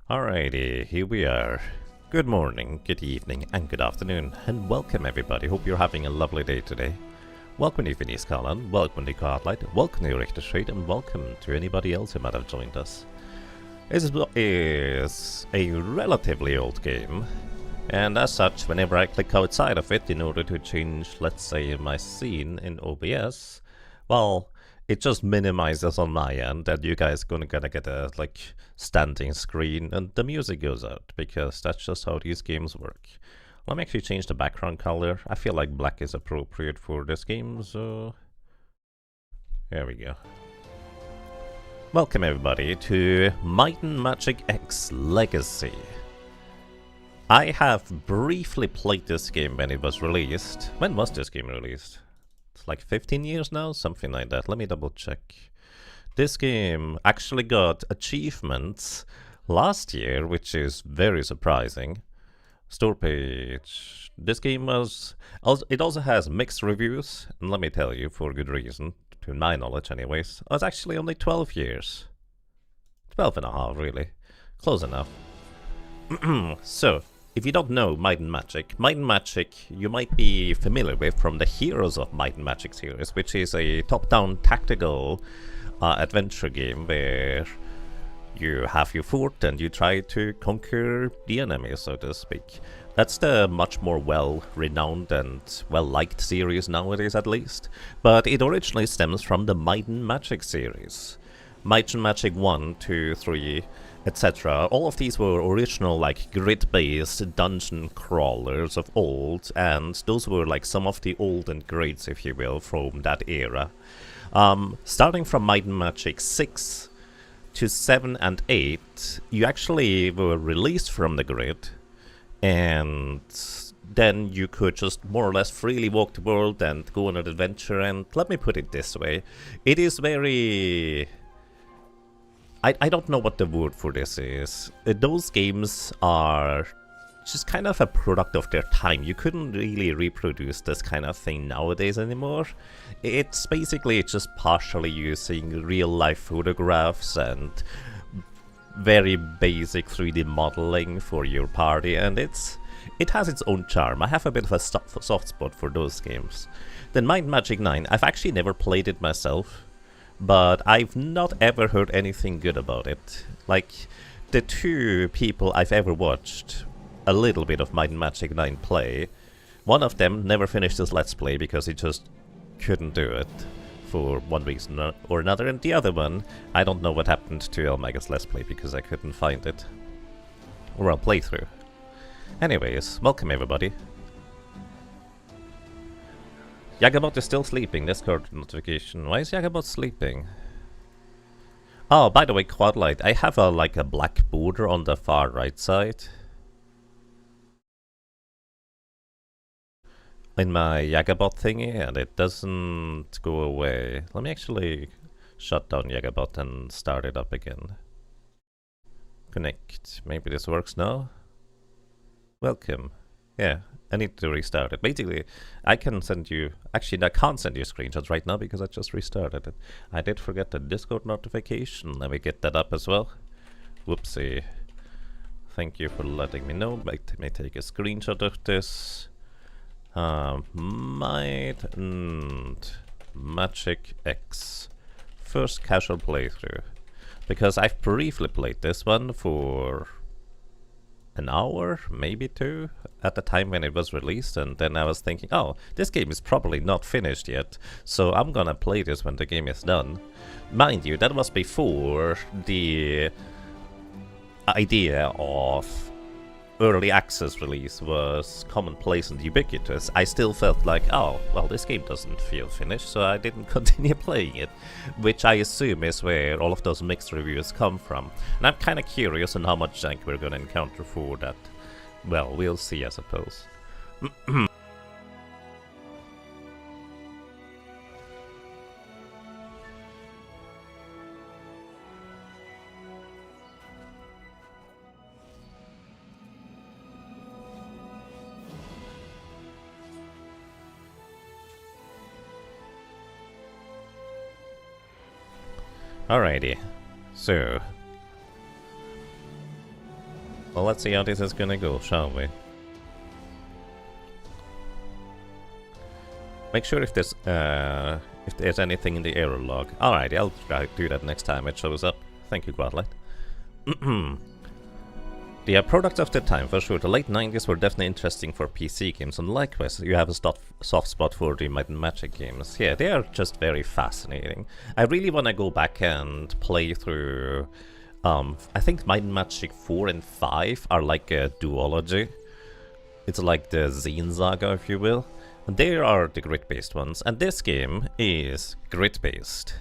Alrighty, here we are. Good morning, good evening, and good afternoon, and welcome everybody. Hope you're having a lovely day today. Welcome to Finis Kalan, welcome to Godlight, welcome to Richter Street, and welcome to anybody else who might have joined us. This is a relatively old game, and as such, whenever I click outside of it in order to change, let's say, my scene in OBS, well, it just minimizes on my end, and you guys gonna get a standing screen, and the music goes out because that's just how these games work. Let me actually change the background color. I feel like black is appropriate for this game, so there we go. Welcome everybody to Might and Magic X Legacy. I have briefly played this game when it was released. When was this game released? It's like 15 years now, something like that. Let me double check. This game actually got achievements last year, which is very surprising. Store page. This game was... it also has mixed reviews, and let me tell you, for good reason, to my knowledge anyways. It's actually only 12 years. 12 and a half, really. Close enough. So, if you don't know Might and Magic you might be familiar with from the Heroes of Might and Magic series, which is a top-down tactical adventure game where you have your fort and you try to conquer the enemy, so to speak. That's the much more well-renowned and well-liked series nowadays, at least. But it originally stems from the Might and Magic series. Might and Magic 1, 2, 3, etc. All of these were original like grid-based dungeon crawlers of old, and those were like some of the olden greats, if you will, from that era. Starting from Might and Magic 6 to 7 and 8, you actually were released from the grid, and then you could just more or less freely walk the world and go on an adventure. And let me put it this way, it is very... I don't know what the word for this is. Those games are just kind of a product of their time. You couldn't really reproduce this kind of thing nowadays anymore. It's basically just partially using real-life photographs and very basic 3D modeling for your party, and it has its own charm. I have a bit of a soft spot for those games. Then Might and Magic 9, I've actually never played it myself, but I've not ever heard anything good about it. Like, the two people I've ever watched a little bit of Might and Magic 9 play, one of them never finished his Let's Play because he just couldn't do it for one reason or another, and the other one, I don't know what happened to Elmega's Let's Play because I couldn't find it. Or I'll play through. Anyways, welcome everybody. Jagabot is still sleeping. Discord notification. Why is Jagabot sleeping? Oh, by the way, Quadlight, I have a black border on the far right side in my Jagabot thingy, and it doesn't go away. Let me actually shut down Jagabot and start it up again. Connect. Maybe this works now? Welcome. Yeah. I need to restart it. Basically, I can send you... Actually, I can't send you screenshots right now because I just restarted it. I did forget the Discord notification. Let me get that up as well. Whoopsie. Thank you for letting me know. Let me take a screenshot of this. Might and Magic X. First casual playthrough. Because I've briefly played this one for... an hour, maybe two, at the time when it was released, and then I was thinking, oh, this game is probably not finished yet, so I'm gonna play this when the game is done. Mind you, that was before the idea of early access release was commonplace and ubiquitous. I still felt like, oh, well, this game doesn't feel finished, so I didn't continue playing it, which I assume is where all of those mixed reviews come from. And I'm kind of curious on how much jank we're gonna encounter for that. Well, we'll see, I suppose. Alrighty, so Well, let's see how this is gonna go, shall we? Make sure if there's anything in the error log. Alright, I'll try to do that next time it shows up. Thank you, Godlight. The products of the time, for sure. The late 90s were definitely interesting for PC games, and likewise, you have a soft spot for the Might and Magic games. Yeah, they are just very fascinating. I really want to go back and play through... I think Might and Magic 4 and 5 are like a duology. It's like the Xen Saga, if you will. And they are the grid-based ones, and this game is grid-based.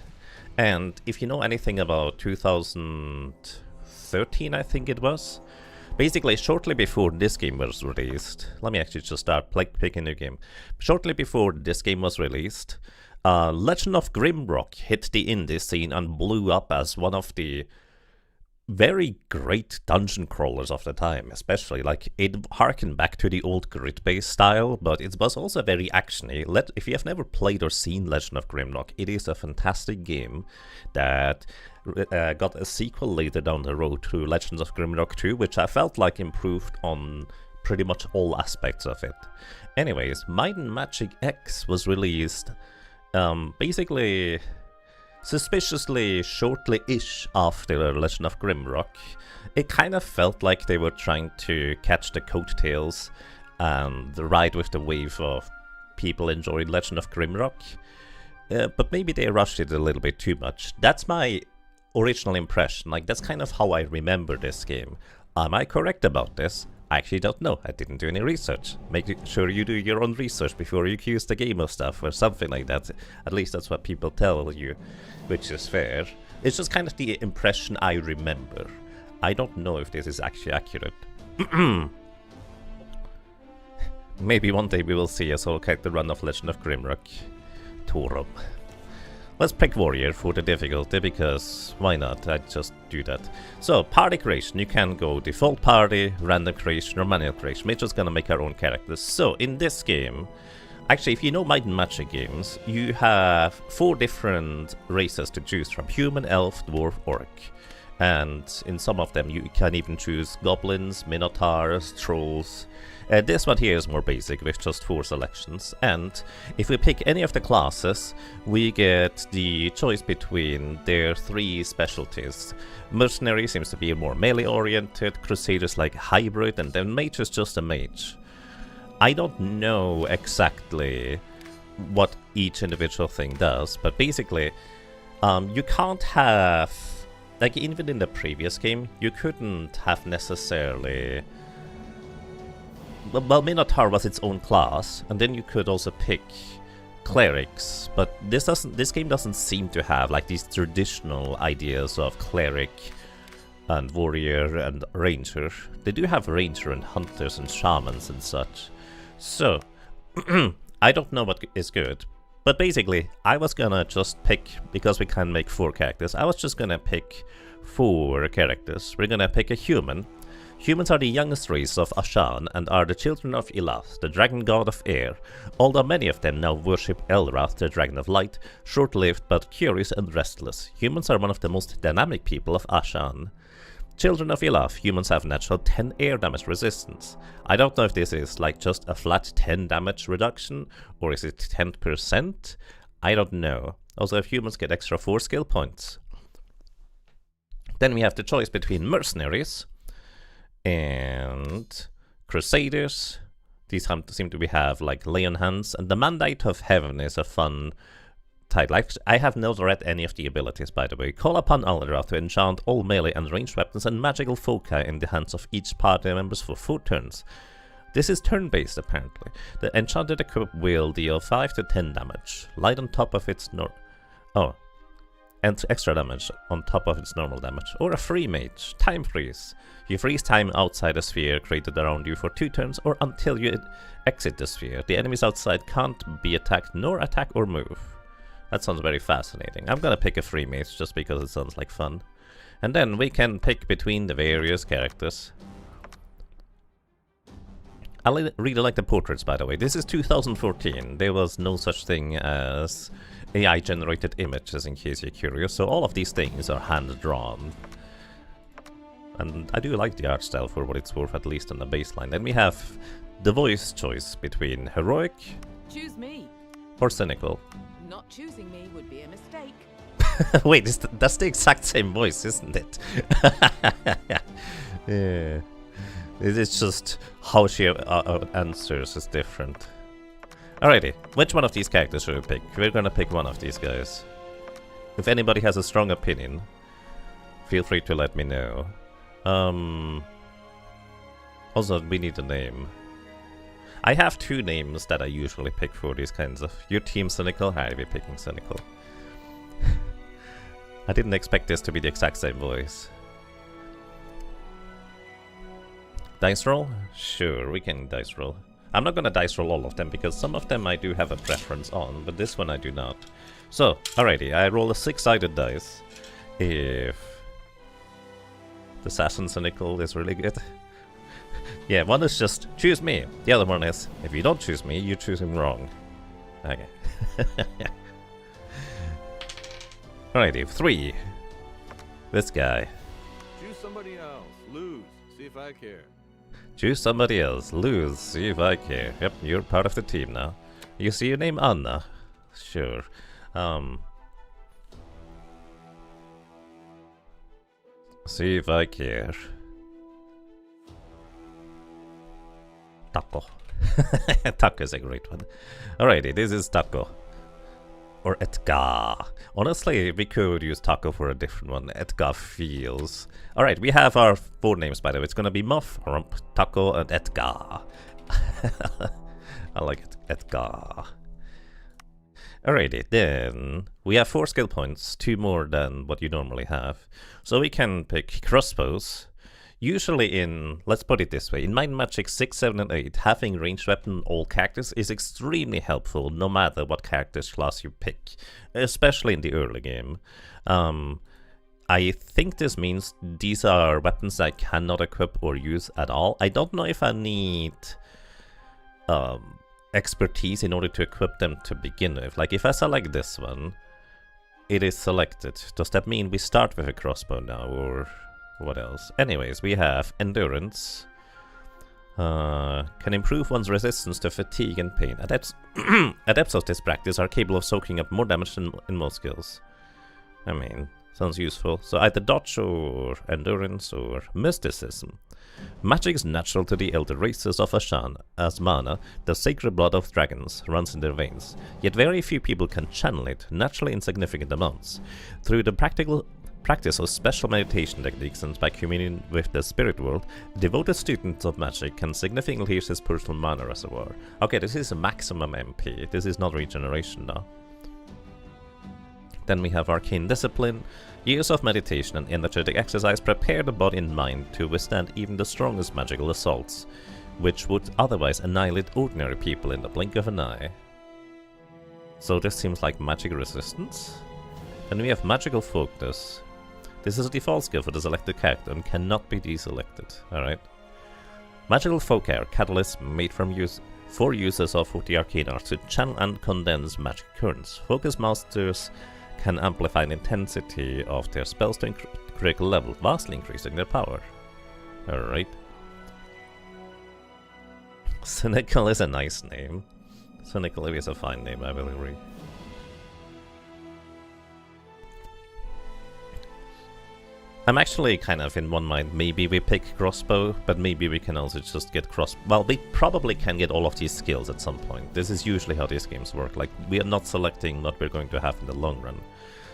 And if you know anything about 2013, I think it was, basically shortly before this game was released, let me actually just start picking a new game. Shortly before this game was released, Legend of Grimrock hit the indie scene and blew up as one of the very great dungeon crawlers of the time, especially. Like, it harkened back to the old grid-based style, but it was also very actiony. If you have never played or seen Legend of Grimrock, it is a fantastic game that got a sequel later down the road to Legends of Grimrock 2, which I felt like improved on pretty much all aspects of it. Anyways, Might and Magic X was released basically suspiciously shortly-ish after Legend of Grimrock. It kind of felt like they were trying to catch the coattails and ride with the wave of people enjoying Legend of Grimrock. But maybe they rushed it a little bit too much. That's my original impression. Like, that's kind of how I remember this game. Am I correct about this? I actually don't know. I didn't do any research. Make sure you do your own research before you accuse the game of stuff or something like that. At least that's what people tell you, which is fair. It's just kind of the impression I remember. I don't know if this is actually accurate. Maybe one day we will see a solo character run of Legend of Grimrock. Torum. Let's pick Warrior for the difficulty, because why not? I just do that. So, party creation. You can go default party, random creation, or manual creation. We're just gonna make our own characters. So, in this game, actually, if you know Might and Magic games, you have 4 different races to choose from. Human, elf, dwarf, orc. And in some of them, you can even choose goblins, minotaurs, trolls. This one here is more basic, with just 4 selections. And if we pick any of the classes, we get the choice between their 3 specialties. Mercenary seems to be more melee-oriented, Crusaders like hybrid, and then Mage is just a mage. I don't know exactly what each individual thing does, but basically, you can't have... Like, even in the previous game, you couldn't have necessarily... Well, Minotaur was its own class, and then you could also pick clerics, but this game doesn't seem to have like these traditional ideas of cleric and warrior and ranger. They do have ranger and hunters and shamans and such. So, I don't know what is good, but basically, I was gonna just pick, because we can make 4 characters, I was just gonna pick 4 characters. We're gonna pick a human. Humans are the youngest race of Ashan and are the children of Ilath, the dragon god of air, although many of them now worship Elrath, the dragon of light, short-lived but curious and restless. Humans are one of the most dynamic people of Ashan. Children of Ilath, humans have natural 10 air damage resistance. I don't know if this is like just a flat 10 damage reduction, or is it 10%? I don't know. Also, if humans get extra 4 skill points. Then we have the choice between mercenaries and Crusaders. These seem to have like Leon Hands, and the Mandate of Heaven is a fun title. I have not read any of the abilities, by the way. Call upon Elrath to enchant all melee and ranged weapons and magical foci in the hands of each party members for 4 turns. This is turn-based, apparently. The enchanted equip will deal 5 to 10 damage, light on top of its and extra damage on top of its normal damage. Or a free mage, time freeze. You freeze time outside a sphere created around you for 2 turns or until you exit the sphere. The enemies outside can't be attacked nor attack or move. That sounds very fascinating. I'm gonna pick a free mage just because it sounds like fun. And then we can pick between the various characters. I really like the portraits, by the way. This is 2014. There was no such thing as AI-generated images, in case you're curious. So all of these things are hand-drawn. And I do like the art style for what it's worth, at least on the baseline. Then we have the voice choice between heroic Choose me. or cynical. Not choosing me would be a mistake. Wait, that's the exact same voice, isn't it? Yeah. It's just how she answers is different. Alrighty, which one of these characters should we pick? We're gonna pick one of these guys. If anybody has a strong opinion, feel free to let me know. Also, we need a name. I have two names that I usually pick for these kinds of... Your team Cynical? I'll be picking Cynical. I didn't expect this to be the exact same voice. Dice roll? Sure, we can dice roll. I'm not gonna dice roll all of them, because some of them I do have a preference on, but this one I do not. So, alrighty, I roll a 6-sided dice. If the Assassin Cynical is really good. Yeah, one is just, choose me. The other one is, if you don't choose me, you choose him wrong. Okay. Alrighty, 3. This guy. Choose somebody else. Lose. See if I care. Choose somebody else. Lose. See if I care. Yep, you're part of the team now. You see your name Anna? Sure. See if I care. Taco. Taco is a great one. Alrighty, this is Taco. Or Edgar. Honestly, we could use Taco for a different one. Edgar feels... Alright, we have our 4 names, by the way. It's gonna be Muff, Rump, Taco, and Edgar. I like it. Edgar. Alrighty, then we have 4 skill points, 2 more than what you normally have. So we can pick crossbows. Usually in, let's put it this way, in Mind Magic 6, 7, and 8, having ranged weapon on all characters is extremely helpful, no matter what character's class you pick, especially in the early game. I think this means these are weapons I cannot equip or use at all. I don't know if I need expertise in order to equip them to begin with. Like if I select this one, it is selected. Does that mean we start with a crossbow now, or what else? Anyways, we have endurance. Can improve one's resistance to fatigue and pain. Adepts of this practice are capable of soaking up more damage than in most skills. I mean, sounds useful. So either dodge or endurance or mysticism. Magic is natural to the elder races of Ashan, as mana, the sacred blood of dragons, runs in their veins. Yet very few people can channel it, naturally in significant amounts. Through the practice of special meditation techniques and by communion with the spirit world, devoted students of magic can significantly increase his personal mana reservoir. Okay, this is a maximum MP. This is not regeneration now. Then we have arcane discipline. Years of meditation and energetic exercise prepare the body and mind to withstand even the strongest magical assaults, which would otherwise annihilate ordinary people in the blink of an eye. So this seems like magic resistance. Then we have magical focus. This is a default skill for the selected character and cannot be deselected. Alright. Magical focus are catalysts made for users of the arcane arts to channel and condense magic currents. Focus masters can amplify the intensity of their spells to critical level, vastly increasing their power. Alright. Cynical is a nice name. Cynical is a fine name, I will agree. I'm actually kind of in one mind, maybe we pick crossbow, but maybe we can also just get well, we probably can get all of these skills at some point. This is usually how these games work, like we are not selecting what we're going to have in the long run.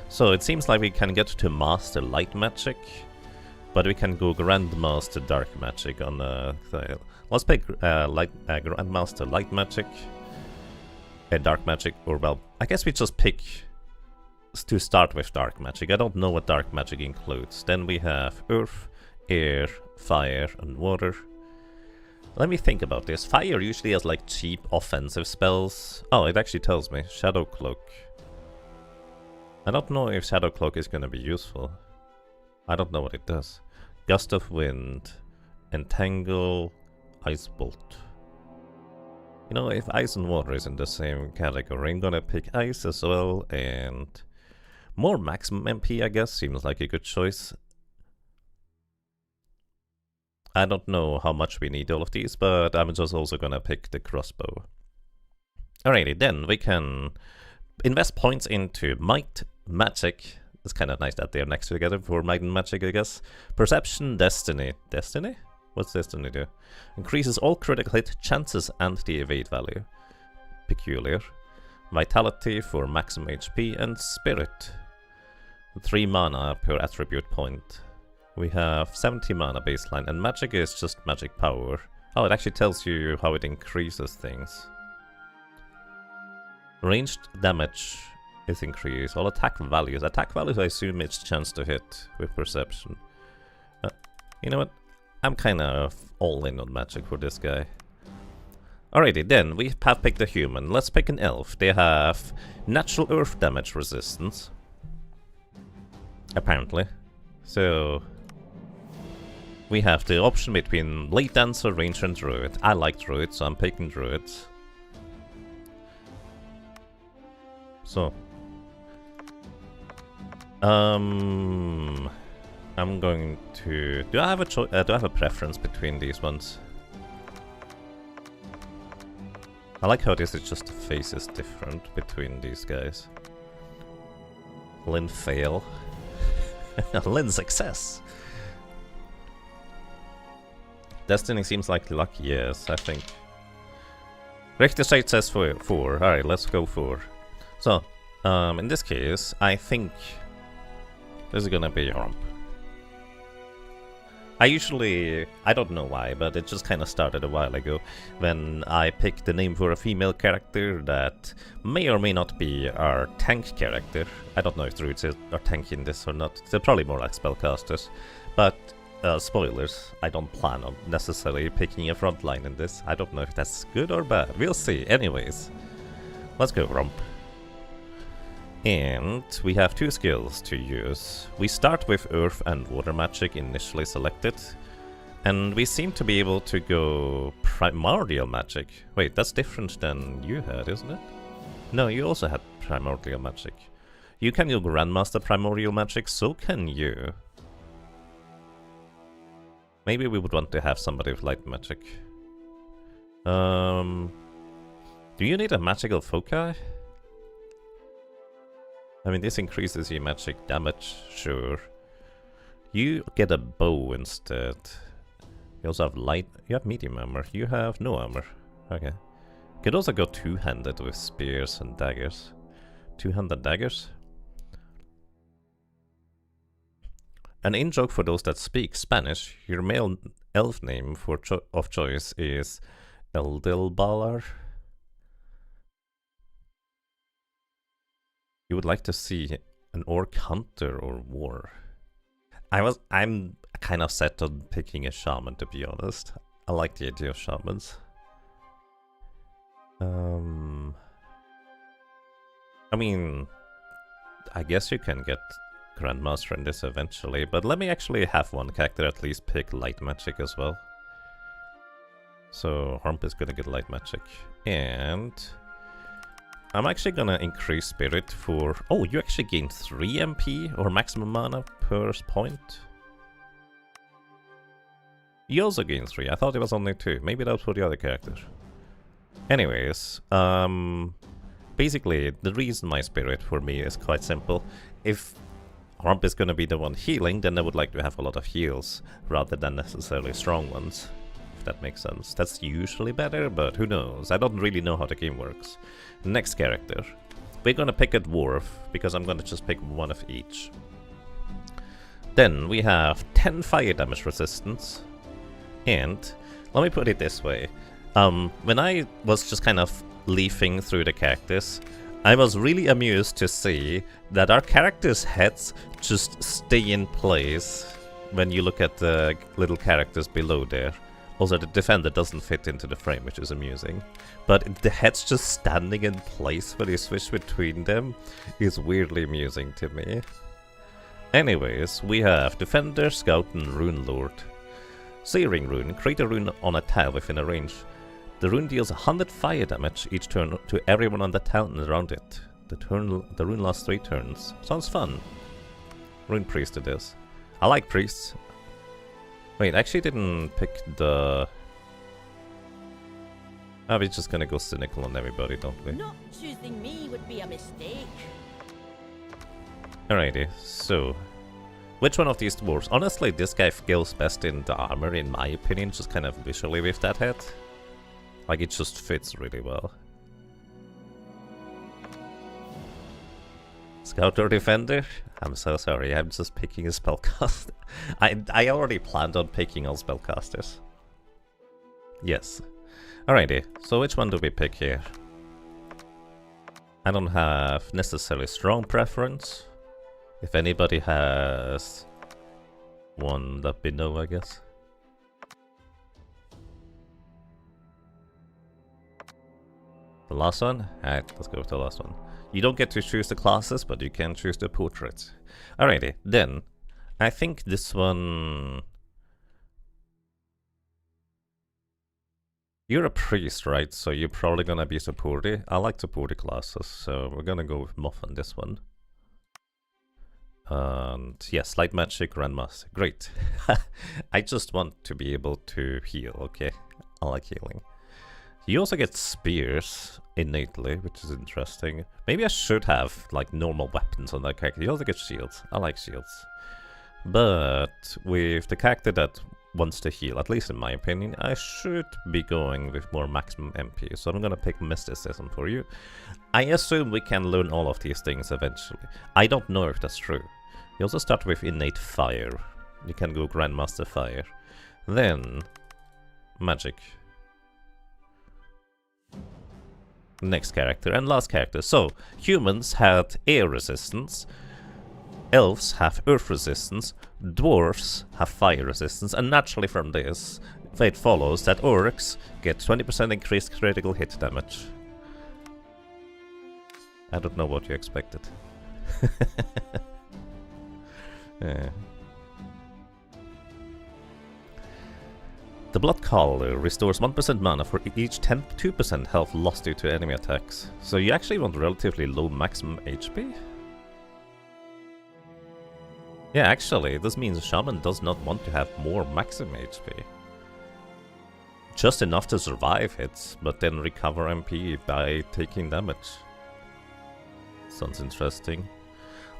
So it seems like we can get to master light magic, but we can go grandmaster dark magic on let's pick grandmaster light magic and dark magic, or well, I guess we just pick to start with dark magic. I don't know what dark magic includes. Then we have earth, air, fire, and water. Let me think about this. Fire usually has like cheap offensive spells. Oh, it actually tells me. Shadow Cloak. I don't know if Shadow Cloak is gonna be useful. I don't know what it does. Gust of Wind, Entangle, Ice Bolt. You know, if ice and water is in the same category, I'm gonna pick ice as well, and more maximum MP, I guess, seems like a good choice. I don't know how much we need all of these, but I'm just also gonna pick the crossbow. Alrighty, then we can invest points into might, magic. It's kind of nice that they're next to together for might and magic, I guess. Perception, destiny. Destiny? What's destiny do? Increases all critical hit chances and the evade value. Peculiar. Vitality for maximum HP and spirit. 3 mana per attribute point. We have 70 mana baseline, and magic is just magic power. Oh, it actually tells you how it increases things. Ranged damage is increased. All attack values. Attack values, I assume it's chance to hit with perception. You know what? I'm kind of all in on magic for this guy. Alrighty, then we have picked a human. Let's pick an elf. They have natural earth damage resistance. Apparently. So we have the option between Blade Dancer, Ranger, and Druid. I like Druid, so I'm picking Druid. So I'm going to... Do I have a do I have a preference between these ones? I like how this is just the face is different between these guys. Lynn fail. Lynn success. Destiny seems like luck, yes, I think. Richter site says 4. Alright, let's go 4. So, in this case, I think this is gonna be Romp. I don't know why, but it just kind of started a while ago when I picked the name for a female character that may or may not be our tank character. I don't know if druids are tanky in this or not. They're probably more like spellcasters. But, spoilers, I don't plan on necessarily picking a frontline in this. I don't know if that's good or bad. We'll see. Anyways, let's go Romp. And we have 2 skills to use. We start with Earth and Water Magic initially selected. And we seem to be able to go Primordial Magic. Wait, that's different than you had, isn't it? No, you also had Primordial Magic. You can go Grandmaster Primordial Magic, so can you. Maybe we would want to have somebody with Light Magic. Do you need a Magical Foci? I mean, this increases your magic damage, sure. You get a bow instead. You also have light... You have medium armor. You have no armor. Okay. You could also go two-handed with spears and daggers. Two-handed daggers? An in-joke for those that speak Spanish. Your male elf name of choice is Eldilbalar. You would like to see an orc hunter or war? I'm kind of set on picking a shaman, to be honest. I like the idea of shamans. I mean, I guess you can get Grandmaster in this eventually, but let me actually have one character at least pick light magic as well. So Harp is gonna get light magic, and I'm actually gonna increase spirit for... Oh, you actually gain 3 MP or maximum mana per point. You also gain 3. I thought it was only 2. Maybe that was for the other character. Anyways, basically the reason my spirit for me is quite simple. If Harp is gonna be the one healing, then I would like to have a lot of heals rather than necessarily strong ones. That makes sense. That's usually better, but who knows? I don't really know how the game works. Next character. We're gonna pick a dwarf, because I'm gonna just pick one of each. Then we have 10 fire damage resistance. And, let me put it this way. When I was just kind of leafing through the characters, I was really amused to see that our characters' heads just stay in place when you look at the little characters below there. Also, the defender doesn't fit into the frame, which is amusing. But the heads just standing in place when you switch between them is weirdly amusing to me. Anyways, we have Defender, Scout, and Rune Lord. Searing Rune. Create a rune on a tile within a range. The rune deals 100 fire damage each turn to everyone on the tile and around it. The rune lasts 3 turns. Sounds fun. Rune Priest it is. I like priests. Wait, I actually didn't pick the... Oh, we're just gonna go cynical on everybody, don't we? Not choosing me would be a mistake. Alrighty, so... Which one of these dwarves? Honestly, this guy goes best in the armor, in my opinion, just kind of visually with that head. Like, it just fits really well. Scout or Defender? I'm so sorry, I'm just picking a spellcaster. I already planned on picking all spellcasters. Yes. Alrighty, so which one do we pick here? I don't have necessarily strong preference. If anybody has one, let me know, I guess. The last one? Alright, let's go with the last one. You don't get to choose the classes, but you can choose the portraits. Alrighty, then, I think this one... You're a priest, right? So you're probably gonna be supporty. I like supporty classes, so we're gonna go with Moth on this one. And yes, light magic, grandmaster. Great. I just want to be able to heal, okay? I like healing. You also get spears innately, which is interesting. Maybe I should have like normal weapons on that character. You also get shields. I like shields. But with the character that wants to heal, at least in my opinion, I should be going with more maximum MP. So I'm gonna pick mysticism for you. I assume we can learn all of these things eventually. I don't know if that's true. You also start with innate fire. You can go grandmaster fire. Then magic. Next character and last character. So humans had air resistance. Elves have earth resistance, dwarves have fire resistance, and naturally from this, it follows that orcs get 20% increased critical hit damage. I don't know what you expected. Yeah. The Blood Collar restores 1% mana for each 2% health lost due to enemy attacks. So you actually want relatively low maximum HP? Yeah, actually, this means Shaman does not want to have more maximum HP. Just enough to survive hits, but then recover MP by taking damage. Sounds interesting.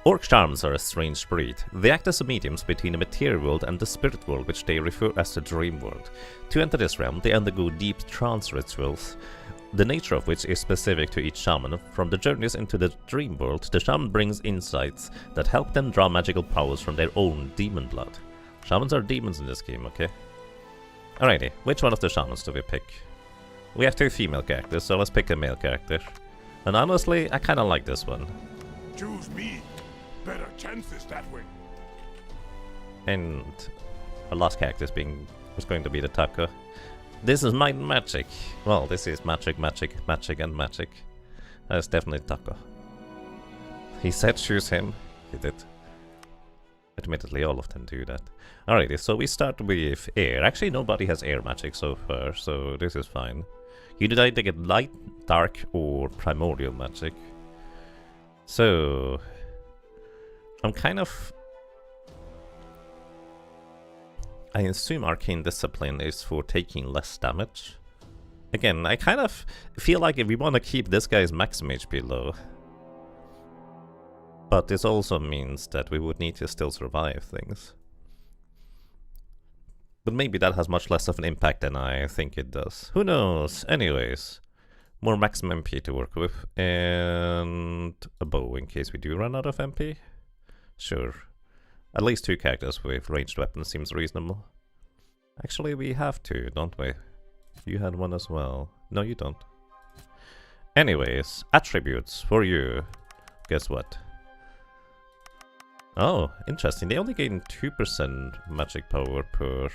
Orc Shamans are a strange breed. They act as mediums between the material world and the spirit world, which they refer as the dream world. To enter this realm, they undergo deep trance rituals, the nature of which is specific to each shaman. From the journeys into the dream world, the shaman brings insights that help them draw magical powers from their own demon blood. Shamans are demons in this game, okay? Alrighty, which one of the shamans do we pick? We have 2 female characters, so let's pick a male character. And honestly, I kinda like this one. Choose me. Better chances that way. And our last character was going to be the Taco. This is my magic. Well, this is magic, magic, magic, and magic. That's definitely Taco. He said choose him. He did. Admittedly, all of them do that. Alrighty, so we start with air. Actually, nobody has air magic so far, so this is fine. You either get light, dark, or primordial magic. So I'm kind of... I assume Arcane Discipline is for taking less damage. Again, I kind of feel like if we want to keep this guy's maximum HP low. But this also means that we would need to still survive things. But maybe that has much less of an impact than I think it does. Who knows? Anyways, more maximum MP to work with. And a bow in case we do run out of MP. Sure. At least 2 characters with ranged weapons seems reasonable. Actually, we have 2, don't we? You had 1 as well. No, you don't. Anyways, attributes for you. Guess what? Oh, interesting. They only gain 2% magic power per...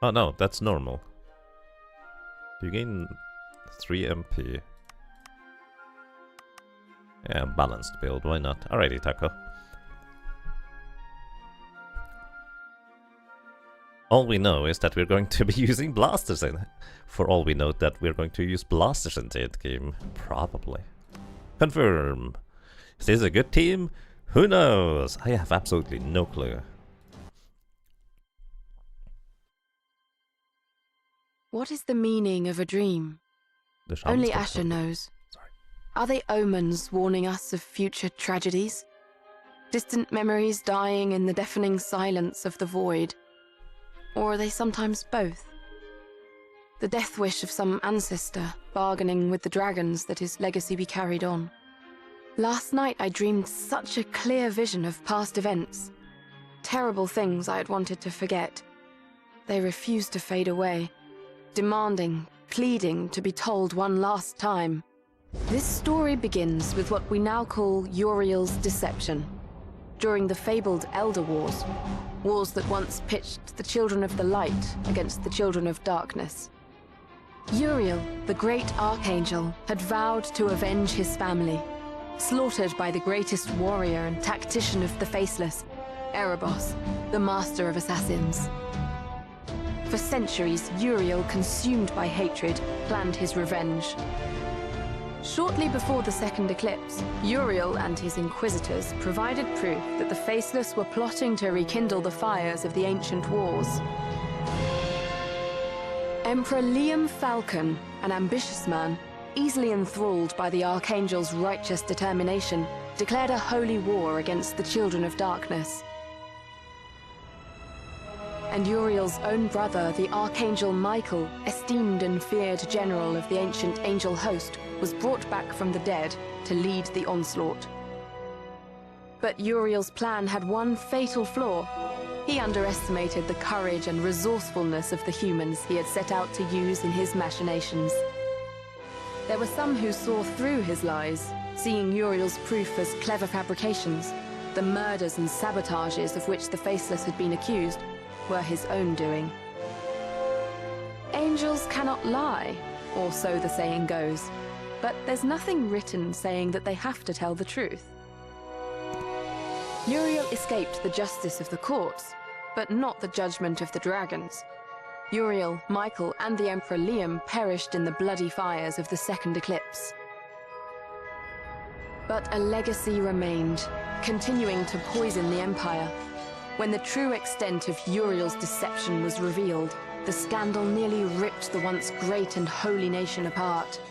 Oh no, that's normal. You gain 3 MP. Yeah, balanced build, why not? Alrighty, Taco. All we know is that we're going to be using blasters in. For all we know that we're going to use blasters in the end game. Probably. Confirm. Is this a good team? Who knows? I have absolutely no clue. What is the meaning of a dream? The shaman's Only got Asher something. knows. Sorry. Are they omens warning us of future tragedies? Distant memories dying in the deafening silence of the void? Or are they sometimes both? The death wish of some ancestor bargaining with the dragons that his legacy be carried on. Last night I dreamed such a clear vision of past events. Terrible things I had wanted to forget. They refused to fade away, demanding, pleading to be told one last time. This story begins with what we now call Uriel's deception. During the fabled Elder Wars, wars that once pitched the children of the light against the children of darkness. Uriel, the great archangel, had vowed to avenge his family, slaughtered by the greatest warrior and tactician of the Faceless, Erebos, the master of assassins. For centuries, Uriel, consumed by hatred, planned his revenge. Shortly before the second eclipse, Uriel and his inquisitors provided proof that the Faceless were plotting to rekindle the fires of the ancient wars. Emperor Liam Falcon, an ambitious man, easily enthralled by the Archangel's righteous determination, declared a holy war against the children of darkness. And Uriel's own brother, the Archangel Michael, esteemed and feared general of the ancient angel host, was brought back from the dead to lead the onslaught. But Uriel's plan had one fatal flaw. He underestimated the courage and resourcefulness of the humans he had set out to use in his machinations. There were some who saw through his lies, seeing Uriel's proof as clever fabrications. The murders and sabotages of which the Faceless had been accused were his own doing. Angels cannot lie, or so the saying goes, but there's nothing written saying that they have to tell the truth. Uriel escaped the justice of the courts, but not the judgment of the dragons. Uriel, Michael, and the Emperor Liam perished in the bloody fires of the second eclipse. But a legacy remained, continuing to poison the Empire. When the true extent of Uriel's deception was revealed, the scandal nearly ripped the once great and holy nation apart.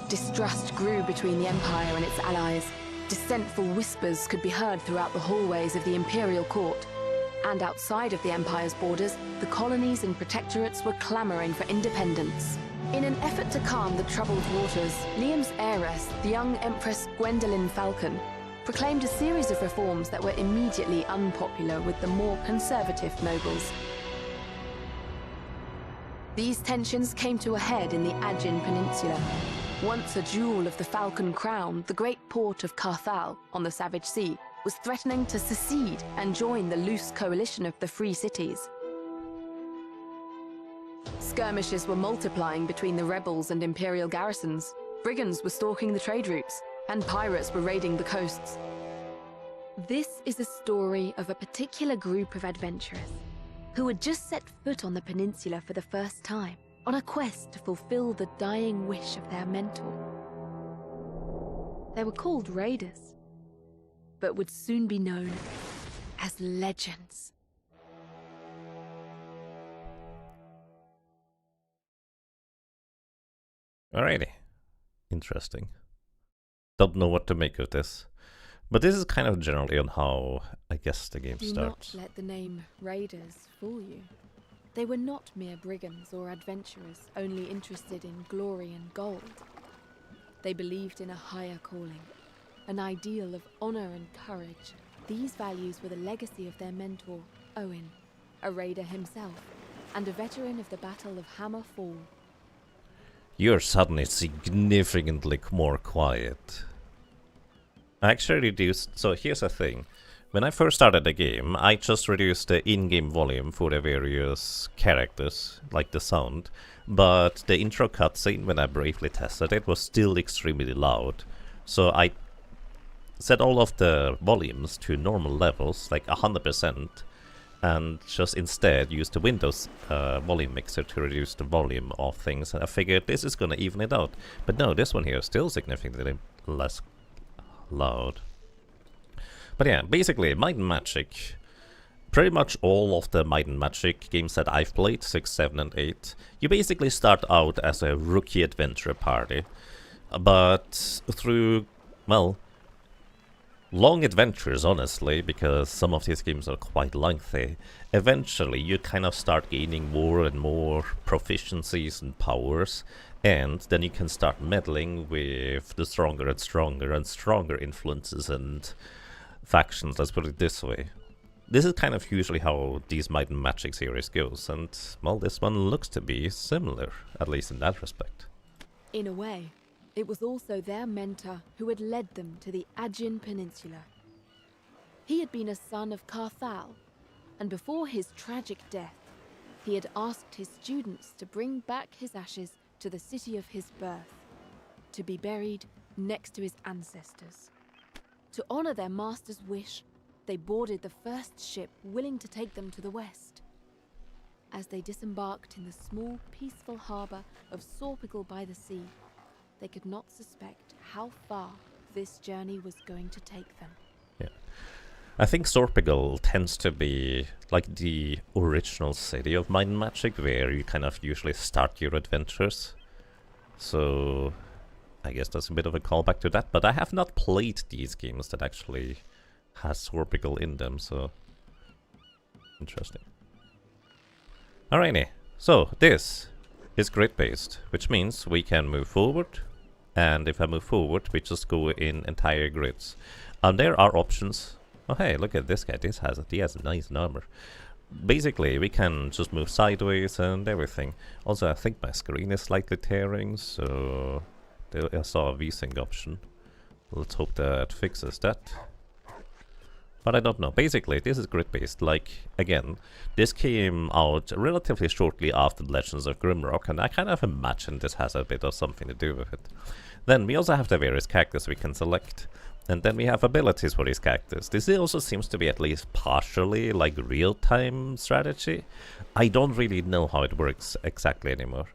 Distrust grew between the Empire and its allies. Dissentful whispers could be heard throughout the hallways of the Imperial Court. And outside of the Empire's borders, the colonies and protectorates were clamoring for independence. In an effort to calm the troubled waters, Liam's heiress, the young Empress Gwendolyn Falcon, proclaimed a series of reforms that were immediately unpopular with the more conservative nobles. These tensions came to a head in the Aegean Peninsula. Once a jewel of the Falcon Crown, the great port of Carthal on the Savage Sea was threatening to secede and join the loose coalition of the Free Cities. Skirmishes were multiplying between the rebels and Imperial garrisons. Brigands were stalking the trade routes, and pirates were raiding the coasts. This is a story of a particular group of adventurers who had just set foot on the peninsula for the first time, on a quest to fulfill the dying wish of their mentor. They were called raiders, but would soon be known as legends. Alrighty. Interesting. Don't know what to make of this. But this is kind of generally on how, I guess, the game starts. Do not let the name Raiders fool you. They were not mere brigands or adventurers only interested in glory and gold. They believed in a higher calling, an ideal of honor and courage. These values were the legacy of their mentor, Owen, a raider himself, and a veteran of the Battle of Hammer Fall. You're suddenly significantly more quiet. I actually reduced... So here's the thing. When I first started the game, I just reduced the in-game volume for the various characters, like the sound. But the intro cutscene, when I briefly tested it, was still extremely loud. So I set all of the volumes to normal levels, like 100%. And just instead use the Windows volume mixer to reduce the volume of things. And I figured this is gonna even it out. But no, this one here is still significantly less loud. But yeah, basically, Might and Magic pretty much all of the Might and Magic games that I've played, 6, 7, and 8, you basically start out as a rookie adventure party. But through, well, long adventures, honestly, because some of these games are quite lengthy, eventually you kind of start gaining more and more proficiencies and powers, and then you can start meddling with the stronger and stronger and stronger influences and factions, let's put it this way. This is kind of usually how these Might and Magic series goes, and, well, this one looks to be similar, at least in that respect. In a way, it was also their mentor who had led them to the Aegean Peninsula. He had been a son of Carthal, and before his tragic death, he had asked his students to bring back his ashes to the city of his birth, to be buried next to his ancestors. To honor their master's wish, they boarded the first ship willing to take them to the west. As they disembarked in the small, peaceful harbor of Sorpigal by the sea, they could not suspect how far this journey was going to take them. Yeah. I think Sorpigal tends to be like the original city of Might and Magic, where you kind of usually start your adventures. So I guess that's a bit of a callback to that, but I have not played these games that actually has Sorpigal in them, so interesting. Alrighty, so this is grid-based, which means we can move forward, and if I move forward, we just go in entire grids. And there are options. Oh hey, look at this guy, he has a nice armor. Basically, we can just move sideways and everything. Also, I think my screen is slightly tearing, so I saw a VSync option. Let's hope that fixes that. But I don't know. Basically, this is grid-based. Like, again, this came out relatively shortly after Legends of Grimrock, and I kind of imagine this has a bit of something to do with it. Then we also have the various characters we can select, and then we have abilities for these characters. This also seems to be at least partially like real-time strategy. I don't really know how it works exactly anymore.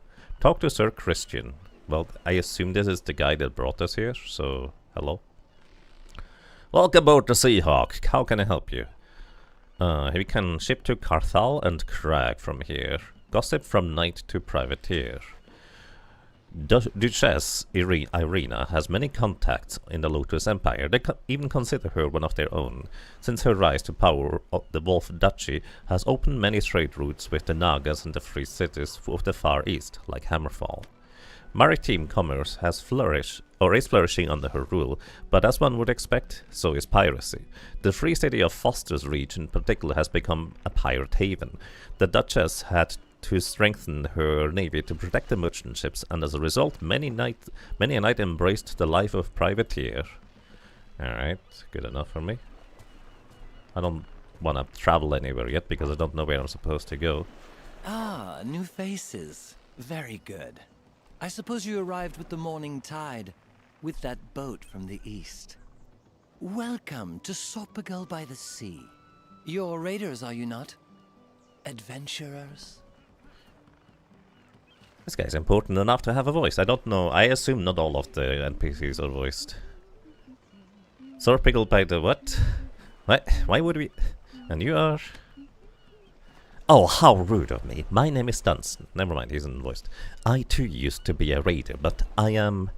Talk to Sir Christian. Well, I assume this is the guy that brought us here, so hello. Welcome aboard the Seahawk. How can I help you? We can ship to Carthal and Crag from here. Gossip from knight to privateer. Duchess Irina has many contacts in the Lotus Empire. They even consider her one of their own, since her rise to power. The Wolf Duchy has opened many trade routes with the Nagas and the free cities of the Far East, like Hammerfall. Maritime commerce has flourished, or is flourishing under her rule, but as one would expect, so is piracy. The free city of Foster's region in particular has become a pirate haven. The Duchess had to strengthen her navy to protect the merchant ships, and as a result, many a knight embraced the life of privateer. Alright, good enough for me. I don't want to travel anywhere yet, because I don't know where I'm supposed to go. Ah, new faces. Very good. I suppose you arrived with the morning tide, with that boat from the east. Welcome to Sorpigal by the sea. You're raiders, are you not? Adventurers? This guy's important enough to have a voice. I don't know. I assume not all of the NPCs are voiced. Sorpigal by the what? What? Why would we... And you are... Oh, how rude of me. My name is Dunstan. Never mind, he isn't voiced. I too used to be a raider, but I am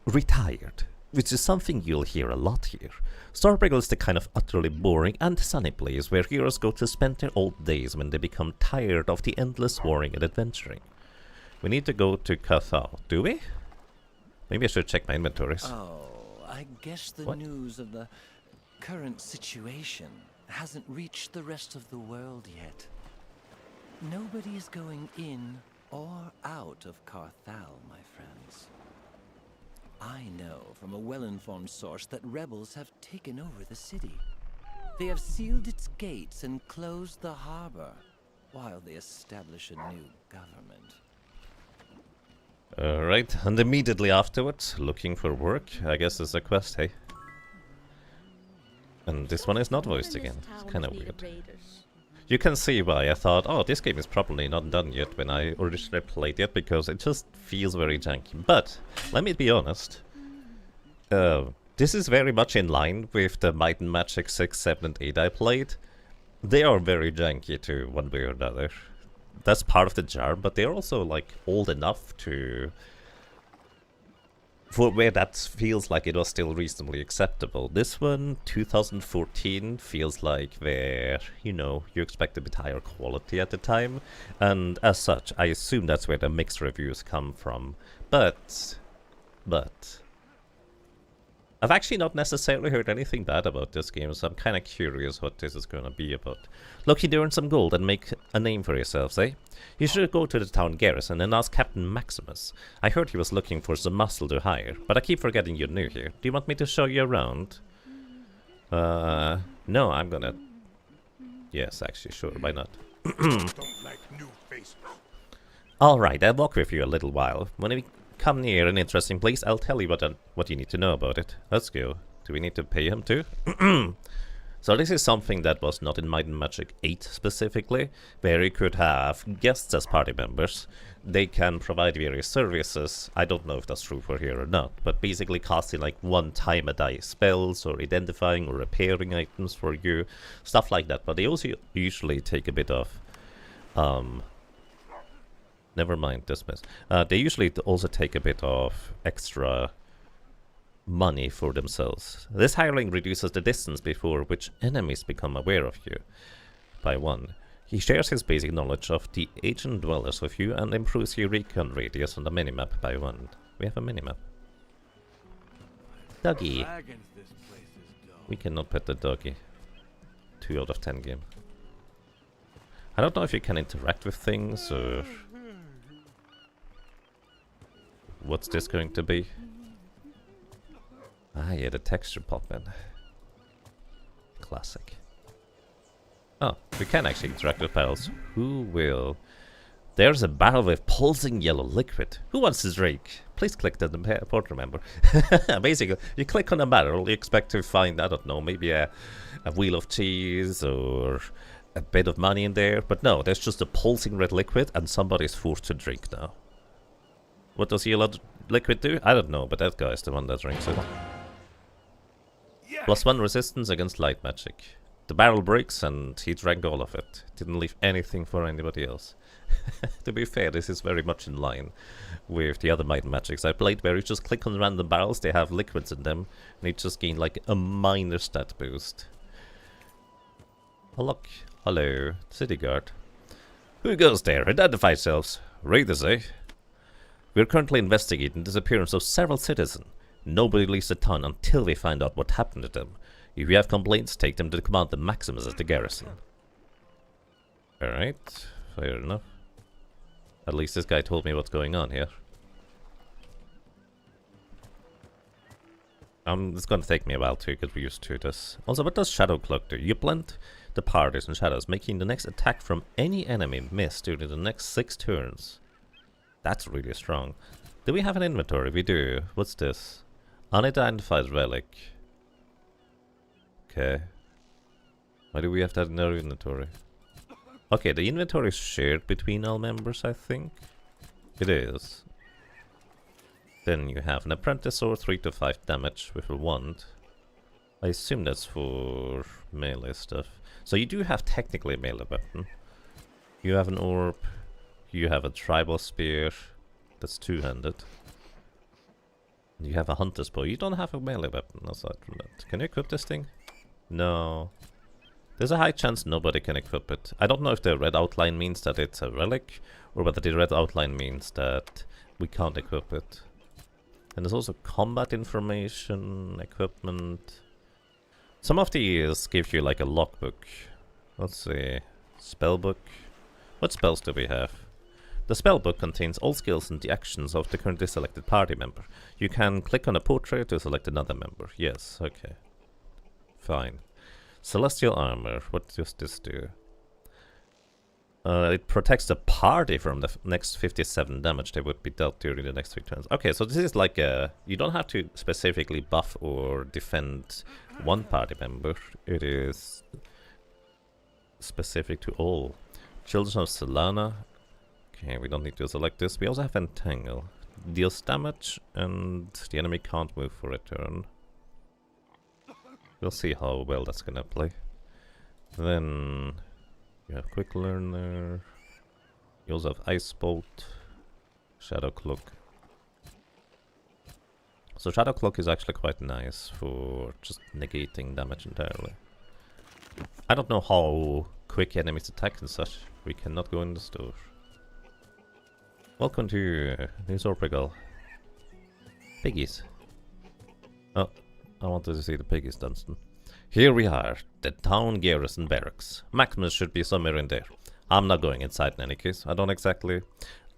retired, which is something you'll hear a lot here. Sorpigal is the kind of utterly boring and sunny place where heroes go to spend their old days when they become tired of the endless warring and adventuring. We need to go to Cathal, do we? Maybe I should check my inventories. Oh, I guess the news of the current situation hasn't reached the rest of the world yet. Nobody is going in or out of Carthal, my friends. I know from a well-informed source that rebels have taken over the city. They have sealed its gates and closed the harbor, while they establish a new government. Alright, and immediately afterwards, looking for work. I guess it's a quest, hey? And this one is not voiced again. It's kind of weird. You can see why I thought, oh, this game is probably not done yet when I originally played it, because it just feels very janky. But, let me be honest, this is very much in line with the Might and Magic 6, 7, and 8 I played, They are very janky too, one way or another. That's part of the charm, but they're also like old enough to... For where that feels like it was still reasonably acceptable. This one, 2014, feels like where, you know, you expect a bit higher quality at the time. And as such, I assume that's where the mixed reviews come from. But... I've actually not necessarily heard anything bad about this game, so I'm kind of curious what this is going to be about. Lucky to earn some gold and make a name for yourselves, eh? You should go to the town garrison and ask Captain Maximus. I heard he was looking for some muscle to hire, but I keep forgetting you're new here. Do you want me to show you around? No, I'm gonna... Yes, actually, sure, why not? Don't like new faces. Alright, I'll walk with you a little while. When we come near an interesting place, I'll tell you what you need to know about it. Let's go. Do we need to pay him too? So this is something that was not in Might and Magic 8 specifically, where you could have guests as party members. They can provide various services. I don't know if that's true for here or not, but basically casting like one time a day spells or identifying or repairing items for you, stuff like that. But they also usually take a bit of never mind, dismiss. They usually also take a bit of extra money for themselves. This hireling reduces the distance before which enemies become aware of you by 1. He shares his basic knowledge of the ancient dwellers with you and improves your recon radius on the minimap by 1. We have a minimap. Doggy. Dragons, this place is dull. We cannot pet the doggy. 2 out of 10 game. I don't know if you can interact with things or... What's this going to be? Ah, yeah, the texture pop-in. Classic. Oh, we can actually interact with barrels. Who will? There's a barrel with pulsing yellow liquid. Who wants to drink? Please click the port, remember. Basically, you click on a barrel, you expect to find, I don't know, maybe a wheel of cheese or a bit of money in there. But no, there's just a pulsing red liquid and somebody's forced to drink now. What does yellow liquid do? I don't know, but that guy's the one that drinks it. +1 resistance against light magic. The barrel breaks and he drank all of it. Didn't leave anything for anybody else. To be fair, this is very much in line with the other Might and Magics I played, where you just click on random barrels, they have liquids in them, and you just gain like a minor stat boost. Oh look, hello, city guard. Who goes there? Identify yourselves. Raiders, eh? We're currently investigating the disappearance of several citizens. Nobody leaves the town until we find out what happened to them. If you have complaints, take them to Commander Maximus at the garrison. Alright, fair enough. At least this guy told me what's going on here. It's gonna take me a while to get used to this. Also, what does Shadow Cloak do? You blend the parties and shadows, making the next attack from any enemy miss during the next 6 turns. That's really strong. Do we have an inventory? We do. What's this? Unidentified relic. Okay. Why do we have that in our inventory? Okay, the inventory is shared between all members, I think. It is. Then you have an apprentice or 3 to 5 damage with a wand. I assume that's for melee stuff. So you do have technically a melee weapon. You have an orb. You have a tribal spear. That's 2-handed. You have a hunter's bow. You don't have a melee weapon aside from that. Can you equip this thing? No. There's a high chance nobody can equip it. I don't know if the red outline means that it's a relic, or whether the red outline means that we can't equip it. And there's also combat information, equipment. Some of these give you like a logbook. Let's see. Spellbook. What spells do we have? The spellbook contains all skills and the actions of the currently selected party member. You can click on a portrait to select another member. Yes, okay. Fine. Celestial Armor. What does this do? It protects the party from the next 57 damage they would be dealt during the next 3 turns. Okay, so this is like a... You don't have to specifically buff or defend one party member. It is specific to all. Children of Solana. Okay, we don't need to select this. We also have Entangle. Deals damage and the enemy can't move for a turn. We'll see how well that's gonna play. Then you have Quick Learner. You also have Ice Bolt, Shadow Cloak. So Shadow Cloak is actually quite nice for just negating damage entirely. I don't know how quick enemies attack and such. We cannot go in the store. Welcome to New Zorpigal. Piggies. Oh, I wanted to see the piggies, Dunstan. Here we are, the town garrison barracks. Maximus should be somewhere in there. I'm not going inside in any case. I don't exactly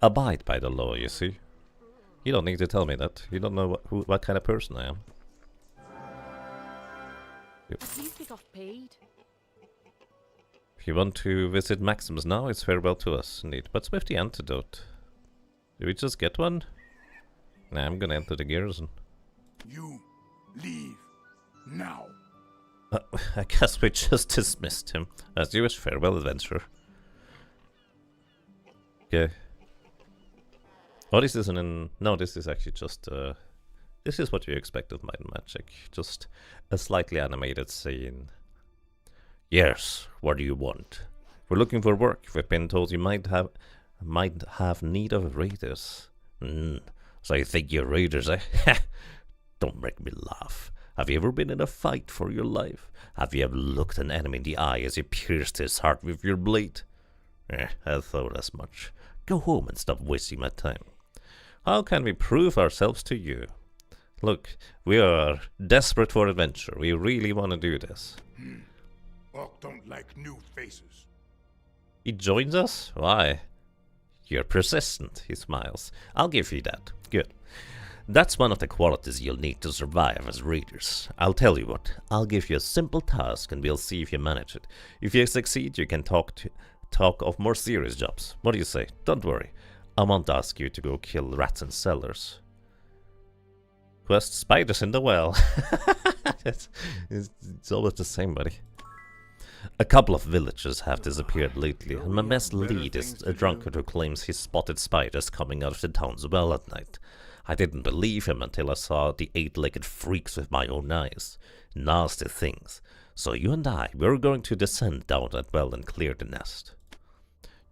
abide by the law, you see. You don't need to tell me that. You don't know what kind of person I am. Please get off paid. If you want to visit Maximus now, it's farewell to us, indeed. What's with the antidote? Do we just get one? Nah, I'm gonna enter the garrison. You leave now. I guess we just dismissed him. As you wish, farewell, adventurer. Okay. Oh, this isn't in... No, this is actually just... this is what you expect of Might and Magic. Just a slightly animated scene. Yes, what do you want? We're looking for work. We've been told you might have need of raiders. So you think you're raiders, eh? Don't make me laugh. Have you ever been in a fight for your life? Have you ever looked an enemy in the eye as you pierced his heart with your blade? I thought as much. Go home and stop wasting my time. How can we prove ourselves to you? Look, we are desperate for adventure. We really want to do this. Orc don't like new faces. He joins us? Why? You're persistent, he smiles. I'll give you that. Good. That's one of the qualities you'll need to survive as raiders. I'll tell you what, I'll give you a simple task and we'll see if you manage it. If you succeed, you can talk of more serious jobs. What do you say? Don't worry. I won't ask you to go kill rats in cellars. Quest spiders in the well. it's always the same, buddy. A couple of villagers have disappeared lately, and my best lead is a drunkard who claims he spotted spiders coming out of the town's well at night. I didn't believe him until I saw the 8-legged freaks with my own eyes. Nasty things. So you and we're going to descend down that well and clear the nest.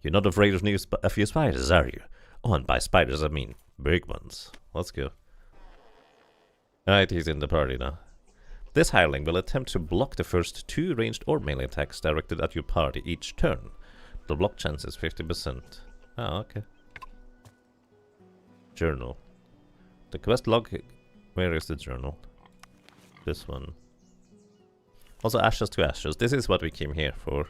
You're not afraid of a few spiders, are you? Oh, and by spiders I mean big ones. Let's go. Alright, he's in the party now. This hireling will attempt to block the first 2 ranged or melee attacks directed at your party each turn. The block chance is 50%. Ah, okay. Journal. The quest log... Where is the journal? This one. Also, Ashes to Ashes. This is what we came here for.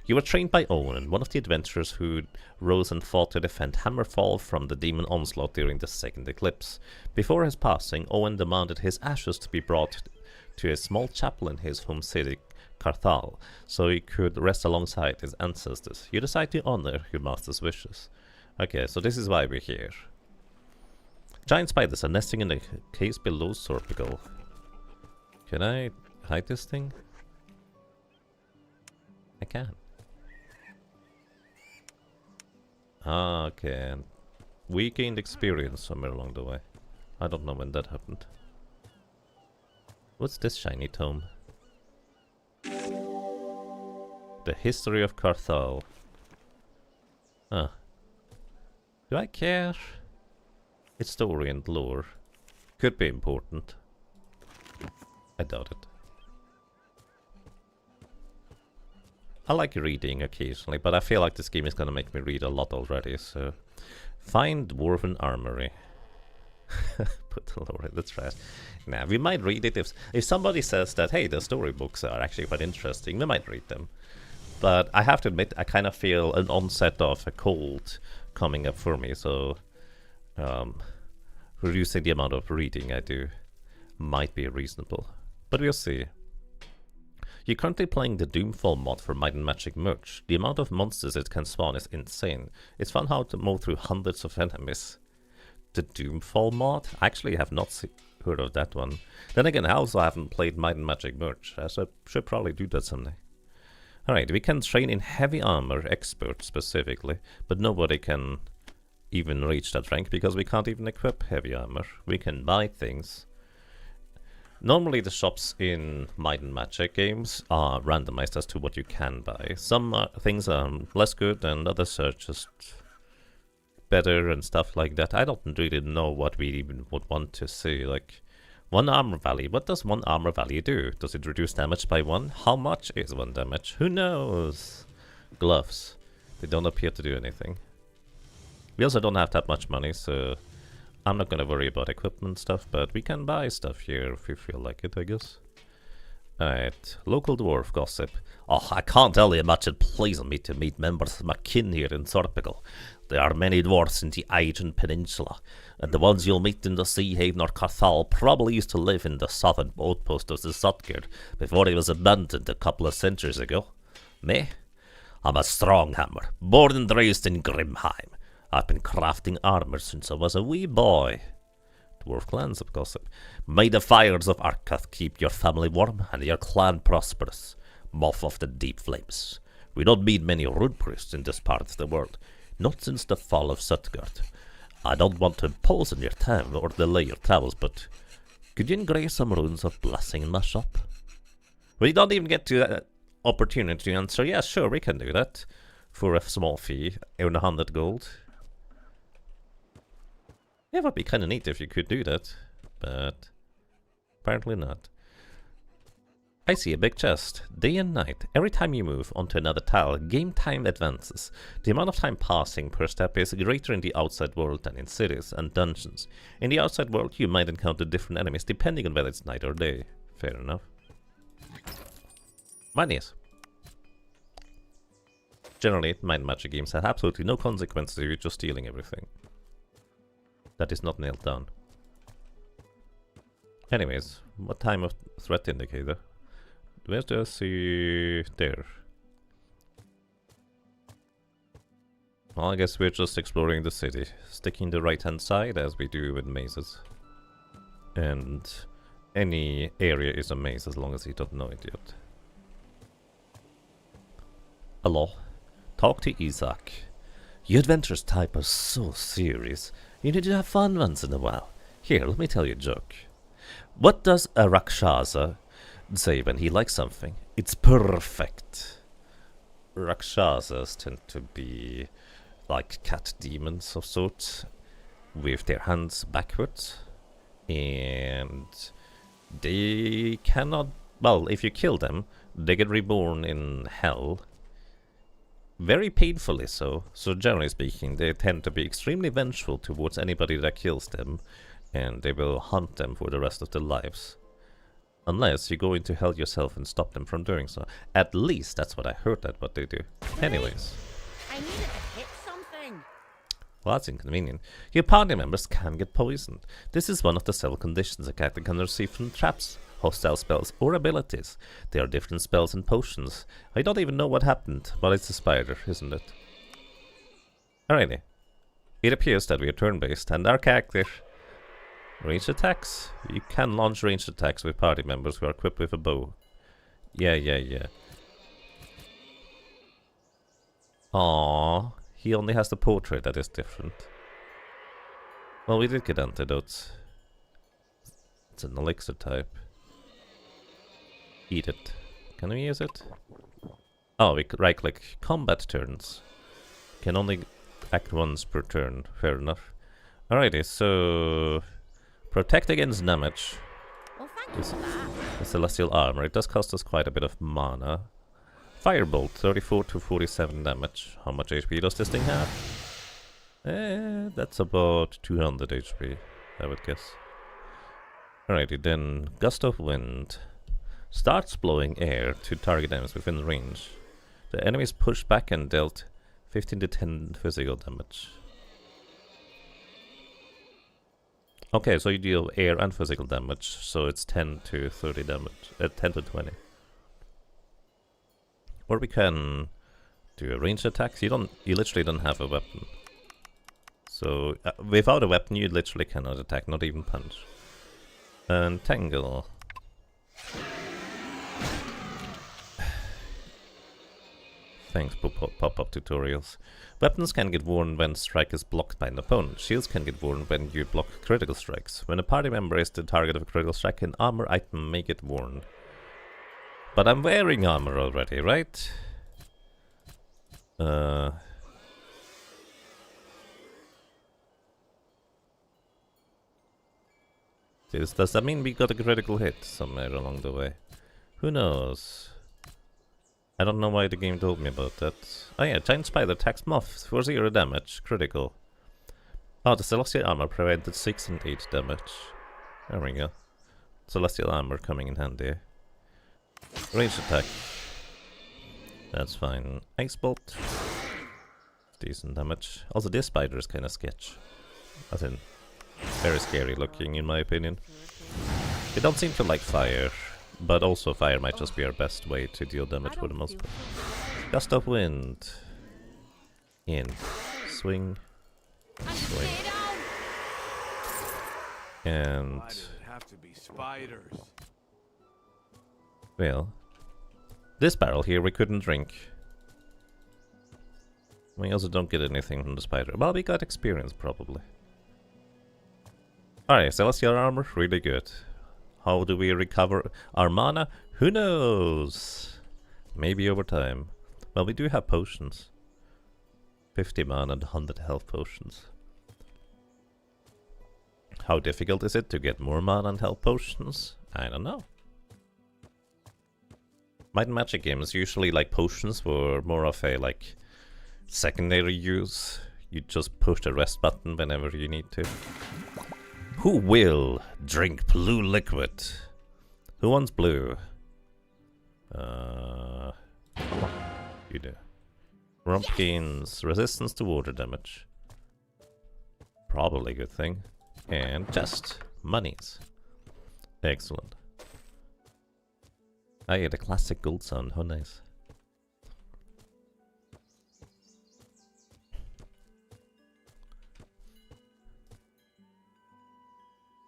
You were trained by Owen, one of the adventurers who rose and fought to defend Hammerfall from the demon onslaught during the second eclipse. Before his passing, Owen demanded his ashes to be brought to a small chapel in his home city, Carthal, so he could rest alongside his ancestors. You decide to honor your master's wishes. Okay, so this is why we're here. Giant spiders are nesting in the case below Zorpigal. Can I hide this thing? I can. Ah, okay. And we gained experience somewhere along the way. I don't know when that happened. What's this shiny tome? The History of Carthal. Huh. Do I care? Its story and lore could be important. I doubt it. I like reading occasionally, but I feel like this game is gonna make me read a lot already, so... Find Dwarven Armory. Put the lore in the trash. Nah, we might read it if somebody says that, hey, the storybooks are actually quite interesting, we might read them. But I have to admit, I kind of feel an onset of a cold coming up for me, so... reducing the amount of reading I do might be reasonable. But we'll see. You're currently playing the Doomfall mod for Might and Magic merch. The amount of monsters it can spawn is insane. It's fun how to mow through hundreds of enemies. The Doomfall mod? I actually have not heard of that one. Then again, I also haven't played Might and Magic merch, so I should probably do that someday. Alright, we can train in heavy armor expert specifically, but nobody can even reach that rank because we can't even equip heavy armor. We can buy things. Normally the shops in Might and Magic games are randomized as to what you can buy. Some things are less good and others are just better and stuff like that. I don't really know what we even would want to see. Like, one armor value. What does one armor value do? Does it reduce damage by 1? How much is 1 damage? Who knows? Gloves. They don't appear to do anything. We also don't have that much money, so I'm not gonna worry about equipment stuff, but we can buy stuff here if we feel like it, I guess. Alright, local dwarf gossip. Oh, I can't tell you how much it pleases me to meet members of my kin here in Thorpical. There are many dwarfs in the Aegean Peninsula, and the ones you'll meet in the Sea Haven or Carthal probably used to live in the southern outpost of the Sutgard before it was abandoned a couple of centuries ago. Me? I'm a stronghammer, born and raised in Grimheim. I've been crafting armor since I was a wee boy. Dwarf clans of gossip. May the fires of Arkath keep your family warm and your clan prosperous. Moth of the deep flames. We don't meet many rune priests in this part of the world, not since the fall of Sutgard. I don't want to impose on your town or delay your travels, but could you engrave some runes of blessing in my shop? We don't even get to that opportunity to answer. Yeah, sure, we can do that. For a small fee, earn 100 gold. Yeah, it would be kind of neat if you could do that, but apparently not. I see a big chest. Day and night, every time you move onto another tile, game time advances. The amount of time passing per step is greater in the outside world than in cities and dungeons. In the outside world, you might encounter different enemies depending on whether it's night or day. Fair enough. Mine is. Generally, Mind Magic games have absolutely no consequences if you're just stealing everything. That is not nailed down. Anyways, what time of threat indicator? Where's the see there? Well, I guess we're just exploring the city, sticking the right hand side as we do with mazes. And any area is a maze as long as you don't know it yet. Hello. Talk to Isaac. You adventurous type are so serious. You need to have fun once in a while. Here, let me tell you a joke. What does a Rakshasa say when he likes something? It's perfect. Rakshasas tend to be like cat demons of sorts, with their hands backwards. And they cannot... Well, if you kill them, they get reborn in hell. Very painfully so. So generally speaking, they tend to be extremely vengeful towards anybody that kills them, and they will hunt them for the rest of their lives. Unless you go into hell yourself and stop them from doing so. At least that's what I heard that what they do. Anyways. I needed to hit something. Well, that's inconvenient. Your party members can get poisoned. This is one of the several conditions a character can receive from traps, hostile spells, or abilities. There are different spells and potions. I don't even know what happened, but it's a spider, isn't it? Alrighty. It appears that we are turn-based, and our character... Ranged attacks? You can launch ranged attacks with party members who are equipped with a bow. Yeah. Aww. He only has the portrait that is different. Well, we did get antidotes. It's an elixir type. Eat it. Can we use it? Oh, we could right-click. Combat turns. Can only act once per turn. Fair enough. Alrighty, so... Protect against damage. Well, thank you for that. The Celestial Armor. It does cost us quite a bit of mana. Firebolt, 34 to 47 damage. How much HP does this thing have? That's about 200 HP, I would guess. Alrighty, then Gust of Wind. Starts blowing air to target enemies within range. The enemies pushed back and dealt 15 to 10 physical damage. Okay, so you deal air and physical damage, so it's 10 to 30 damage, 10 to 20. Or we can do a ranged attack. You literally don't have a weapon. So without a weapon, you literally cannot attack, not even punch. And Tangle. Thanks, pop-up tutorials. Weapons can get worn when strike is blocked by an opponent. Shields can get worn when you block critical strikes. When a party member is the target of a critical strike, an armor item may get worn. But I'm wearing armor already, right? Does that mean we got a critical hit somewhere along the way? Who knows? I don't know why the game told me about that. Oh yeah, Giant Spider attacks Moth for 0 damage, critical. Oh, the Celestial Armor prevented 6 and 8 damage. There we go. Celestial Armor coming in handy. Range attack. That's fine. Ice Bolt. Decent damage. Also, this spider is kind of sketch. As in, very scary looking in my opinion. They don't seem to like fire, but also fire might just be our best way to deal damage for the most part. Gust of wind. In. Swing. Swing. And... Why does it have to be spiders? Well, this barrel here we couldn't drink. We also don't get anything from the spider. Well, we got experience probably. Alright, Celestial Armor, really good. How do we recover our mana? Who knows? Maybe over time. Well, we do have potions. 50 mana and 100 health potions. How difficult is it to get more mana and health potions? I don't know. Might and Magic games usually like potions were more of a like secondary use. You just push the rest button whenever you need to. Who will drink blue liquid? Who wants blue? You do. Rump gains resistance to water damage. Probably a good thing. And just monies. Excellent. Ah yeah, the classic gold sound, how nice.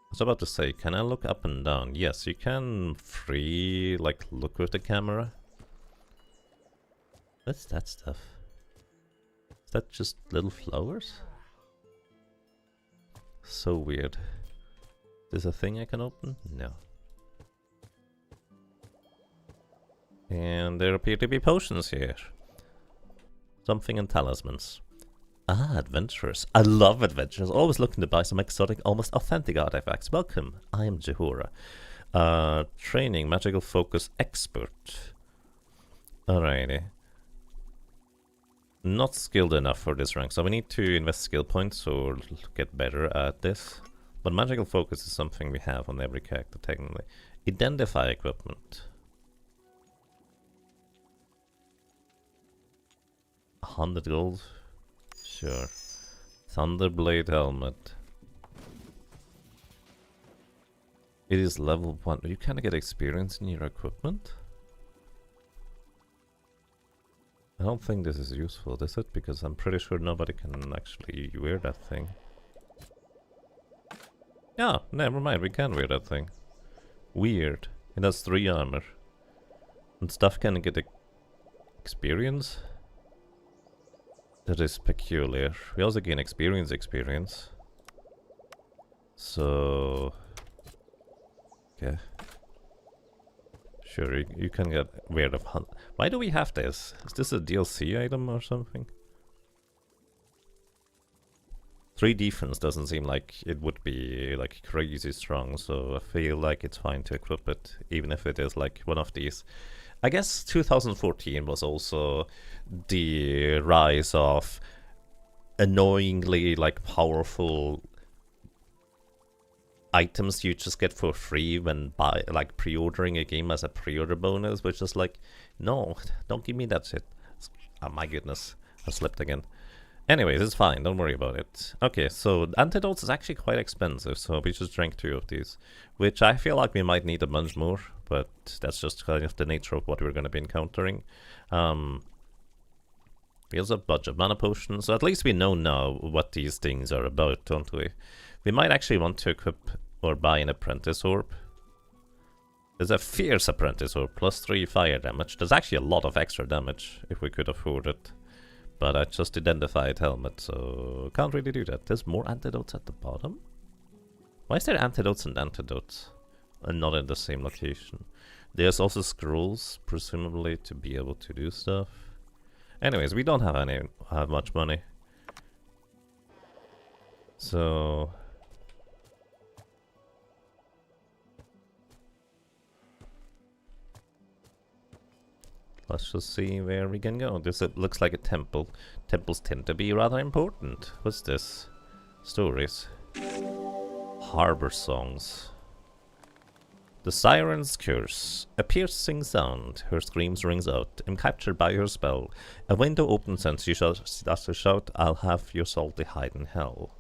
I was about to say, can I look up and down? Yes, you can like, look with the camera. What's that stuff? Is that just little flowers? So weird. Is this a thing I can open? No. And there appear to be potions here. Something in talismans. Ah, adventurers. I love adventurers. Always looking to buy some exotic, almost authentic artifacts. Welcome. I am Jehora. Training, magical focus expert. Alrighty. Not skilled enough for this rank, so we need to invest skill points or get better at this. But magical focus is something we have on every character, technically. Identify equipment. 100 gold. Sure. Thunderblade helmet. It is level 1. You can't get experience in your equipment? I don't think this is useful, is it? Because I'm pretty sure nobody can actually wear that thing. Yeah, never mind, we can wear that thing. Weird. It has 3 armor. And stuff can get experience? That is peculiar. We also gain experience. So... okay. Sure, you can get weird of hunt. Why do we have this? Is this a DLC item or something? 3 defense doesn't seem like it would be like crazy strong, so I feel like it's fine to equip it, even if it is like one of these. I guess 2014 was also the rise of annoyingly like powerful items you just get for free when pre-ordering a game as a pre-order bonus, which is like, no, don't give me that shit. Oh my goodness, I slipped again. Anyways, it's fine, don't worry about it. Okay, so antidotes is actually quite expensive, so we just drank 2 of these, which I feel like we might need a bunch more, but that's just kind of the nature of what we're going to be encountering. We also have a bunch of mana potions, so at least we know now what these things are about, don't we? We might actually want to equip or buy an apprentice orb. There's a fierce apprentice or +3 fire damage. There's actually a lot of extra damage if we could afford it. But I just identified helmet, so can't really do that. There's more antidotes at the bottom? Why is there antidotes and antidotes and not in the same location? There's also scrolls, presumably to be able to do stuff. Anyways, we don't have much money. So let's just see where we can go. This looks like a temple. Temples tend to be rather important. What's this? Stories. Harbor songs. The siren's curse. A piercing sound. Her screams rings out. I'm captured by her spell. A window opens and she starts to shout, I'll have your salty hide in hell.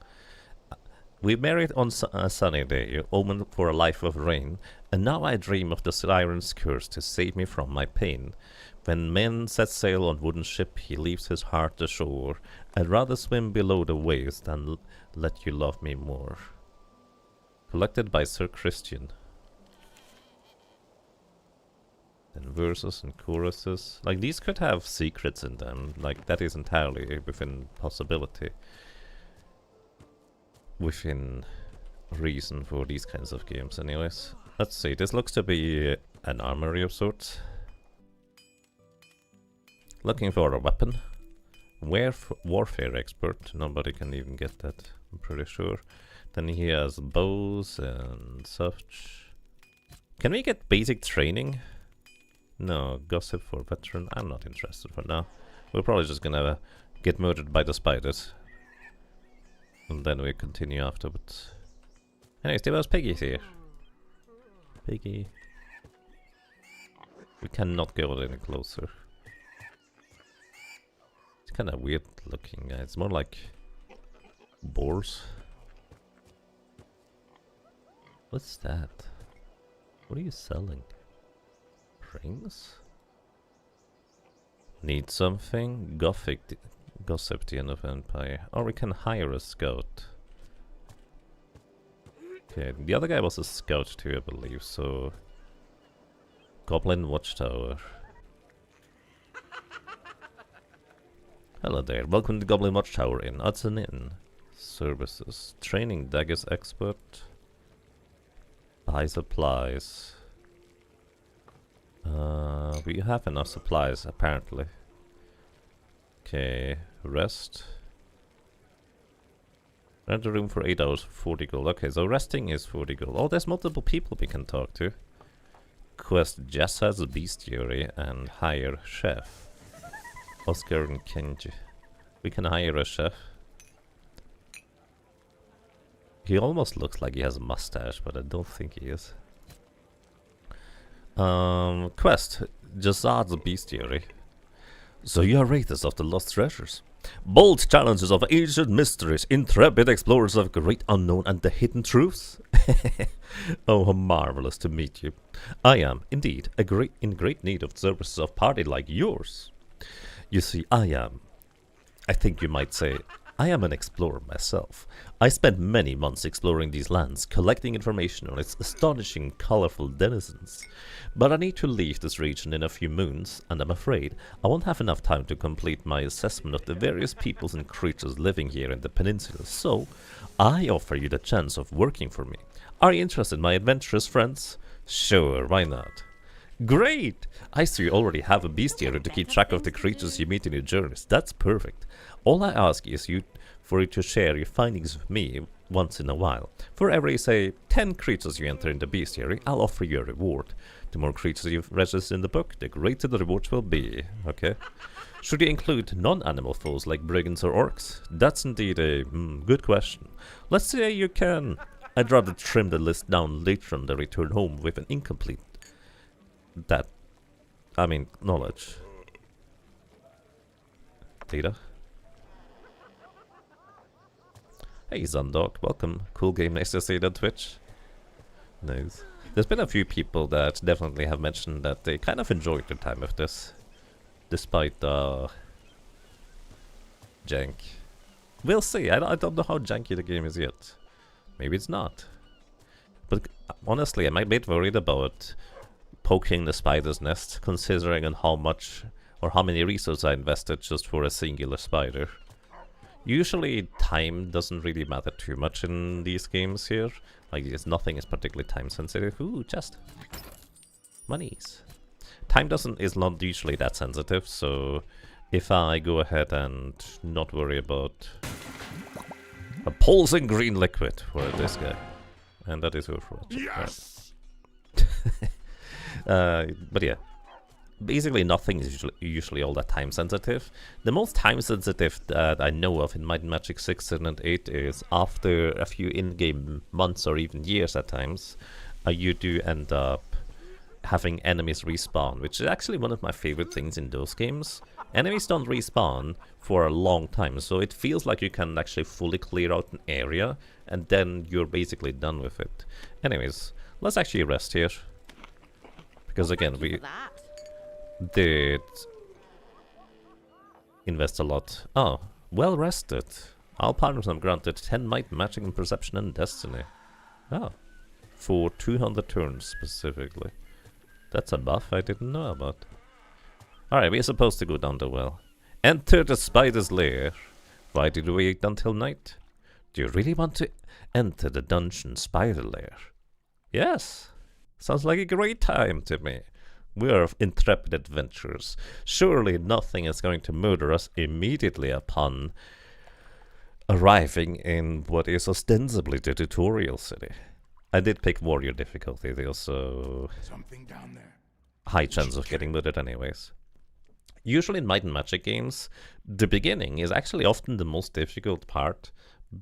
We married on a sunny day, omened for a life of rain, and now I dream of the siren's curse to save me from my pain. When men set sail on wooden ship, he leaves his heart ashore. I'd rather swim below the waves than let you love me more. Collected by Sir Christian. Then verses and choruses. Like, these could have secrets in them. Like, that is entirely within possibility. Within reason for these kinds of games anyways. Let's see, this looks to be an armory of sorts. Looking for a weapon. Warfare expert. Nobody can even get that, I'm pretty sure. Then he has bows and such. Can we get basic training? No, gossip for veteran. I'm not interested for now. We're probably just gonna get murdered by the spiders. And then we continue afterwards. Anyways, there was Piggy here. Piggy. We cannot go any closer. It's kind of weird looking. It's more like boars. What's that? What are you selling? Rings? Need something? Gossip the end of Empire. Or we can hire a scout. Okay, the other guy was a scout too, I believe, so... Goblin Watchtower. Hello there, welcome to Goblin Watchtower in Hudson Inn. Services. Training daggers expert. Buy supplies. We have enough supplies, apparently. Okay, rest. Rent a room for 8 hours for 40 gold. Okay, so resting is 40 gold. Oh, there's multiple people we can talk to. Quest Jess has a bestiary and hire chef. Oscar and Kenji. We can hire a chef. He almost looks like he has a mustache, but I don't think he is. Quest Jazzad's bestiary. So you are raiders of the lost treasures. Bold challengers of ancient mysteries, intrepid explorers of great unknown and the hidden truths. Oh, how marvelous to meet you. I am, indeed, in great need of services of party like yours. You see, I think you might say, I am an explorer myself. I spent many months exploring these lands, collecting information on its astonishing, colorful denizens. But I need to leave this region in a few moons, and I'm afraid I won't have enough time to complete my assessment of the various peoples and creatures living here in the peninsula, so I offer you the chance of working for me. Are you interested, my adventurous friends? Sure, why not? Great! I see you already have a bestiary to keep track of the creatures you meet in your journeys. That's perfect. All I ask is for you to share your findings with me once in a while. For every, say, 10 creatures you enter in the bestiary, I'll offer you a reward. The more creatures you've registered in the book, the greater the rewards will be. Okay? Should you include non-animal foes like brigands or orcs? That's indeed a good question. Let's say you can. I'd rather trim the list down later on the return home with an incomplete knowledge. Data. Hey Zundog, welcome. Cool game, nice to see you on Twitch. Nice. There's been a few people that definitely have mentioned that they kind of enjoyed their time with this. Despite the jank. We'll see, I don't know how janky the game is yet. Maybe it's not. But honestly, I'm a bit worried about poking the spider's nest, considering on how much or how many resources I invested just for a singular spider. Usually time doesn't really matter too much in these games here. Like, nothing is particularly time sensitive. Ooh, chest. Monies. Time is not usually that sensitive, so if I go ahead and not worry about a pulsing green liquid for this guy. And that is Overwatch. Yes! But yeah, basically nothing is usually all that time sensitive. The most time sensitive that I know of in Might and Magic 6, 7, and 8 is after a few in-game months or even years at times, you do end up having enemies respawn, which is actually one of my favorite things in those games. Enemies don't respawn for a long time, so it feels like you can actually fully clear out an area, and then you're basically done with it. Anyways, let's actually rest here. Because again, we did invest a lot. Oh, well rested. All partners have granted 10 might, magic, and perception and destiny. Oh, for 200 turns specifically. That's a buff I didn't know about. Alright, we're supposed to go down the well. Enter the spider's lair. Why did we wait until night? Do you really want to enter the dungeon spider lair? Yes. Sounds like a great time to me. We're intrepid adventurers. Surely nothing is going to murder us immediately upon arriving in what is ostensibly the tutorial city. I did pick warrior difficulty though, so Something down there. high chance of getting murdered anyways. Usually in Might and Magic games, the beginning is actually often the most difficult part,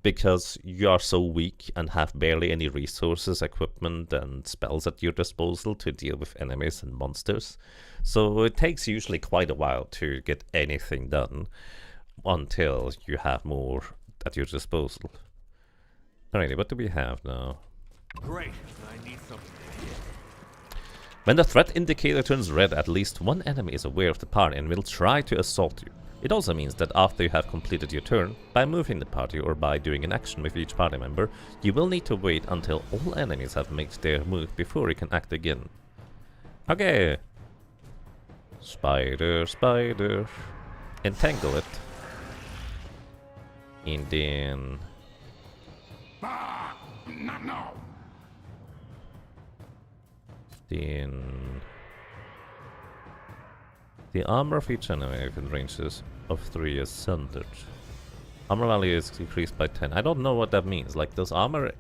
because you are so weak and have barely any resources, equipment, and spells at your disposal to deal with enemies and monsters. So it takes usually quite a while to get anything done until you have more at your disposal. Alrighty, what do we have now? Great. I need something. When the threat indicator turns red, at least one enemy is aware of the party and will try to assault you. It also means that after you have completed your turn, by moving the party or by doing an action with each party member, you will need to wait until all enemies have made their move before you can act again. Okay. Spider, spider. Entangle it. And then... Ah! Not now! Then... The armor of each enemy within ranges of 3 is sundered. Armor value is increased by 10. I don't know what that means. Like, is armor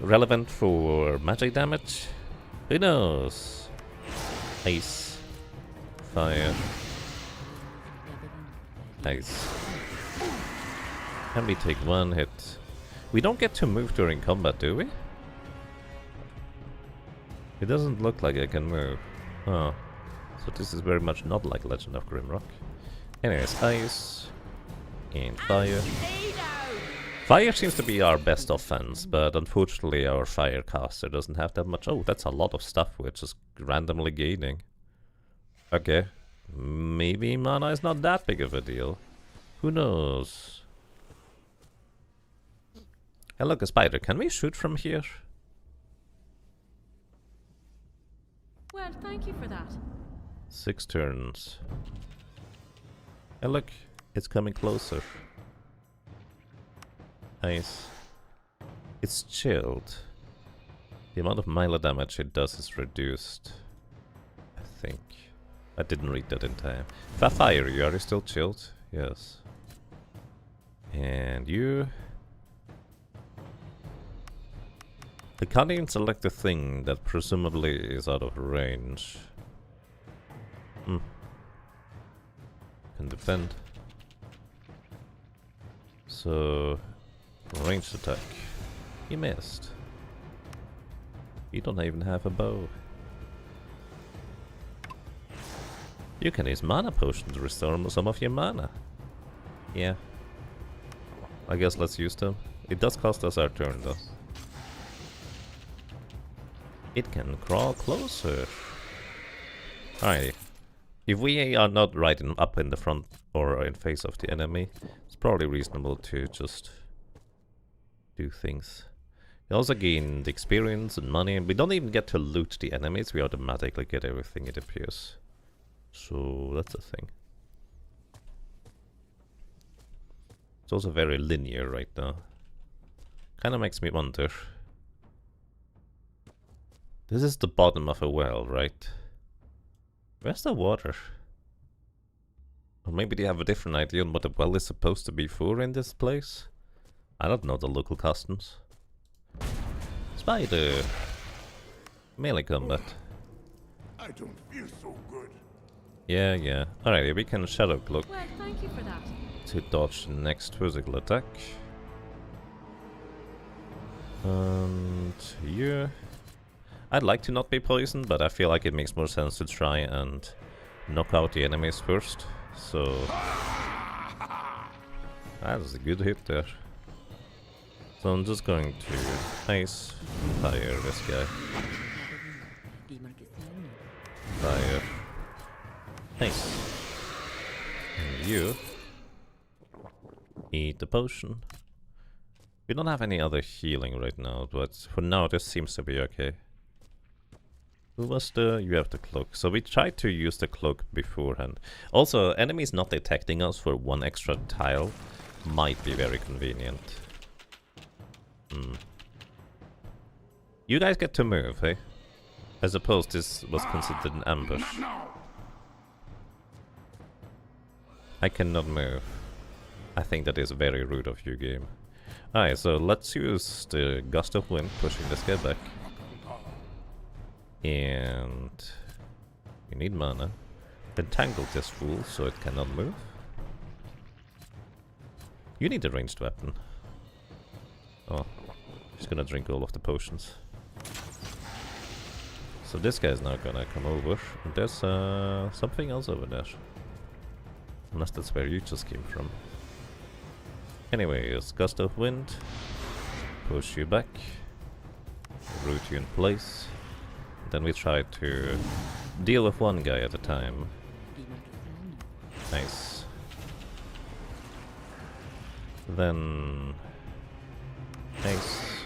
relevant for magic damage? Who knows? Ice. Fire. Ice. Can we take one hit? We don't get to move during combat, do we? It doesn't look like I can move. Oh. So this is very much not like Legend of Grimrock. Anyways, ice and fire. Fire seems to be our best offense, but unfortunately our fire caster doesn't have that much. Oh, that's a lot of stuff we're just randomly gaining. Okay. Maybe mana is not that big of a deal. Who knows? Hey, look, a spider. Can we shoot from here? Well, thank you for that. 6 turns. And look, it's coming closer. Nice. It's chilled. The amount of melee damage it does is reduced. I think. I didn't read that in time. If I fire you, are you still chilled? Yes. And you... I can't even select a thing that presumably is out of range. Can defend. So, ranged attack. He missed. You don't even have a bow. You can use mana potion to restore some of your mana. Yeah. I guess let's use them. It does cost us our turn though. It can crawl closer. Alrighty. If we are not right up in the front or in face of the enemy, it's probably reasonable to just do things. We also gain the experience and money, and we don't even get to loot the enemies, we automatically get everything, it appears. So that's a thing. It's also very linear right now. Kinda makes me wonder. This is the bottom of a well, right? Where's the water? Or maybe they have a different idea on what the well is supposed to be for in this place? I don't know the local customs. Spider! Melee combat. I don't feel so good. Yeah. Alright, we can shadow cloak Well, thank you for that. to dodge the next physical attack. And you... I'd like to not be poisoned, but I feel like it makes more sense to try and knock out the enemies first. So... that was a good hit there. So I'm just going to ice, fire this guy. Fire. Nice. And you eat the potion. We don't have any other healing right now, but for now this seems to be okay. Who was the... you have the cloak. So we tried to use the cloak beforehand. Also, enemies not detecting us for one extra tile might be very convenient. You guys get to move, hey? I suppose this was considered an ambush. I cannot move. I think that is very rude of you, game. Alright, so let's use the gust of wind, pushing this guy back. And... we need mana. Entangle this fool so it cannot move. You need a ranged weapon. Oh, he's gonna drink all of the potions. So this guy's now gonna come over. And there's something else over there. Unless that's where you just came from. Anyways, gust of wind. Push you back. Root you in place. Then we try to deal with one guy at a time. Nice. Then... nice.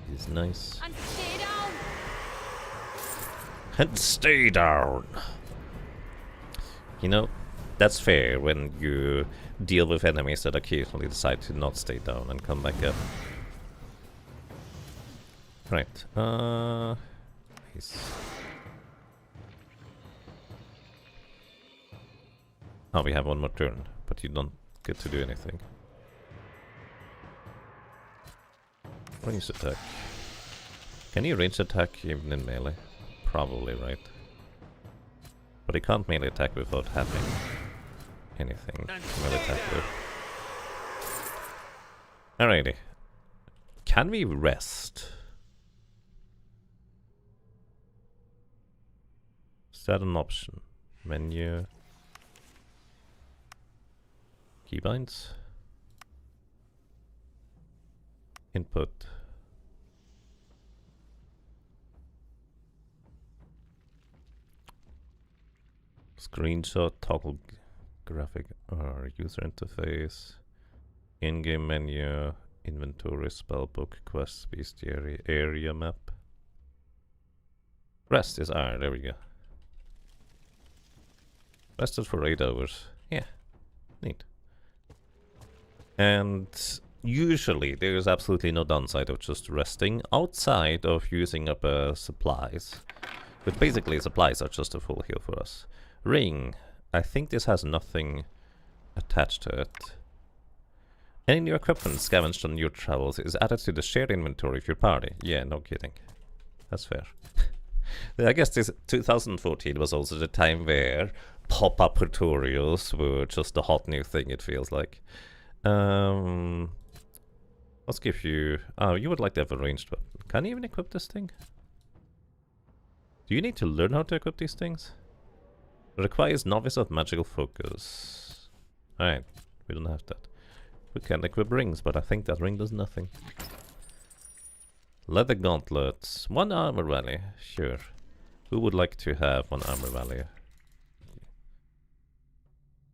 He's nice. And stay down. And stay down! You know, that's fair when you deal with enemies that occasionally decide to not stay down and come back up. Right, nice. Oh, we have one more turn, but you don't get to do anything. Range attack. Can you range attack even in melee? Probably, right? But he can't melee attack without having anything to melee attack with. Alrighty. Can we rest? Is that an option? Menu. Keybinds. Input. Screenshot, toggle graphic or user interface, in-game menu, inventory, spellbook, quest, bestiary, area map. Rest is there we go. Rested for 8 hours. Yeah, neat. And usually there is absolutely no downside of just resting outside of using up supplies. But basically supplies are just a full heal for us. Ring. I think this has nothing attached to it. Any new equipment scavenged on your travels is added to the shared inventory of your party. Yeah, no kidding. That's fair. I guess this 2014 was also the time where pop-up tutorials were just a hot new thing, it feels like. Let's give you... oh, you would like to have a ranged weapon. Can you even equip this thing? Do you need to learn how to equip these things? Requires novice of magical focus. Alright, we don't have that. We can equip rings, but I think that ring does nothing. Leather gauntlets. 1 armor valley. Sure. Who would like to have 1 armor valley?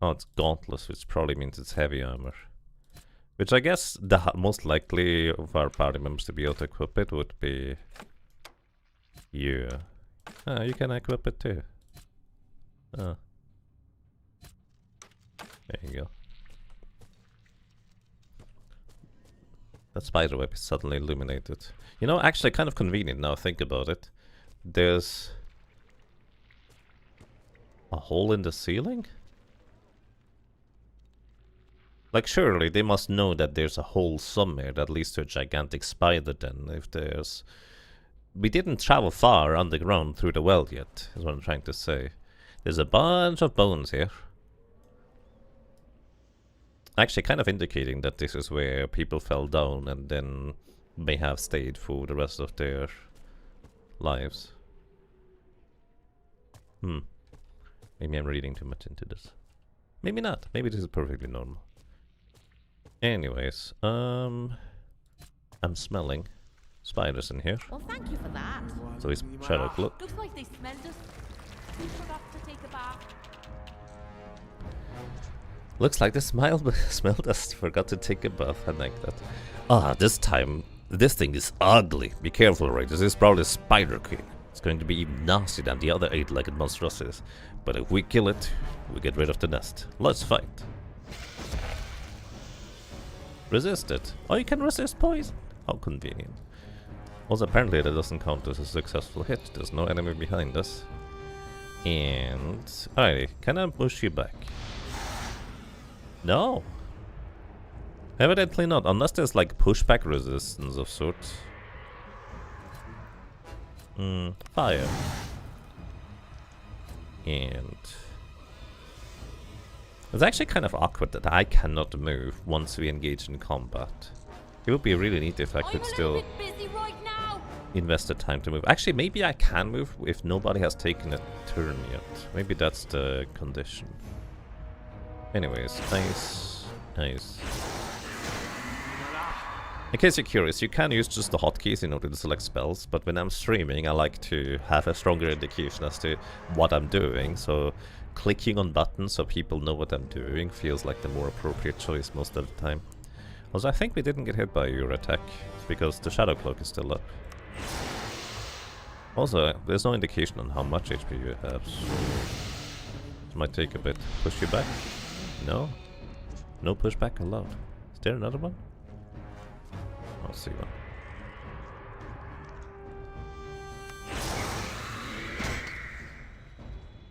Oh, it's gauntlets, which probably means it's heavy armor. Which I guess the most likely of our party members to be able to equip it would be you. Ah, you can equip it too. Oh. There you go. That spider web is suddenly illuminated. You know, actually kind of convenient now, think about it. There's a hole in the ceiling? Like, surely they must know that there's a hole somewhere that leads to a gigantic spider then, if there's... We didn't travel far underground through the well yet, is what I'm trying to say. There's a bunch of bones here. Actually kind of indicating that this is where people fell down and then may have stayed for the rest of their lives. Maybe I'm reading too much into this. Maybe not. Maybe this is perfectly normal. Anyways, I'm smelling spiders in here. Well, thank you for that. So it's shadow cloak. Looks like they smelled us. We forgot to take a bath. Looks like the smelled us. Forgot to take a bath. I like that. Ah, this time, this thing is ugly. Be careful, right? This is probably a spider queen. It's going to be even nastier than the other 8-legged monstrosities. But if we kill it, we get rid of the nest. Let's fight. Resist it. Oh, you can resist poison. How convenient. Also, apparently that doesn't count as a successful hit. There's no enemy behind us. And... Alrighty, can I push you back? No. Evidently not, unless there's like pushback resistance of sorts. Fire. And... It's actually kind of awkward that I cannot move once we engage in combat. It would be really neat if I could still invest the time to move. Actually, maybe I can move if nobody has taken a turn yet. Maybe that's the condition. Anyways, nice. In case you're curious, you can use just the hotkeys in order to select spells, but when I'm streaming I like to have a stronger indication as to what I'm doing, so clicking on buttons so people know what I'm doing feels like the more appropriate choice most of the time. Also, I think we didn't get hit by your attack, because the shadow cloak is still up. Also, there's no indication on how much HP you have, so it might take a bit. Push you back? No? No pushback allowed. Is there another one? I'll see one.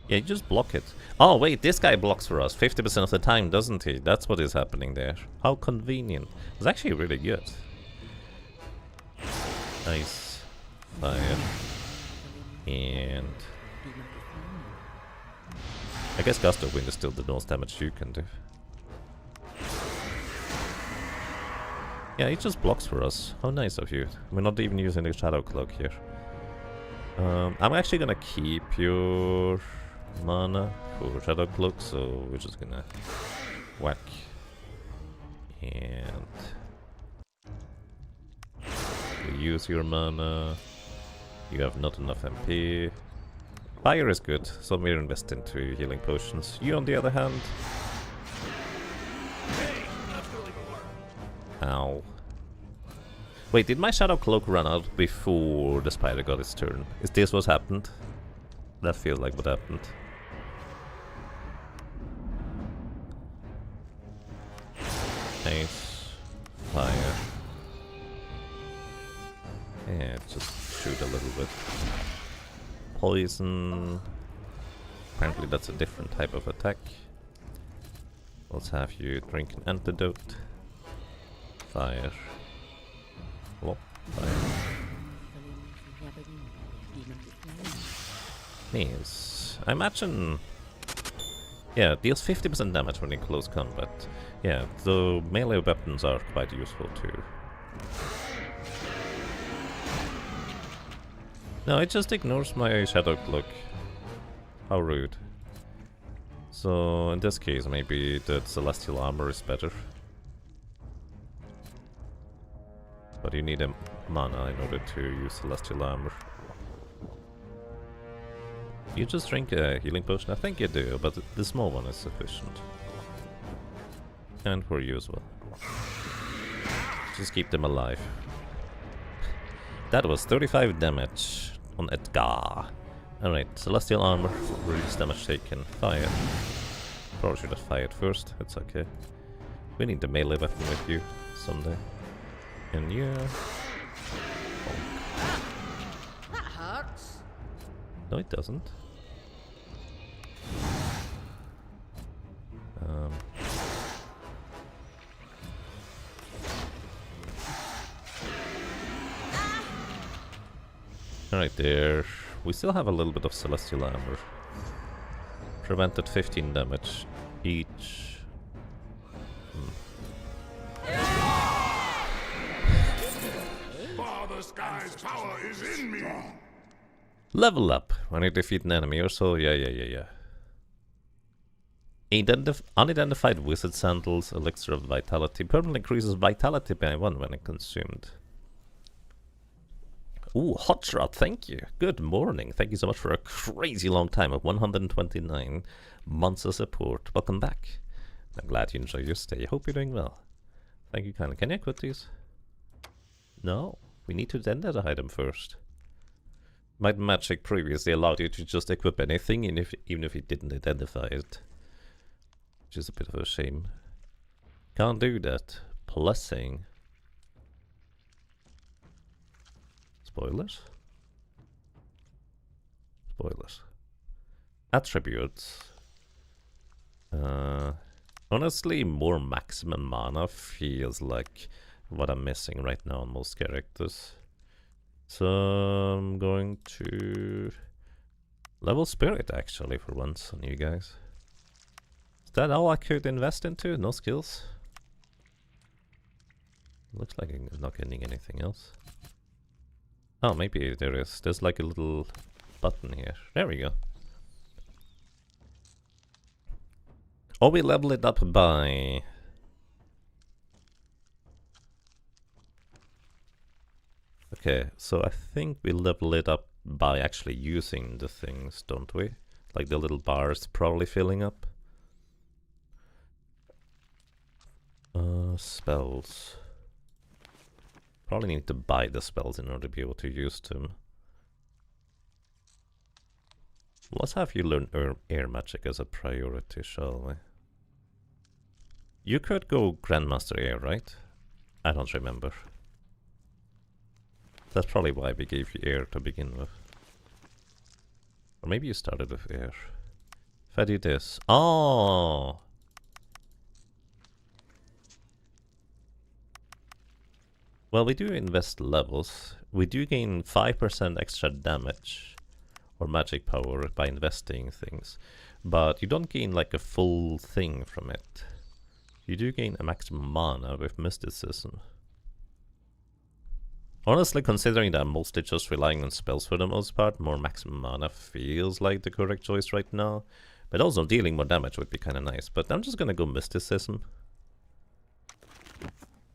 Yeah, you just block it. Oh wait, this guy blocks for us 50% of the time, doesn't he? That's what is happening there. How convenient. It's actually really good. Nice. Fire. And... I guess Gust of Wind is still the most damage you can do. Yeah, he just blocks for us. How nice of you. We're not even using the Shadow Cloak here. I'm actually gonna keep your mana for Shadow Cloak, so we're just gonna whack. And... we use your mana. You have not enough MP. Fire is good, so we're investing into healing potions. You, on the other hand... Ow. Wait, did my Shadow Cloak run out before the spider got its turn? Is this what happened? That feels like what happened. Nice. Fire. Yeah, just shoot a little bit. Poison. Apparently that's a different type of attack. Let's have you drink an antidote. Fire. Oh, fire. Nice. I imagine... yeah, deals 50% damage when in close combat. Yeah, the melee weapons are quite useful too. No, it just ignores my Shadow Cloak. How rude. So, in this case, maybe the Celestial Armor is better. But you need a mana in order to use Celestial Armor. You just drink a healing potion? I think you do, but the small one is sufficient. And for you as well. Just keep them alive. That was 35 damage on Edgar. Alright, Celestial Armor, reduce damage taken, fire. Probably should have fired first, it's okay. We need the melee weapon with you someday. And yeah. That hurts. No, it doesn't. Alright there. We still have a little bit of Celestial Armor. Prevented 15 damage each. Father Sky's power is in me. Level up when you defeat an enemy or so. Yeah. Unidentified wizard sandals, elixir of vitality. Permanently increases vitality by 1 when consumed. Ooh, Hot Shot, thank you. Good morning. Thank you so much for a crazy long time of 129 months of support. Welcome back. I'm glad you enjoy your stay. Hope you're doing well. Thank you kindly. Can you equip these? No, we need to identify the item first. Might Magic previously allowed you to just equip anything, even if you didn't identify it. Which is a bit of a shame. Can't do that. Blessing. Spoilers? Spoilers. Attributes. Honestly, more maximum mana feels like what I'm missing right now on most characters. So I'm going to level Spirit actually for once on you guys. Is that all I could invest into? No skills? Looks like I'm not getting anything else. Oh, maybe there is. There's like a little button here. There we go. Or we level it up by... Okay, so I think we level it up by actually using the things, don't we? Like the little bars probably filling up. Spells. Probably need to buy the spells in order to be able to use them. Let's have you learn air magic as a priority, shall we? You could go Grandmaster Air, right? I don't remember. That's probably why we gave you air to begin with. Or maybe you started with air. If I do this... Oh! Well, we do invest levels. We do gain 5% extra damage or magic power by investing things. But you don't gain like a full thing from it. You do gain a maximum mana with mysticism. Honestly, considering that I'm mostly just relying on spells for the most part, more maximum mana feels like the correct choice right now. But also dealing more damage would be kind of nice. But I'm just gonna go mysticism.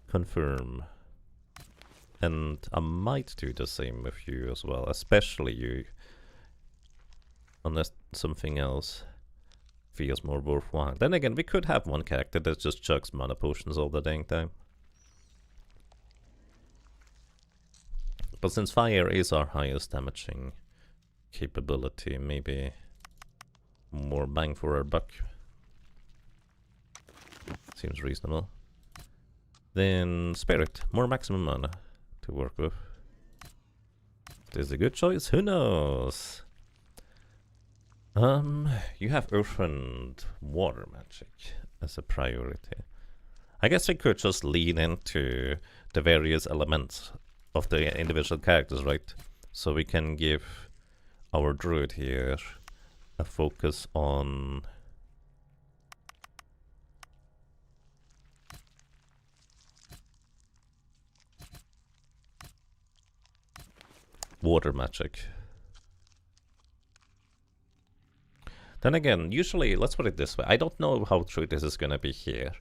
Confirm. And I might do the same with you as well, especially you. Unless something else feels more worthwhile. Then again, we could have one character that just chugs mana potions all the dang time. But since fire is our highest damaging capability, maybe more bang for our buck. Seems reasonable. Then Spirit, more maximum mana to work with. If this is a good choice, who knows? You have Earth and Water magic as a priority. I guess we could just lean into the various elements of the individual characters, right? So we can give our druid here a focus on water magic. Then again, usually, let's put it this way, I don't know how true this is gonna be here.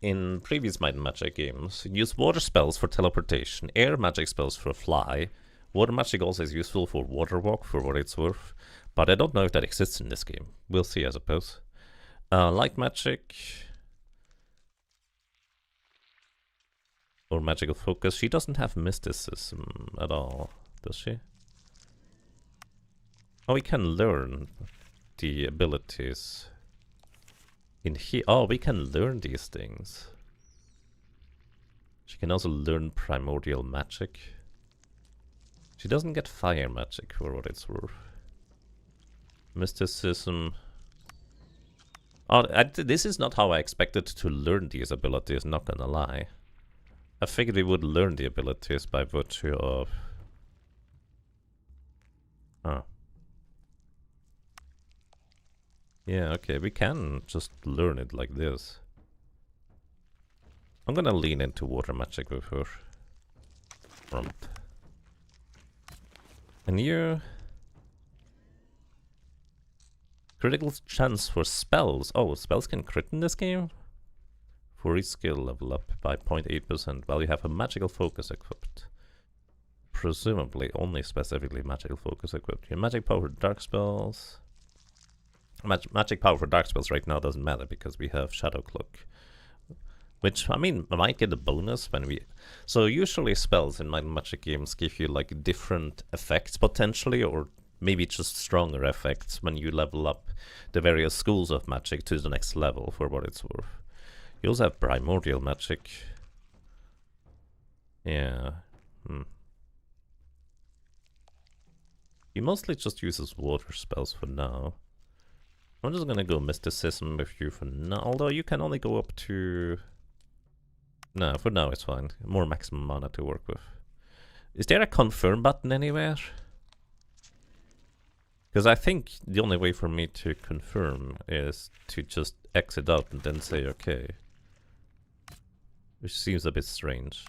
In previous Might and Magic games, use water spells for teleportation, air magic spells for fly. Water magic also is useful for water walk, for what it's worth. But I don't know if that exists in this game. We'll see, I suppose. Light magic. Or magical focus. She doesn't have mysticism at all, does she? Oh, we can learn the abilities in here. Oh, we can learn these things. She can also learn primordial magic. She doesn't get fire magic for what it's worth. Mysticism. Oh, this is not how I expected to learn these abilities, not gonna lie. I figured we would learn the abilities by virtue of... Oh. Yeah, okay, we can just learn it like this. I'm gonna lean into water magic with her. Front. And you... Critical chance for spells. Oh, spells can crit in this game? For each skill level up by 0.8% while you have a magical focus equipped. Presumably only specifically magical focus equipped. Your magic power for dark spells... magic power for dark spells right now doesn't matter because we have Shadow Cloak. Which, I mean, I might get a bonus when we... So usually spells in my magic games give you like different effects potentially, or maybe just stronger effects when you level up the various schools of magic to the next level for what it's worth. You also have primordial magic. Yeah. He mostly just uses water spells for now. I'm just gonna go mysticism with you for now, although you can only go up to... No, for now it's fine. More maximum mana to work with. Is there a confirm button anywhere? Because I think the only way for me to confirm is to just exit out and then say okay. Which seems a bit strange.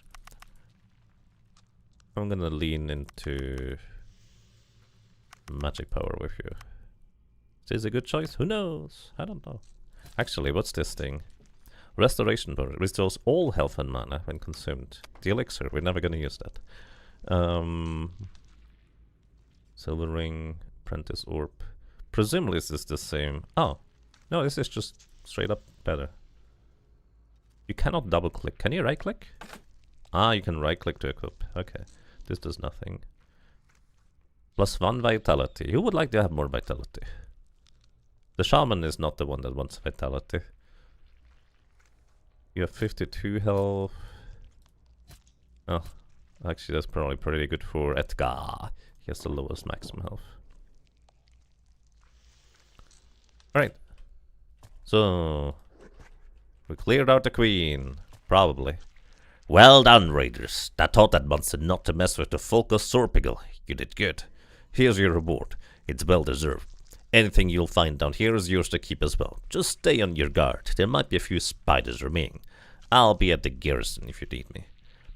I'm gonna lean into magic power with you. Is this a good choice? Who knows? I don't know. Actually, what's this thing? Restoration power. Restores all health and mana when consumed. The elixir. We're never gonna use that. Silver ring. Apprentice orb. Presumably this is the same. Oh. No, this is just straight up better. You cannot double click. Can you right click? Ah, you can right click to equip. Okay. This does nothing. +1 vitality. Who would like to have more vitality? The shaman is not the one that wants vitality. You have 52 health. Oh, actually that's probably pretty good for Edgar. He has the lowest maximum health. Alright. So... we cleared out the queen. Probably. Well done, raiders. I taught that monster not to mess with the focus Sorpigal. You did good. Here's your reward. It's well deserved. Anything you'll find down here is yours to keep as well. Just stay on your guard. There might be a few spiders remaining. I'll be at the garrison if you need me.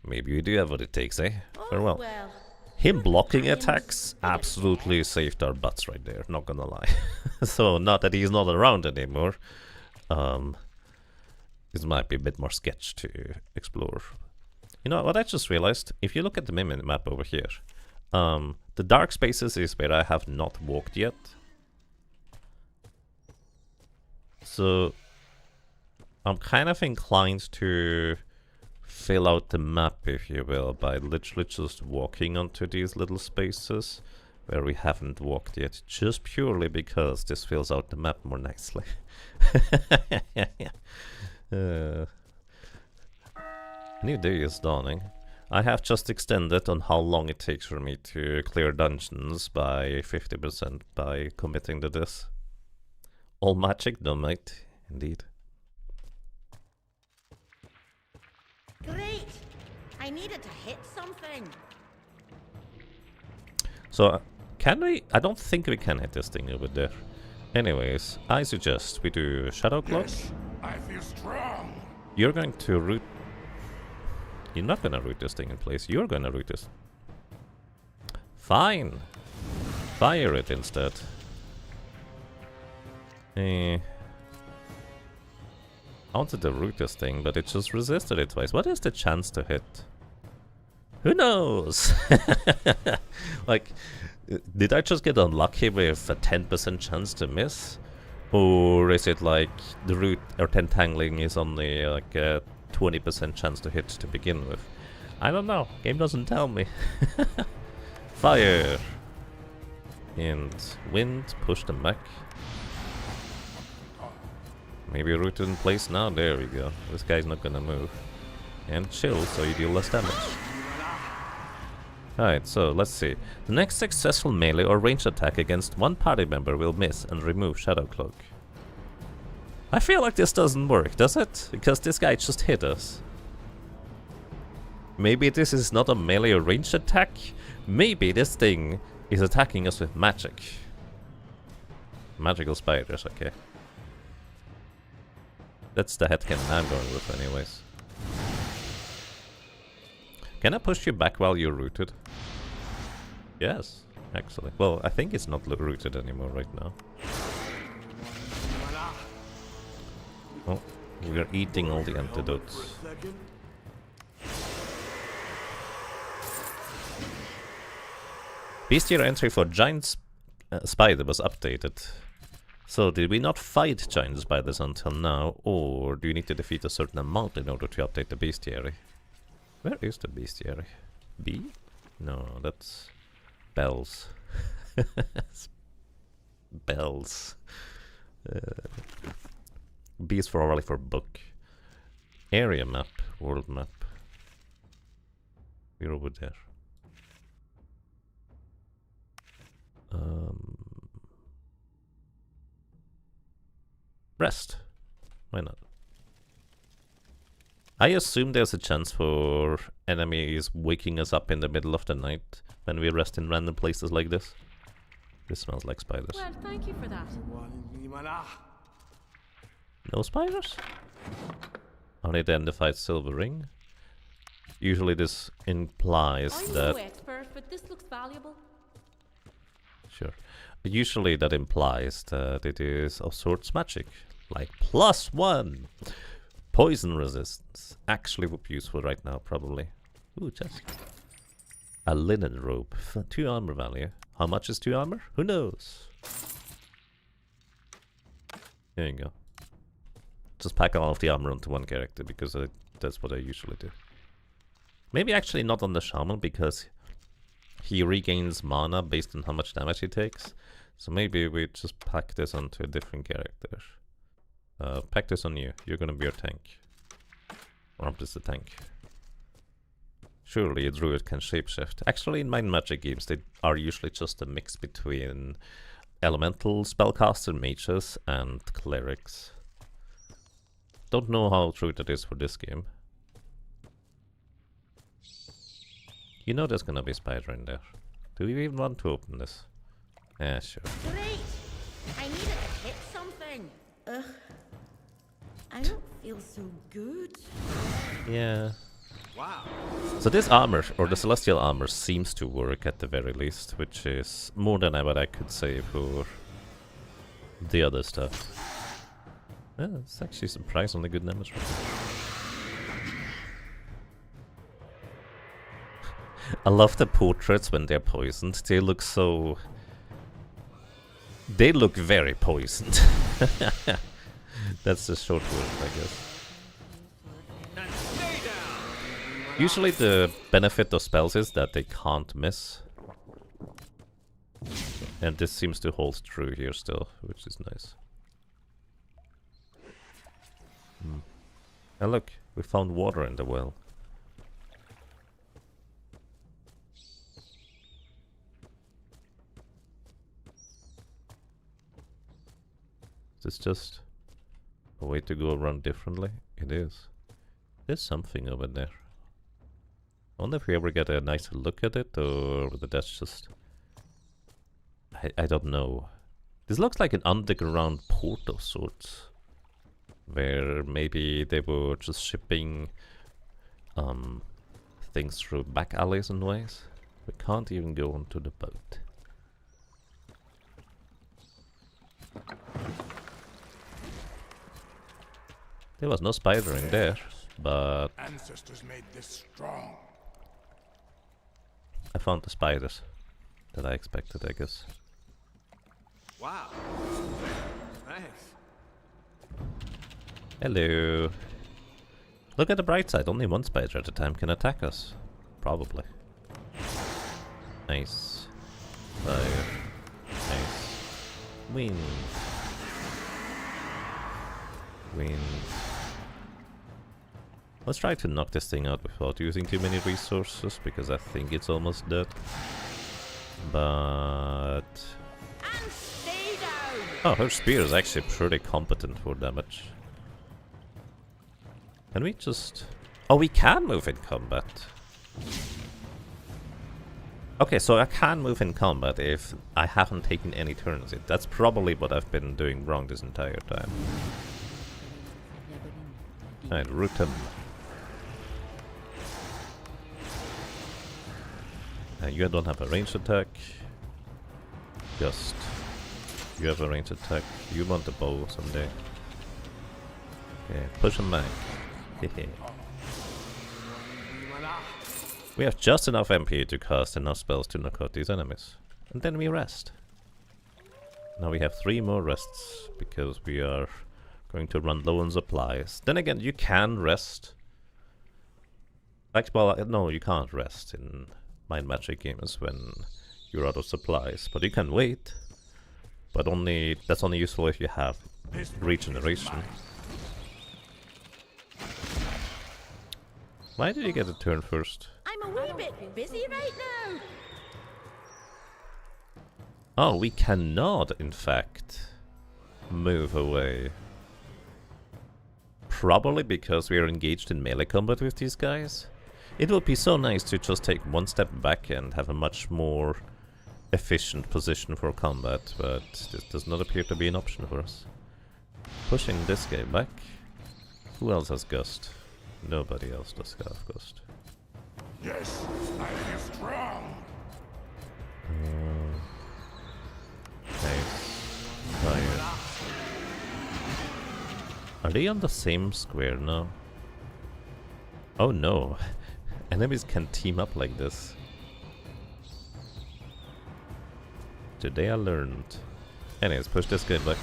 Maybe you do have what it takes, eh? Farewell. Well, Him blocking attacks absolutely saved our butts right there, not gonna lie. So, not that he's not around anymore. This might be a bit more sketch to explore. You know what I just realized? If you look at the map over here, the dark spaces is where I have not walked yet. So I'm kind of inclined to fill out the map, if you will, by literally just walking onto these little spaces where we haven't walked yet, just purely because this fills out the map more nicely. New day is dawning. I have just extended on how long it takes for me to clear dungeons by 50% by committing to this. All magic, no mate, indeed. great. I needed to hit something. So, can we? I don't think we can hit this thing over there. Anyways, I suggest we do Shadow Cloak. Yes, I feel strong. You're going to root... You're not gonna root this thing in place. You're gonna root this. Fine. Fire it instead. I wanted to root this thing, but it just resisted it twice. What is the chance to hit? Who knows? Like, did I just get unlucky with a 10% chance to miss? Or is it like the root or tentangling is only like a 20% chance to hit to begin with. I don't know. Game doesn't tell me. Fire! And wind, push them back. Maybe rooted in place now. There we go. This guy's not gonna move. And chill, so you deal less damage. Alright, so let's see. The next successful melee or ranged attack against one party member will miss and remove Shadow Cloak. I feel like this doesn't work, does it? Because this guy just hit us. Maybe this is not a melee or ranged attack. Maybe this thing is attacking us with magic. Magical spiders, okay. That's the headcanon I'm going with anyways. Can I push you back while you're rooted? Yes, actually. Well, I think it's not rooted anymore right now. Oh, we're eating all the antidotes. Bestiary entry for Giant Spider was updated. So, did we not fight Giant Spiders until now, or do you need to defeat a certain amount in order to update the Bestiary? Where is the Bestiary? B? No, that's... Bells. Bells. B is probably for book. Area map, world map. We're over there. Rest. Why not? I assume there's a chance for enemies waking us up in the middle of the night when we rest in random places like this. This smells like spiders. Well, thank you for that. No spiders? Unidentified silver ring. Usually this implies I'm that... no expert, but this looks valuable. Sure. Usually that implies that it is of sorts magic. Like +1! Poison resistance. Actually would be useful right now, probably. Ooh, chest. A linen robe. 2 armor value. How much is 2 armor? Who knows? There you go. Just pack all of the armor onto one character, because that's what I usually do. Maybe actually not on the shaman, because he regains mana based on how much damage he takes. So maybe we just pack this onto a different character. Pack this on you. You're gonna be your tank. Or I'm just a tank. Surely a druid can shapeshift. Actually, in my magic games, they are usually just a mix between elemental spellcaster mages and clerics. Don't know how true that is for this game. You know there's gonna be a spider in there. Do we even want to open this? Yeah, sure. Great! I needed to hit something. Ugh. I don't feel so good. Yeah. Wow. So this armor, or the celestial armor, seems to work at the very least, which is more than what I could say for the other stuff. Yeah, it's actually surprisingly good damage. I love the portraits when they're poisoned. They look so... They look very poisoned. That's the short word, I guess. Usually the benefit of spells is that they can't miss. And this seems to hold true here still, which is nice. And look, we found water in the well. Is this just a way to go around differently? It is. There's something over there. I wonder if we ever get a nicer look at it, or whether that's just... I don't know. This looks like an underground port of sorts. Where maybe they were just shipping things through back alleys and ways. We can't even go onto the boat. There was no spider in there, but Ancestors made this strong. I found the spiders that I expected, I guess. Wow. Thanks. Hello. Look at the bright side, only one spider at a time can attack us. Probably. Nice. Fire. Nice. Wind. Wind. Let's try to knock this thing out without using too many resources, because I think it's almost dead. But... oh, her spear is actually pretty competent for damage. Can we just... oh, we can move in combat. Okay, so I can move in combat if I haven't taken any turns. That's probably what I've been doing wrong this entire time. Alright, root him. You don't have a ranged attack. Just... you have a ranged attack. You want the bow someday. Okay, push him back. We have just enough MP to cast enough spells to knock out these enemies. And then we rest. Now we have 3 more rests, because we are going to run low on supplies. Then again, you can rest. Actually, well, no, you can't rest in Mind Magic games when you're out of supplies. But you can wait. But only that's only useful if you have regeneration. Why did you get a turn first? I'm a wee bit busy right now. Oh, we cannot, in fact, move away. Probably because we are engaged in melee combat with these guys. It would be so nice to just take one step back and have a much more efficient position for combat, but this does not appear to be an option for us. Pushing this guy back. Who else has Gust? Nobody else does have Gust. Yes, I am strong. Nice. Fire. Are they on the same square now? Oh no. Enemies can team up like this. Today I learned. Anyways, push this guy back.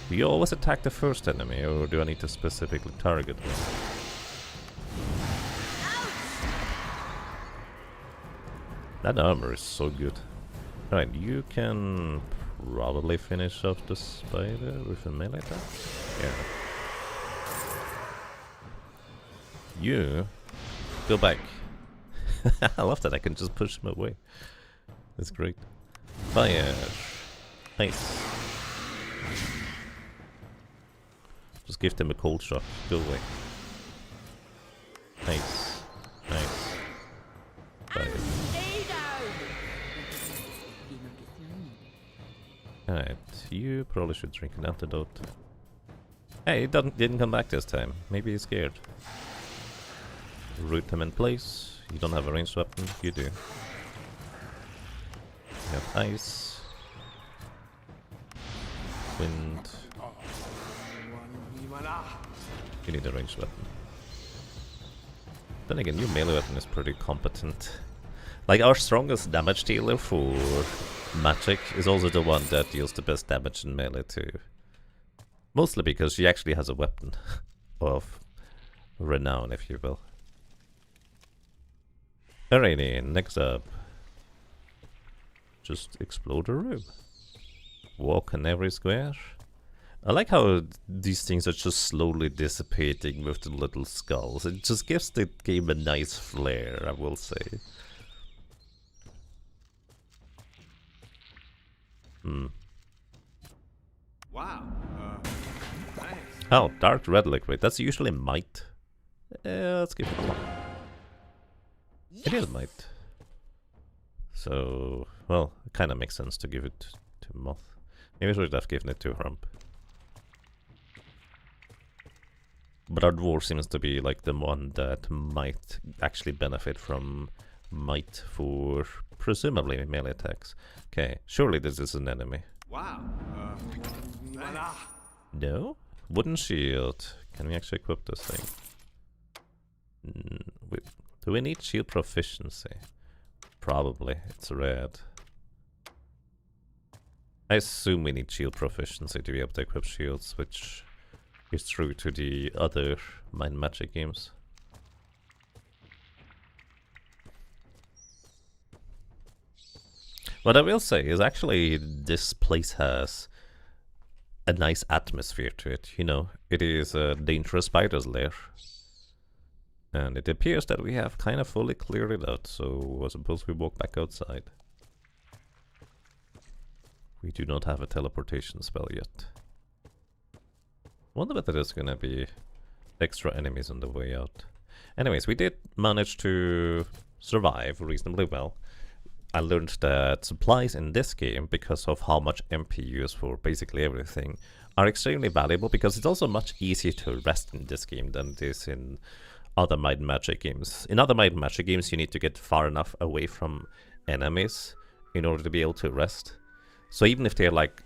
Do you always attack the first enemy, or do I need to specifically target one? That armor is so good. Alright, you can probably finish off the spider with a melee attack? Yeah. You go back. I love that I can just push him away. That's great. Fire! Nice. Just give them a cold shock. Go away. Nice. Nice. Fire. Alright, you probably should drink an antidote. Hey, he didn't come back this time. Maybe he's scared. Root him in place. You don't have a ranged weapon. You do. You have ice. Wind. You need a ranged weapon. Then again, your melee weapon is pretty competent. Like, our strongest damage dealer for magic is also the one that deals the best damage in melee too. Mostly because she actually has a weapon of renown, if you will. Alrighty, next up. Just explore the room. Walk in every square. I like how these things are just slowly dissipating with the little skulls. It just gives the game a nice flair, I will say. Wow. Nice. Oh, dark red liquid. That's usually might. Let's give it a one. Yes. It is might. So, well, it kind of makes sense to give it to Moth. Maybe I should have given it to Hump. But our dwarf seems to be like the one that might actually benefit from might for presumably melee attacks. Okay, surely this is an enemy. Wow. Nice. No? Wooden shield. Can we actually equip this thing? Do we need shield proficiency? Probably. It's red. I assume we need shield proficiency to be able to equip shields, which is true to the other mind magic games. What I will say is actually this place has a nice atmosphere to it, you know. It is a dangerous spider's lair. And it appears that we have kind of fully cleared it out, so I suppose we walk back outside. We do not have a teleportation spell yet. Wonder whether there's gonna be extra enemies on the way out. Anyways, we did manage to survive reasonably well. I learned that supplies in this game, because of how much MP you use for basically everything, are extremely valuable, because it's also much easier to rest in this game than it is in other Might and Magic games. In other Might and Magic games, you need to get far enough away from enemies in order to be able to rest. So even if they're like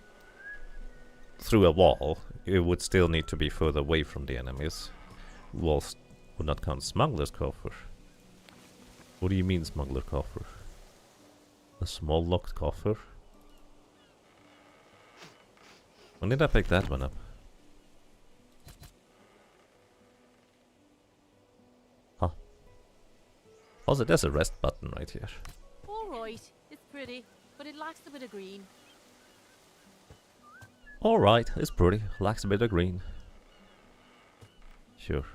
through a wall, you would still need to be further away from the enemies. Walls would not count. Smuggler's coffer. What do you mean, smuggler coffer? A small locked coffer? When did I pick that one up? Huh. Also, there's a rest button right here. Alright, it's pretty, but it lacks a bit of green. Alright, it's pretty. Lacks a bit of green. Sure.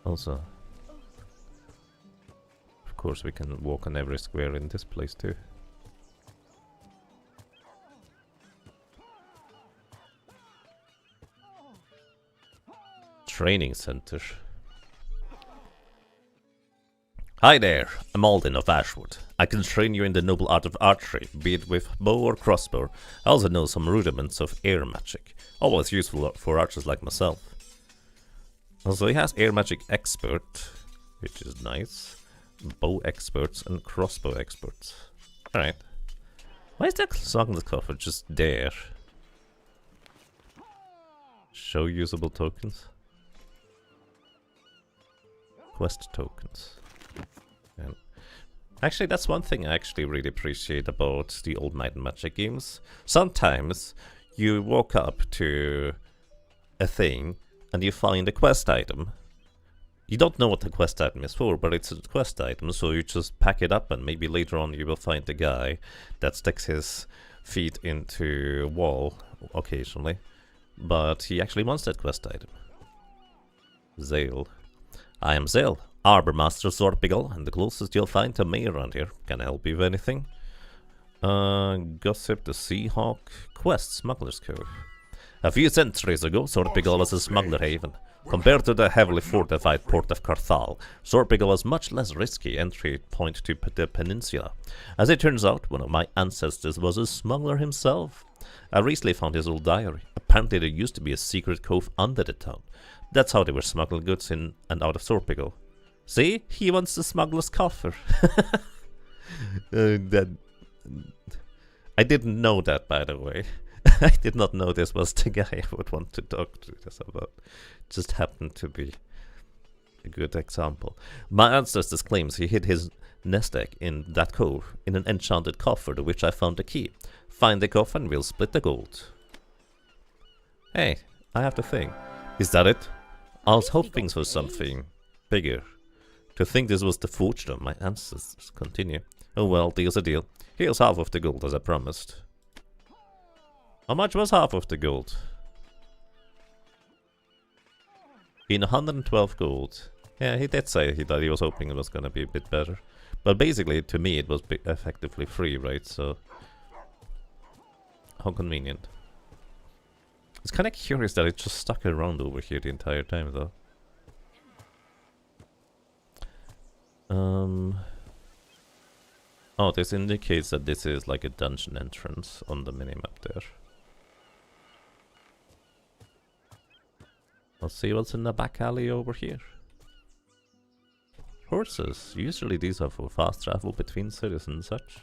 Also, of course we can walk on every square in this place too. Training center. Hi there, I'm Alden of Ashwood. I can train you in the noble art of archery, be it with bow or crossbow. I also know some rudiments of air magic, always useful for archers like myself. Also, he has air magic expert, which is nice. Bow experts and crossbow experts. Alright. Why is that smuggler's coffer just there? Show usable tokens. Quest tokens. And actually, that's one thing I actually really appreciate about the old Might and Magic games. Sometimes you walk up to a thing and you find a quest item. You don't know what the quest item is for, but it's a quest item, so you just pack it up and maybe later on you will find the guy that sticks his feet into a wall occasionally. But he actually wants that quest item. Zale. I am Zale, Arbor Master Zorpigal, and the closest you'll find to me around here. Can I help you with anything? Gossip the Seahawk. Quest, Smuggler's Cove. A few centuries ago, Zorpigal was a smuggler haven. Compared to the heavily fortified port of Carthal, Zorpigal was much less risky entry point to the peninsula. As it turns out, one of my ancestors was a smuggler himself. I recently found his old diary. Apparently there used to be a secret cove under the town. That's how they were smuggling goods in and out of Zorpigal. See? He wants the smuggler's coffer. I didn't know that, by the way. I did not know this was the guy I would want to talk to this about. Just happened to be a good example. My ancestors claims he hid his nest egg in that cove, in an enchanted coffer to which I found the key. Find the coffer and we'll split the gold. Hey, I have the thing. Is that it? I was hoping for something bigger. To think this was the fortune of my ancestors. Continue. Oh well, deal's a deal. Here's half of the gold as I promised. How much was half of the gold? In 112 gold. Yeah, he did say that he was hoping it was gonna be a bit better. But basically, to me, it was effectively free, right? So, how convenient. It's kind of curious that it just stuck around over here the entire time, though. Oh, this indicates that this is like a dungeon entrance on the minimap there. Let's see what's in the back alley over here. Horses. Usually these are for fast travel between cities and such.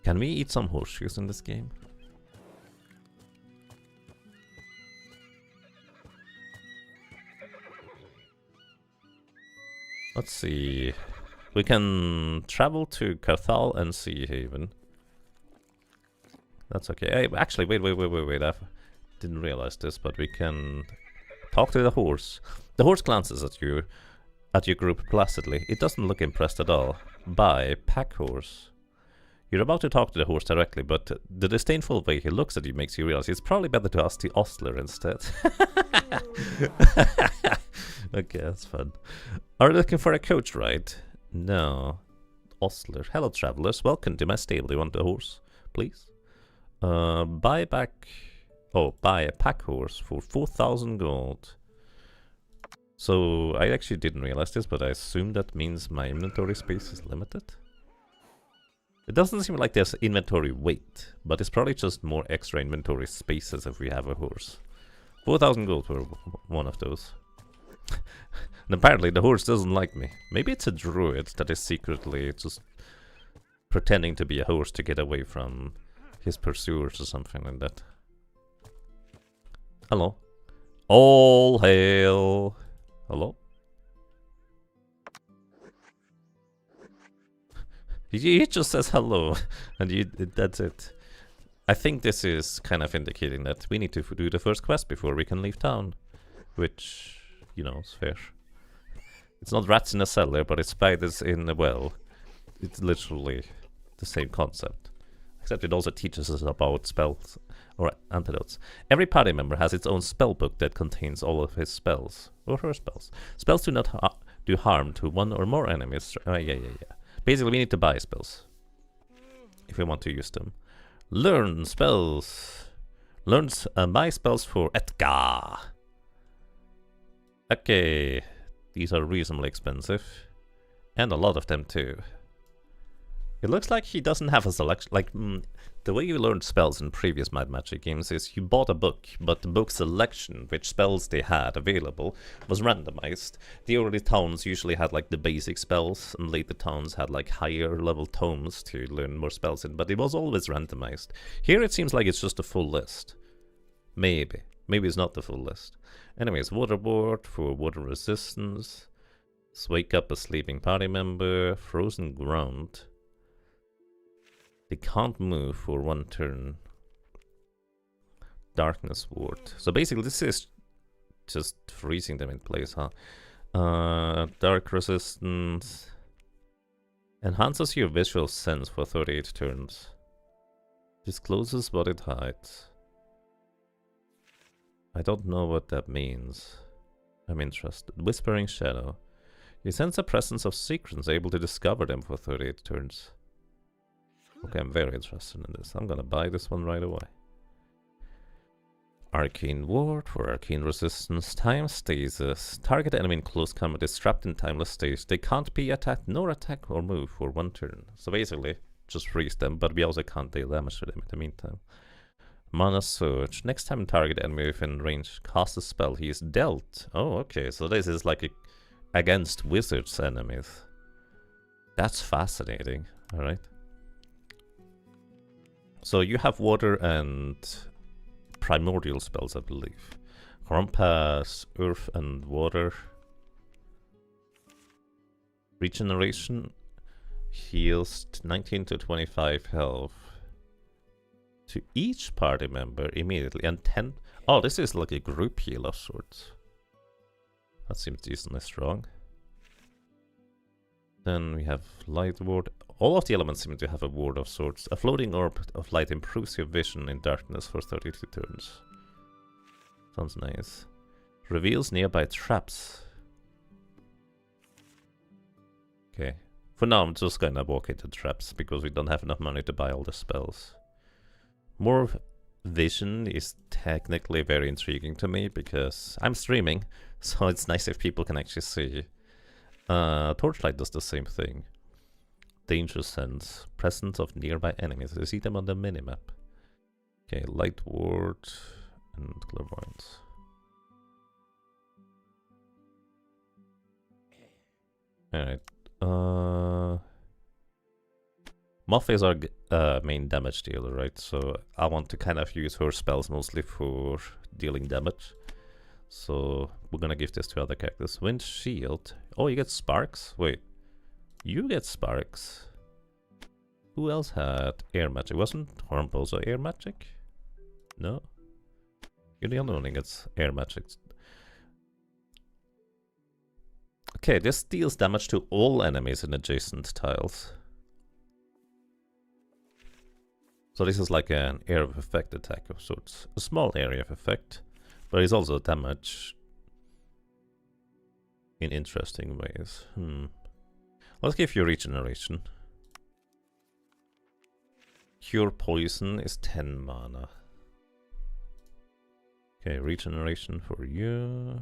Can we eat some horseshoes in this game? Let's see. We can travel to Carthal and Sea Haven. That's okay. Hey, actually, wait. I didn't realize this, but we can talk to the horse. The horse glances at your group placidly. It doesn't look impressed at all. Bye, pack horse. You're about to talk to the horse directly, but the disdainful way he looks at you makes you realize it's probably better to ask the ostler instead. Okay, that's fun. Are you looking for a coach ride? No. Ostler. Hello, travelers. Welcome to my stable. You want a horse, please? Buy a pack horse for 4,000 gold. So, I actually didn't realize this, but I assume that means my inventory space is limited. It doesn't seem like there's inventory weight, but it's probably just more extra inventory spaces if we have a horse. 4,000 gold for one of those. And apparently the horse doesn't like me. Maybe it's a druid that is secretly just pretending to be a horse to get away from his pursuers or something like that. Hello. All hail. Hello? He just says hello, and that's it. I think this is kind of indicating that we need to do the first quest before we can leave town. Which, you know, is fair. It's not rats in a cellar, but it's spiders in a well. It's literally the same concept. Except it also teaches us about spells or antidotes. Every party member has its own spell book that contains all of his spells. Or her spells. Spells do not do harm to one or more enemies. Yeah. Basically, we need to buy spells if we want to use them. Learn spells. Learn buy spells for Edgar. Okay, these are reasonably expensive, and a lot of them too. It looks like he doesn't have a selection. Like the way you learned spells in previous Mad Magic games is you bought a book, but the book selection, which spells they had available, was randomized. The early towns usually had like the basic spells, and later towns had like higher level tomes to learn more spells in, but it was always randomized. Here it seems like it's just a full list. Maybe it's not the full list. Anyways, waterboard for water resistance. Let's wake up a sleeping party member. Frozen ground. They can't move for one turn. Darkness ward. So basically this is just freezing them in place, huh? Dark resistance. Enhances your visual sense for 38 turns. Discloses what it hides. I don't know what that means. I'm interested. Whispering Shadow. You sense a presence of secrets, able to discover them for 38 turns. Okay, I'm very interested in this. I'm gonna buy this one right away. Arcane Ward for Arcane Resistance. Time Stasis. Target enemy in close combat is trapped in timeless stasis. They can't be attacked, nor attack or move for one turn. So basically, just freeze them, but we also can't deal damage to them in the meantime. Mana Surge. Next time target enemy within range casts a spell, he is dealt. Oh, okay, so this is like against wizards enemies. That's fascinating. Alright. So you have water and primordial spells, I believe. Compass, earth and water. Regeneration heals 19 to 25 health to each party member immediately, and 10. Oh, this is like a group heal of sorts. That seems decently strong. Then we have light ward. All of the elements seem to have a ward of sorts. A floating orb of light improves your vision in darkness for 32 turns. Sounds nice. Reveals nearby traps. Okay. For now, I'm just gonna walk into traps because we don't have enough money to buy all the spells. More vision is technically very intriguing to me because I'm streaming, so it's nice if people can actually see. Torchlight does the same thing. Danger sense. Presence of nearby enemies. You see them on the minimap. Okay, light ward and clairvoyance. Alright. Moth is our main damage dealer, right? So I want to kind of use her spells mostly for dealing damage. So we're gonna give this to other characters. Wind shield. Oh, you get sparks? Wait. You get sparks. Who else had air magic? Wasn't Hornp also air magic? No? You're the only one who gets air magic. Okay, this deals damage to all enemies in adjacent tiles. So this is like an area of effect attack of sorts. A small area of effect, but it's also damage in interesting ways. Let's give you regeneration. Cure poison is 10 mana. Okay, regeneration for you.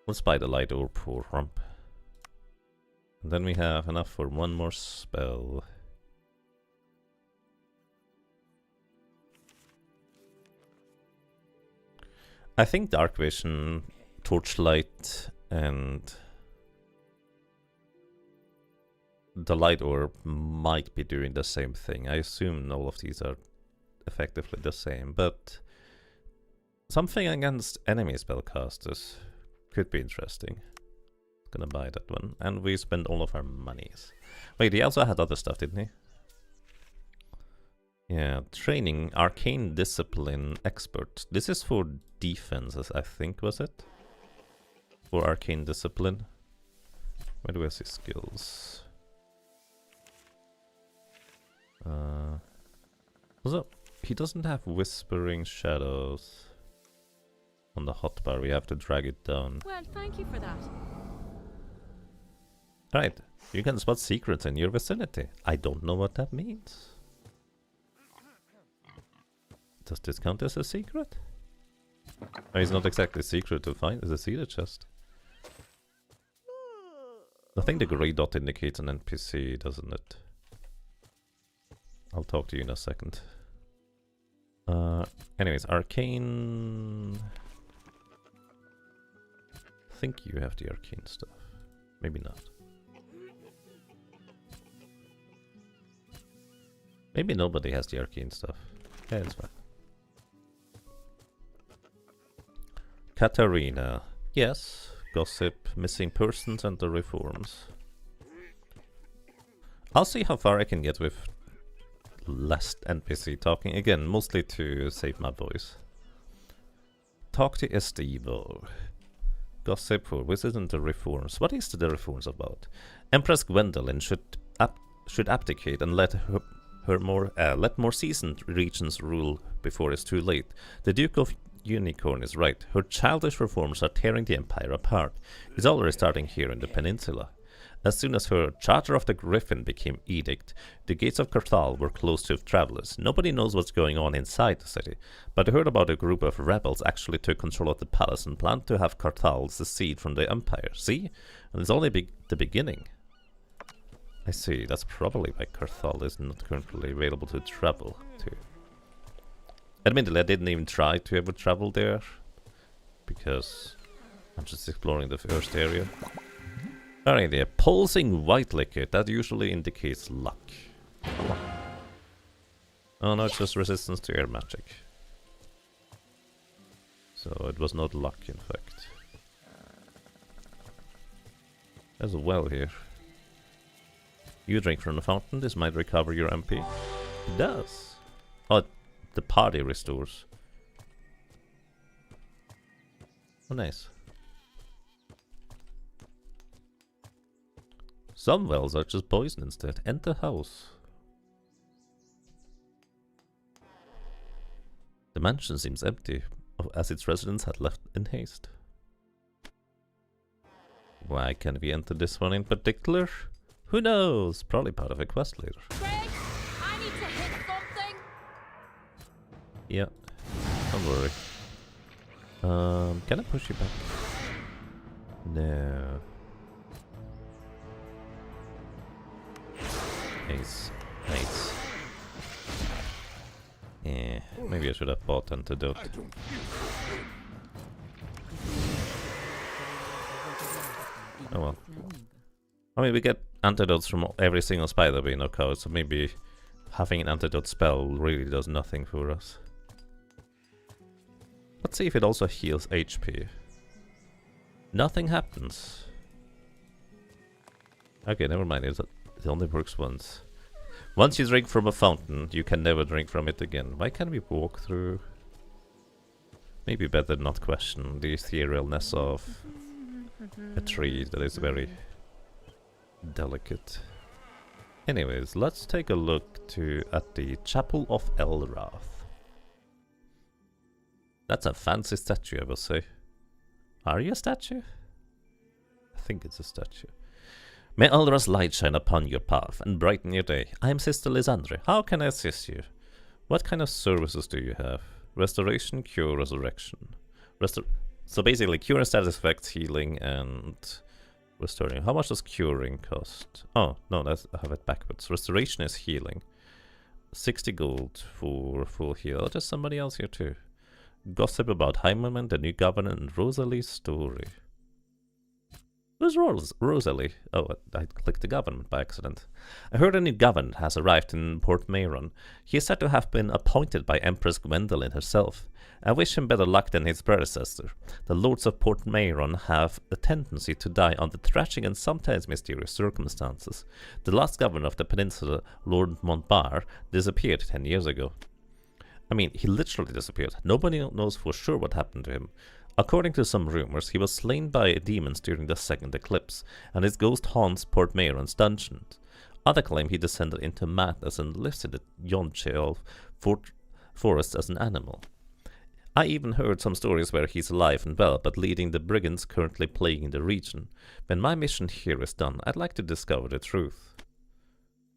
Let's buy the light orb for Rump. And then we have enough for one more spell. I think Dark Vision, Torchlight, and the Light Orb might be doing the same thing. I assume all of these are effectively the same, but something against enemy spellcasters could be interesting. Gonna buy that one. And we spend all of our monies. Wait, he also had other stuff, didn't he? Yeah, training, arcane discipline, expert. This is for defenses, I think, was it? For arcane discipline. Where do I see skills? Also, he doesn't have whispering shadows on the hotbar. We have to drag it down. Well, thank you for that. Right, you can spot secrets in your vicinity. I don't know what that means. Does this count as a secret? Oh, it's not exactly a secret to find, it's a seated chest. I think the grey dot indicates an NPC, doesn't it? I'll talk to you in a second. Anyways, arcane... I think you have the arcane stuff. Maybe not. Maybe nobody has the arcane stuff. Yeah, it's fine. Katarina. Yes. Gossip, missing persons, and the reforms. I'll see how far I can get with less NPC talking. Again, mostly to save my voice. Talk to Estevo. Gossip for wizards and the reforms. What is the reforms about? Empress Gwendolyn should abdicate and let more seasoned regents rule before it's too late. The Duke of Unicorn is right. Her childish reforms are tearing the Empire apart. It's already starting here in the peninsula. As soon as her Charter of the Griffin became edict, the gates of Carthal were closed to travelers. Nobody knows what's going on inside the city, but I heard about a group of rebels actually took control of the palace and planned to have Carthal secede from the Empire. See? And it's only the beginning. I see, that's probably why Carthal is not currently available to travel to. Admittedly, I didn't even try to ever travel there, because I'm just exploring the first area. Alright, a pulsing white liquid, that usually indicates luck. Oh no, it's just resistance to air magic. So it was not luck, in fact. There's a well here. You drink from the fountain, this might recover your MP. It does. Oh, the party restores. Oh, nice. Some wells are just poison instead. Enter house. The mansion seems empty, as its residents had left in haste. Why can't we enter this one in particular? Who knows? Probably part of a quest later. Greg, I need to hit something. Yeah, don't worry. Can I push you back? No. Nice. Nice. Yeah, maybe I should have bought antidote. Oh well. I mean, we get antidotes from every single spider we knock out, so maybe having an antidote spell really does nothing for us. Let's see if it also heals HP. Nothing happens. Okay, never mind. It only works once. Once you drink from a fountain, you can never drink from it again. Why can't we walk through? Maybe better not question the etherealness of a tree that is very delicate. Anyways, let's take a look at the Chapel of Elrath. That's a fancy statue, I will say. Are you a statue? I think it's a statue. May Elrath's light shine upon your path and brighten your day. I am Sister Lysandre. How can I assist you? What kind of services do you have? Restoration, cure, resurrection. So basically, cure and status effects, healing, and restoring. How much does curing cost? Oh, no, I have it backwards. Restoration is healing. 60 gold for full heal. Oh, there's somebody else here too. Gossip about Heimerman, the new governor, and Rosalie's story. Who's Rosalie? Oh, I clicked the government by accident. I heard a new governor has arrived in Port Mayron. He is said to have been appointed by Empress Gwendolen herself. I wish him better luck than his predecessor. The lords of Port Mayron have a tendency to die under tragic and sometimes mysterious circumstances. The last governor of the peninsula, Lord Montbar, disappeared 10 years ago. I mean, he literally disappeared. Nobody knows for sure what happened to him. According to some rumors, he was slain by demons during the second eclipse, and his ghost haunts Port Mayron's dungeons. Others claim he descended into madness and lives in the Yonchel forest as an animal. I even heard some stories where he's alive and well, but leading the brigands currently plaguing the region. When my mission here is done, I'd like to discover the truth.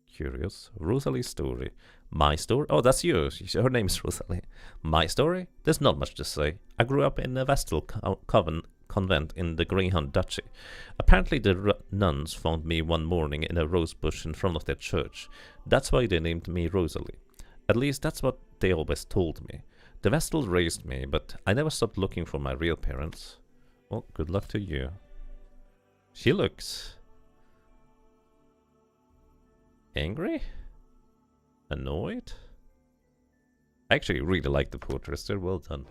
Curious. Rosalie's story. My story? Oh, that's you. Her name's Rosalie. My story? There's not much to say. I grew up in a Vestal convent in the Greyhound Duchy. Apparently the nuns found me one morning in a rose bush in front of their church. That's why they named me Rosalie. At least that's what they always told me. The Vestal raised me, but I never stopped looking for my real parents. Well, good luck to you. She looks angry? Annoyed? I actually really like the portraits, they're well done.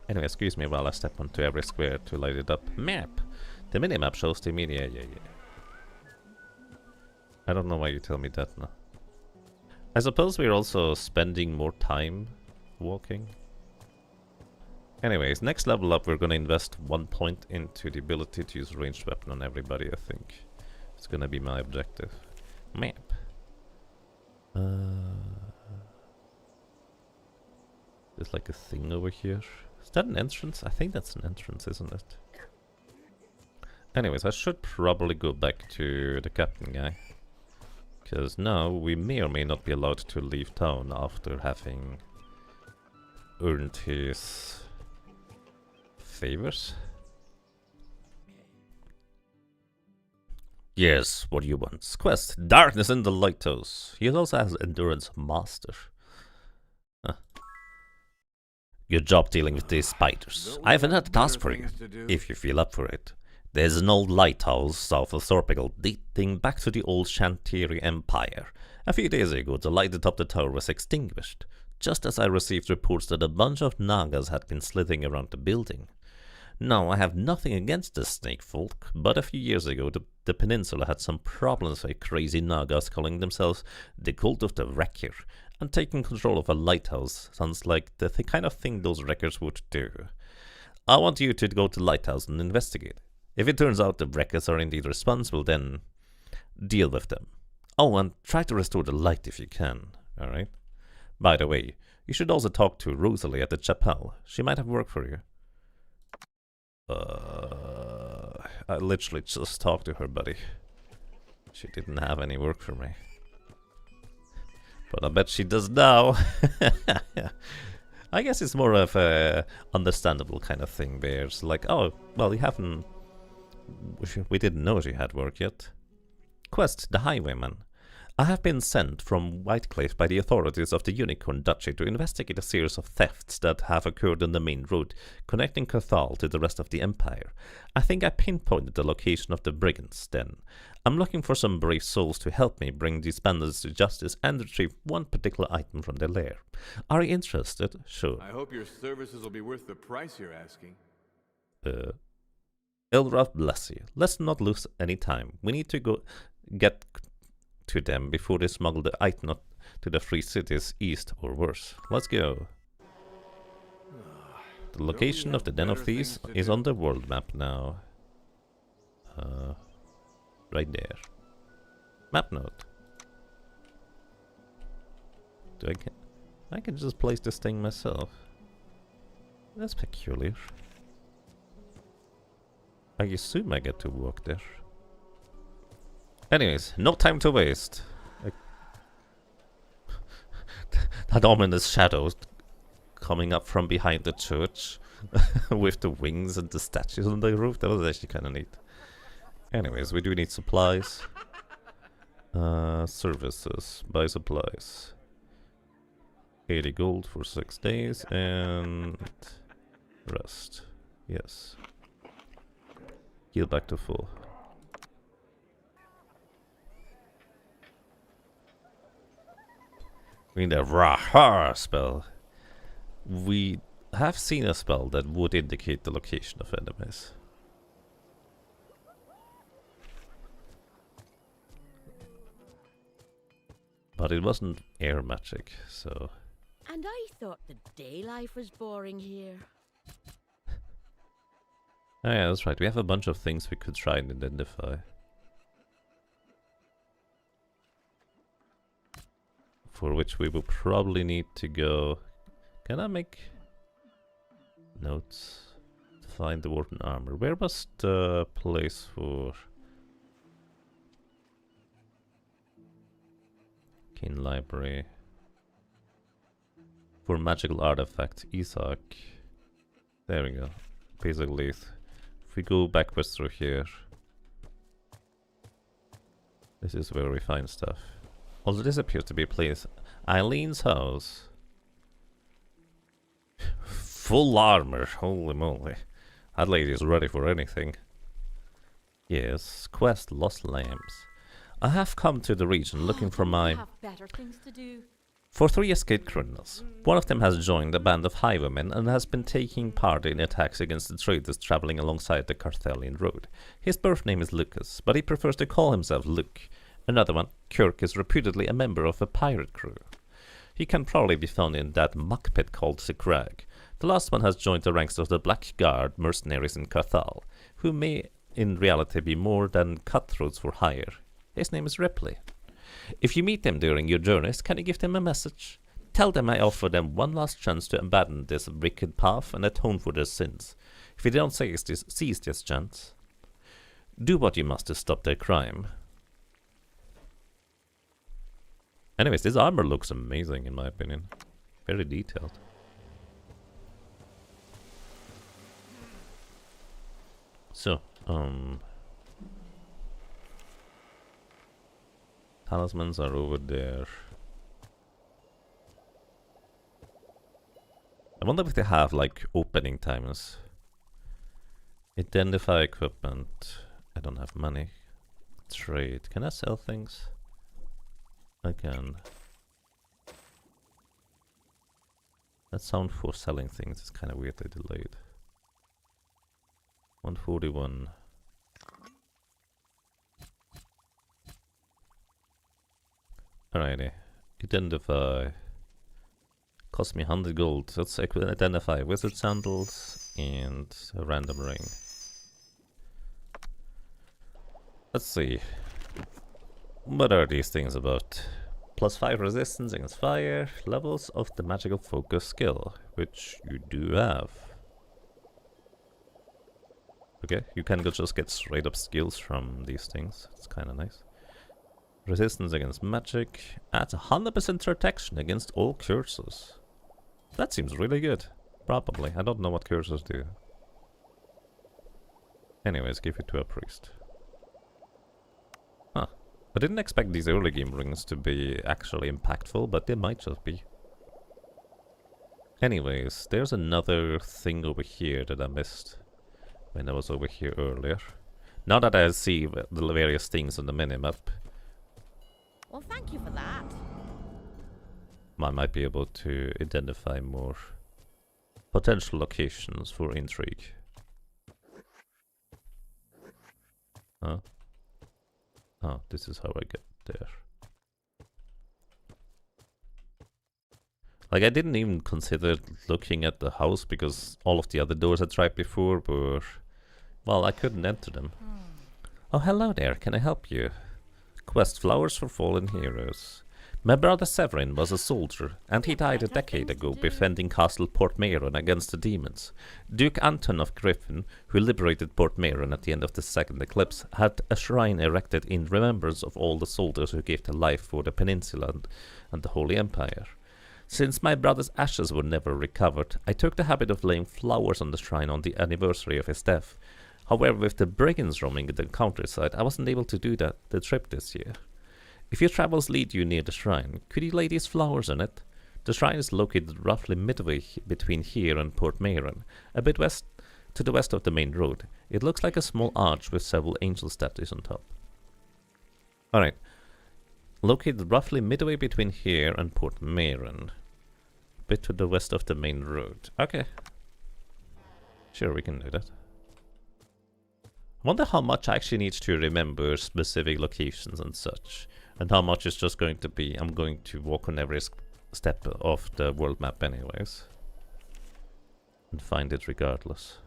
Anyway, excuse me while I step onto every square to light it up. Map! The minimap shows the mini. Yeah. I don't know why you tell me that now. I suppose we're also spending more time walking. Anyways, next level up we're gonna invest 1 point into the ability to use ranged weapon on everybody, I think. It's gonna be my objective. Map. There's like a thing over here. Is that an entrance? I think that's an entrance, isn't it? Anyways, I should probably go back to the captain guy. Because now we may or may not be allowed to leave town after having earned his favors. Yes, what do you want? Quest, Darkness in the Lighthouse. He also has Endurance Master. Huh. Good job dealing with these spiders. I have another task for you, if you feel up for it. There's an old lighthouse south of Thorpigal dating back to the old Shantiri Empire. A few days ago, the light atop the tower was extinguished, just as I received reports that a bunch of Nagas had been slithering around the building. Now, I have nothing against the snake folk, but a few years ago the peninsula had some problems with crazy Nagas calling themselves the Cult of the Wrecker, and taking control of a lighthouse sounds like the kind of thing those wreckers would do. I want you to go to the lighthouse and investigate. If it turns out the wreckers are indeed responsible, then deal with them. Oh, and try to restore the light if you can, alright? By the way, you should also talk to Rosalie at the chapel. She might have work for you. I literally just talked to her, buddy. She didn't have any work for me. But I bet she does now. I guess it's more of a understandable kind of thing where it's like, oh, well, we didn't know she had work yet. Quest, the Highwayman. I have been sent from Whitecliff by the authorities of the Unicorn Duchy to investigate a series of thefts that have occurred on the main road connecting Cathal to the rest of the Empire. I think I pinpointed the location of the brigands then. I'm looking for some brave souls to help me bring these bandits to justice and retrieve one particular item from their lair. Are you interested? Sure. I hope your services will be worth the price you're asking. Elrath bless you. Let's not lose any time. We need to go get to them before they smuggle the item to the free cities east or worse. Let's go. The location of the Den of Thieves is on the world map now. Right there. Map note. I can just place this thing myself. That's peculiar. I assume I get to walk there. Anyways, no time to waste. That ominous shadow coming up from behind the church with the wings and the statues on the roof. That was actually kind of neat. Anyways, we do need supplies. Services. Buy supplies. 80 gold for 6 days and rest. Yes. Heal back to full. We need a Raha spell. We have seen a spell that would indicate the location of enemies. But it wasn't air magic, so... And I thought the day life was boring here. Oh yeah, that's right. We have a bunch of things we could try and identify. For which we will probably need to go... Can I make notes to find the Warden armor? Where was the place for... Keen library. For magical artifact, Isaac. There we go. Basically, if we go backwards through here, this is where we find stuff. Also, this appears to be a place. Eileen's house. Full armor, holy moly. That lady is ready for anything. Yes, quest Lost Lambs. I have come to the region looking for my... For 3 escaped criminals. One of them has joined a band of highwaymen and has been taking part in attacks against the traders traveling alongside the Carthalian road. His birth name is Lucas, but he prefers to call himself Luke. Another one, Kirk, is reputedly a member of a pirate crew. He can probably be found in that muck pit called Sikrag. The last one has joined the ranks of the Black Guard mercenaries in Carthal, who may in reality be more than cutthroats for hire. His name is Ripley. If you meet them during your journeys, can you give them a message? Tell them I offer them one last chance to abandon this wicked path and atone for their sins. If they don't seize this chance, do what you must to stop their crime. Anyways, this armor looks amazing in my opinion. Very detailed. So, talismans are over there. I wonder if they have like opening times. Identify equipment. I don't have money. Trade. Can I sell things? I can. That sound for selling things is kind of weirdly delayed. 141. Alrighty. Identify. Cost me 100 gold. Let's identify wizard sandals and a random ring. Let's see. What are these things about? +5 resistance against fire, levels of the magical focus skill, which you do have. Okay, you can just get straight up skills from these things. It's kind of nice. Resistance against magic, adds 100% protection against all curses. That seems really good. Probably. I don't know what curses do. Anyways, give it to a priest. Huh. I didn't expect these early game rings to be actually impactful, but they might just be. Anyways, there's another thing over here that I missed when I was over here earlier. Now that I see the various things on the minimap, Well, thank you for that. I might be able to identify more potential locations for intrigue. Huh? Oh, this is how I get there. Like, I didn't even consider looking at the house because all of the other doors I tried before were... Well, I couldn't enter them. Oh, hello there. Can I help you? Quest Flowers for Fallen Heroes. My brother Severin was a soldier, and he died a decade ago defending Castle Portmeron against the demons. Duke Anton of Griffin, who liberated Portmeron at the end of the Second Eclipse, had a shrine erected in remembrance of all the soldiers who gave their life for the peninsula and the Holy Empire. Since my brother's ashes were never recovered, I took the habit of laying flowers on the shrine on the anniversary of his death. However, with the brigands roaming the countryside, I wasn't able to do the trip this year. If your travels lead you near the shrine, could you lay these flowers on it? The shrine is located roughly midway between here and Portmeron, a bit to the west of the main road. It looks like a small arch with several angel statues on top. Alright. Located roughly midway between here and Portmeron. A bit to the west of the main road. Okay. Sure, we can do that. I wonder how much I actually need to remember specific locations and such. And how much is just going to be, I'm going to walk on every step of the world map anyways. And find it regardless.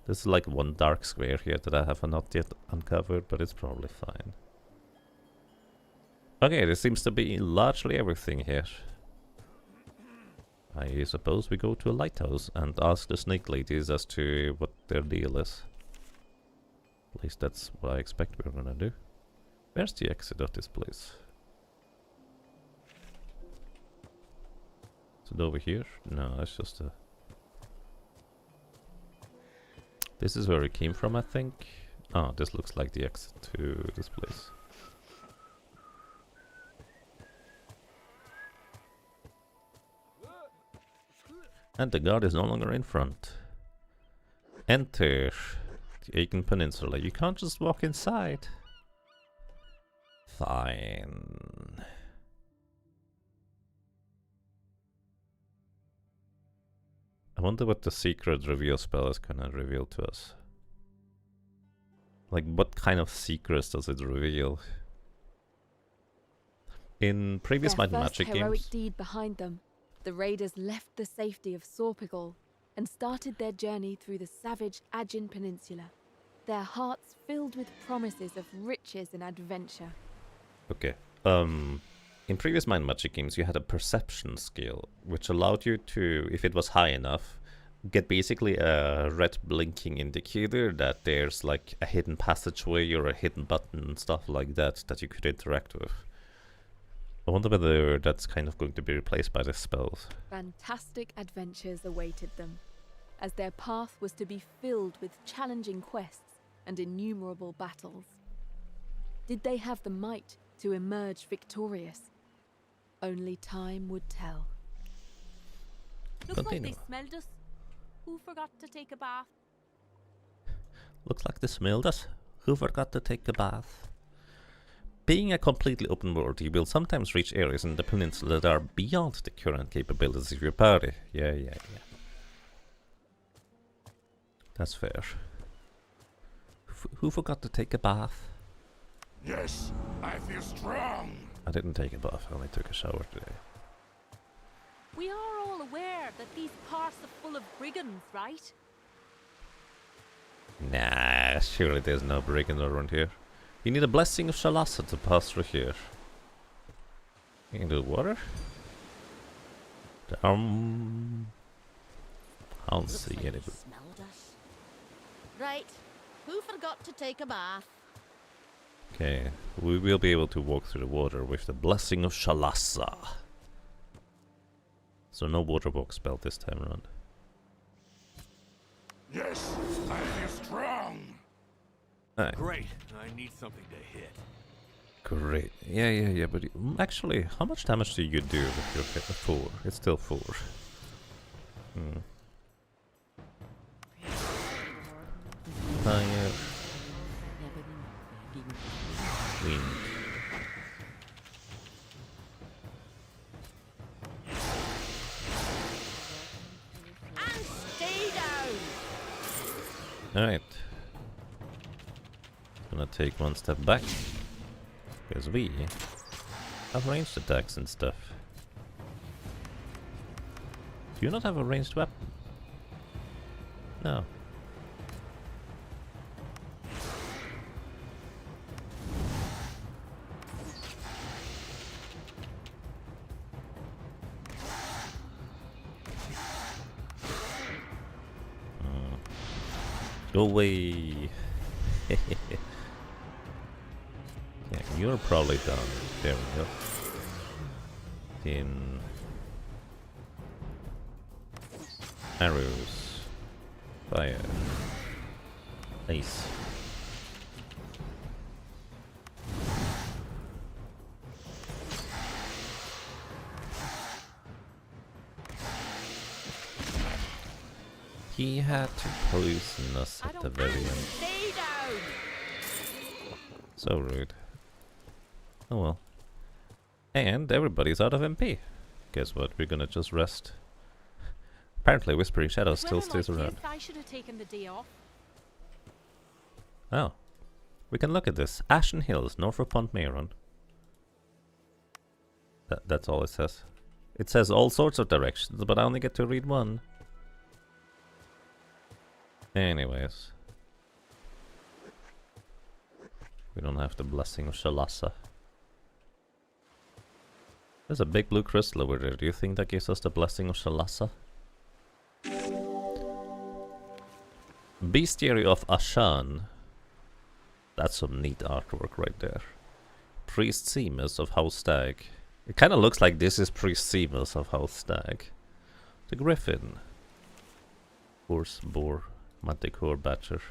There's like one dark square here that I have not yet uncovered, but it's probably fine. Okay, this seems to be largely everything here. I suppose we go to a lighthouse and ask the snake ladies as to what their deal is. At least that's what I expect we're gonna do. Where's the exit of this place? Is it over here? No, that's just a... This is where we came from, I think. Oh, this looks like the exit to this place. And the guard is no longer in front. Enter the Aegean Peninsula. You can't just walk inside. Fine. I wonder what the secret reveal spell is gonna reveal to us. Like, what kind of secrets does it reveal? In previous Might and Magic heroic games... deed behind them, the raiders left the safety of Sorpigal and started their journey through the savage Aegean Peninsula, their hearts filled with promises of riches and adventure. Okay. In previous Mind Magic games, you had a perception skill, which allowed you to, if it was high enough, get basically a red blinking indicator that there's like a hidden passageway or a hidden button and stuff like that that you could interact with. I wonder whether that's kind of going to be replaced by the spells. Fantastic adventures awaited them, as their path was to be filled with challenging quests and innumerable battles. Did they have the might to emerge victorious? Only time would tell. Looks like they smelled us. Who forgot to take a bath? Looks like they smelled us. Who forgot to take a bath? Being a completely open world, you will sometimes reach areas in the peninsula that are beyond the current capabilities of your party. Yeah. That's fair. Who forgot to take a bath? Yes, I feel strong. I didn't take a bath, I only took a shower today. We are all aware that these parts are full of brigands, right? Nah, surely there's no brigand around here. You need a blessing of Shalasa to pass through here. Into the water? I don't see anybody. Smelled us. Right. Who forgot to take a bath? Okay, we will be able to walk through the water with the blessing of Shalasa. So no water walk spell this time around. Yes, I feel strong. Right. Great. I need something to hit. Great. Yeah, but actually, how much damage do you do with your hit? 4? It's still 4. Fire. Wind. And stay down. Alright. Gonna take one step back. Because we have ranged attacks and stuff. Do you not have a ranged weapon? No. Go away. Yeah, you're probably done. There we go. Then arrows, fire, ice. He had to poison us at the very end. Stay down. So rude. Oh well. And everybody's out of MP. Guess what? We're gonna just rest. Apparently Whispering Shadows still stays around. I should have taken the day off. Oh. We can look at this. Ashen Hills, north of Pont Meron. That's all it says. It says all sorts of directions, but I only get to read one. Anyways. We don't have the blessing of Shalassa. There's a big blue crystal over there. Do you think that gives us the blessing of Shalassa? Bestiary of Ashan. That's some neat artwork right there. Priest Seamus of House Stag. It kind of looks like this is Priest Seamus of House Stag. The Griffin. Horse, Boar, Manticore, Badger.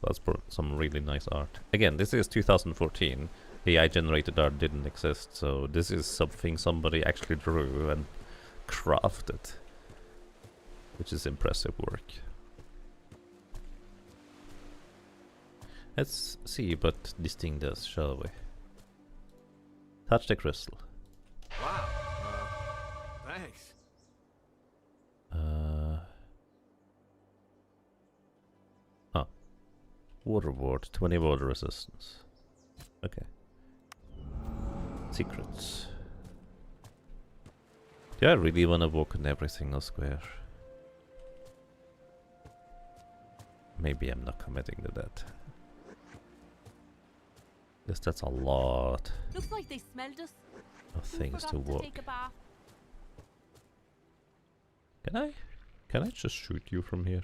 That's some really nice art. Again, this is 2014. AI generated art didn't exist, so this is something somebody actually drew and crafted, which is impressive work. Let's see what this thing does, shall we? Touch the crystal. Wow. Thanks. Water ward, 20 water resistance. Okay. Secrets. Do I really want to walk in every single square? Maybe I'm not committing to that. Yes, that's a lot Looks like they smelled us. of things to walk. Take a bath. Can I just shoot you from here?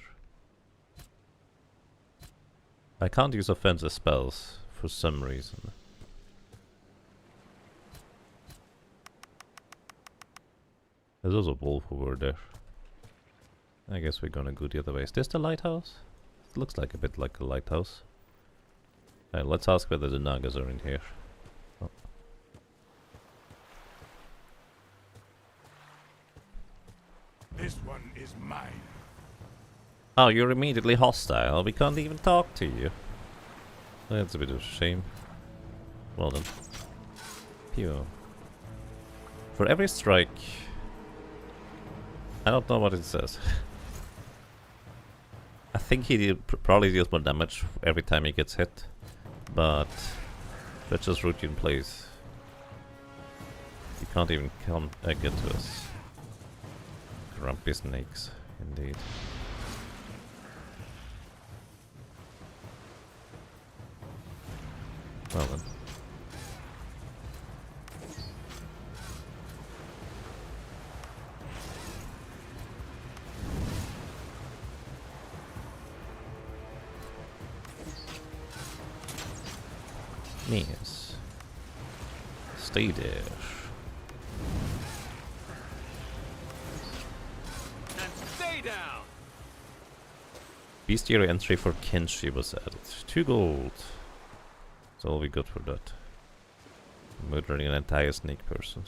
I can't use offensive spells for some reason. There's a wolf over there. I guess we're gonna go the other way. Is this the lighthouse? It looks like a bit like a lighthouse. Alright, let's ask whether the Nagas are in here. Oh. This one is mine. Oh, you're immediately hostile. We can't even talk to you. That's a bit of a shame. Well done. Pew. For every strike... I don't know what it says. I think he probably deals more damage every time he gets hit. But... that's just routine plays. He can't even come get to us. Grumpy snakes, indeed. Well then. Yes. Stay there. And stay down. Bestiary entry for Kenshi was added. 2 gold. That's all we got for that. Murdering an entire snake person.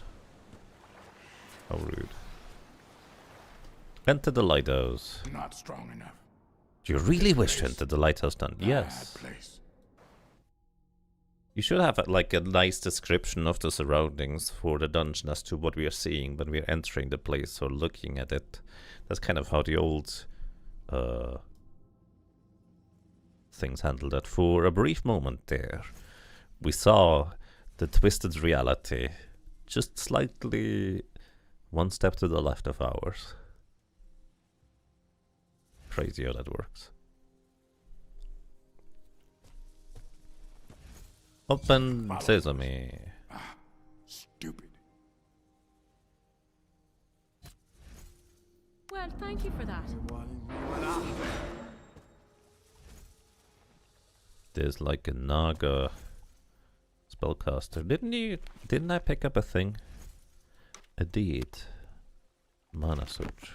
How rude. Enter the lighthouse. Not strong enough. Do you really wish to enter the lighthouse then? Yes. Place. You should have like a nice description of the surroundings for the dungeon as to what we are seeing when we are entering the place or looking at it. That's kind of how the old things handled that. For a brief moment there, we saw the twisted reality just slightly one step to the left of ours. Crazy how that works. Open sesame. Stupid. Well, thank you for that. There's like a Naga spellcaster. Didn't I pick up a thing? A deed. Mana search.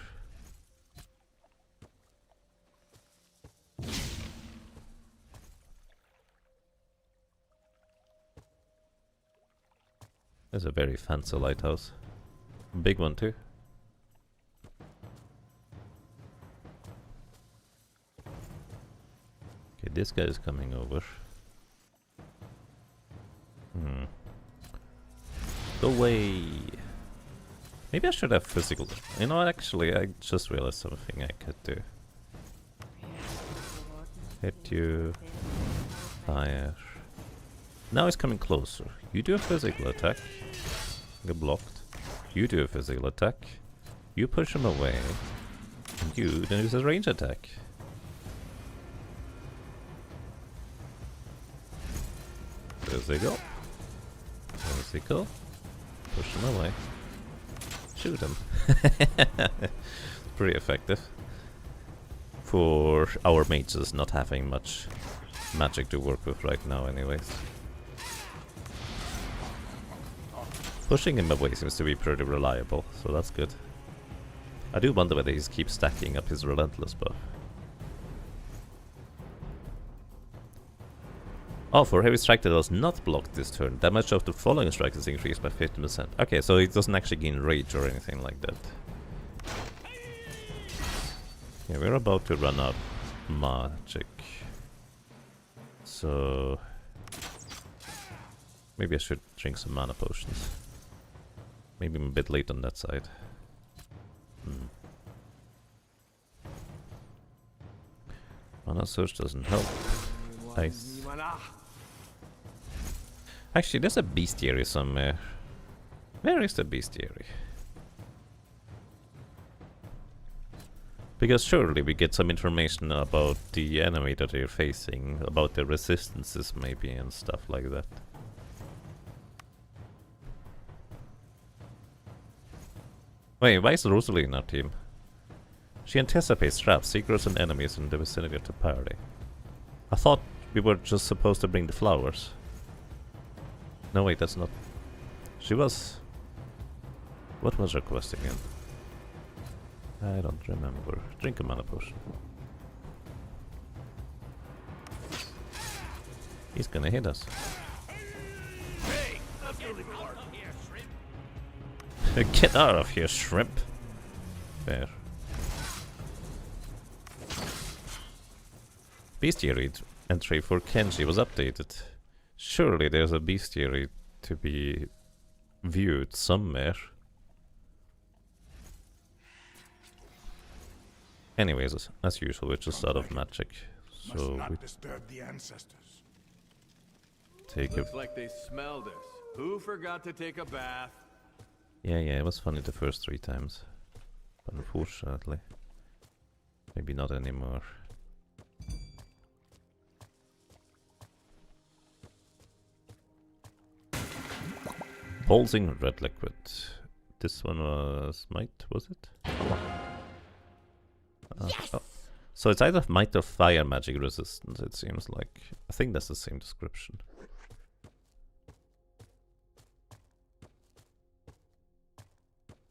There's a very fancy lighthouse. Big one too. Okay, this guy is coming over. Go away. Maybe I should have physical. You know, actually, I just realized something I could do. Hit you. Fire. Now he's coming closer. You do a physical attack. Get blocked. You do a physical attack. You push him away. And you then use a range attack. Physical. Physical. Push him away. Shoot him. Pretty effective. For our mages not having much magic to work with right now anyways. Pushing him away seems to be pretty reliable, so that's good. I do wonder whether he keeps stacking up his relentless buff. Oh, for heavy strike that does not block this turn, damage of the following strike is increased by 50%. Okay, so it doesn't actually gain rage or anything like that. Yeah, we're about to run out of magic. So maybe I should drink some mana potions. Maybe I'm a bit late on that side. Mana search doesn't help. Nice. Actually, there's a bestiary somewhere. Where is the bestiary? Because surely we get some information about the enemy that they're facing, about their resistances maybe and stuff like that. Wait, why is Rosalie in our team? She anticipates traps, secrets and enemies in the vicinity of the party. I thought we were just supposed to bring the flowers. No wait, that's not... She was... What was her quest again? I don't remember. Drink a mana potion. He's gonna hit us. Get out of here, shrimp! There. Bestiary entry for Kenji was updated. Surely there's a bestiary to be viewed somewhere. Anyways, as usual, we're just out of magic. So Must we not disturb the ancestors. take a... Looks like they smelled us. Who forgot to take a bath? Yeah, it was funny the first 3 times. But unfortunately, maybe not anymore. Pulsing red liquid. This one was might, was it? Yes! Oh. So it's either might or fire magic resistance, it seems like. I think that's the same description.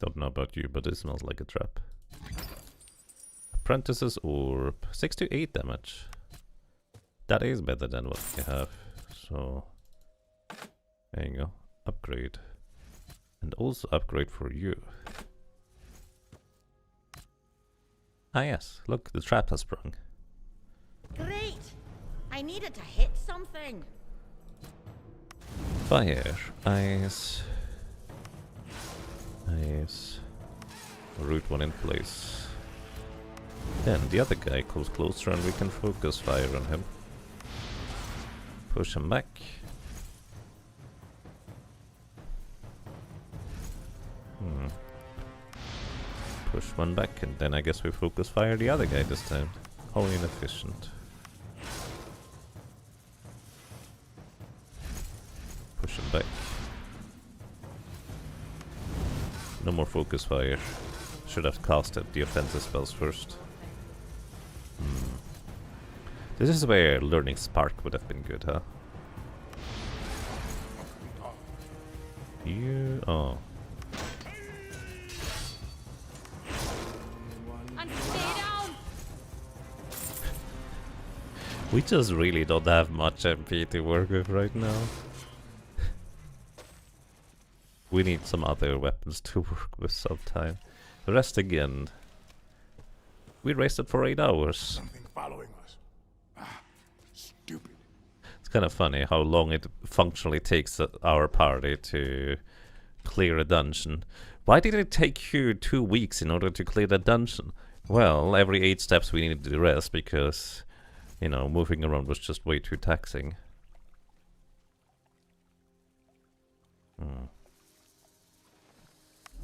Don't know about you, but it smells like a trap. Apprentice's Orb. 6 to 8 damage. That is better than what we have. So, there you go. Upgrade. And also upgrade for you. Ah yes, look, the trap has sprung. needed to hit something. Fire, ice, ice. Root one in place. Then the other guy comes closer and we can focus fire on him. Push him back. Push one back and then I guess we focus fire the other guy this time. How inefficient. Push him back. No more focus fire. Should have casted the offensive spells first. This is where learning Spark would have been good, huh? You... oh. And stay down! We just really don't have much MP to work with right now. We need some other weapons to work with sometime. Rest again. We rested for 8 hours. Something following us. Ah, stupid. It's kind of funny how long it functionally takes our party to clear a dungeon. Why did it take you 2 weeks in order to clear the dungeon? Well, every 8 steps we needed to rest because, you know, moving around was just way too taxing.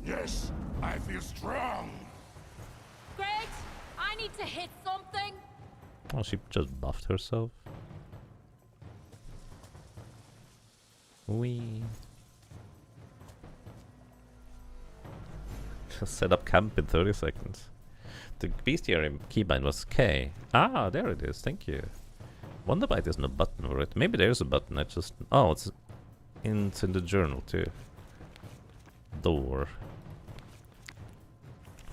Yes, I feel strong. Greg, I need to hit something. Oh, she just buffed herself. Wee. Just set up camp in 30 seconds. The bestiary keybind was K. Ah, there it is, thank you. Wonder why there's no button for it. Maybe there's a button, I just... oh, it's in the journal too. Door.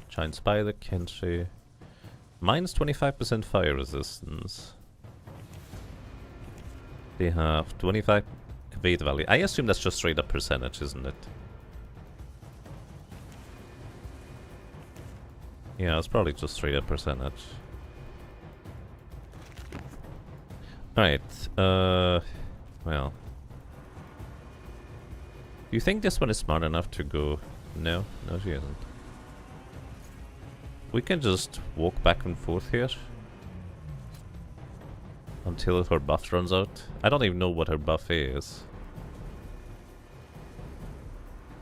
Giant spider, Kenshi. Minus 25% fire resistance. They have 25 weight value. I assume that's just straight up percentage, isn't it? Yeah, it's probably just straight up percentage. Alright, well. Do you think this one is smart enough to go? No? No, she isn't. We can just walk back and forth here. Until her buff runs out. I don't even know what her buff is.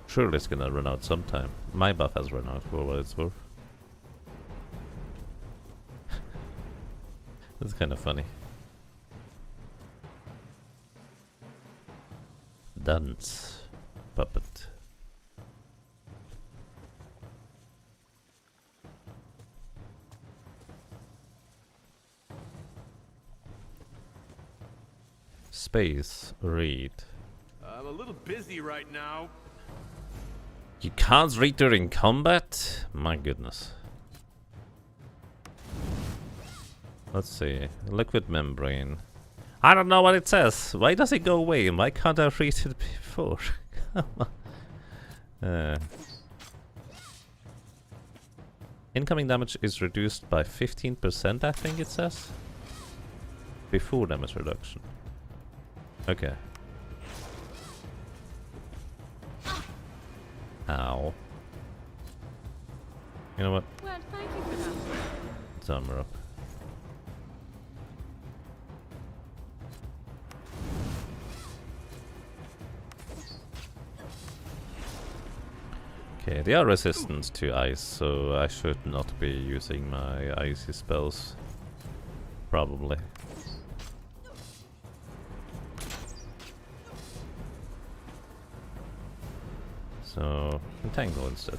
Surely it's gonna run out sometime. My buff has run out for what it's worth. That's kind of funny. Dance. Puppet. Space. Read. I'm a little busy right now. You can't read during combat? My goodness. Let's see. Liquid membrane. I don't know what it says. Why does it go away? Why can't I read it before? Come on. Incoming damage is reduced by 15%, I think it says. Before damage reduction. Okay. Ow. You know what? Well, thank you for that. Let's armor up. Okay, they are resistant to ice, so I should not be using my icy spells. Probably. So, entangle instead.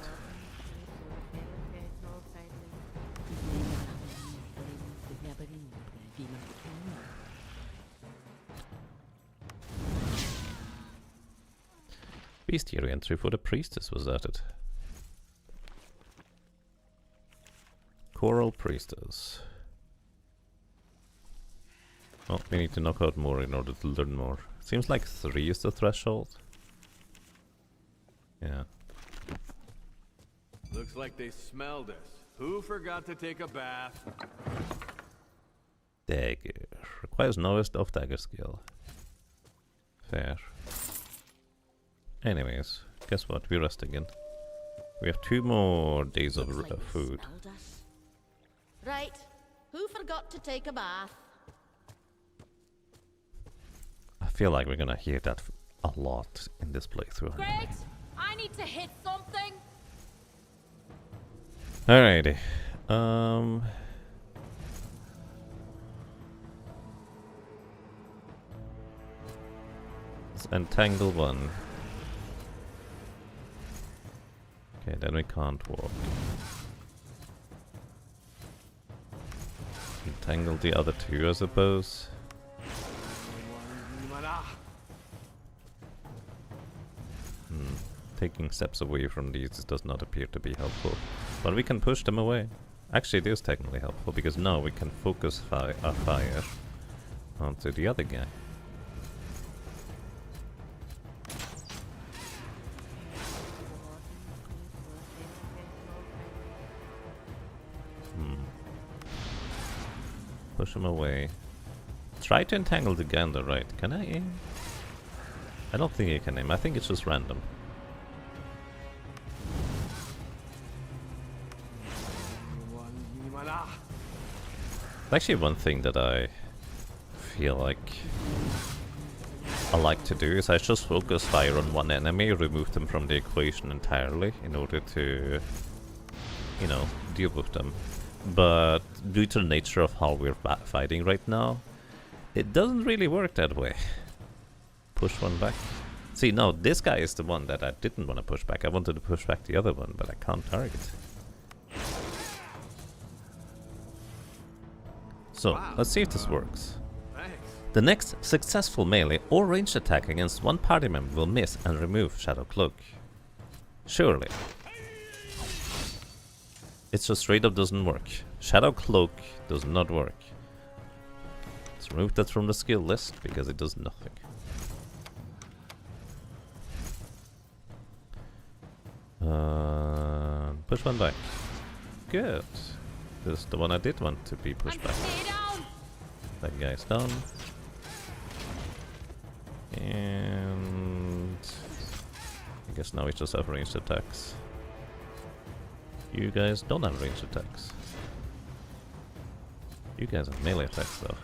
Bestiary entry for the priestess was added. Coral priestess. Oh, we need to knock out more in order to learn more. Seems like 3 is the threshold. Yeah. Looks like they smelled us. Who forgot to take a bath? Dagger. Requires novice of dagger skill. Fair. Anyways, guess what? We rest again. We have 2 more days of Looks like they food. smelled us. Right. Who forgot to take a bath? I feel like we're gonna hear that a lot in this playthrough. Great! I need to hit something! Alrighty. Let's entangle one. Okay, then we can't walk. Entangle the other 2, I suppose. Taking steps away from these does not appear to be helpful. But we can push them away. Actually, it is technically helpful, because now we can focus our fire onto the other guy. Push him away. Try to entangle the guy on the right. Can I aim? I don't think I can aim. I think it's just random. Actually, one thing that I feel like I like to do is I just focus fire on one enemy, remove them from the equation entirely in order to, you know, deal with them. But due to the nature of how we're fighting right now, it doesn't really work that way. Push one back. See, no, this guy is the one that I didn't want to push back. I wanted to push back the other one, but I can't target. So, let's see if this works. The next successful melee or ranged attack against one party member will miss and remove Shadow Cloak. Surely. It just straight up doesn't work. Shadow Cloak does not work. Let's remove that from the skill list because it does nothing. Push one back. Good. This is the one I did want to be pushed back. That guy's done. And I guess now we just have ranged attacks. You guys don't have ranged attacks. You guys have melee attacks though.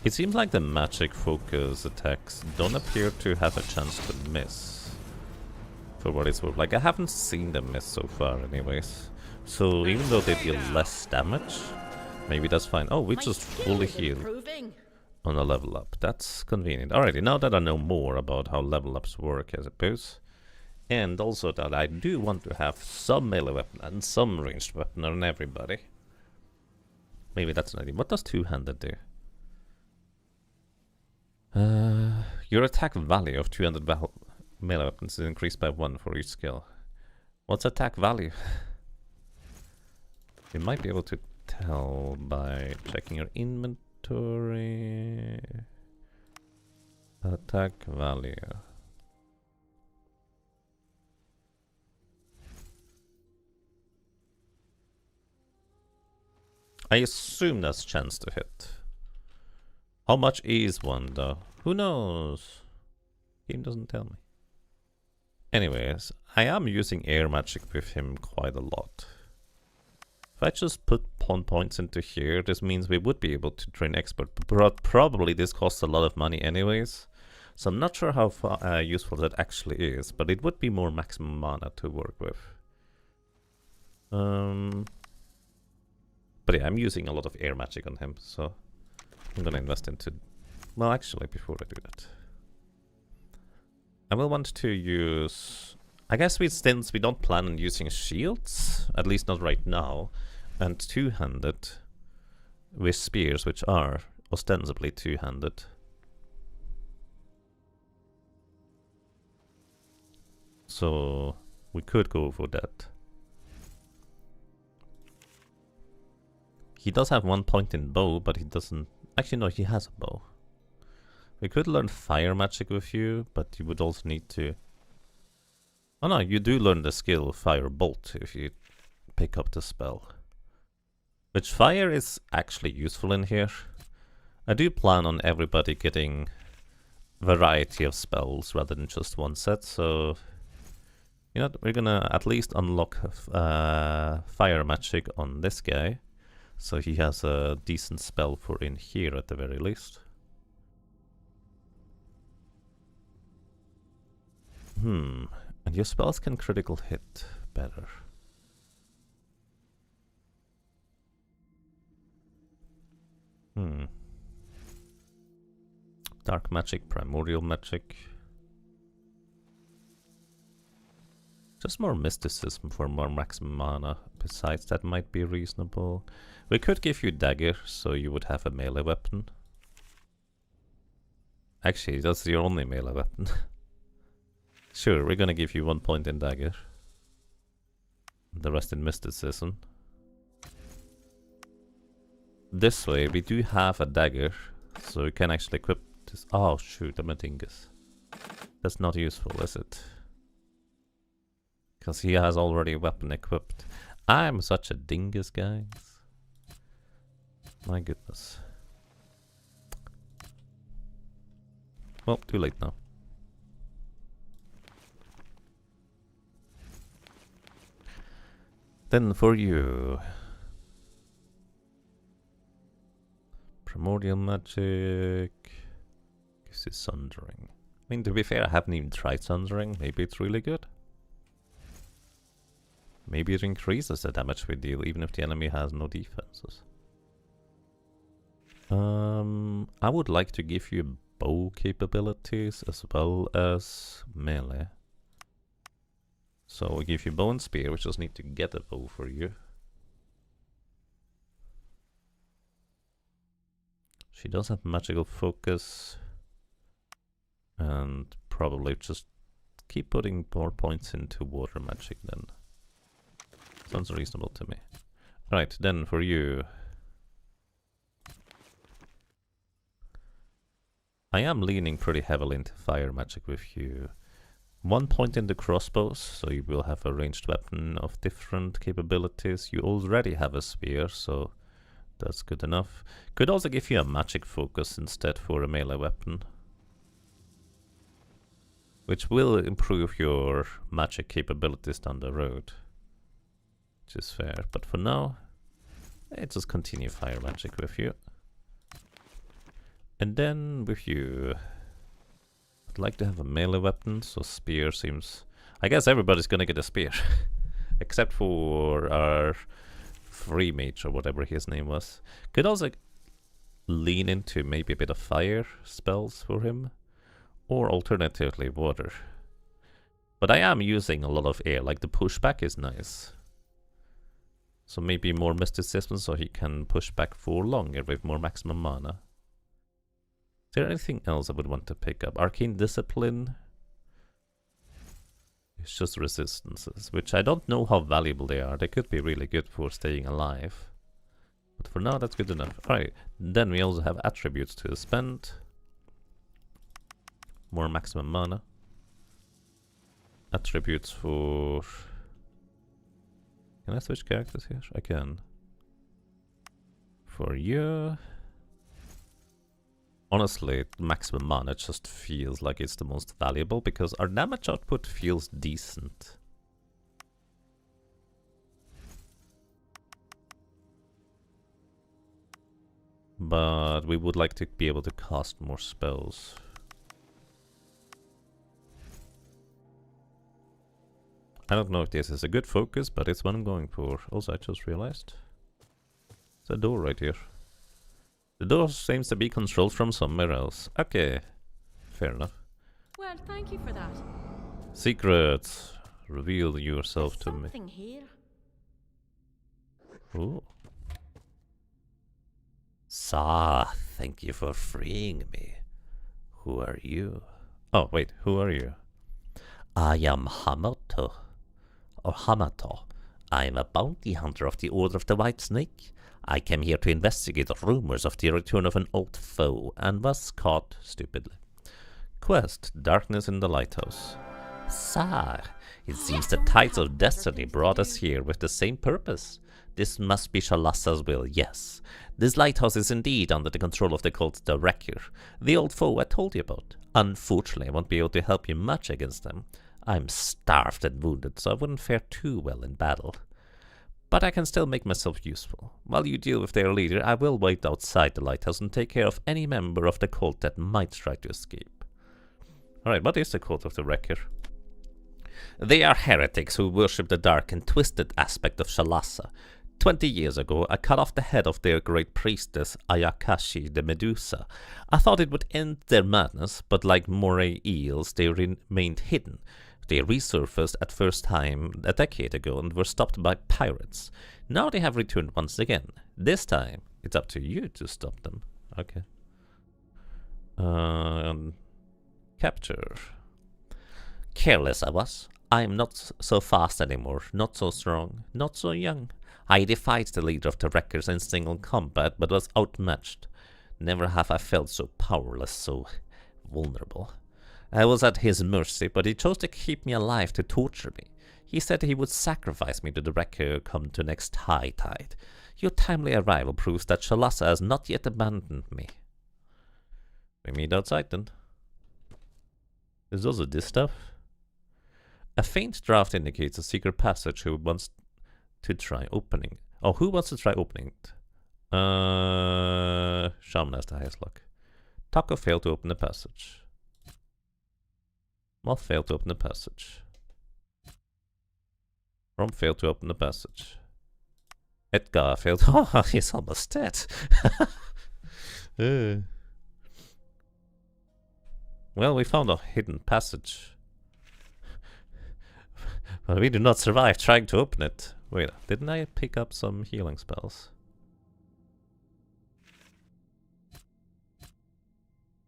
It seems like the magic focus attacks don't appear to have a chance to miss. For what it's worth. Like, I haven't seen them miss so far anyways. So even though they deal less damage, maybe that's fine. Oh, we just fully heal on a level up. That's convenient. Alrighty, now that I know more about how level ups work, I suppose. And also that I do want to have some melee weapon and some ranged weapon on everybody. Maybe that's an idea. What does two-handed do? Your attack value of 200 melee weapons is increased by 1 for each skill. What's attack value? You might be able to tell by checking your inventory. Attack value. I assume that's chance to hit. How much is one though? Who knows? Game doesn't tell me. Anyways, I am using air magic with him quite a lot. If I just put pawn points into here, this means we would be able to train expert, but probably this costs a lot of money anyways. So I'm not sure how useful that actually is, but it would be more maximum mana to work with. But yeah, I'm using a lot of air magic on him, so I'm gonna invest into... Well, actually, before I do that, I will want to use... I guess since we don't plan on using shields, at least not right now, and two-handed with spears, which are ostensibly two-handed. So we could go for that. He does have 1 point in bow, but he doesn't... Actually, no, he has a bow. We could learn fire magic with you, but you would also need to... Oh no, you do learn the skill Fire Bolt if you pick up the spell. Which fire is actually useful in here. I do plan on everybody getting variety of spells rather than just one set, so... You know, we're gonna at least unlock fire magic on this guy. So he has a decent spell for in here at the very least. And your spells can critical hit better. Dark magic, primordial magic. Just more mysticism for more maximum mana. Besides, that might be reasonable. We could give you dagger, so you would have a melee weapon. Actually, that's your only melee weapon. Sure, we're gonna give you 1 point in dagger. The rest in mysticism. This way, we do have a dagger, so we can actually equip this. Oh shoot, I'm a dingus. That's not useful, is it? Because he has already a weapon equipped. I'm such a dingus, guys. My goodness. Well, too late now. Then for you... Primordial magic... Gives you sundering. I mean, to be fair, I haven't even tried sundering. Maybe it's really good. Maybe it increases the damage we deal, even if the enemy has no defenses. I would like to give you bow capabilities as well as melee. So we give you bow and spear, we just need to get a bow for you. She does have magical focus. And probably just keep putting more points into water magic then. Sounds reasonable to me. Right, then for you. I am leaning pretty heavily into fire magic with you. 1 point in the crossbows, so you will have a ranged weapon of different capabilities. You already have a spear, so that's good enough. Could also give you a magic focus instead for a melee weapon. Which will improve your magic capabilities down the road. Which is fair, but for now, let's just continue fire magic with you. And then with you, I'd like to have a melee weapon, so spear seems... I guess everybody's gonna get a spear. Except for our free mage or whatever his name was. Could also lean into maybe a bit of fire spells for him. Or alternatively water. But I am using a lot of air, like the pushback is nice. So maybe more mysticism so he can push back for longer with more maximum mana. Is there anything else I would want to pick up? Arcane Discipline. It's just resistances, which I don't know how valuable they are. They could be really good for staying alive. But for now, that's good enough. Alright, then we also have attributes to spend. More maximum mana. Attributes for... Can I switch characters here? I can. For you... Honestly, maximum mana just feels like it's the most valuable because our damage output feels decent. But we would like to be able to cast more spells. I don't know if this is a good focus, but it's what I'm going for. Also, I just realized there's a door right here. The door seems to be controlled from somewhere else. Okay, fair enough. Well, thank you for that. Secrets. Reveal yourself to me. Something here. Ooh. Sa, thank you for freeing me. Who are you? Oh, wait, who are you? I am Hamato. Or Hamato. I am a bounty hunter of the Order of the White Snake. I came here to investigate rumors of the return of an old foe, and was caught stupidly. Quest, Darkness in the Lighthouse. Sir, it seems the tides of destiny brought us here with the same purpose. This must be Shalassa's will, yes. This lighthouse is indeed under the control of the cult the Wrecker, the old foe I told you about. Unfortunately, I won't be able to help you much against them. I'm starved and wounded, so I wouldn't fare too well in battle. But I can still make myself useful. While you deal with their leader, I will wait outside the lighthouse and take care of any member of the cult that might try to escape. Alright, what is the cult of the Wrecker? They are heretics who worship the dark and twisted aspect of Shalassa. 20 years ago, I cut off the head of their great priestess, Ayakashi the Medusa. I thought it would end their madness, but like moray eels, they remained hidden. They resurfaced at first time a decade ago and were stopped by pirates. Now they have returned once again. This time, it's up to you to stop them. Okay. Capture. Careless I was. I am not so fast anymore, not so strong, not so young. I defied the leader of the Wreckers in single combat, but was outmatched. Never have I felt so powerless, so vulnerable. I was at his mercy, but he chose to keep me alive to torture me. He said he would sacrifice me to the Wrecker come to next high tide. Your timely arrival proves that Shalassa has not yet abandoned me. We meet outside then. There's also this stuff. A faint draft indicates a secret passage who wants to try opening. Oh, who wants to try opening it? Shaman has the highest luck. Taco failed to open the passage. Moth failed to open the passage. Rom failed to open the passage. Edgar failed. Oh, he's almost dead. Well, we found a hidden passage. But we did not survive trying to open it. Wait, didn't I pick up some healing spells?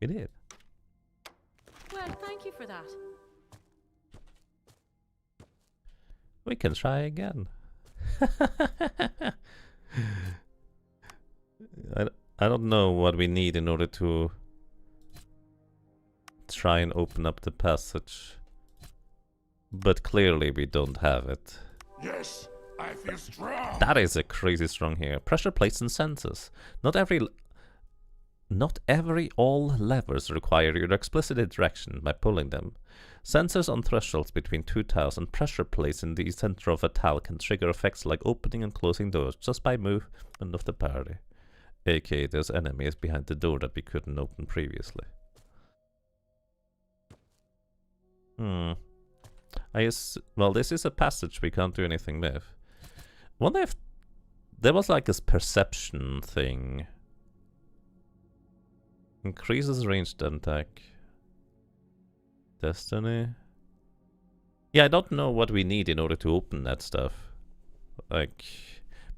You did. Well, thank you for that. We can try again. I don't know what we need in order to try and open up the passage. But clearly we don't have it. Yes, I feel strong. That is a crazy strong here. Pressure plates and sensors. Not every all levers require your explicit interaction by pulling them. Sensors on thresholds between two tiles and pressure plates in the center of a tile can trigger effects like opening and closing doors just by movement of the party. aka there's enemies behind the door that we couldn't open previously. Well, this is a passage we can't do anything with. Wonder if there was like this perception thing. Increases ranged attack. Destiny. Yeah, I don't know what we need in order to open that stuff. Like,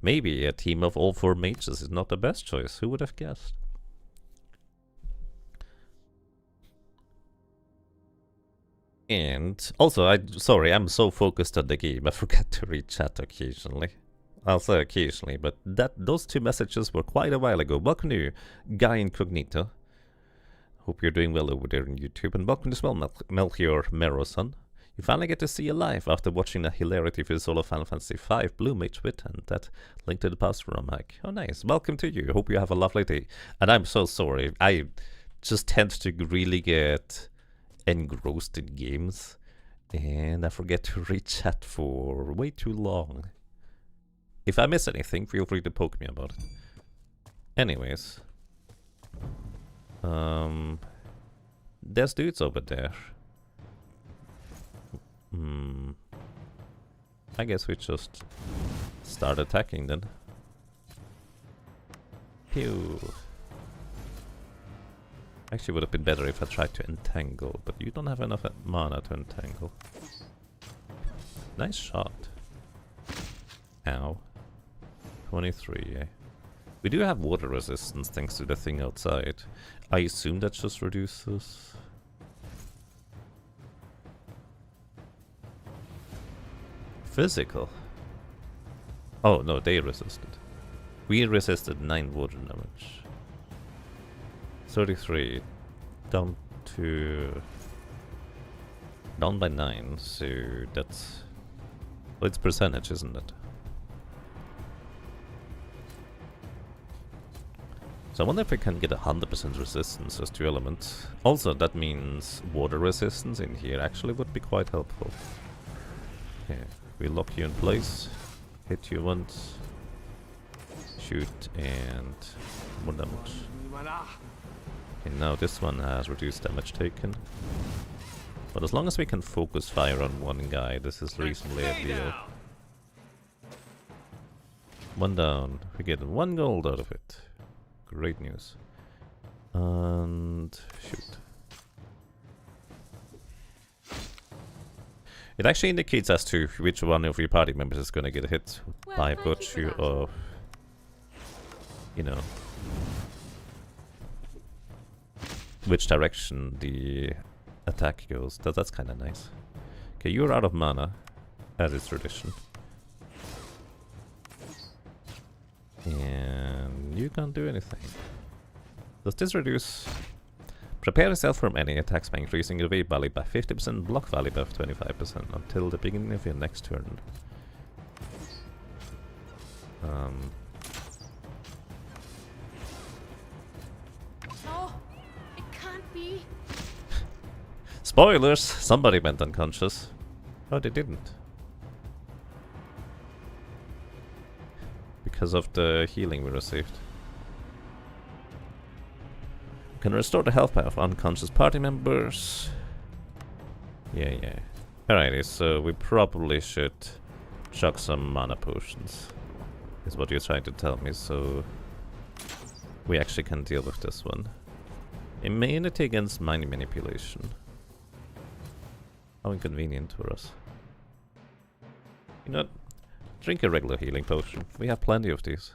maybe a team of all 4 mages is not the best choice. Who would have guessed? And also, I'm so focused on the game, I forget to read chat occasionally. I'll say occasionally, but those 2 messages were quite a while ago. Welcome to Guy Incognito. Hope you're doing well over there on YouTube, and welcome as well, Melchior Meroson. You finally get to see you live after watching the hilarity for solo Final Fantasy V Blue Mage Wit and that link to the past ROM hack. Oh nice, welcome to you, hope you have a lovely day. And I'm so sorry, I just tend to really get engrossed in games, and I forget to read chat for way too long. If I miss anything, feel free to poke me about it. Anyways. There's dudes over there. I guess we just start attacking then. Pew. Actually would have been better if I tried to entangle, but you don't have enough mana to entangle. Nice shot. Ow. 23, eh? We do have water resistance thanks to the thing outside. I assume that just reduces. Physical. Oh no, they resisted. We resisted 9 water damage. 33 down to down by 9, so that's well, it's percentage, isn't it? So I wonder if we can get 100% resistance as 2 elements. Also, that means water resistance in here actually would be quite helpful. Okay, we lock you in place, hit you once, shoot, and more damage. Okay, now this one has reduced damage taken. But as long as we can focus fire on one guy, this is reasonably ideal. 1 down, we get 1 gold out of it. Great news. And shoot. It actually indicates as to which one of your party members is going to get hit by a butcher or, you know, which direction the attack goes. That's kind of nice. Okay, you're out of mana, as is tradition. And you can't do anything. Does this reduce? Prepare yourself from any attacks by increasing your wave value by 50%, block value by 25% until the beginning of your next turn. No, it can't be. Spoilers! Somebody went unconscious. Oh, they didn't. Because of the healing we received. Can restore the health bar of unconscious party members. Yeah. Alrighty, so we probably should chuck some mana potions. Is what you're trying to tell me, so we actually can deal with this one. Immunity against mind manipulation. How inconvenient for us. You know what? Drink a regular healing potion. We have plenty of these.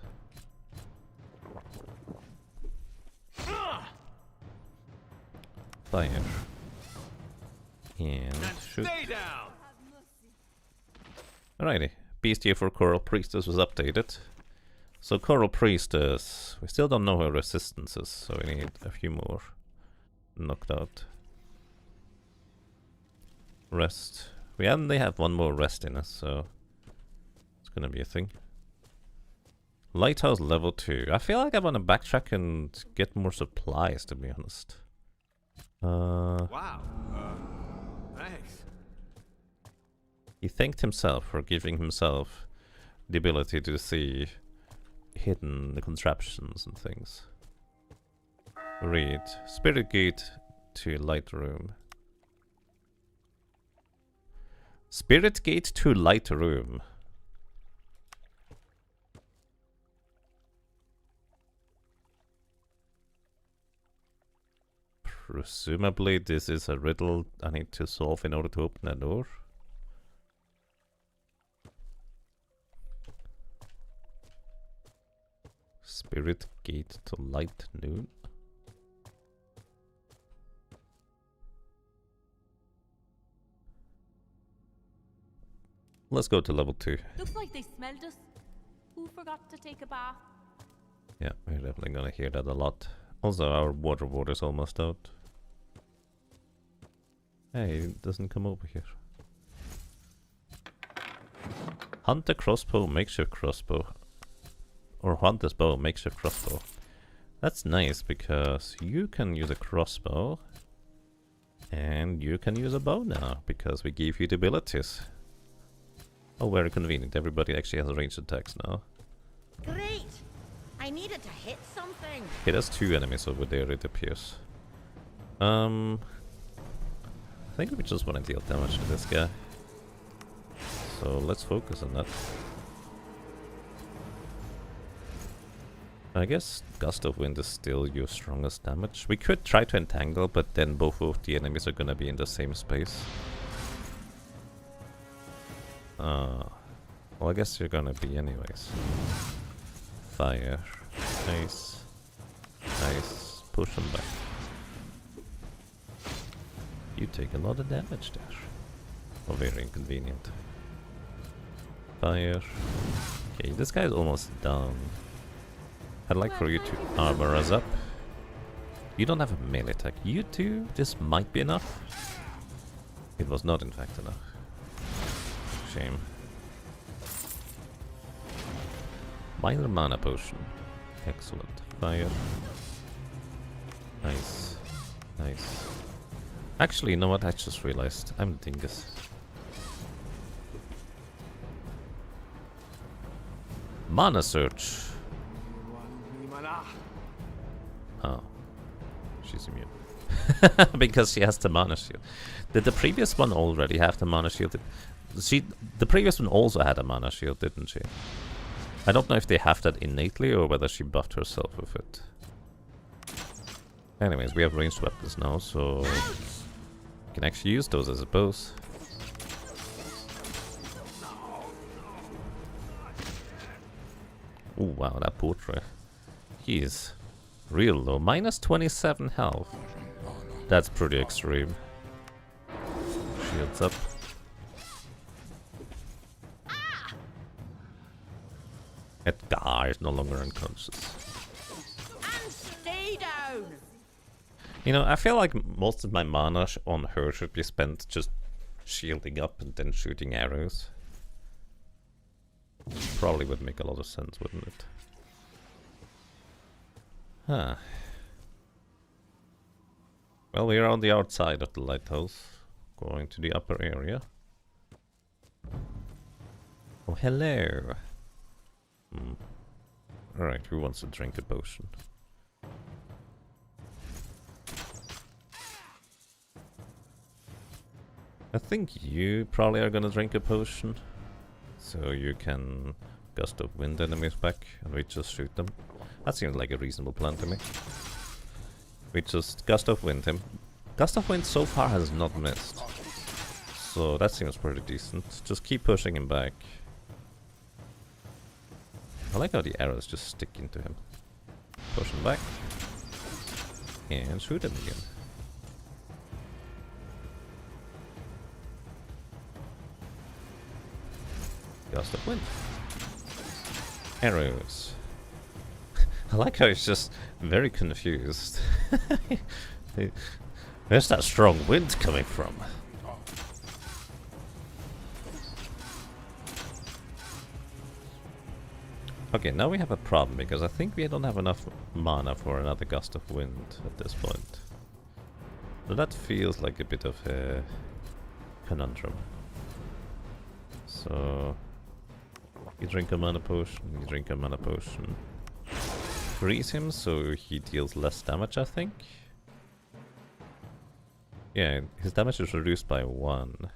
Fire. And shoot. Alrighty. Beastie for Coral Priestess was updated. So Coral Priestess, we still don't know her resistance is, so we need a few more knocked out. Rest. We only have 1 more rest in us, so it's gonna be a thing. Lighthouse level 2. I feel like I want to backtrack and get more supplies, to be honest. Wow. Thanks. He thanked himself for giving himself the ability to see hidden contraptions and things. Read. Spirit Gate to Light Room. Spirit Gate to Light Room. Presumably this is a riddle I need to solve in order to open a door. Spirit Gate to Light Noon. Let's go to level 2. Looks like they smelled us. Who forgot to take a bath? Yeah, we're definitely gonna hear that a lot. Also, our water's almost out. Hey, it doesn't come over here. Hunt a crossbow, makeshift crossbow. Or hunt this bow, makeshift crossbow. That's nice because you can use a crossbow. And you can use a bow now because we gave you the abilities. Oh, very convenient. Everybody actually has ranged attacks now. Great! I needed to hit something. Okay, there's 2 enemies over there, it appears. I think we just want to deal damage to this guy. So let's focus on that. I guess Gust of Wind is still your strongest damage. We could try to entangle, but then both of the enemies are gonna be in the same space. Well, I guess you're gonna be anyways. Fire. Nice. Nice. Push them back. You take a lot of damage there. Oh, very inconvenient. Fire. Okay, this guy's almost down. I'd like for you to armor us up. You don't have a melee attack. You two? This might be enough. It was not in fact enough. Shame. Minor mana potion. Excellent. Fire. Nice. Nice. Actually, you know what? I just realized. I'm a dingus. Mana search. Oh. She's immune. Because she has the mana shield. Did the previous one already have the mana shield? The previous one also had a mana shield, didn't she? I don't know if they have that innately or whether she buffed herself with it. Anyways, we have ranged weapons now, so we can actually use those, I suppose. Oh wow, that portrait. He is real low. Minus 27 health. That's pretty extreme. Shields up. Edgar is no longer unconscious. And stay down! You know, I feel like most of my mana on her should be spent just shielding up and then shooting arrows. Probably would make a lot of sense, wouldn't it? Huh. Well, we are on the outside of the lighthouse, going to the upper area. Oh, hello! Alright, who wants to drink a potion? I think you probably are gonna drink a potion. So you can gust of wind enemies back and we just shoot them. That seems like a reasonable plan to me. We just gust of wind him. Gust of wind so far has not missed. So that seems pretty decent. Just keep pushing him back. I like how the arrows just stick into him. Push him back. And shoot him again. Gust of wind. Arrows. I like how he's just very confused. Where's that strong wind coming from? Okay, now we have a problem because I think we don't have enough mana for another gust of wind at this point. So that feels like a bit of a conundrum. So you drink a mana potion, you drink a mana potion. Freeze him so he deals less damage, I think. Yeah, his damage is reduced by 1.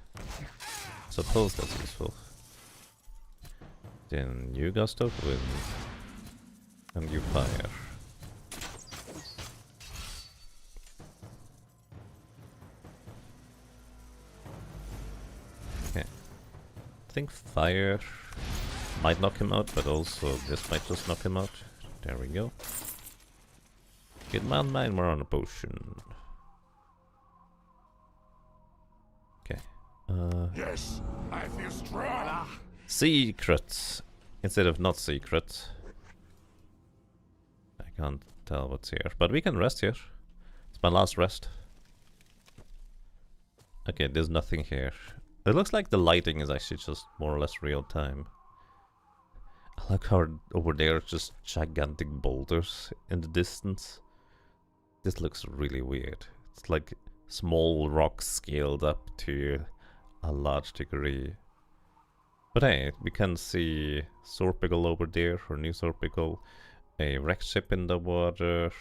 Suppose that's useful. Then you gust of wind. And you fire. Okay. I think fire might knock him out, but also this might just knock him out. There we go. Get man more on a potion. Okay. Yes, I feel strong. Secrets instead of not secret. I can't tell what's here, but we can rest here. It's my last rest. Okay, there's nothing here. It looks like the lighting is actually just more or less real time. I like how over there just gigantic boulders in the distance. This looks really weird. It's like small rocks scaled up to a large degree. But hey, we can see Sorpigal over there, or New Sorpigal, a wrecked ship in the water.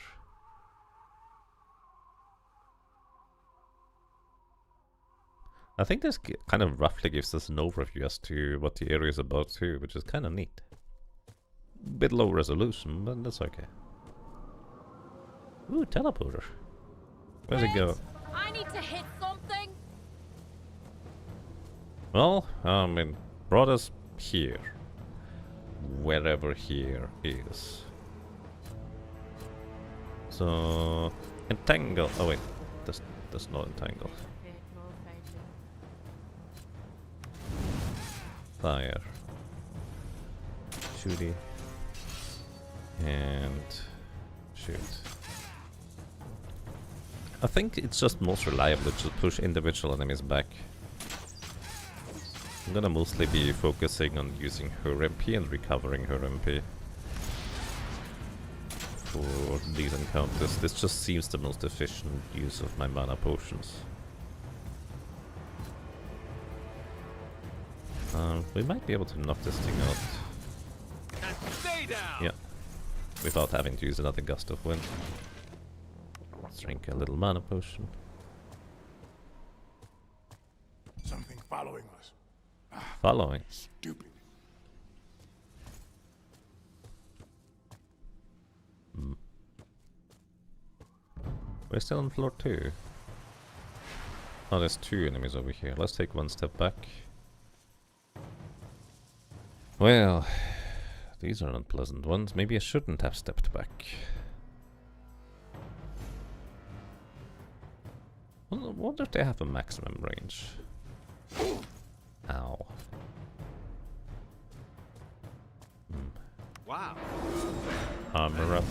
I think this kind of roughly gives us an overview as to what the area is about too, which is kind of neat. Bit low resolution, but that's okay. Ooh, teleporter. Where's it go? I need to hit something. Well, I mean, brought us here. Wherever here is. So, entangle. Oh wait, that's not entangle. Fire. shooty. And shoot. I think it's just most reliable to push individual enemies back. I'm gonna mostly be focusing on using her MP and recovering her MP for these encounters. This just seems the most efficient use of my mana potions. We might be able to knock this thing out. And stay down. Yeah. Without having to use another gust of wind. Let's drink a little mana potion. Something following us. Following. Stupid. We're still on floor 2. Oh, there's 2 enemies over here. Let's take one step back. Well, these are unpleasant ones. Maybe I shouldn't have stepped back. I wonder if they have a maximum range. Ow. Wow. Armor up.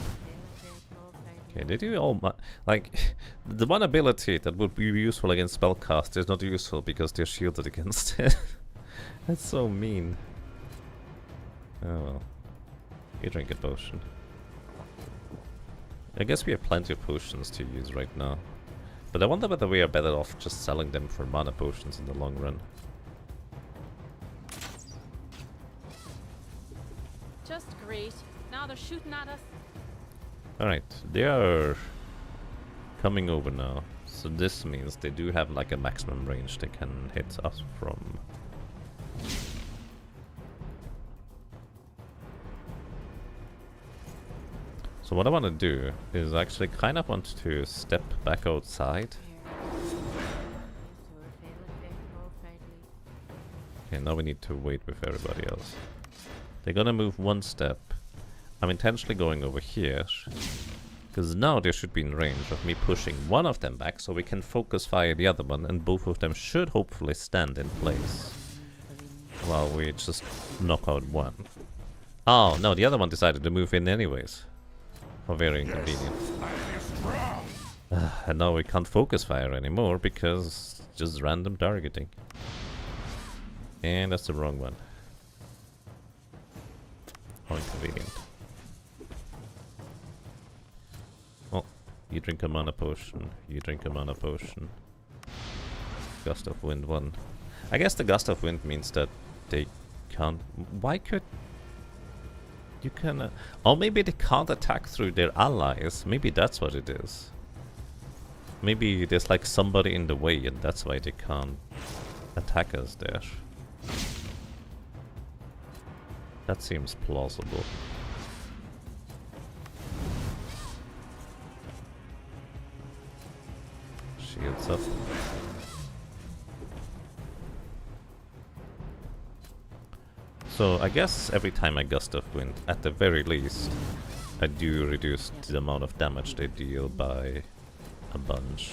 Okay, they do all like the one ability that would be useful against spellcasters is not useful because they're shielded against it. That's so mean. Oh well. You drink a potion. I guess we have plenty of potions to use right now. But I wonder whether we are better off just selling them for mana potions in the long run. Just great. Now they're shooting at us. Alright, they are coming over now. So this means they do have like a maximum range they can hit us from. So what I want to do is actually kind of want to step back outside. Okay, now we need to wait with everybody else. They're gonna move one step. I'm intentionally going over here, because now they should be in range of me pushing one of them back so we can focus fire the other one, and both of them should hopefully stand in place while we just knock out one. Oh, no, the other one decided to move in anyways. How very inconvenient. And now we can't focus fire anymore because just random targeting. And that's the wrong one. How inconvenient. Well, you drink a mana potion, you drink a mana potion. Gust of Wind 1. I guess the Gust of Wind means that they can't... Why could... You can... or maybe they can't attack through their allies. Maybe that's what it is. Maybe there's like somebody in the way and that's why they can't attack us there. That seems plausible. Shields up. So I guess every time I Gust of Wind, at the very least, I do reduce the amount of damage they deal by a bunch.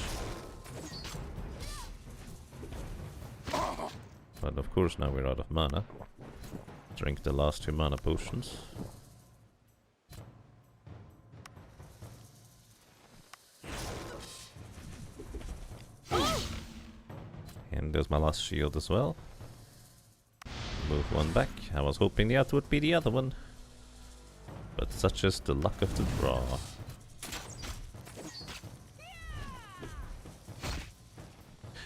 But of course now we're out of mana. Drink the last 2 mana potions. And there's my last shield as well. Move one back. I was hoping the other would be the other one. But such is the luck of the draw.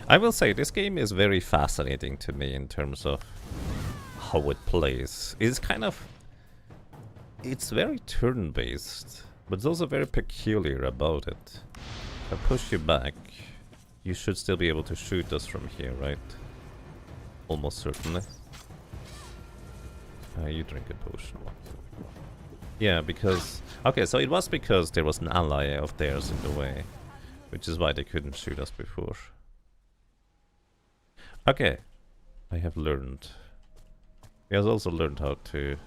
I will say, this game is very fascinating to me in terms of how it plays. It's kind of... It's very turn-based, but it's also very peculiar about it. If I push you back, you should still be able to shoot us from here, right? Almost certainly. You drink a potion. Yeah, because... Okay, so it was because there was an ally of theirs in the way. Which is why they couldn't shoot us before. Okay. I have learned. He has also learned how to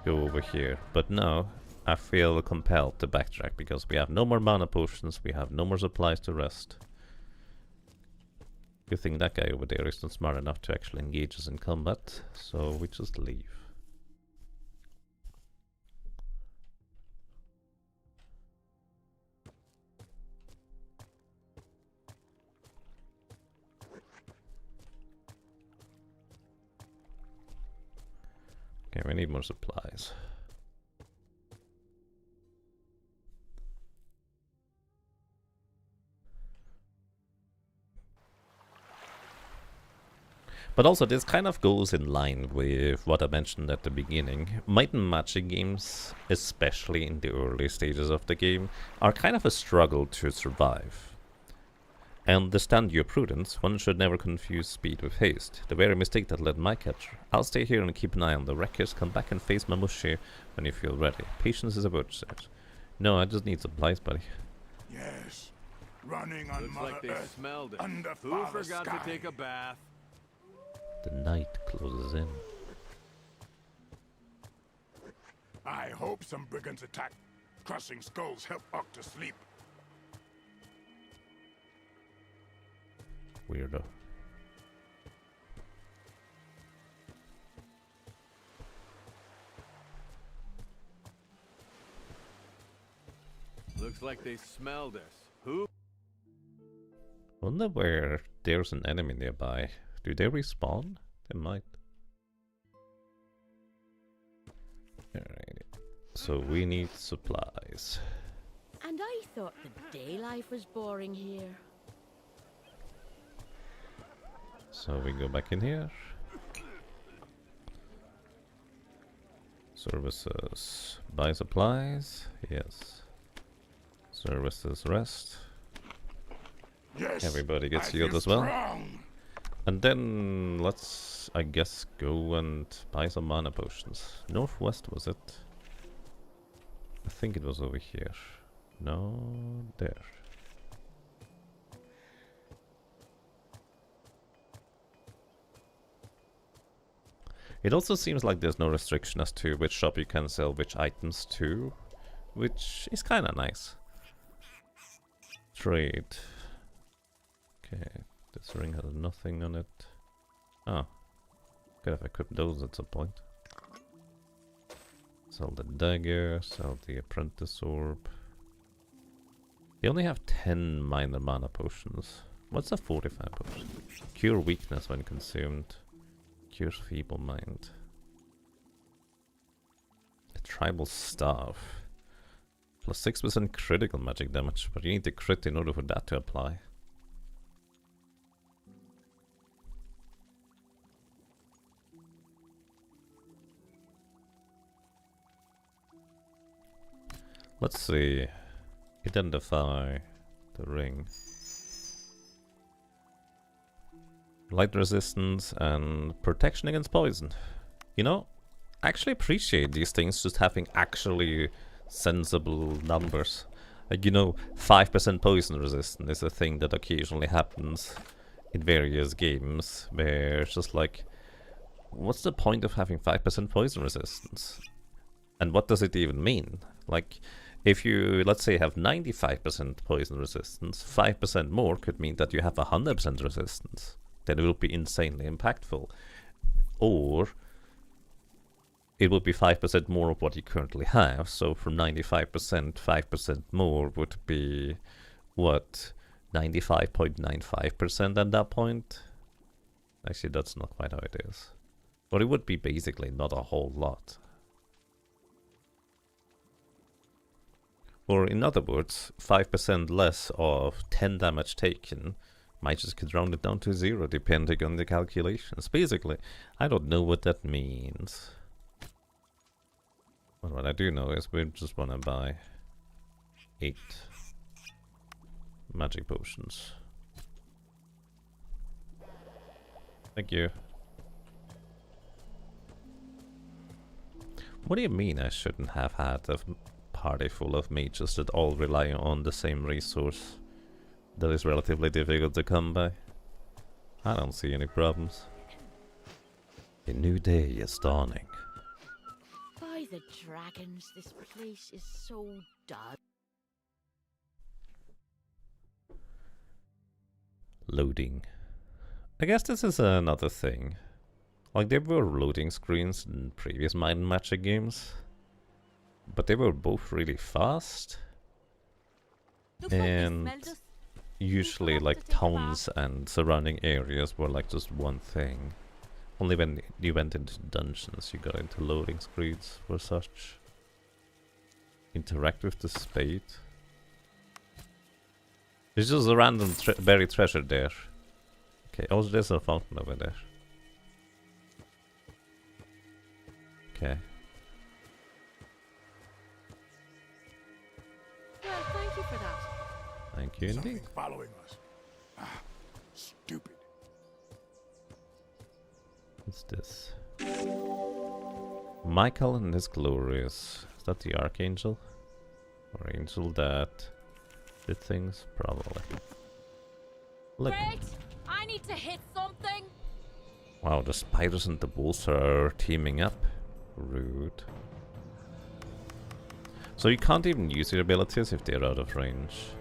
go over here. But now, I feel compelled to backtrack because we have no more mana potions, we have no more supplies to rest. Good thing that guy over there isn't smart enough to actually engage us in combat, so we just leave. we need more supplies. But also, this kind of goes in line with what I mentioned at the beginning. Might and Magic games, especially in the early stages of the game, are kind of a struggle to survive. I understand your prudence. One should never confuse speed with haste. The very mistake that led my capture. I'll stay here and keep an eye on the wreckers. Come back and face Mamushi when you feel ready. Patience is a virtue. No, I just need supplies, buddy. Yes. Running on Looks Mother like they Earth smelled it. under Who Father forgot Sky. to take a bath? The night closes in. I hope some brigands attack. Crushing skulls help Ock to sleep. Weirdo. Looks like they smelled us. Who? Wonder where there's an enemy nearby. Do they respawn? They might. Alright. So we need supplies. And I thought the day life was boring here. So we go back in here. Services. Buy supplies. Yes. Services rest. Yes. Everybody gets I healed feel as well. strong. And then let's, I guess, go and buy some mana potions. Northwest was it? I think it was over here. No, there. It also seems like there's no restriction as to which shop you can sell which items to, which is kind of nice. Trade. Okay, this ring has nothing on it. Oh, could have equipped those at some point. Sell the dagger, sell the apprentice orb. They only have 10 minor mana potions. What's a 45 potion? Cure weakness when consumed. Cures feeble mind. A tribal staff. Plus 6% critical magic damage, but you need the crit in order for that to apply. Let's see. Identify the ring. Light resistance and protection against poison. You know, I actually appreciate these things just having actually sensible numbers. Like, you know, 5% poison resistance is a thing that occasionally happens in various games where it's just like, what's the point of having 5% poison resistance? And what does it even mean? Like, if you, let's say, have 95% poison resistance, 5% more could mean that you have 100% resistance. Then it will be insanely impactful. Or it would be 5% more of what you currently have. So from 95%, 5% more would be, what, 95.95% at that point? Actually, that's not quite how it is. But it would be basically not a whole lot. Or in other words, 5% less of 10 damage taken might just could round it down to 0 depending on the calculations. Basically, I don't know what that means. But what I do know is we just want to buy 8 magic potions. Thank you. What do you mean I shouldn't have had a party full of mages that all rely on the same resource that is relatively difficult to come by? I don't see any problems. A new day is dawning. By the dragons, this place is so dull. Loading. I guess this is another thing. Like, there were loading screens in previous Might and Magic games, but they were both really fast. Looks like they And smelled us. usually forgot like to take a towns and surrounding areas were like just one thing. Only when you went into dungeons you got into loading screens for such. Interact with the spade. There's just a random buried treasure there. Okay, oh, there's a fountain over there. Okay. Well, thank you for that. Thank you Something indeed. following us. Ah, stupid. What's this? Michael and his glorious. Is that the archangel? Or angel that did things? Probably. Look. Great! I need to hit something! Wow, the spiders and the wolves are teaming up. Rude. So you can't even use your abilities if they're out of range.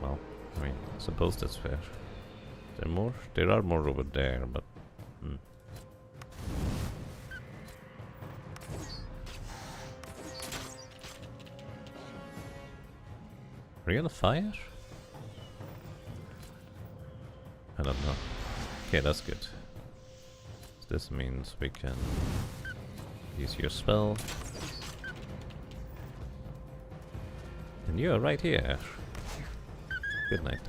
Well, I mean, I suppose that's fair. There are more over there, but... Are you on fire? I don't know. Okay, that's good. This means we can use your spell. And you're right here. Good night.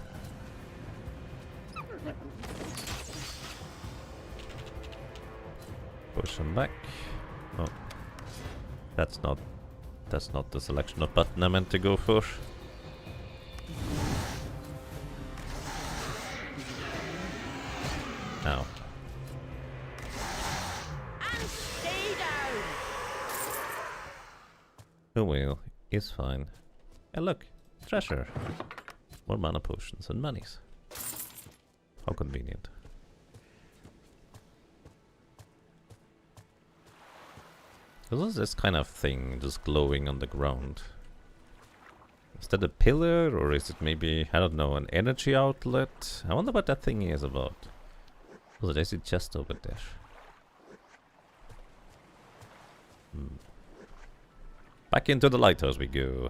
Push him back. Oh. That's not the selection of button I meant to go for. Ow. And stay down. Oh well, it's fine. And look, treasure. More mana potions and monies. How convenient. What is this kind of thing just glowing on the ground? Is that a pillar, or is it maybe, I don't know, an energy outlet? I wonder what that thing is about. Oh, there's a chest over there. Back into the lighthouse we go.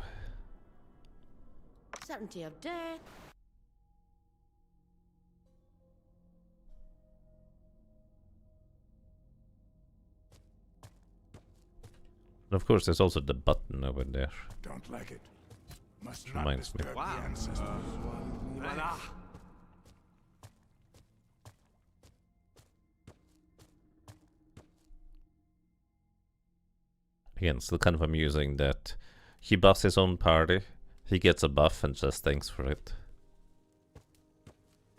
Certainty of death. And of course, there's also the button over there. Don't like it. Must not Reminds me. disturb the ancestors. Again, still kind of amusing that he buffs his own party, he gets a buff and just thanks for it.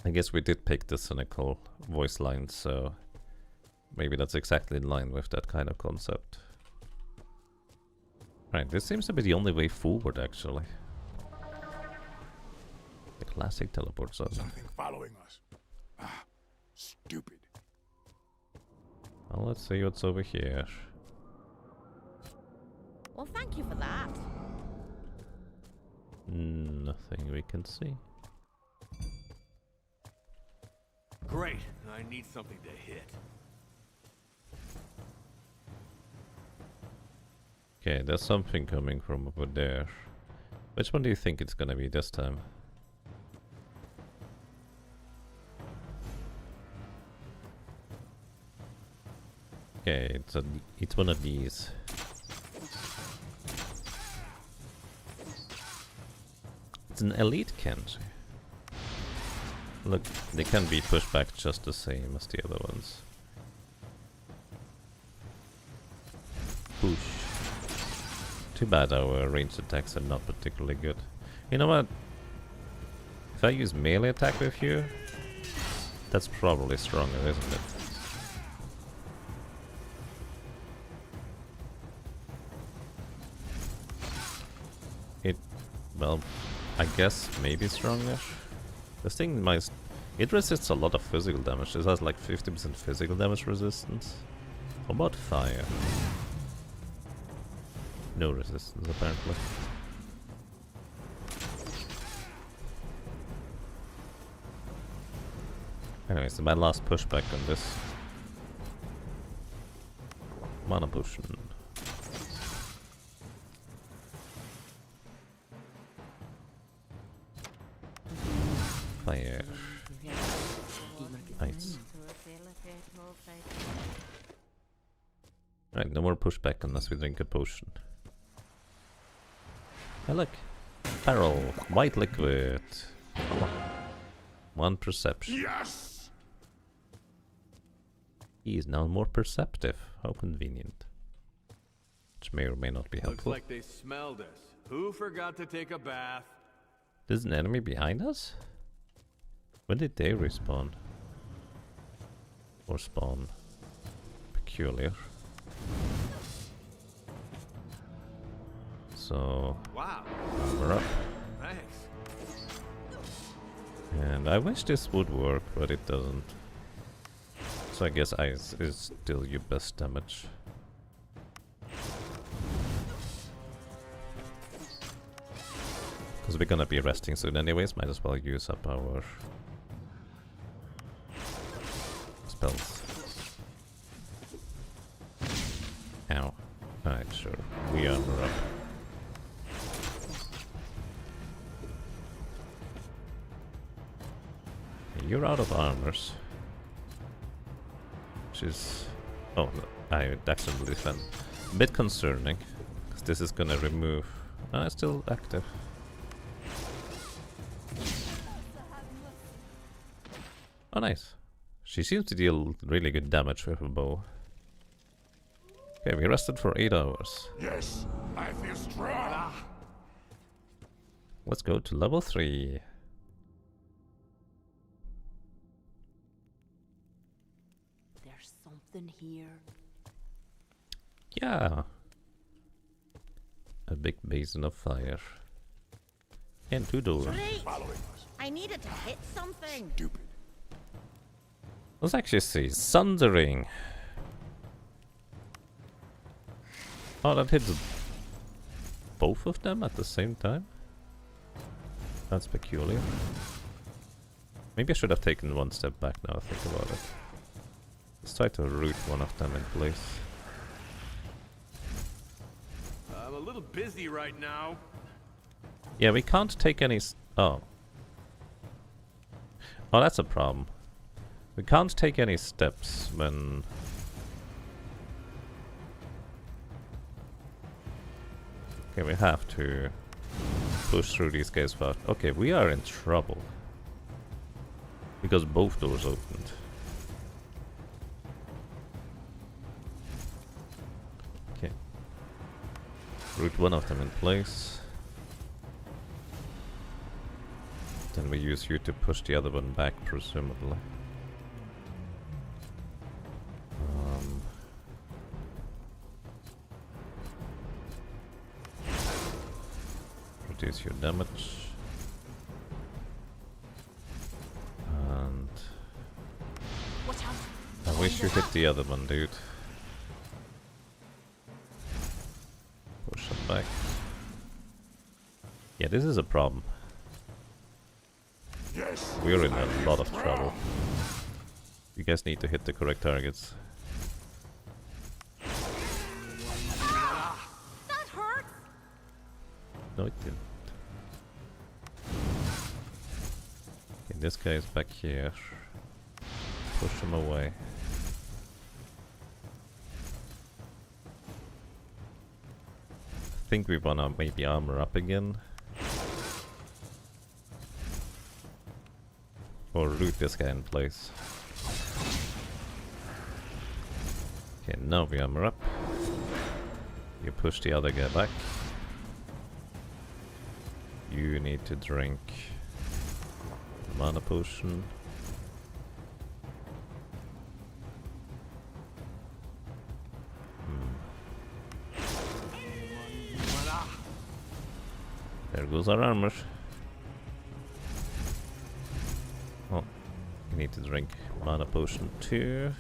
I guess we did pick the cynical voice line, so maybe that's exactly in line with that kind of concept. Right, this seems to be the only way forward, actually. The classic teleport zone. Something following us. Ah, stupid. Well, let's see what's over here. Well, thank you for that. Nothing we can see. Great. I need something to hit. Okay, there's something coming from over there. Which one do you think it's gonna be this time? Okay, it's one of these. It's an elite Kenji. Look, they can be pushed back just the same as the other ones. Push. Too bad our ranged attacks are not particularly good. You know what? If I use melee attack with you, that's probably stronger, isn't it? Well, I guess maybe stronger. This thing might... It resists a lot of physical damage. It has like 50% physical damage resistance. How about fire? No resistance, apparently. Anyways, my last pushback on this. Mana potion. Fire. Nice. Right, no more pushback unless we drink a potion. Hey, look. Barrel. White liquid. 1 perception. Yes! He is now more perceptive. How convenient. Which may or may not be Looks helpful. like they smelled us. Who forgot to take a bath? There's an enemy behind us? When did they respawn? Or spawn? Peculiar. So, Wow. we're up. Thanks. And I wish this would work, but it doesn't. So I guess ice is still your best damage. Because we're gonna be resting soon anyways, might as well use up our spells. Ow. Alright, sure. We armor up. You're out of armors. Which is... Oh, no, I accidentally defend. A bit concerning. Because this is gonna remove... Oh, it's still active. Oh, nice. She seems to deal really good damage with a bow. Okay, we rested for 8 hours. Yes, I feel strong. Let's go to level 3. There's something here. Yeah. A big basin of fire. And 2 doors. Great! Following us. I needed to hit something. Stupid. Let's actually see. Sundering. Oh, that hits both of them at the same time? That's peculiar. Maybe I should have taken one step back now I think about it. Let's try to root one of them in place. I'm a little busy right now. Yeah, we can't take any oh. Oh, that's a problem. We can't take any steps when... Okay, we have to push through these guys fast. Okay, we are in trouble. Because both doors opened. Okay. Root one of them in place. Then we use you to push the other one back, presumably. Reduce your damage. And Watch out. I wish you hit the other one, dude. Push them back. Yeah, this is a problem. Yes. We're in I a feel lot of strong. trouble. You guys need to hit the correct targets. That hurts. No, it didn't. Okay, this guy is back here. Push him away. I think we wanna maybe armor up again. Or root this guy in place. Okay, now we armor up. You push the other guy back. You need to drink mana potion. There goes our armor. Oh, you need to drink mana potion too.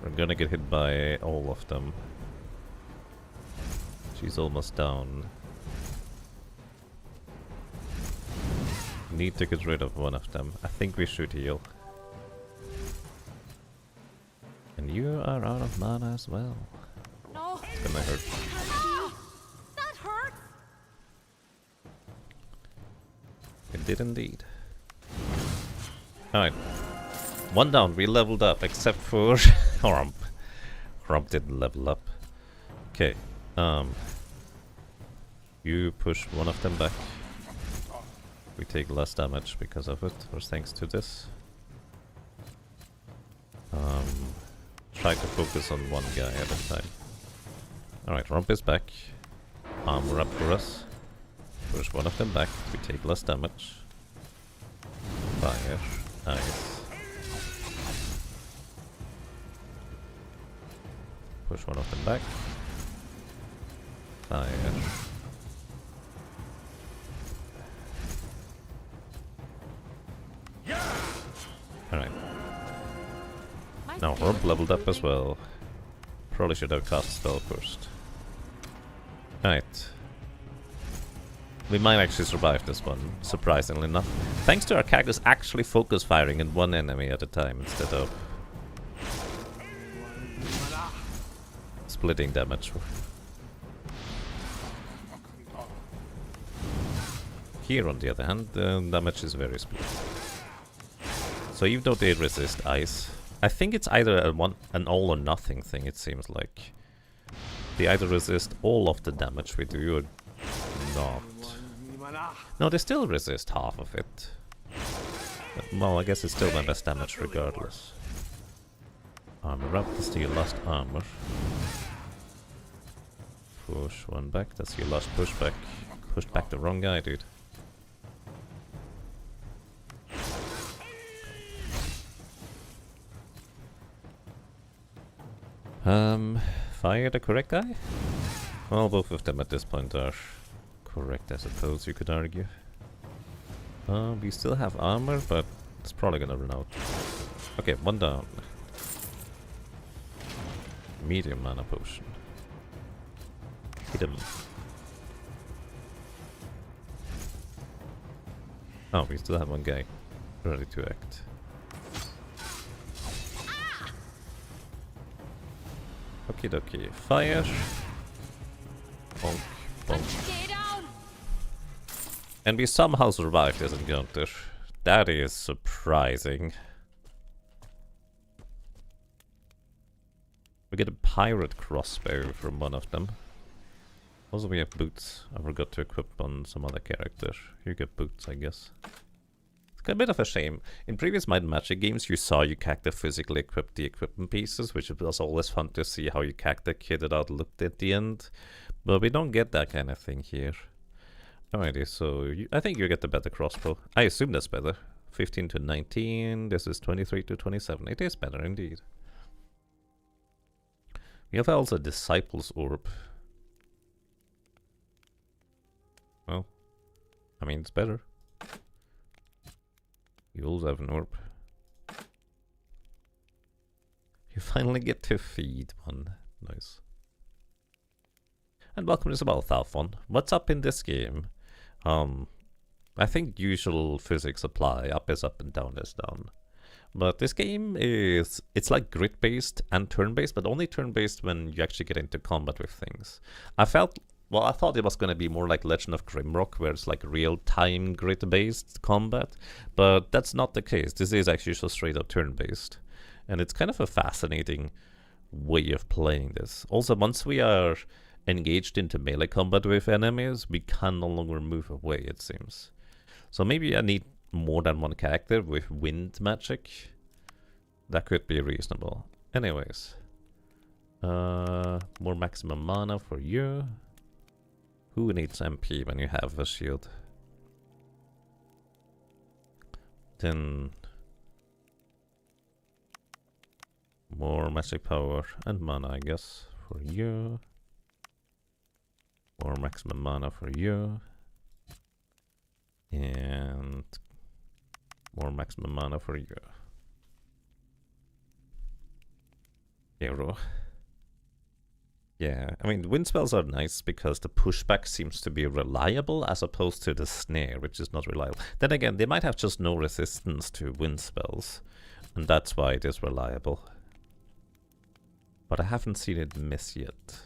We're gonna get hit by all of them. She's almost down. Need to get rid of one of them. I think we should heal. And you are out of mana as well. No. It's gonna hurt. That hurts. It did indeed. Alright. One down, we leveled up except for... or Rob didn't level up. Okay, you push one of them back. We take less damage because of it, or thanks to this. Try to focus on one guy at a time. Alright, Romp is back. Armor up for us. Push one of them back, we take less damage. Fire. Nice. Push one of them back. Fire. Alright. Now Romp leveled up as well. Probably should have cast spell first. Alright. We might actually survive this one, surprisingly enough. Thanks to our characters actually focus firing at one enemy at a time instead of splitting damage. Here on the other hand, the damage is very split. So even though they resist ice, I think it's either an all or nothing thing, it seems like. They either resist all of the damage we do or not. No, they still resist half of it. But, well, I guess it's still my best damage regardless. Armor up, that's your last armor. Push one back, that's your last pushback. Pushed back the wrong guy, dude. Fire the correct guy? Well, both of them at this point are correct, I suppose you could argue. We still have armor, but it's probably gonna run out. Okay, one down. Medium mana potion. Hit him. Oh, we still have one guy ready to act. Okie dokie. Fire. Bonk, bonk. And we somehow survived this encounter. That is surprising. We get a pirate crossbow from one of them. Also we have boots. I forgot to equip on some other character. You get boots, I guess. It's a bit of a shame. In previous Might and Magic games, you saw your character physically equip the equipment pieces, which was always fun to see how your character kitted out looked at the end. But we don't get that kind of thing here. Alrighty, so I think you get the better crossbow. I assume that's better. 15 to 19, this is 23 to 27. It is better indeed. We have also Disciples Orb. Well, I mean, it's better. You also have an orb. You finally get to feed one. Nice. And welcome as well, Thalfon. What's up in this game? I think usual physics apply. Up is up and down is down. But this game is, it's like grid-based and turn-based, but only turn-based when you actually get into combat with things. I thought it was going to be more like Legend of Grimrock, where it's like real-time grid-based combat, but that's not the case. This is actually just straight-up turn-based. And it's kind of a fascinating way of playing this. Also, once we are engaged into melee combat with enemies, we can no longer move away, it seems. So maybe I need more than one character with wind magic. That could be reasonable. Anyways. More maximum mana for you. Who needs MP when you have a shield? Then more magic power and mana, I guess, for you. More maximum mana for you. And more maximum mana for you. Hero. Yeah, I mean, wind spells are nice because the pushback seems to be reliable as opposed to the snare, which is not reliable. Then again, they might have just no resistance to wind spells, and that's why it is reliable. But I haven't seen it miss yet.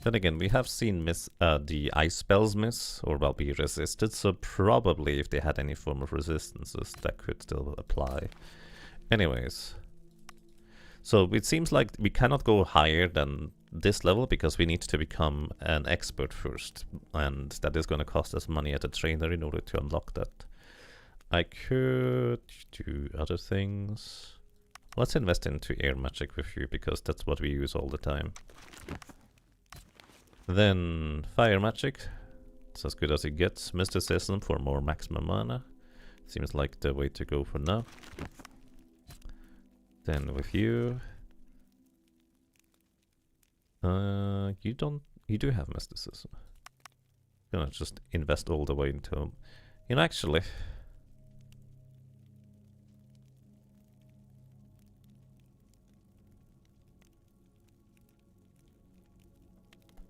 Then again, we have seen the ice spells miss, or well, be resisted, so probably if they had any form of resistances, that could still apply. Anyways. So it seems like we cannot go higher than this level because we need to become an expert first, and that is going to cost us money at a trainer in order to unlock that. I could do other things. Let's invest into air magic with you because that's what we use all the time. Then fire magic, it's as good as it gets. Mysticism for more maximum mana, seems like the way to go for now. Then with you, you do have mysticism. I'm gonna just invest all the way into, you know, actually.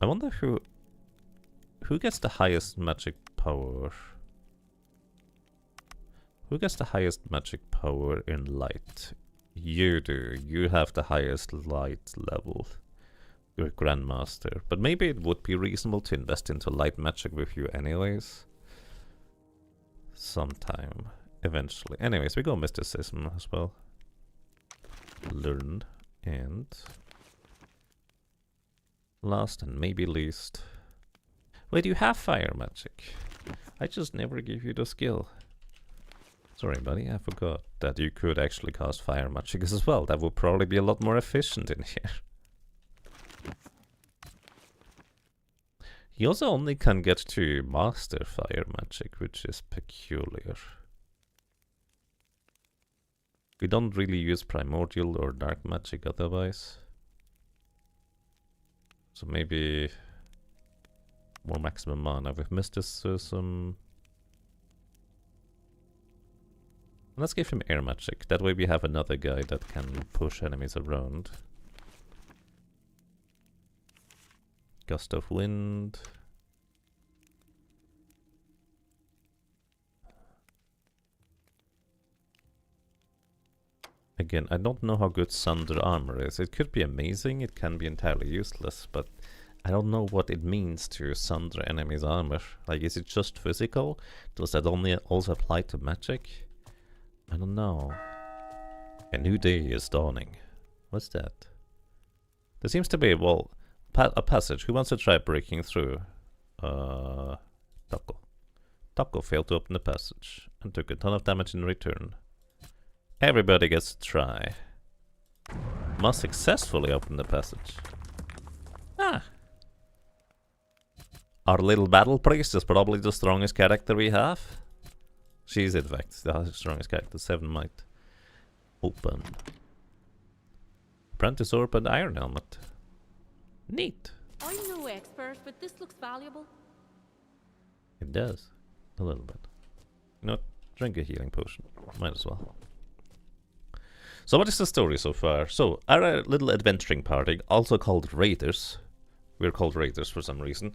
I wonder who gets the highest magic power. Who gets the highest magic power in light? You do. You have the highest light level. You're Grandmaster. But maybe it would be reasonable to invest into light magic with you anyways. Sometime. Eventually. Anyways, we go mysticism as well. Learn. And last and maybe least. Wait, you have fire magic. I just never give you the skill. Sorry, buddy, I forgot that you could actually cast fire magic as well. That would probably be a lot more efficient in here. He also only can get to master fire magic, which is peculiar. We don't really use primordial or dark magic otherwise. So maybe more maximum mana with mysticism. Let's give him air magic. That way we have another guy that can push enemies around. Gust of wind. Again, I don't know how good Sunder armor is. It could be amazing, it can be entirely useless, but I don't know what it means to Sunder enemies' armor. Like, is it just physical? Does that only also apply to magic? I don't know. A new day is dawning. What's that? There seems to be, well, a passage. Who wants to try breaking through? Taco. Taco failed to open the passage and took a ton of damage in return. Everybody gets to try. Must successfully open the passage. Ah! Our little battle priest is probably the strongest character we have. She is in fact the strongest character, 7 might. Open. Apprentice orb and iron helmet. Neat. I'm no expert, but this looks valuable. It does. A little bit. You know what? Drink a healing potion. Might as well. So what is the story so far? So, our little adventuring party, also called Raiders. We're called Raiders for some reason.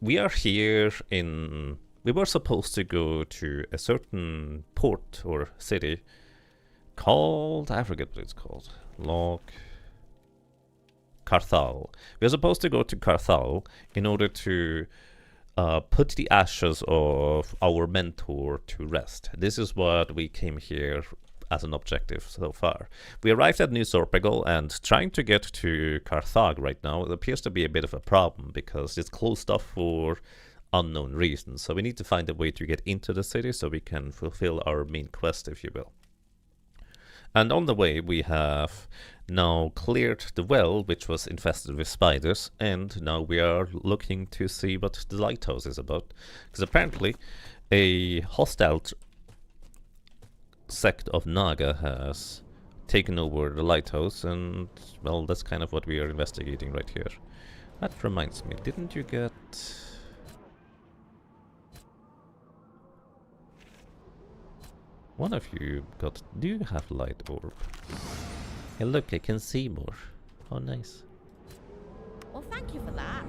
We are here in... We were supposed to go to a certain port or city called... I forget what it's called. Carthal. We are supposed to go to Carthal in order to put the ashes of our mentor to rest. This is what we came here as an objective so far. We arrived at New Zorpagel, and trying to get to Carthag right now, it appears to be a bit of a problem because it's closed off for unknown reasons. So we need to find a way to get into the city so we can fulfill our main quest, if you will. And on the way, we have now cleared the well, which was infested with spiders, and now we are looking to see what the lighthouse is about. Because apparently, a hostile sect of Naga has taken over the lighthouse, and, well, that's kind of what we are investigating right here. That reminds me, didn't you get... One of you got... Do you have light orb? Hey, look, I can see more. Oh, nice. Well, thank you for that.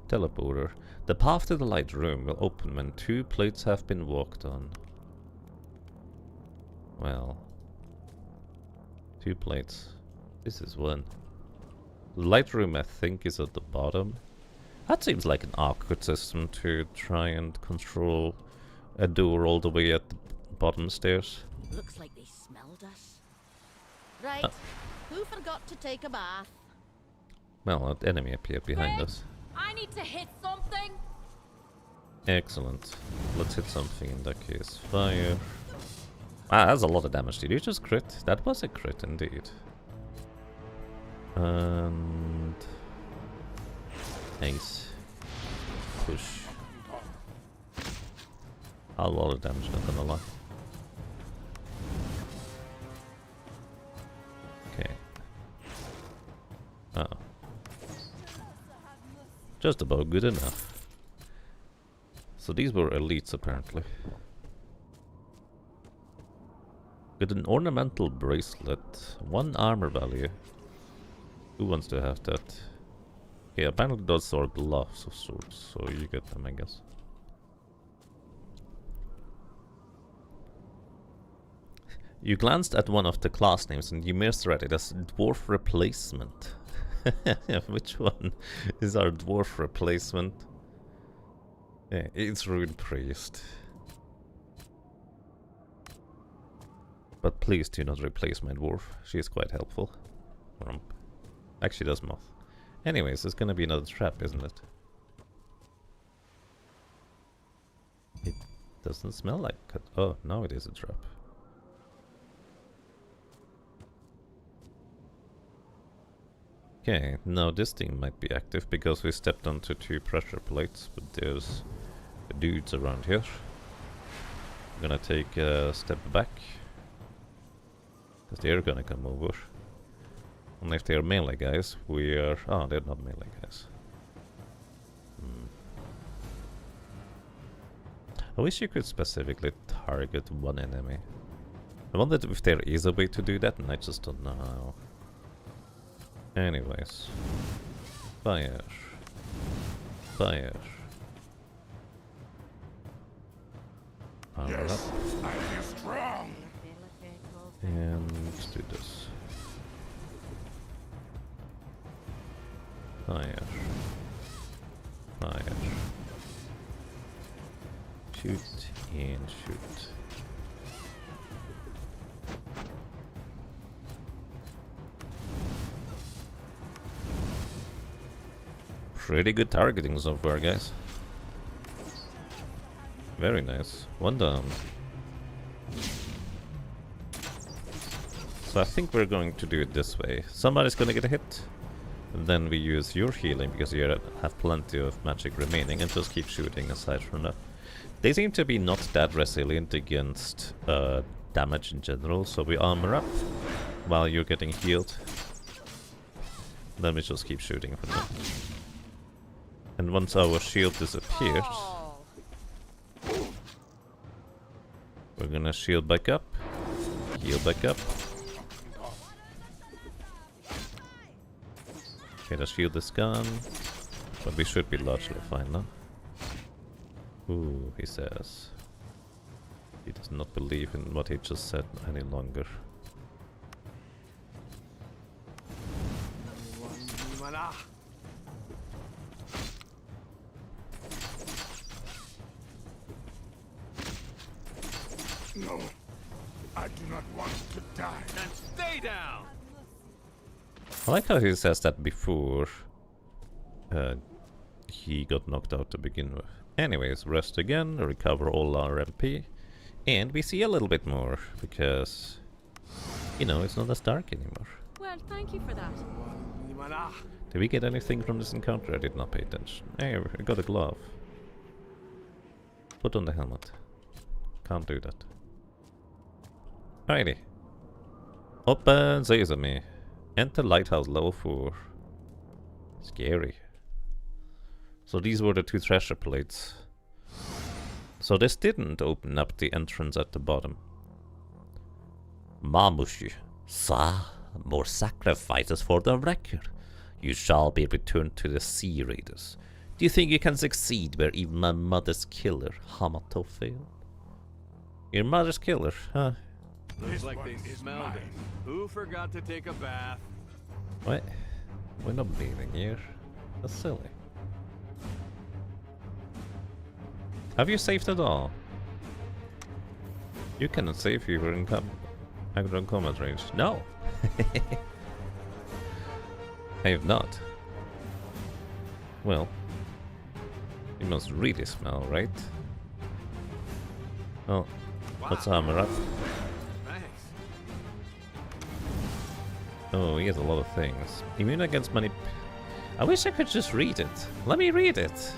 Teleporter. The path to the light room will open when 2 plates have been walked on. Well... 2 plates. This is one. The light room, I think, is at the bottom. That seems like an awkward system to try and control a door all the way at the bottom stairs. Looks like they smelled us. Right. Who forgot to take a bath? Well, an enemy appeared behind us. I need to hit something. Excellent. Let's hit something in that case. Fire. Ah, that's a lot of damage. Did you just crit? That was a crit indeed. And... Ace. Push. A lot of damage, not gonna lie. Okay. Uh-oh. Just about good enough. So these were elites apparently. With an ornamental bracelet, 1 armor value. Who wants to have that? Yeah, apparently those are gloves of sorts, so you get them, I guess. You glanced at one of the class names and you misread it as dwarf replacement. Which one is our dwarf replacement? Yeah, it's Rude Priest. But please do not replace my dwarf. She is quite helpful. Actually does moth. Anyways, it's gonna be another trap, isn't it? It doesn't smell like cut. Oh, now it is a trap. Okay, now this thing might be active because we stepped onto 2 pressure plates, but there's dudes around here. I'm gonna take a step back. Because they're gonna come over. And if they're melee guys, we are... Oh, they're not melee guys. I wish you could specifically target one enemy. I wonder if there is a way to do that, and I just don't know how. Anyways. Fire. Fire. Armor up. I feel strong. And let's do this. Fire. Fire. Shoot and shoot. Pretty good targeting so far, guys. Very nice. 1 down. So I think we're going to do it this way. Somebody's gonna get a hit. And then we use your healing because you have plenty of magic remaining and just keep shooting aside from that. They seem to be not that resilient against damage in general, so we armor up while you're getting healed. Then we just keep shooting for them. And once our shield disappears, we're gonna shield back up, heal back up. Okay, the shield is gone, but we should be largely fine now. Ooh, he says. He does not believe in what he just said any longer. No, I do not want to die. And stay down! I like how he says that before he got knocked out to begin with. Anyways, rest again, recover all our MP, and we see a little bit more, because, you know, it's not as dark anymore. Well, thank you for that. Did we get anything from this encounter? I did not pay attention. Hey, I got a glove. Put on the helmet. Can't do that. Alrighty. Open sesame. Enter lighthouse level 4. Scary. So these were the 2 treasure plates. So this didn't open up the entrance at the bottom. Mamushi, sa, more sacrifices for the record. You shall be returned to the Sea Raiders. Do you think you can succeed where even my mother's killer, Hamato, failed? Your mother's killer, huh? Looks like they smelled it. Who forgot to take a bath? What? We're not bathing here. That's silly. Have you saved at all? You cannot save if you're in combat range. No! I have not. Well, you must really smell, right? Oh, let's armor up. Thanks. Oh, he has a lot of things. Immune against I wish I could just read it. Let me read it.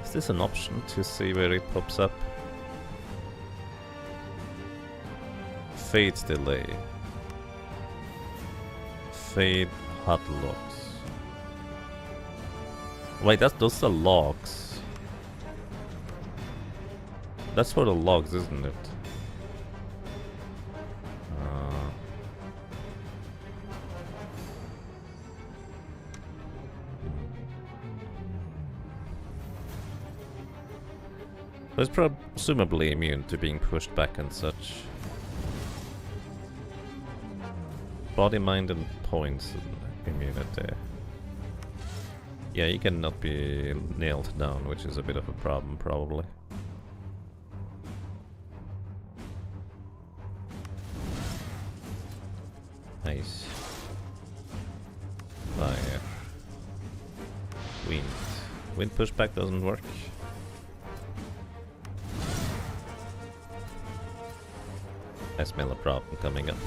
Is this an option to see where it pops up? Fade delay. Fade hot locks. Wait, those are logs. That's for the logs, isn't it? But it's presumably immune to being pushed back and such. Body, mind, and points immunity. Yeah, you cannot be nailed down, which is a bit of a problem, probably. Nice. Fire. Wind. Wind pushback doesn't work. I smell a problem coming up.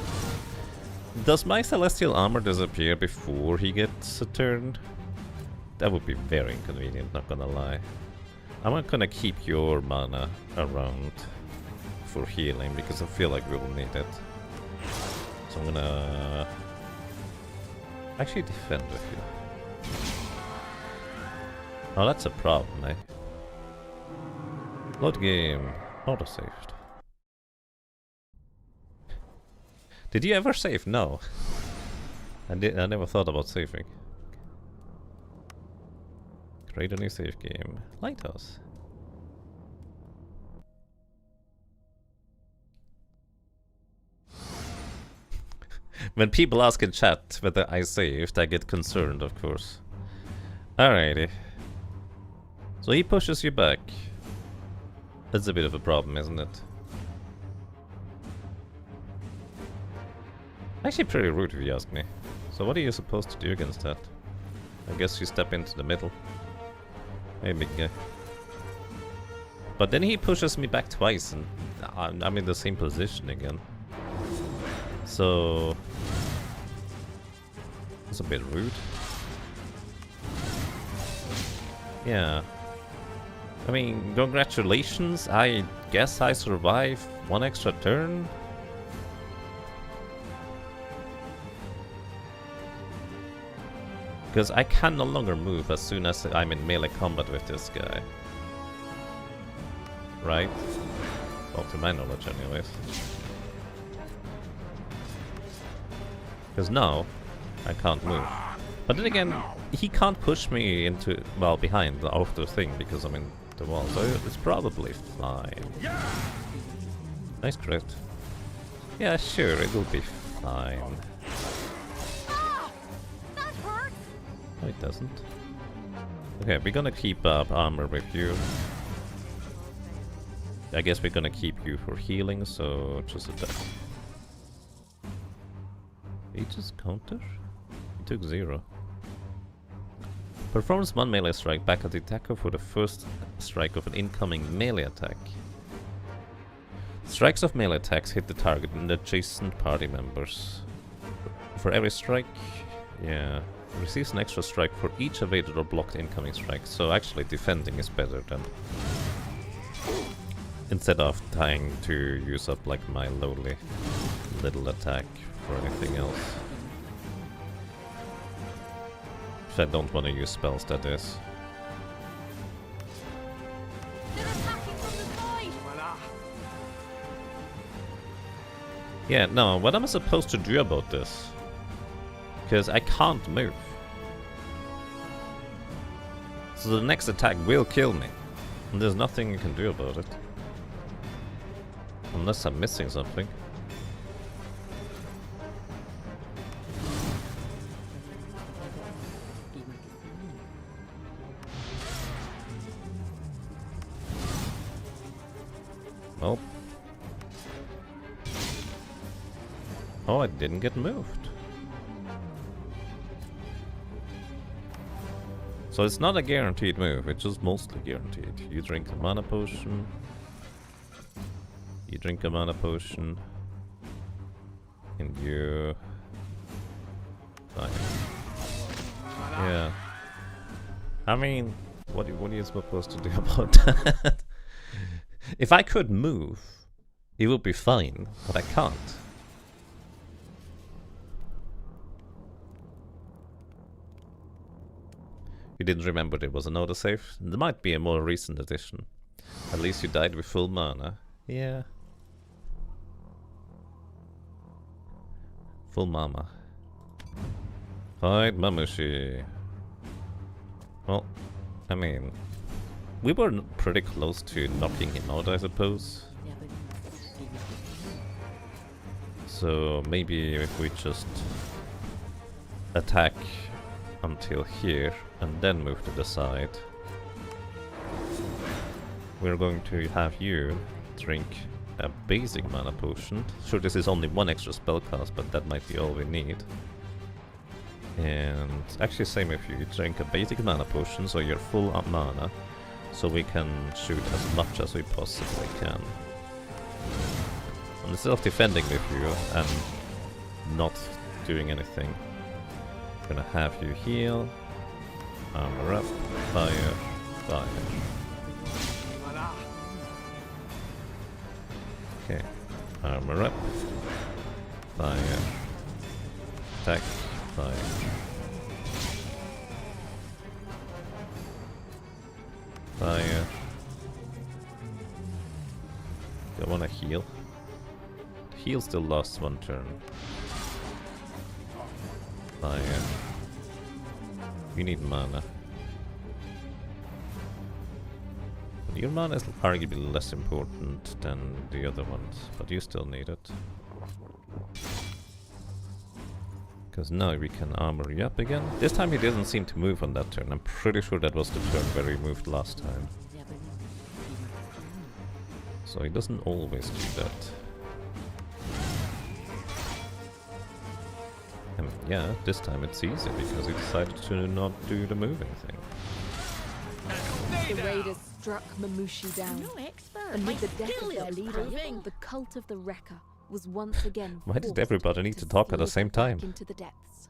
Does my celestial armor disappear before he gets a turn? That would be very inconvenient, not gonna lie. I'm not gonna keep your mana around for healing because I feel like we will need it. So I'm gonna actually defend with you. Oh, that's a problem, eh? Load game. Autosaved. Did you ever save? No. I never thought about saving. Create a new save game. Lighthouse. When people ask in chat whether I saved, I get concerned, of course. Alrighty. So he pushes you back. That's a bit of a problem, isn't it? Actually pretty rude if you ask me. So what are you supposed to do against that? I guess you step into the middle. Hey, big guy. But then he pushes me back twice and I'm in the same position again. So... it's a bit rude. Yeah. I mean, congratulations. I guess I survived one extra turn. Because I can no longer move as soon as I'm in melee combat with this guy. Right? Well, to my knowledge anyways. Because now, I can't move. But then again, he can't push me into, well, behind the outer thing because I'm in the wall. So it's probably fine. Nice crit. Yeah, sure, it will be fine. No, it doesn't. Okay, we're gonna keep up armor with you. I guess we're gonna keep you for healing, so just attack. He just counter? He took 0. Performs 1 melee strike back at the attacker for the first strike of an incoming melee attack. Strikes of melee attacks hit the target and adjacent party members. For every strike, yeah. Receives an extra strike for each evaded or blocked incoming strike, so actually defending is better than... instead of trying to use up like my lowly little attack for anything else. If I don't want to use spells, that is. They're attacking from the side. Yeah, no, what am I supposed to do about this? Because I can't move. So the next attack will kill me. And there's nothing you can do about it. Unless I'm missing something. Well. Oh, I didn't get moved. So it's not a guaranteed move, it's just mostly guaranteed. You drink a mana potion. You drink a mana potion. And you... die. Yeah. I mean, what are you supposed to do about that? If I could move, it would be fine, but I can't. You didn't remember there was an autosave? There might be a more recent edition. At least you died with full mana. Yeah. Full mama. Fight Mamushi. Well, I mean, we were pretty close to knocking him out, I suppose. So maybe if we just attack until here and then move to the side, we're going to have you drink a basic mana potion. Sure, this is only one extra spell cast, but that might be all we need. And actually same if you drink a basic mana potion, so you're full on mana, so we can shoot as much as we possibly can. And instead of defending with you and not doing anything, I'm gonna have you heal, armor up, fire, fire. Okay, armor up, fire, attack, fire. Fire. Do I want to heal? Heal still lasts one turn. Fire. You need mana. But your mana is arguably less important than the other ones, but you still need it. Because now we can armor you up again. This time he didn't seem to move on that turn. I'm pretty sure that was the turn where he moved last time. So he doesn't always do that. And yeah, this time it's easy because he decided to not do the moving thing. The raiders struck Mamushi down, No expert. and with My the death of skill their is leader, proving. the cult of the Wrecker was once again Why did forced everybody need to talk at the same slip back time? into the depths.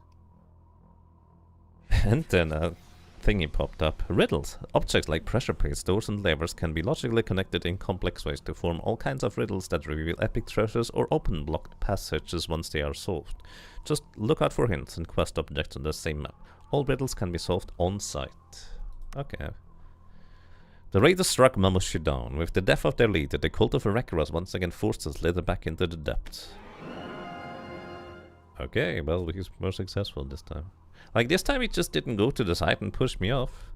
And then a thingy popped up. Riddles. Objects like pressure plates, doors and levers can be logically connected in complex ways to form all kinds of riddles that reveal epic treasures or open blocked passages once they are solved. Just look out for hints and quest objects on the same map. All riddles can be solved on site. Okay. The raiders struck Mamushi down. With the death of their leader, the cult of Wrecker was once again forced to slither back into the depths. Okay, well, we were successful this time. Like, this time it just didn't go to the side and push me off.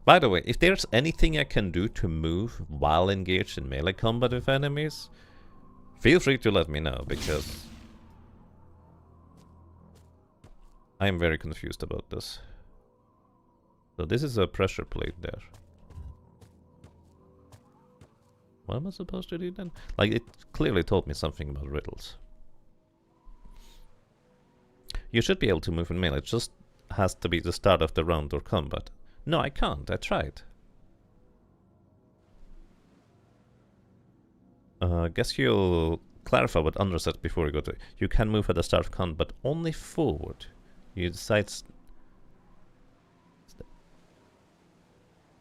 By the way, if there's anything I can do to move while engaged in melee combat with enemies, feel free to let me know, because I am very confused about this. So this is a pressure plate there. What am I supposed to do then? Like, it clearly told me something about riddles. You should be able to move in melee. It just has to be the start of the round or combat. No, I can't. I tried. Guess you'll clarify what Andra said before you go to... You can move at the start of combat, but only forward. You decide...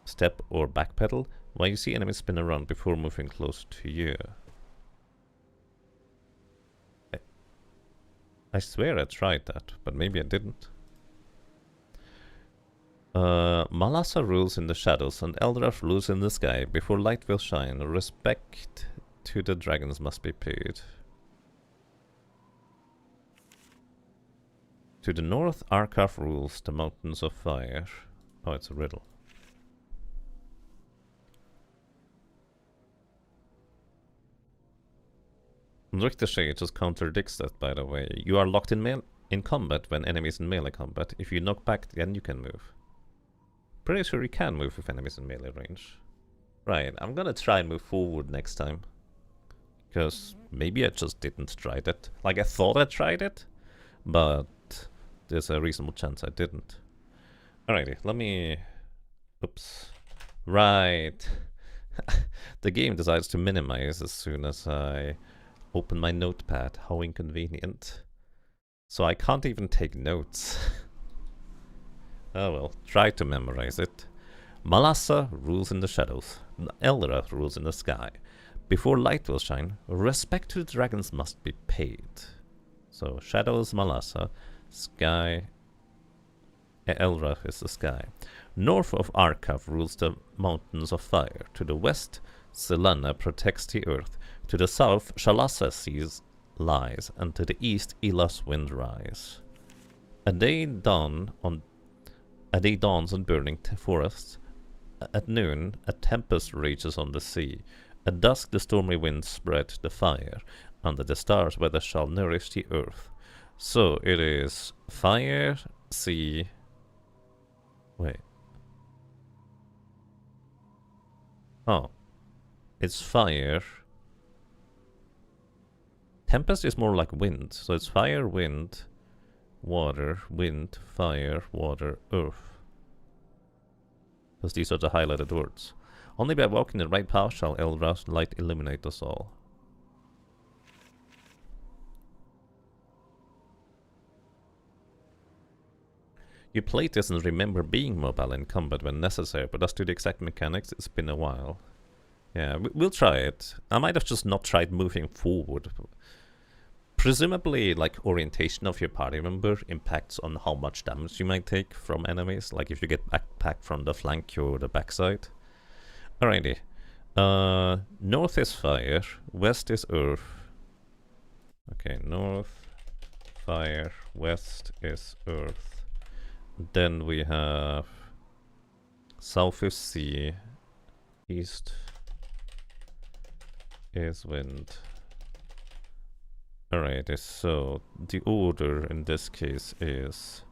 Step or backpedal while you see enemies spin around before moving close to you. I swear I tried that, but maybe I didn't. Malasa rules in the shadows and Eldrath rules in the sky. Before light will shine, respect to the dragons must be paid. To the north, Arkarth rules the mountains of fire. Oh, it's a riddle. Ricochet just contradicts that, by the way. You are locked in combat when enemies in melee combat. If you knock back, then you can move. Pretty sure you can move with enemies in melee range. Right, I'm gonna try and move forward next time. Because maybe I just didn't try it. Like, I thought I tried it, but there's a reasonable chance I didn't. Alrighty, let me... Oops. Right. The game decides to minimize as soon as I open my notepad. How inconvenient. So I can't even take notes. Oh well, try to memorize it. Malassa rules in the shadows. Elra rules in the sky. Before light will shine, respect to the dragons must be paid. So shadows Malassa, sky... Elra is the sky. North of Arkav rules the mountains of fire. To the west, Selena protects the earth. To the south, Shalassa seas lies, and to the east, Ila's wind rise. A day dawns on burning forests. At noon, a tempest rages on the sea. At dusk, the stormy winds spread the fire. Under the stars, weather shall nourish the earth. So it is fire, sea. Wait. Oh. It's fire. Tempest is more like wind. So it's fire, wind, water, wind, fire, water, earth. Because these are the highlighted words. Only by walking the right path shall Eldra's light illuminate us all. You play this and remember being mobile in combat when necessary, but as to the exact mechanics, it's been a while. Yeah, we'll try it. I might have just not tried moving forward. Presumably, like, orientation of your party member impacts on how much damage you might take from enemies, like if you get backpacked from the flank or the backside. Alrighty. North is fire, west is earth. Okay, north, fire, west is earth. Then we have south is sea, east is wind. Alright, so the order in this case is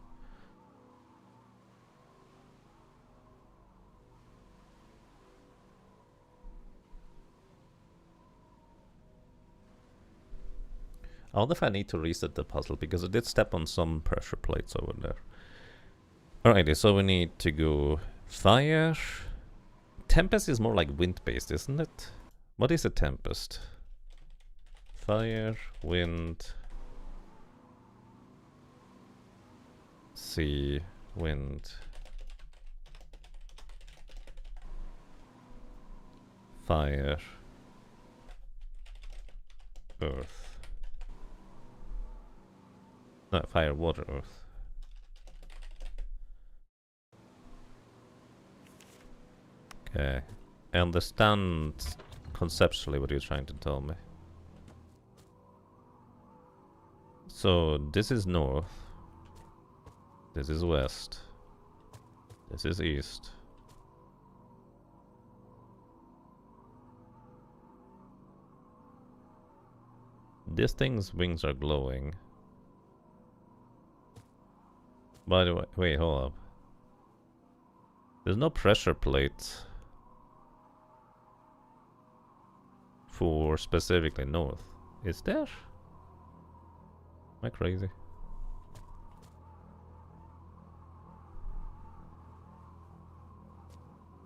I wonder if I need to reset the puzzle, because I did step on some pressure plates over there. Alrighty, so we need to go fire. Tempest is more like wind-based, isn't it? What is a tempest? Fire, wind, sea, wind, fire, earth. No, fire, water, earth. Okay. I understand conceptually what you're trying to tell me. So this is north, this is west, this is east. This thing's wings are glowing. By the way, wait, hold up. There's no pressure plate for specifically north. Is there? Am I crazy?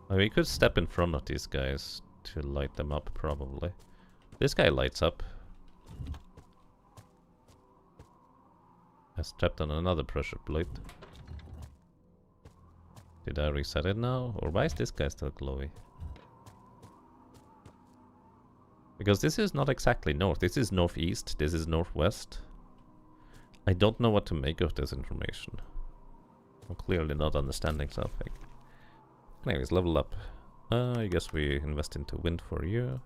I mean, we could step in front of these guys to light them up, probably. This guy lights up. I stepped on another pressure plate. Did I reset it now? Or why is this guy still glowy? Because this is not exactly north. This is northeast. This is northwest. I don't know what to make of this information. I'm clearly not understanding something. Anyways, level up. I guess we invest into wind for you.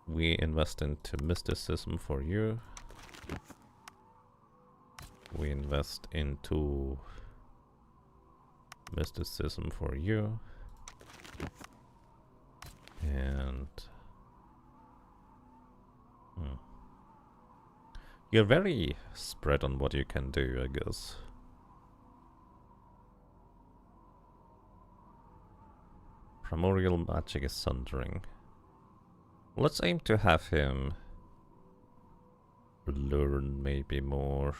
We invest into mysticism for you. We invest into mysticism for you. And... You're very spread on what you can do, I guess. Primordial magic is sundering. Let's aim to have him learn maybe more.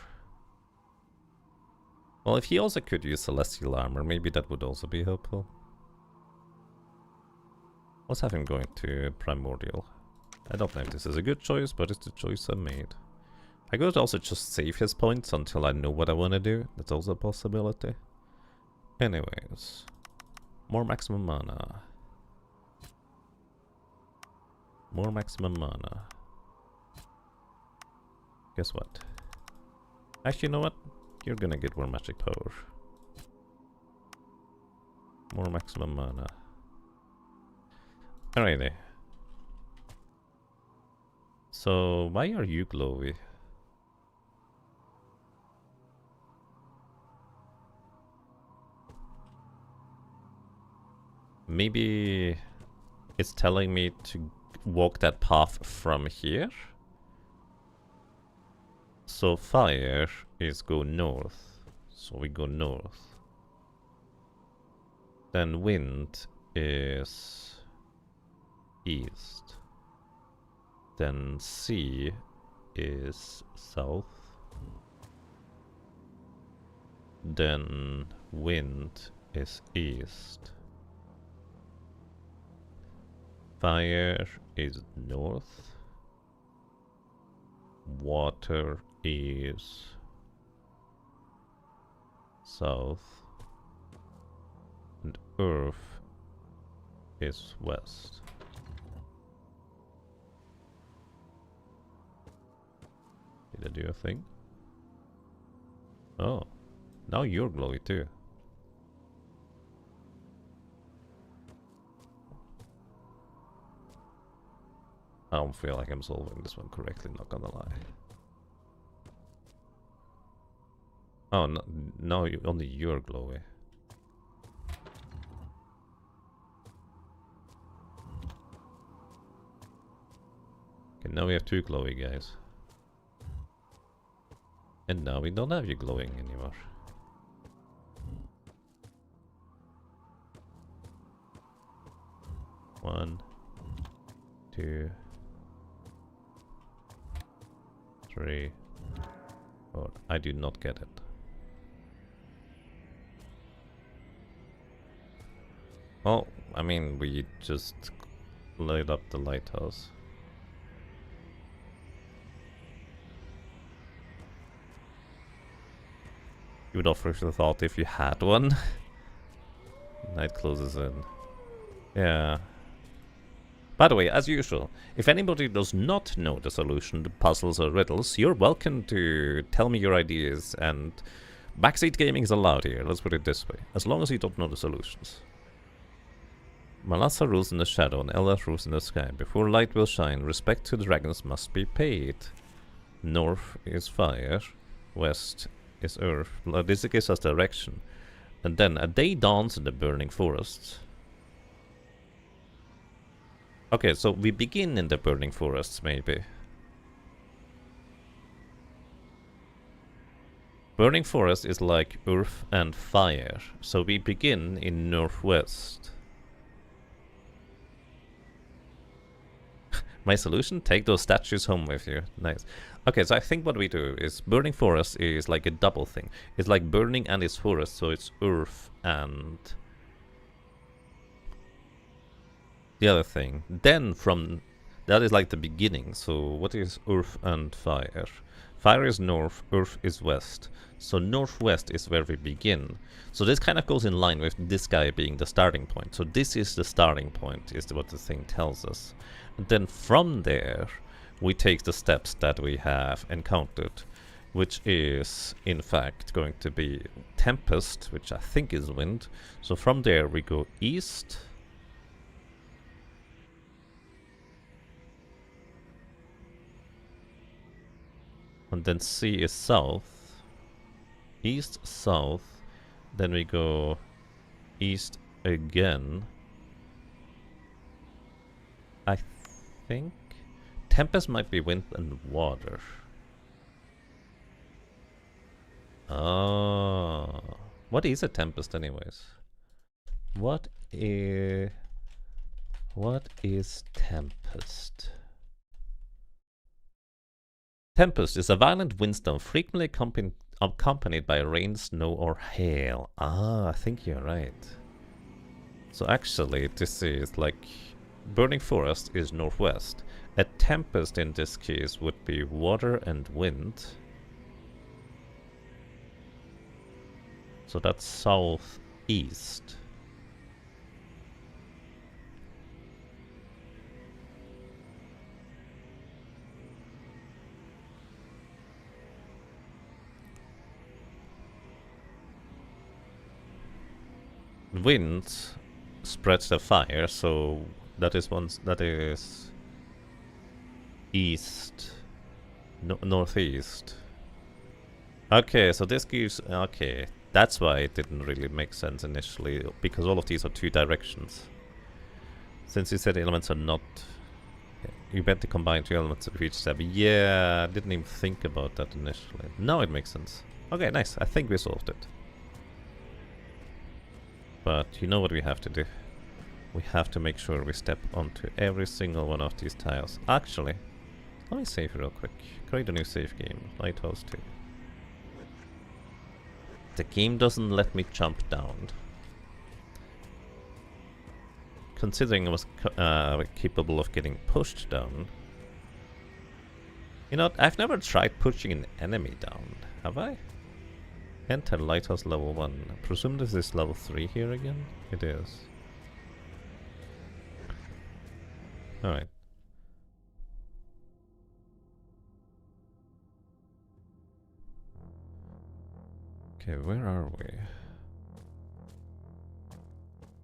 Well, if he also could use celestial armor, maybe that would also be helpful. Let's have him going to primordial. I don't know if this is a good choice, but it's the choice I made. I could also just save his points until I know what I want to do. That's also a possibility. Anyways, more maximum mana. More maximum mana. Guess what? Actually, you know what? You're gonna get more magic power. More maximum mana. Alrighty. So, why are you glowy? Maybe it's telling me to walk that path from here. So fire is go north. So we go north. Then wind is east. Then sea is south. Then wind is east. Fire is north. Water is south. And earth is west. Did I do a thing? Oh, now you're glowy too. I don't feel like I'm solving this one correctly, not gonna lie. Oh, no, no, only you're glowy. Okay, now we have two glowy guys. And now we don't have you glowing anymore. One, two, three, four. I do not get it. Well, I mean, we just lit up the lighthouse. You would have first thought if you had one. Night closes in. Yeah. By the way, as usual, if anybody does not know the solution to puzzles or riddles, you're welcome to tell me your ideas, and backseat gaming is allowed here, let's put it this way, as long as you don't know the solutions. Malassa rules in the shadow and Eldar rules in the sky. Before light will shine, respect to the dragons must be paid. North is fire, west is earth. This gives us direction. And then a day dawns in the burning forests. Okay, so we begin in the burning forests, maybe. Burning forest is like earth and fire, so we begin in northwest. My solution? Take those statues home with you. Nice. Okay, so I think what we do is burning forest is like a double thing. It's like burning and it's forest, so it's earth and the other thing. Then from that is like the beginning. So what is earth and fire? Fire is north, earth is west. So northwest is where we begin. So this kind of goes in line with this guy being the starting point. So this is the starting point, is what the thing tells us. And then from there, we take the steps that we have encountered, which is in fact going to be tempest, which I think is wind. So from there we go east. And then sea is south. East, south. Then we go east again. I think tempest might be wind and water. Oh, what is a tempest anyways? What is... What is Tempest? Tempest is a violent windstorm frequently accompanied by rain, snow, or hail. Ah, I think you're right. So actually, this is like... Burning forest is northwest. A tempest in this case would be water and wind. So that's southeast. Wind spreads the fire, so that is east, northeast. Okay, so this gives... Okay, that's why it didn't really make sense initially, because all of these are two directions. Since you said elements are not... You meant to combine two elements of each step. Yeah, I didn't even think about that initially. Now it makes sense. Okay, nice. I think we solved it. But you know what we have to do? We have to make sure we step onto every single one of these tiles. Actually, let me save real quick. Create a new save game. Lighthouse 2. The game doesn't let me jump down. Considering I was capable of getting pushed down. You know, I've never tried pushing an enemy down, have I? Enter Lighthouse level 1. I presume this is level 3 here again? It is. Alright. Okay, where are we?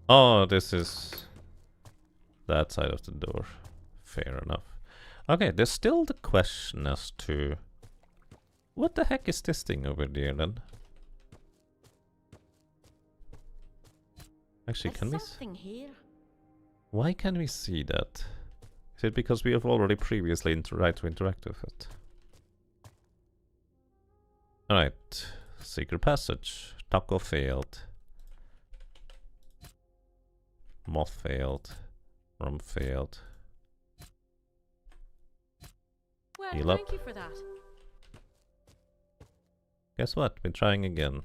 Oh, this is that side of the door. Fair enough. Okay, there's still the question as to... What the heck is this thing over there then? Actually, can we... Something here. Why can we see that? Is it because we have already previously tried to interact with it? Alright. Secret passage. Taco failed. Moth failed. Rum failed. Well, Heal up. thank you for that. Guess what? We're trying again.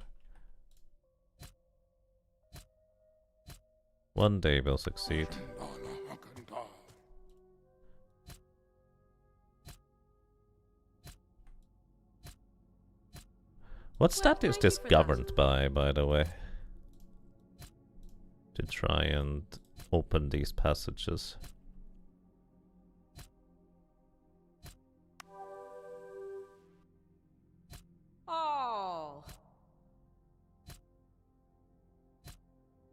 One day we'll succeed. What stat is this governed by the way? To try and open these passages. Oh.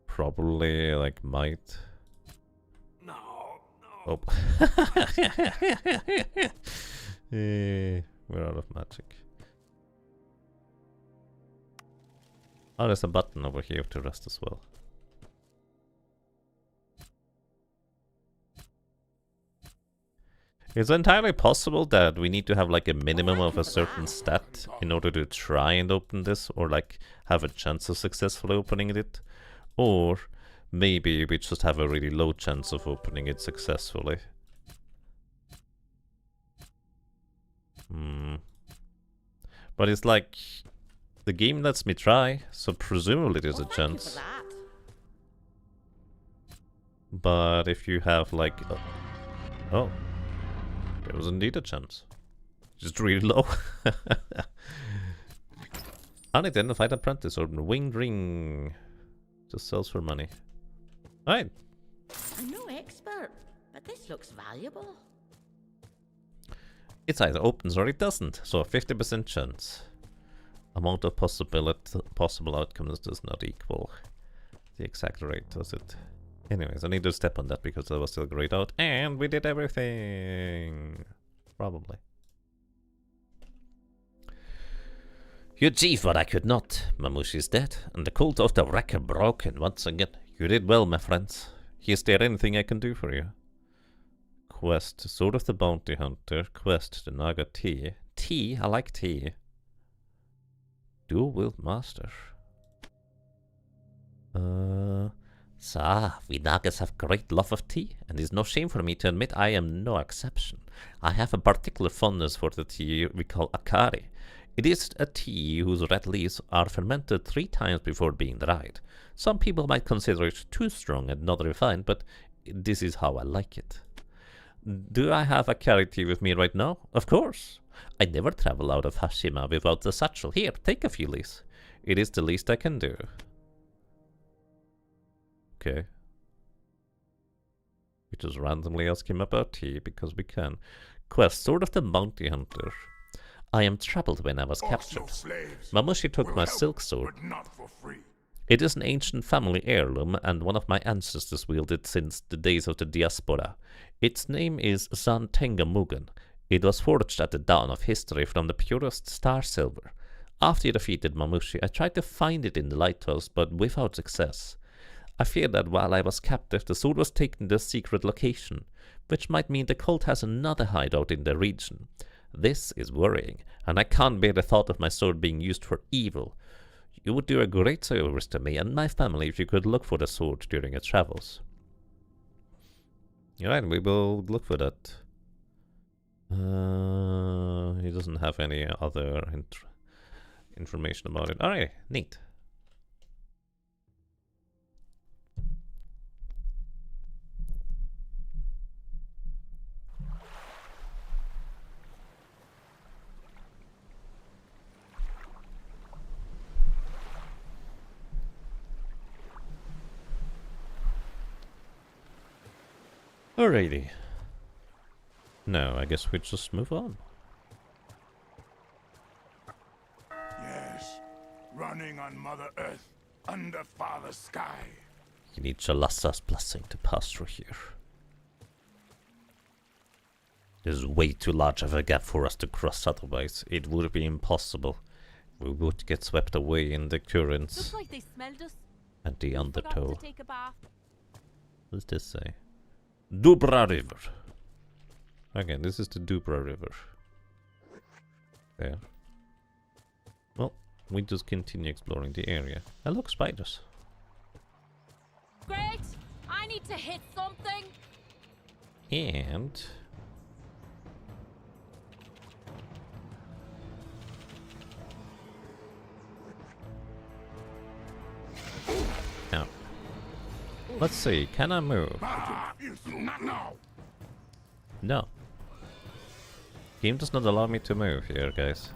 Probably like might. No, Oh. We're out of magic. Oh, there's a button over here to rest as well. It's entirely possible that we need to have like a minimum of a certain stat in order to try and open this, or like have a chance of successfully opening it. Or maybe we just have a really low chance of opening it successfully. But it's like, the game lets me try, so presumably there's a chance. But if you have like... oh, there was indeed a chance. Just really low. Unidentified apprentice or winged ring. Just sells for money. Alright. I'm no expert, but this looks valuable. It either opens or it doesn't, so a 50% chance. Amount of possible outcomes does not equal the exact rate, does it? Anyways, I need to step on that because that was still grayed out, and we did everything! Probably. You achieved what I could not. Mamouche is dead, and the cult of the Wrecker broken once again. You did well, my friends. Is there anything I can do for you? Quest, Sword of the Bounty Hunter. Quest, the Naga Tea. Tea? I like tea. Dual Wield Master. So, we Nagas have great love of tea, and it is no shame for me to admit I am no exception. I have a particular fondness for the tea we call Akari. It is a tea whose red leaves are fermented 3 times before being dried. Some people might consider it too strong and not refined, but this is how I like it. Do I have Akari tea with me right now? Of course. I never travel out of Hashima without the satchel. Here, take a few leaves. It is the least I can do. Okay. We just randomly ask him about tea because we can. Quest, Sword of the Bounty Hunter. I am troubled when I was captured. Mamushi took my silk sword. It is an ancient family heirloom and one of my ancestors wielded since the days of the diaspora. Its name is Zantenga Mugen. It was forged at the dawn of history from the purest star silver. After you defeated Mamushi, I tried to find it in the lighthouse, but without success. I fear that while I was captive, the sword was taken to a secret location, which might mean the cult has another hideout in the region. This is worrying, and I can't bear the thought of my sword being used for evil. You would do a great service to me and my family if you could look for the sword during your travels. Alright, we will look for that. He doesn't have any other information about it. Alright, neat. Alrighty. No, I guess we just move on. Yes, running on Mother Earth, under Father Sky. You need Chalasa's blessing to pass through here. There's way too large of a gap for us to cross, otherwise it would be impossible. We would get swept away in the currents. Looks like they smelled us. And the undertow. Forgot to take a bath. What does this say? Dubra River. Okay, this is the Dubra River. There. Well, we just continue exploring the area. And look, spiders. Great! I need to hit something! And... now. Let's see, can I move? Not now. No. Game does not allow me to move here, guys.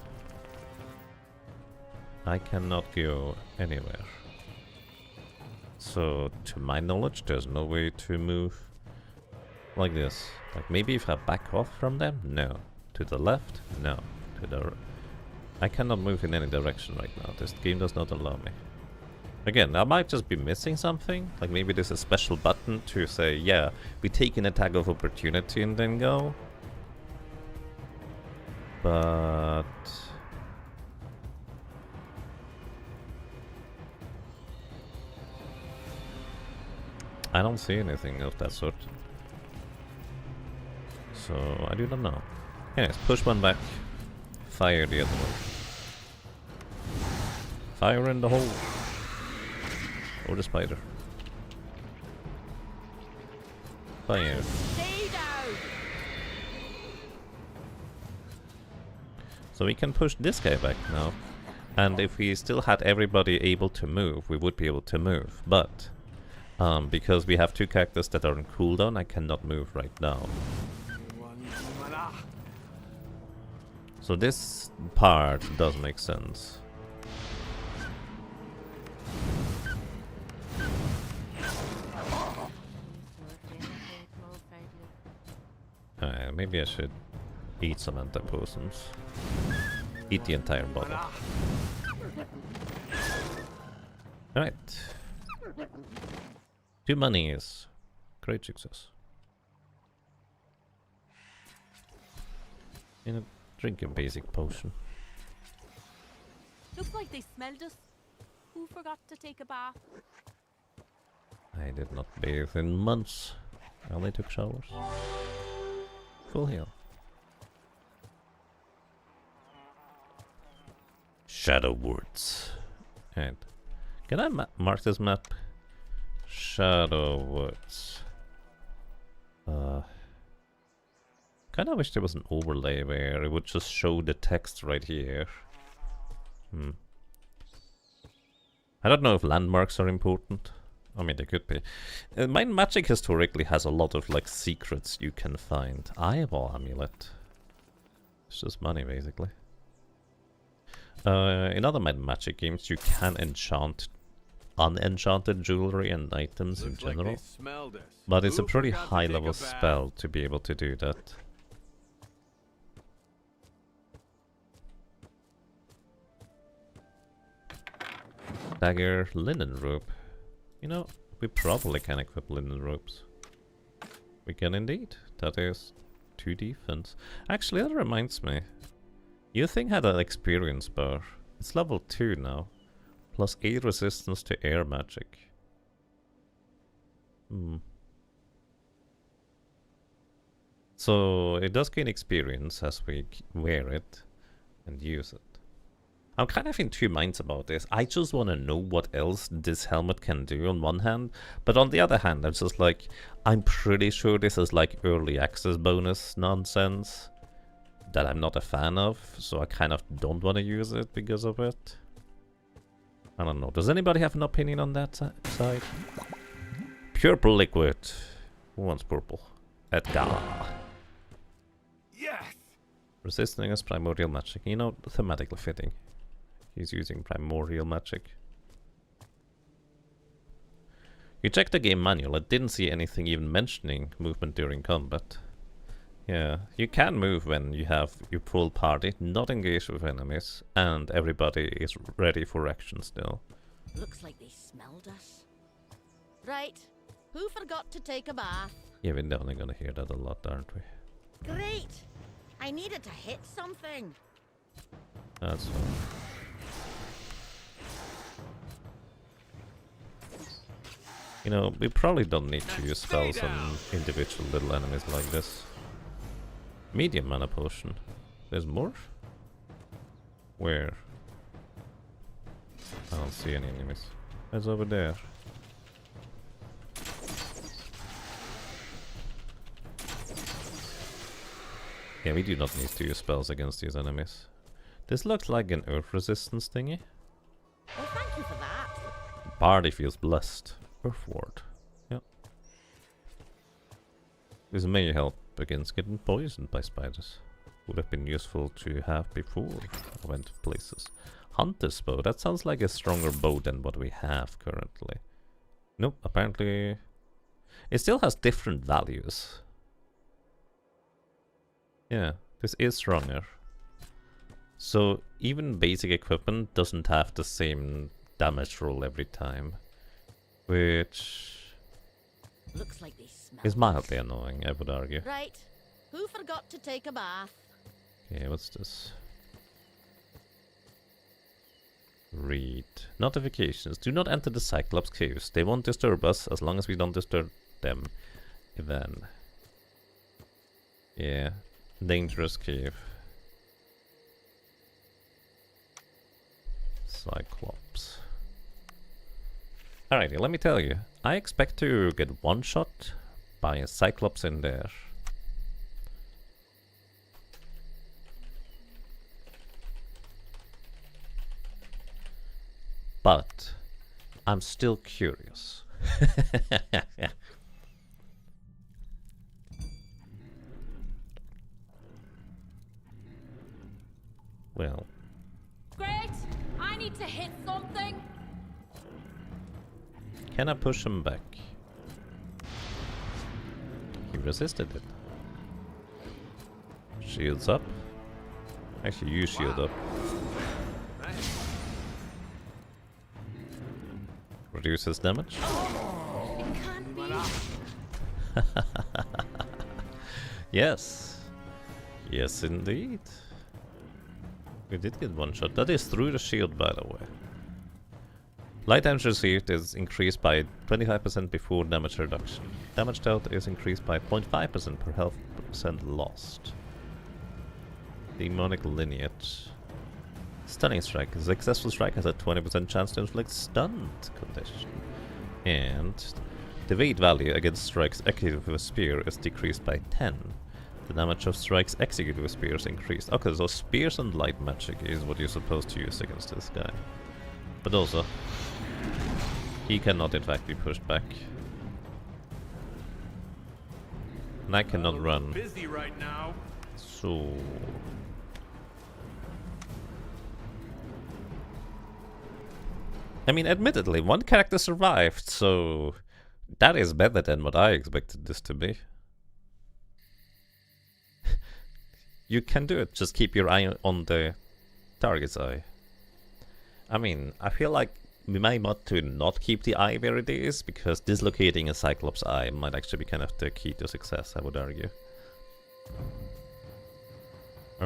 I cannot go anywhere. So, to my knowledge, there's no way to move like this. Like, maybe if I back off from them? No. To the left? No. To the... I cannot move in any direction right now. This game does not allow me. Again, I might just be missing something. Like, maybe there's a special button to say, yeah, we take an attack of opportunity and then go. But... I don't see anything of that sort. So, I do not know. Anyways, push one back. Fire the other one. Fire in the hole. Or the spider. Fire. Stay down! So we can push this guy back now. And if we still had everybody able to move, we would be able to move. But, because we have 2 characters that are on cooldown, I cannot move right now. So this part does make sense. Maybe I should eat some anti-potions. Eat the entire bottle. Alright. 2 monies. Great success. Drink a basic potion. Looks like they smelled us. Who forgot to take a bath? I did not bathe in months. I only took showers. Full heal. Shadow Woods. And can I mark this map Shadow Woods. Kinda wish there was an overlay where it would just show the text right here. I don't know if landmarks are important. I mean, they could be. Mind magic historically has a lot of like secrets you can find. Eyeball amulet. It's just money, basically. In other mind magic games, you can enchant unenchanted jewelry and items in general. But it's a pretty high level spell to be able to do that. Dagger, linen rope. You know, we probably can equip linen ropes. We can indeed. That is 2 defense. Actually, that reminds me. You thing had an experience bar. It's level 2 now. Plus 8 resistance to air magic. So it does gain experience as we wear it and use it. I'm kind of in 2 minds about this. I just want to know what else this helmet can do on one hand, but on the other hand, I'm just like, I'm pretty sure this is like early access bonus nonsense that I'm not a fan of, so I kind of don't want to use it because of it. I don't know. Does anybody have an opinion on that side? Purple liquid. Who wants purple? Edgar. Yes! Resisting is primordial magic. You know, thematically fitting. He's using primordial magic. You checked the game manual. I didn't see anything even mentioning movement during combat. Yeah, you can move when you have your full party not engaged with enemies and everybody is ready for action still. Looks like they smelled us. Right. Who forgot to take a bath? Yeah, we're definitely gonna hear that a lot, aren't we? Great. I needed to hit something. That's fine. You know, we probably don't need to use spells on individual little enemies like this. Medium mana potion. There's more? Where? I don't see any enemies. It's over there. Yeah, we do not need to use spells against these enemies. This looks like an earth resistance thingy. Well, thank you for that. Party feels blessed. Earthward. Yep. This may help against getting poisoned by spiders. Would have been useful to have before I went to places. Hunter's bow. That sounds like a stronger bow than what we have currently. Nope, apparently it still has different values. Yeah, this is stronger. So even basic equipment doesn't have the same damage roll every time. Which looks like they smell is mildly annoying, I would argue. Right. Who forgot to take a bath? Okay, what's this? Read. Notifications. Do not enter the Cyclops caves. They won't disturb us as long as we don't disturb them. Then. Yeah. Dangerous cave. Cyclops. Alrighty, let me tell you. I expect to get one shot by a Cyclops in there. But I'm still curious. Well. Great! I need to hit something! Can I push him back? He resisted it. Shields up. Actually, you shield up. Reduces damage. It can't be. Yes. Yes, indeed. We did get one shot. That is through the shield, by the way. Light damage received is increased by 25% before damage reduction. Damage dealt is increased by 0.5% per health percent lost. Demonic lineage. Stunning strike. A successful strike has a 20% chance to inflict stunned condition. And the weight value against strikes executed with a spear is decreased by 10. The damage of strikes executed with spears increased. Okay, so spears and light magic is what you're supposed to use against this guy. But also, he cannot in fact be pushed back. And I cannot run. Busy right now. So... I mean, admittedly, one character survived, so... that is better than what I expected this to be. You can do it, just keep your eye on the target's eye. I mean, I feel like we might want to not keep the eye where it is, because dislocating a Cyclops eye might actually be kind of the key to success, I would argue. Oh.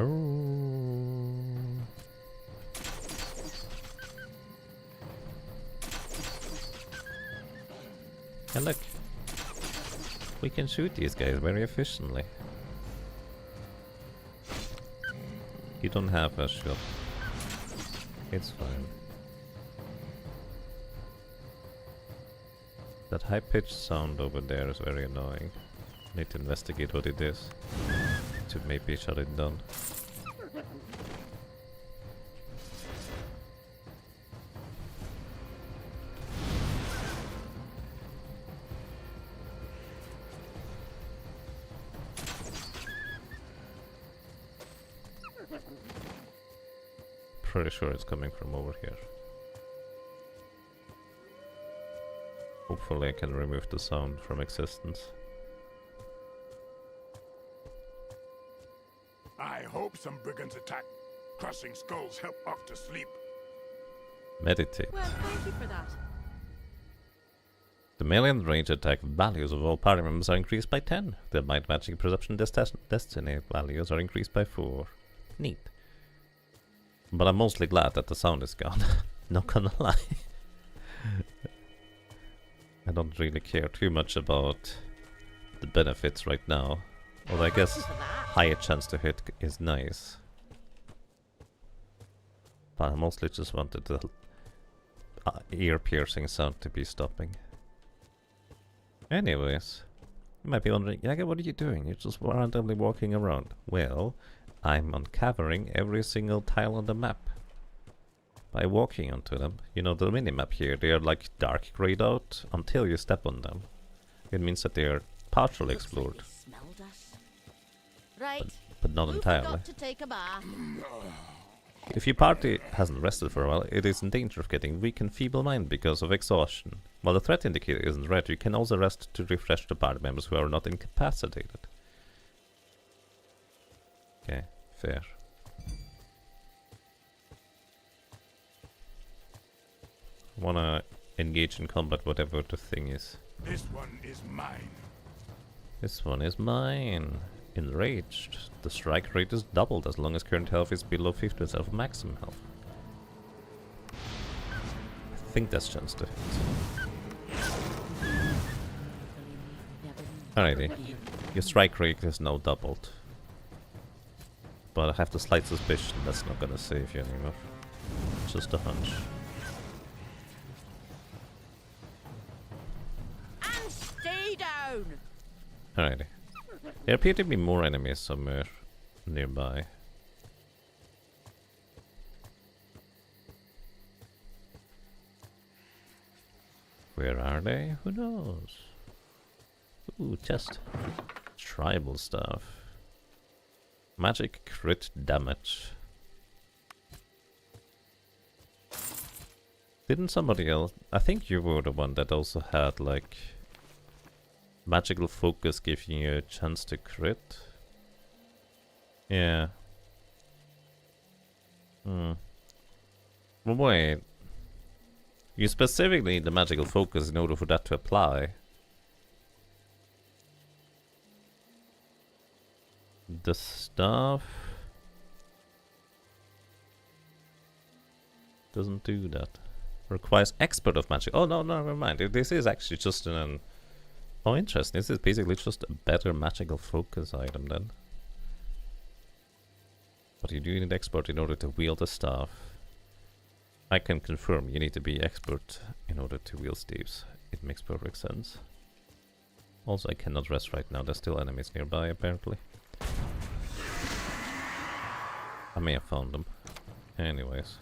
And look, we can shoot these guys very efficiently. You don't have a shot. It's fine. That high-pitched sound over there is very annoying. Need to investigate what it is to maybe shut it down. Pretty sure it's coming from over here. Hopefully I can remove the sound from existence. I hope some brigands attack. Crushing skulls help Octa sleep. Meditate. Well, thank you for that. The melee and range attack values of all party members are increased by 10. The might, magic, perception, destiny values are increased by 4. Neat. But I'm mostly glad that the sound is gone. Not gonna lie. I don't really care too much about the benefits right now. Although I guess higher chance to hit is nice. But I mostly just wanted the ear-piercing sound to be stopping. Anyways, you might be wondering, Yaga, what are you doing? You're just randomly walking around. Well, I'm uncovering every single tile on the map by walking onto them. You know, the minimap here, they are like dark grayed out until you step on them. It means that they are partially explored, Right. but not Who entirely. forgot to take a bath? If your party hasn't rested for a while, it is in danger of getting weak and feeble-minded because of exhaustion. While the threat indicator isn't red, you can also rest to refresh the party members who are not incapacitated. Okay, fair. Wanna engage in combat, whatever the thing is. This one is mine. This one is mine. Enraged. The strike rate is doubled as long as current health is below 50% of maximum health. I think that's chance to hit. Alrighty. Your strike rate is now doubled. But I have the slight suspicion that's not gonna save you anymore. Just a hunch. And stay down! Alrighty. There appear to be more enemies somewhere nearby. Where are they? Who knows? Ooh, chest. Tribal stuff. Magic crit damage. Didn't somebody else... I think you were the one that also had like... magical focus giving you a chance to crit. Yeah. Well, wait. You specifically need the magical focus in order for that to apply. The stuff doesn't do that. Requires expert of magic. Oh no, never mind. This is actually just an... Oh, interesting. This is basically just a better magical focus item then. But you do need expert in order to wield the staff. I can confirm you need to be expert in order to wield staves. It makes perfect sense. Also, I cannot rest right now. There's still enemies nearby, apparently. I may have found them. Anyways.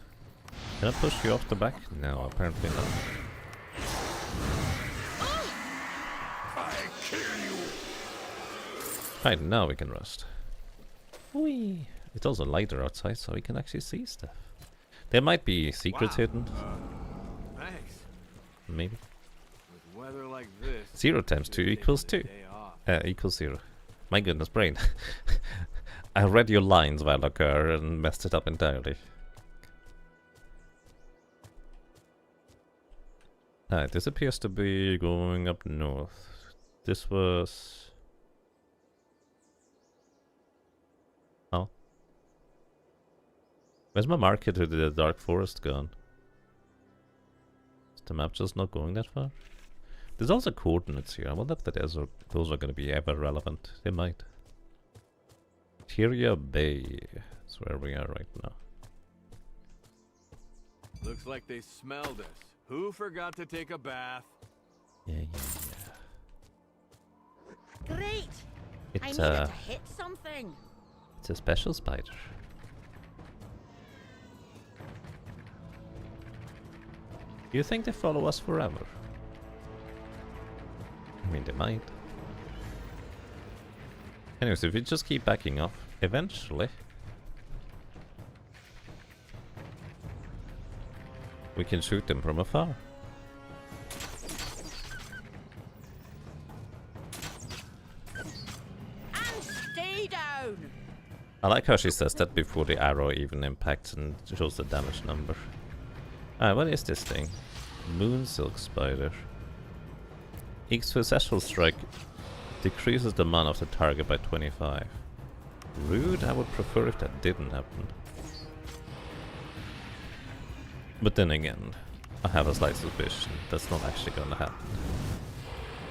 Can I push you off the back? No, apparently not. I kill you. Right, now we can rest. Whee! It's also lighter outside, so we can actually see stuff. There might be secrets hidden. Thanks. Maybe. With weather like this. 0 times 2 equals 2. Equals 0. My goodness, brain. I read your lines while ago and messed it up entirely. This appears to be going up north. This was... Oh. Where's my marker to the dark forest gone? Is the map just not going that far? There's also coordinates here. I wonder if those are going to be ever relevant. They might. Tyria Bay. That's where we are right now. Looks like they smelled us. Who forgot to take a bath? Yeah. Great! I It's needed to hit something. It's a special spider. Do you think they follow us forever? I mean, they might. Anyways, if we just keep backing off, eventually we can shoot them from afar. And stay down! I like how she says that before the arrow even impacts and shows the damage number. Ah, what is this thing? Moon Silk Spider. Each successful strike decreases the mana of the target by 25. Rude, I would prefer if that didn't happen. But then again, I have a slight suspicion that's not actually gonna happen.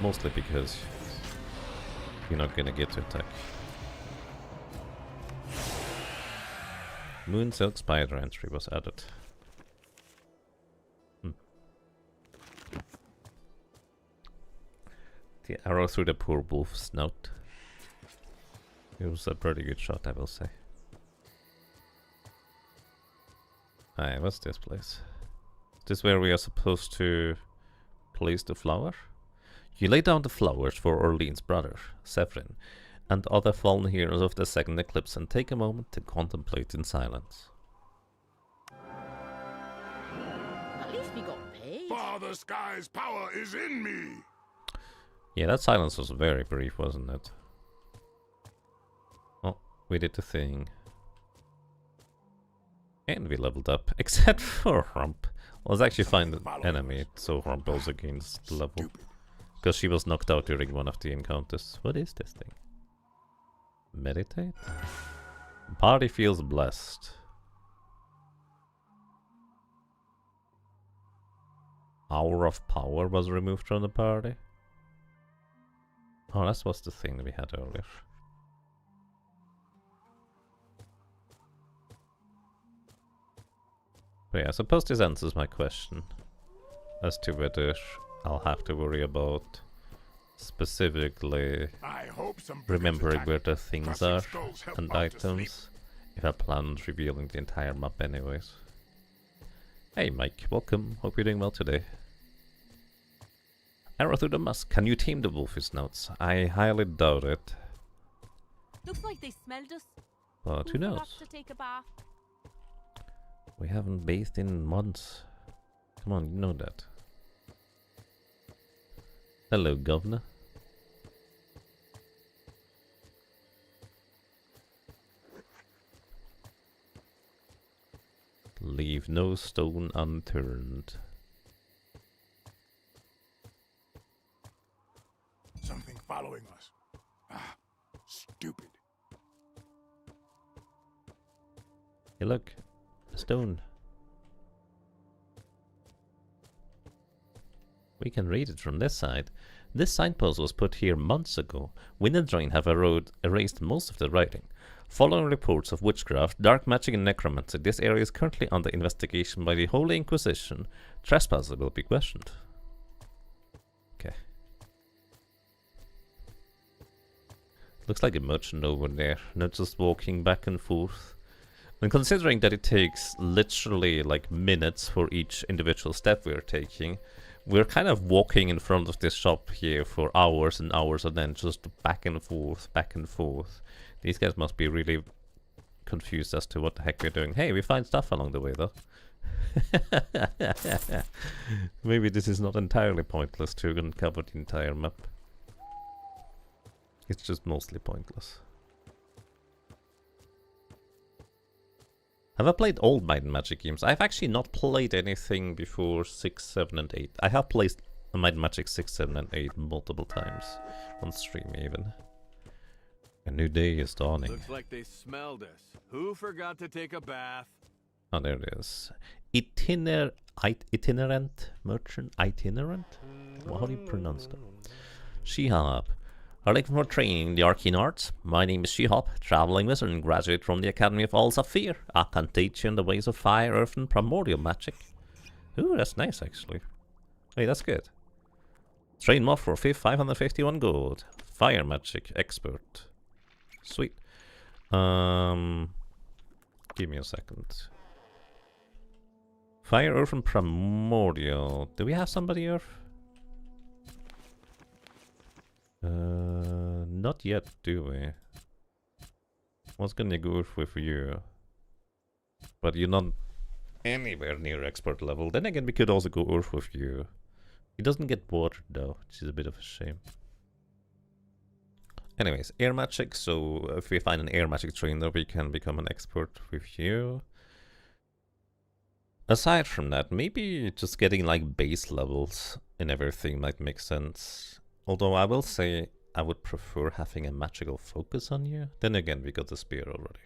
Mostly because you're not gonna get to attack. Moon Silk Spider entry was added. The arrow through the poor wolf's snout. It was a pretty good shot, I will say. Alright, what's this place? Is this where we are supposed to place the flower? You lay down the flowers for Orlean's brother, Severin, and other fallen heroes of the second eclipse and take a moment to contemplate in silence. At least we got paid. Father Sky's power is in me. Yeah, that silence was very brief, wasn't it? Oh, we did the thing. And we leveled up, except for Hump. Let's actually find an enemy so Hump also gains the level. Because she was knocked out during one of the encounters. What is this thing? Meditate? Party feels blessed. Hour of power was removed from the party. Oh, that was the thing that we had earlier. But yeah, I suppose this answers my question as to whether I'll have to worry about specifically remembering where the things are and items if I plan on revealing the entire map anyways. Hey Mike, welcome. Hope you're doing well today. Arrow through the musk. Can you tame the wolfish notes? I highly doubt it. Looks like they smelled us. But who knows? To take a bath? We haven't bathed in months. Come on, you know that. Hello, governor. Leave no stone unturned. Something following us. Ah, stupid. Hey look, a stone. We can read it from this side. This signpost was put here months ago. Wind and rain have erased most of the writing. Following reports of witchcraft, dark magic and necromancy, this area is currently under investigation by the Holy Inquisition. Trespassers will be questioned. Looks like a merchant over there, not just walking back and forth. And considering that it takes literally like minutes for each individual step we're taking, we're kind of walking in front of this shop here for hours and hours and then just back and forth, back and forth. These guys must be really confused as to what the heck we're doing. Hey, we find stuff along the way though. Maybe this is not entirely pointless to uncover the entire map. It's just mostly pointless. Have I played old Might and Magic games? I've actually not played anything before 6, 7 and 8. I have played Might and Magic 6, 7 and 8 multiple times. On stream even. A new day is dawning. Looks like they smelled us. Who forgot to take a bath? Oh, there it is. Itinerant merchant? Itinerant? How do you pronounce that? She-Hop. Are looking for training in the arcane arts? My name is She-Hop, traveling wizard and graduate from the Academy of All Saphir. I can teach you in the ways of fire, earth, and primordial magic. Ooh, that's nice, actually. Hey, that's good. Train moth for 551 gold. Fire magic expert. Sweet. Give me a second. Fire, earth, and primordial. Do we have somebody earth? Not yet, do we? I was gonna go with you. But you're not anywhere near expert level. Then again, we could also go earth with you. He doesn't get water though, which is a bit of a shame. Anyways, air magic. So if we find an air magic trainer, we can become an expert with you. Aside from that, maybe just getting like base levels and everything might make sense. Although I will say I would prefer having a magical focus on you. Then again, we got the spear already.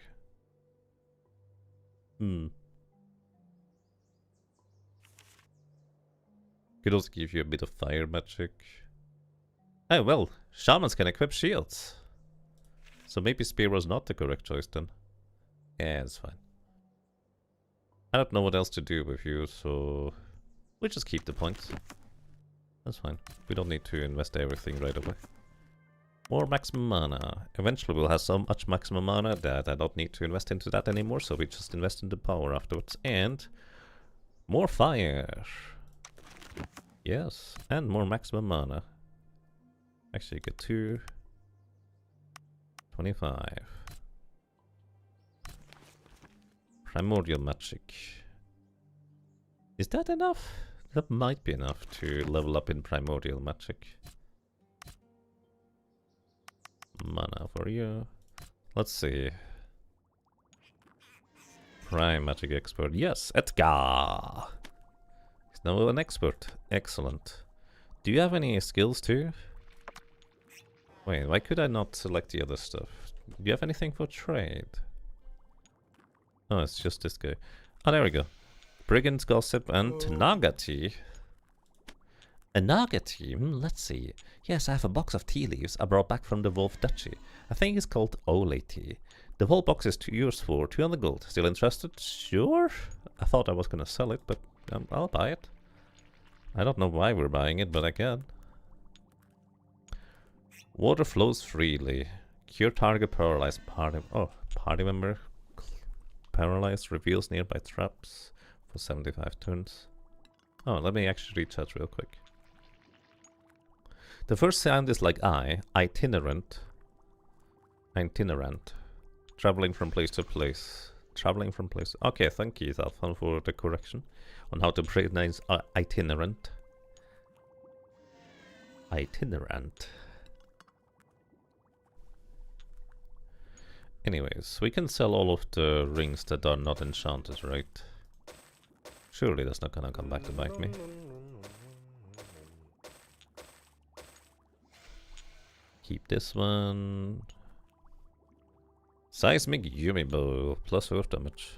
Could also give you a bit of fire magic. Oh well, shamans can equip shields. So maybe spear was not the correct choice then. Yeah, it's fine. I don't know what else to do with you, so we'll just keep the points. That's fine. We don't need to invest everything right away. More maximum mana. Eventually we'll have so much maximum mana that I don't need to invest into that anymore, so we just invest into power afterwards. And more fire. Yes, and more maximum mana. Actually get 2. 25. Primordial magic. Is that enough? That might be enough to level up in primordial magic. Mana for you. Let's see. Prime magic expert. Yes, Edgar! He's now an expert. Excellent. Do you have any skills too? Wait, why could I not select the other stuff? Do you have anything for trade? Oh, it's just this guy. Oh, there we go. Brigand's Gossip and Nagati. A Nagati? Let's see. Yes, I have a box of tea leaves I brought back from the Wolf Duchy. I think it's called Ole tea. The whole box is yours for 200 gold. Still interested? Sure. I thought I was gonna sell it, but I'll buy it. I don't know why we're buying it, but I can. Water flows freely. Cure target paralyzed party. Oh, party member paralyzed, reveals nearby traps for 75 turns. Oh, let me actually read that real quick. The first sound is like itinerant. Itinerant. Traveling from place to place. Traveling from place. Okay, thank you, Zalfan, for the correction on how to pronounce itinerant. Itinerant. Anyways, we can sell all of the rings that are not enchanted, right? Surely that's not gonna come back to bite me. Keep this one. Seismic Yumi Bow, plus earth damage.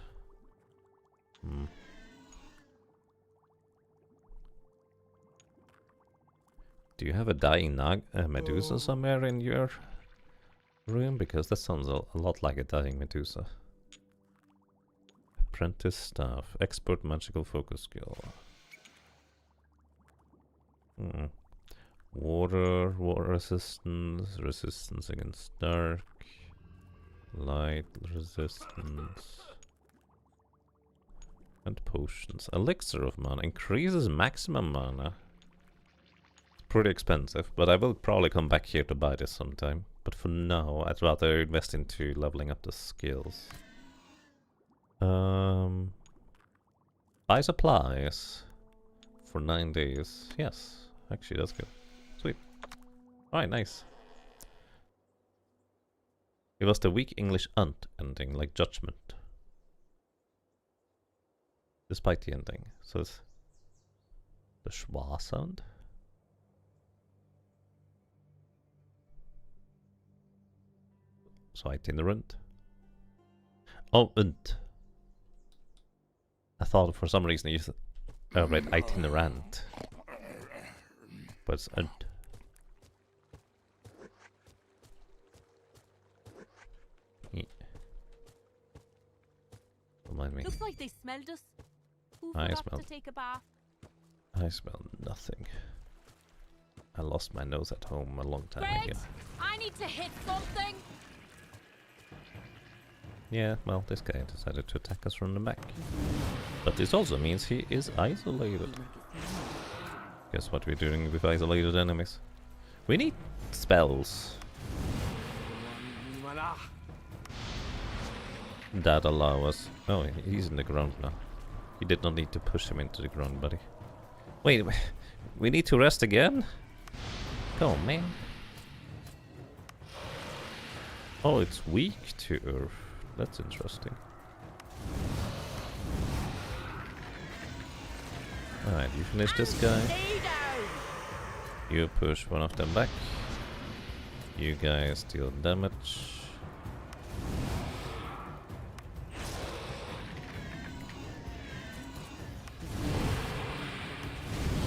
Do you have a dying Medusa somewhere in your room? Because that sounds a lot like a dying Medusa. Apprentice staff. Expert magical focus skill. Water resistance, resistance against dark, light resistance, and potions. Elixir of mana increases maximum mana. Pretty expensive, but I will probably come back here to buy this sometime. But for now, I'd rather invest into leveling up the skills. Buy supplies for 9 days. Yes, actually that's good. Sweet. Alright, nice. It was the weak English unt ending, like judgment. Despite the ending. So it's the schwa sound. So itinerant. Oh, unt. I thought for some reason you read itinerant. But it's unt. Remind me. Looks like they smelled us. Who I forgot smelled. to take a bath? I smell nothing. I lost my nose at home a long time Greg, ago. I need to hit something. Yeah, well, this guy decided to attack us from the back. But this also means he is isolated. Guess what we're doing with isolated enemies? We need spells that allow us... Oh, he's in the ground now. You did not need to push him into the ground, buddy. Wait, we need to rest again? Come on, man. Oh, it's weak to earth. That's interesting. Alright, you finish this guy. You push one of them back. You guys deal damage.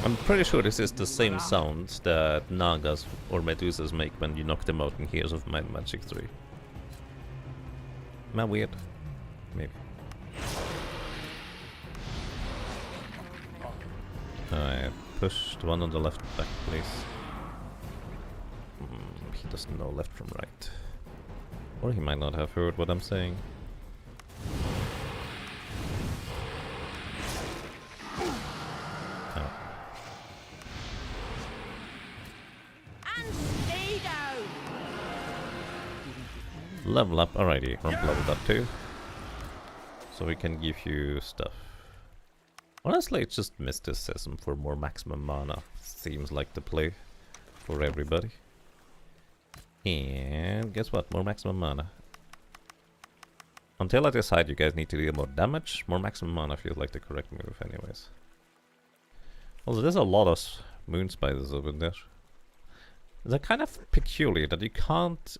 I'm pretty sure this is the same sound that Nagas or Medusas make when you knock them out in Heroes of Might and Magic 3. Am I weird? Maybe. I pushed one on the left back, please. He doesn't know left from right. Or he might not have heard what I'm saying. Oh. Level up, alrighty, Rump leveled up too. So we can give you stuff. Honestly, it's just mysticism for more maximum mana. Seems like the play for everybody. And guess what? More maximum mana. Until I decide you guys need to deal more damage, more maximum mana feels like the correct move anyways. Also, there's a lot of moon spiders over there. They're kind of peculiar that you can't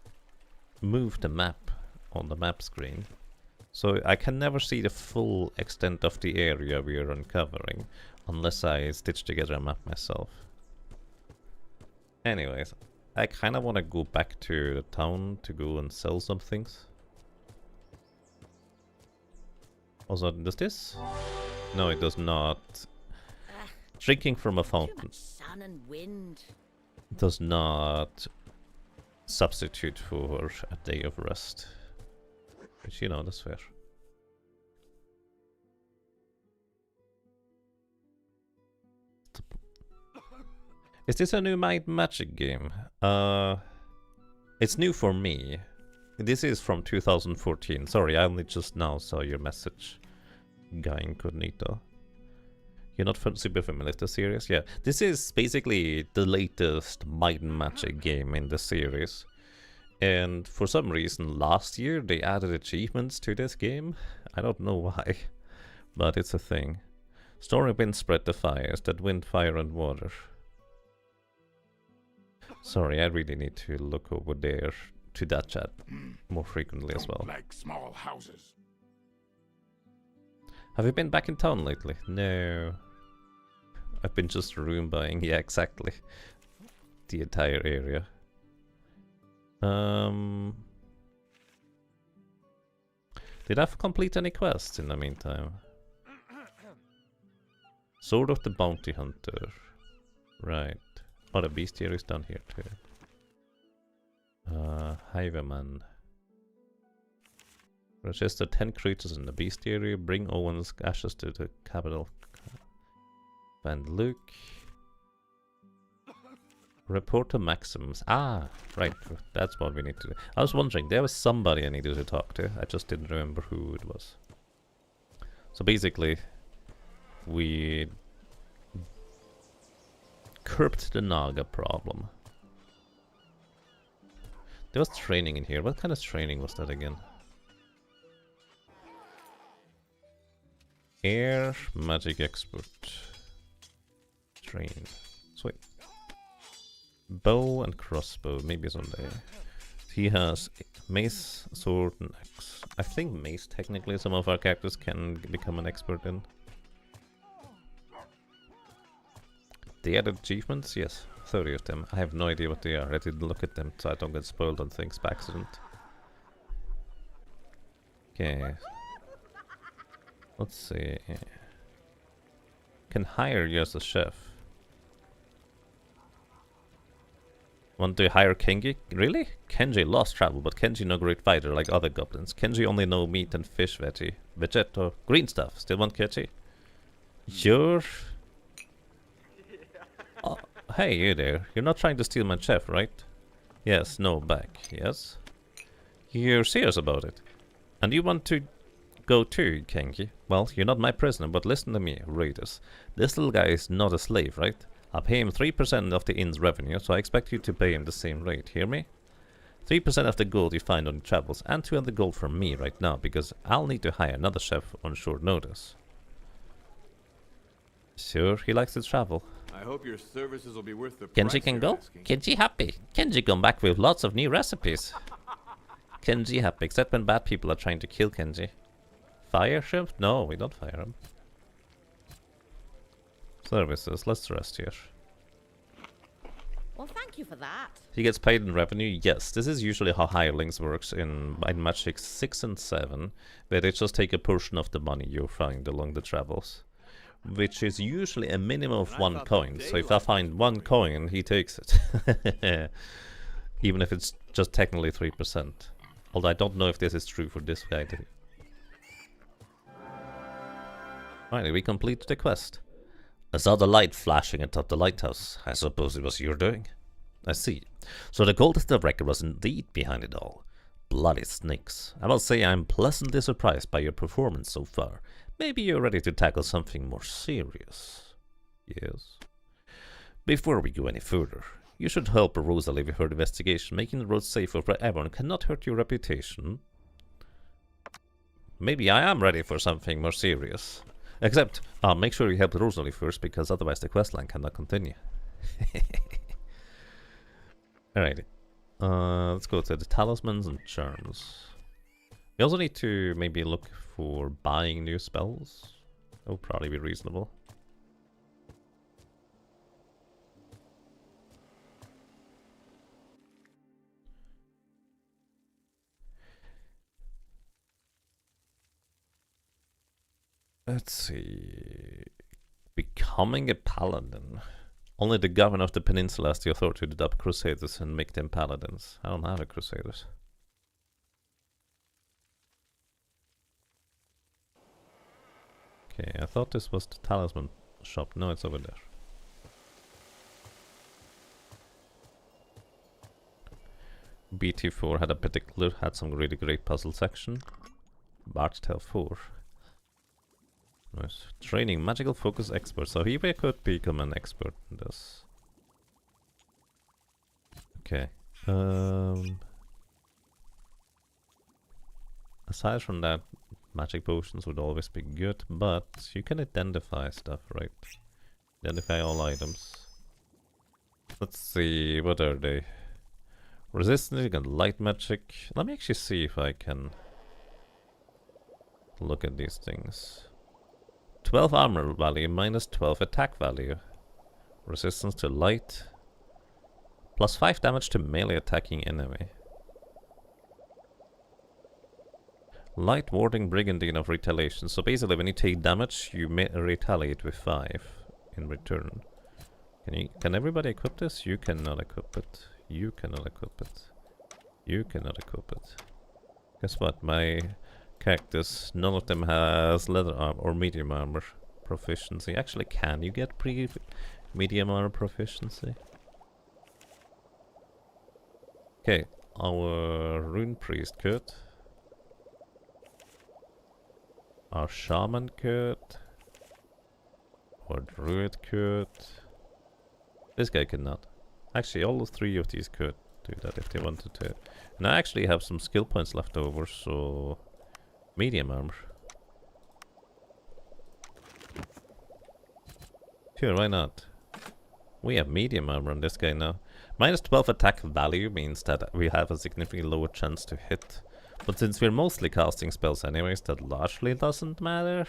move the map on the map screen. So I can never see the full extent of the area we are uncovering unless I stitch together a map myself. Anyways, I kind of want to go back to the town to go and sell some things. Also, does this? No, it does not. Drinking from a fountain Sun and wind. does not substitute for a day of rest. Which, you know, that's fair. Is this a new Might Magic game? It's new for me. This is from 2014. Sorry, I only just now saw your message. Guy Incognito. You're not super familiar with the series? Yeah, this is basically the latest Might and Magic game in the series. And for some reason, last year they added achievements to this game. I don't know why, but it's a thing. Stormy wind spread the fires that wind, fire and water. Sorry, I really need to look over there to that chat more frequently as well. Like small houses. Have you been back in town lately? No. I've been just room buying, yeah, exactly. The entire area. Did I complete any quests in the meantime? Sword of the Bounty Hunter. Right. Oh, the bestiary is down here too. Hiveman. Register 10 creatures in the bestiary. Bring Owen's ashes to the capital. Find Luke. Report to Maximus. Ah, right. That's what we need to do. I was wondering, there was somebody I needed to talk to. I just didn't remember who it was. So basically, we curbed the Naga problem. There was training in here. What kind of training was that again? Air magic expert. Train. Sweet. Bow and crossbow. Maybe someday. He has mace, sword, and axe. I think mace technically some of our characters can become an expert in. The added achievements? Yes, 30 of them. I have no idea what they are. I didn't look at them so I don't get spoiled on things by accident. Okay. Let's see. Can hire you as a chef. Want to hire Kenji? Really? Kenji lost travel, but Kenji no great fighter like other goblins. Kenji only know meat and fish veggie. Vegeto. Green stuff. Still want Kenji? Sure. Oh, hey, you there. You're not trying to steal my chef, right? Yes, no, back. Yes? You're serious about it. And you want to go too, Kenji? Well, you're not my prisoner, but listen to me, Raiders. This little guy is not a slave, right? I'll pay him 3% of the inn's revenue, so I expect you to pay him the same rate, hear me? 3% of the gold you find on your travels, and 200 gold from me right now, because I'll need to hire another chef on short notice. Sure, he likes to travel. I hope your services will be worth the Kenji price can you're go? asking. Kenji happy. Kenji come back with lots of new recipes. Kenji happy, except when bad people are trying to kill Kenji. Fire ship? No, we don't fire him. Services, let's rest here. Well, thank you for that. He gets paid in revenue? Yes, this is usually how hirelings works in Magic 6 and 7, where they just take a portion of the money you find along the travels. Which is usually a minimum of 1 coin, so if I find 1 coin, he takes it. Even if it's just technically 3%. Although I don't know if this is true for this guy. Finally, we completed the quest. I saw the light flashing atop the lighthouse. I suppose it was your doing. I see. So the gold the record was indeed behind it all. Bloody snakes. I will say I'm pleasantly surprised by your performance so far. Maybe you're ready to tackle something more serious. Yes? Before we go any further, you should help Rosalie with her investigation. Making the road safer for everyone cannot hurt your reputation. Maybe I am ready for something more serious. Except, make sure you help Rosalie first, because otherwise the questline cannot continue. Alrighty. Let's go to the talismans and charms. We also need to maybe look for buying new spells. That would probably be reasonable. Let's see. Becoming a paladin. Only the governor of the peninsula has the authority to adopt crusaders and make them paladins. I don't have a crusaders. Okay, I thought this was the talisman shop. No, it's over there. BT4 had some really great puzzle section. Bard's Tale 4. Nice. Training magical focus expert. So he could become an expert in this. Okay. Aside from that, magic potions would always be good, but you can identify stuff, right? Identify all items. Let's see, what are they? Resistance, you got light magic. Let me actually see if I can look at these things. 12 armor value minus 12 attack value. Resistance to light. Plus 5 damage to melee attacking enemy. Light warding brigandine of retaliation. So basically when you take damage you may retaliate with 5 in return. Can everybody equip this? You cannot equip it. You cannot equip it. You cannot equip it. Guess what? My characters, none of them has leather armor or medium armor proficiency. Actually, can you get medium armor proficiency? Okay, our rune priest could. Our shaman could. Our druid could. This guy cannot. Actually, all three of these could do that if they wanted to. And I actually have some skill points left over, so medium armor. Sure, why not? We have medium armor on this guy now. Minus 12 attack value means that we have a significantly lower chance to hit. But since we're mostly casting spells anyways, that largely doesn't matter.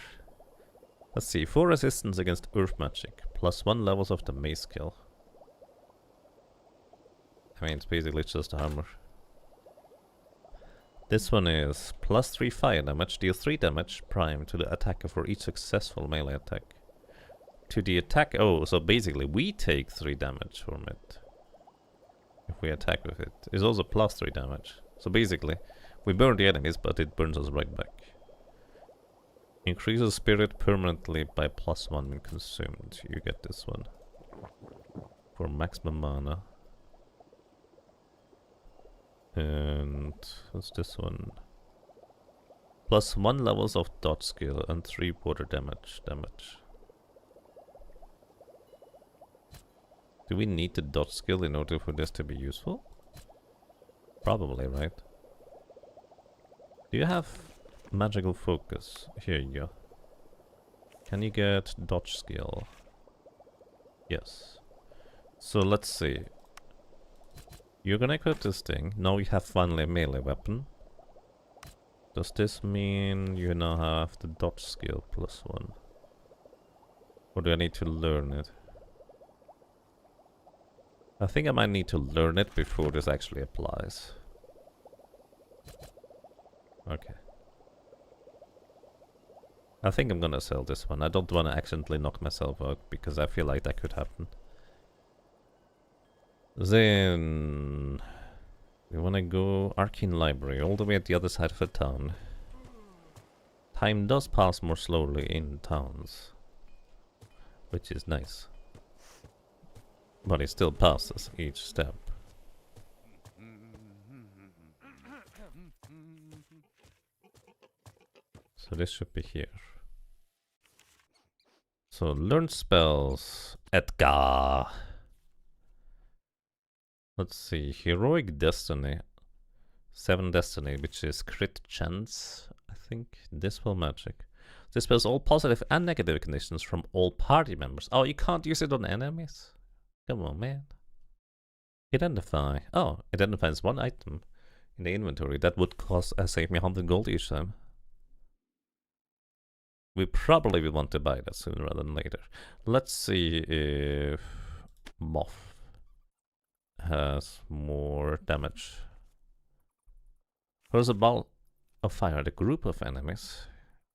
Let's see, 4 resistance against earth magic, +1 levels of the mace skill. I mean, it's basically just armor. This one is +3 fire damage, deals 3 damage prime to the attacker for each successful melee attack. To the attack, oh, so basically we take 3 damage from it. If we attack with it. It's also +3 damage. So basically, we burn the enemies, but it burns us right back. Increases spirit permanently by +1 when consumed. You get this one. For maximum mana. And what's this one? +1 levels of dodge skill and 3 water damage. Do we need the dodge skill in order for this to be useful? Probably, right? Do you have magical focus? Here you go. Can you get dodge skill? Yes. So let's see. You're gonna equip this thing. Now you have finally a melee weapon. Does this mean you now have the dodge skill +1? Or do I need to learn it? I think I might need to learn it before this actually applies. Okay. I think I'm gonna sell this one. I don't want to accidentally knock myself out because I feel like that could happen. Then we want to go Arcane Library, all the way at the other side of the town. Time does pass more slowly in towns, which is nice. But it still passes each step. So this should be here. So learn spells. Edgar. Let's see. Heroic Destiny. 7 Destiny, which is crit chance. I think Dispel Magic. Dispels all positive and negative conditions from all party members. Oh, you can't use it on enemies? Come on, man. Identify. Oh, identifies 1 item in the inventory. That would cost save me 100 gold each time. We probably will want to buy that sooner rather than later. Let's see if Moth has more damage. There's a ball of fire at a group of enemies.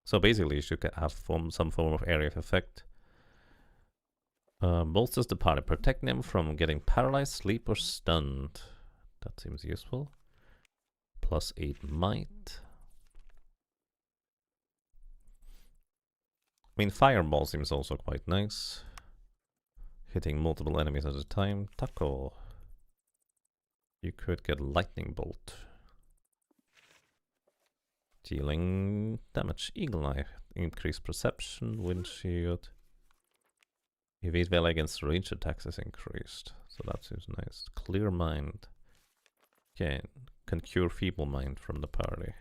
So basically you should have some form of area of effect. Bolsters the party, protecting them from getting paralyzed, sleep, or stunned. That seems useful. +8 might. I mean, Fireball seems also quite nice. Hitting multiple enemies at a time. Taco. You could get Lightning Bolt. Dealing damage. Eagle Eye. Increased perception. Windshield. Evade well against range attacks is increased. So that seems nice. Clear Mind. Okay. Can cure Feeble Mind from the party.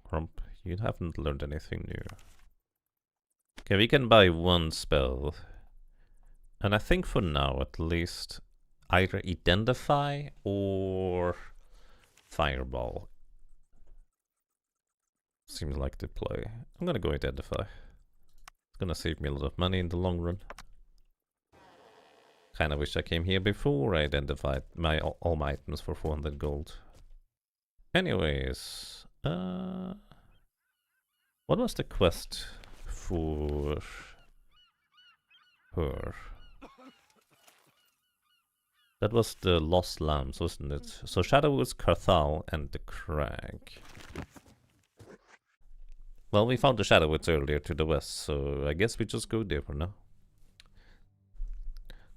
Crump. You haven't learned anything new. Okay, we can buy 1 spell. And I think for now, at least, either Identify or Fireball seems like the play. I'm gonna go Identify. It's gonna save me a lot of money in the long run. Kinda wish I came here before I identified all my items for 400 gold. Anyways, what was the quest for her. That was the Lost Lambs, wasn't it? So Shadowwoods, Carthal, and the Crag. Well, we found the Shadowwoods earlier to the west, so I guess we just go there for now.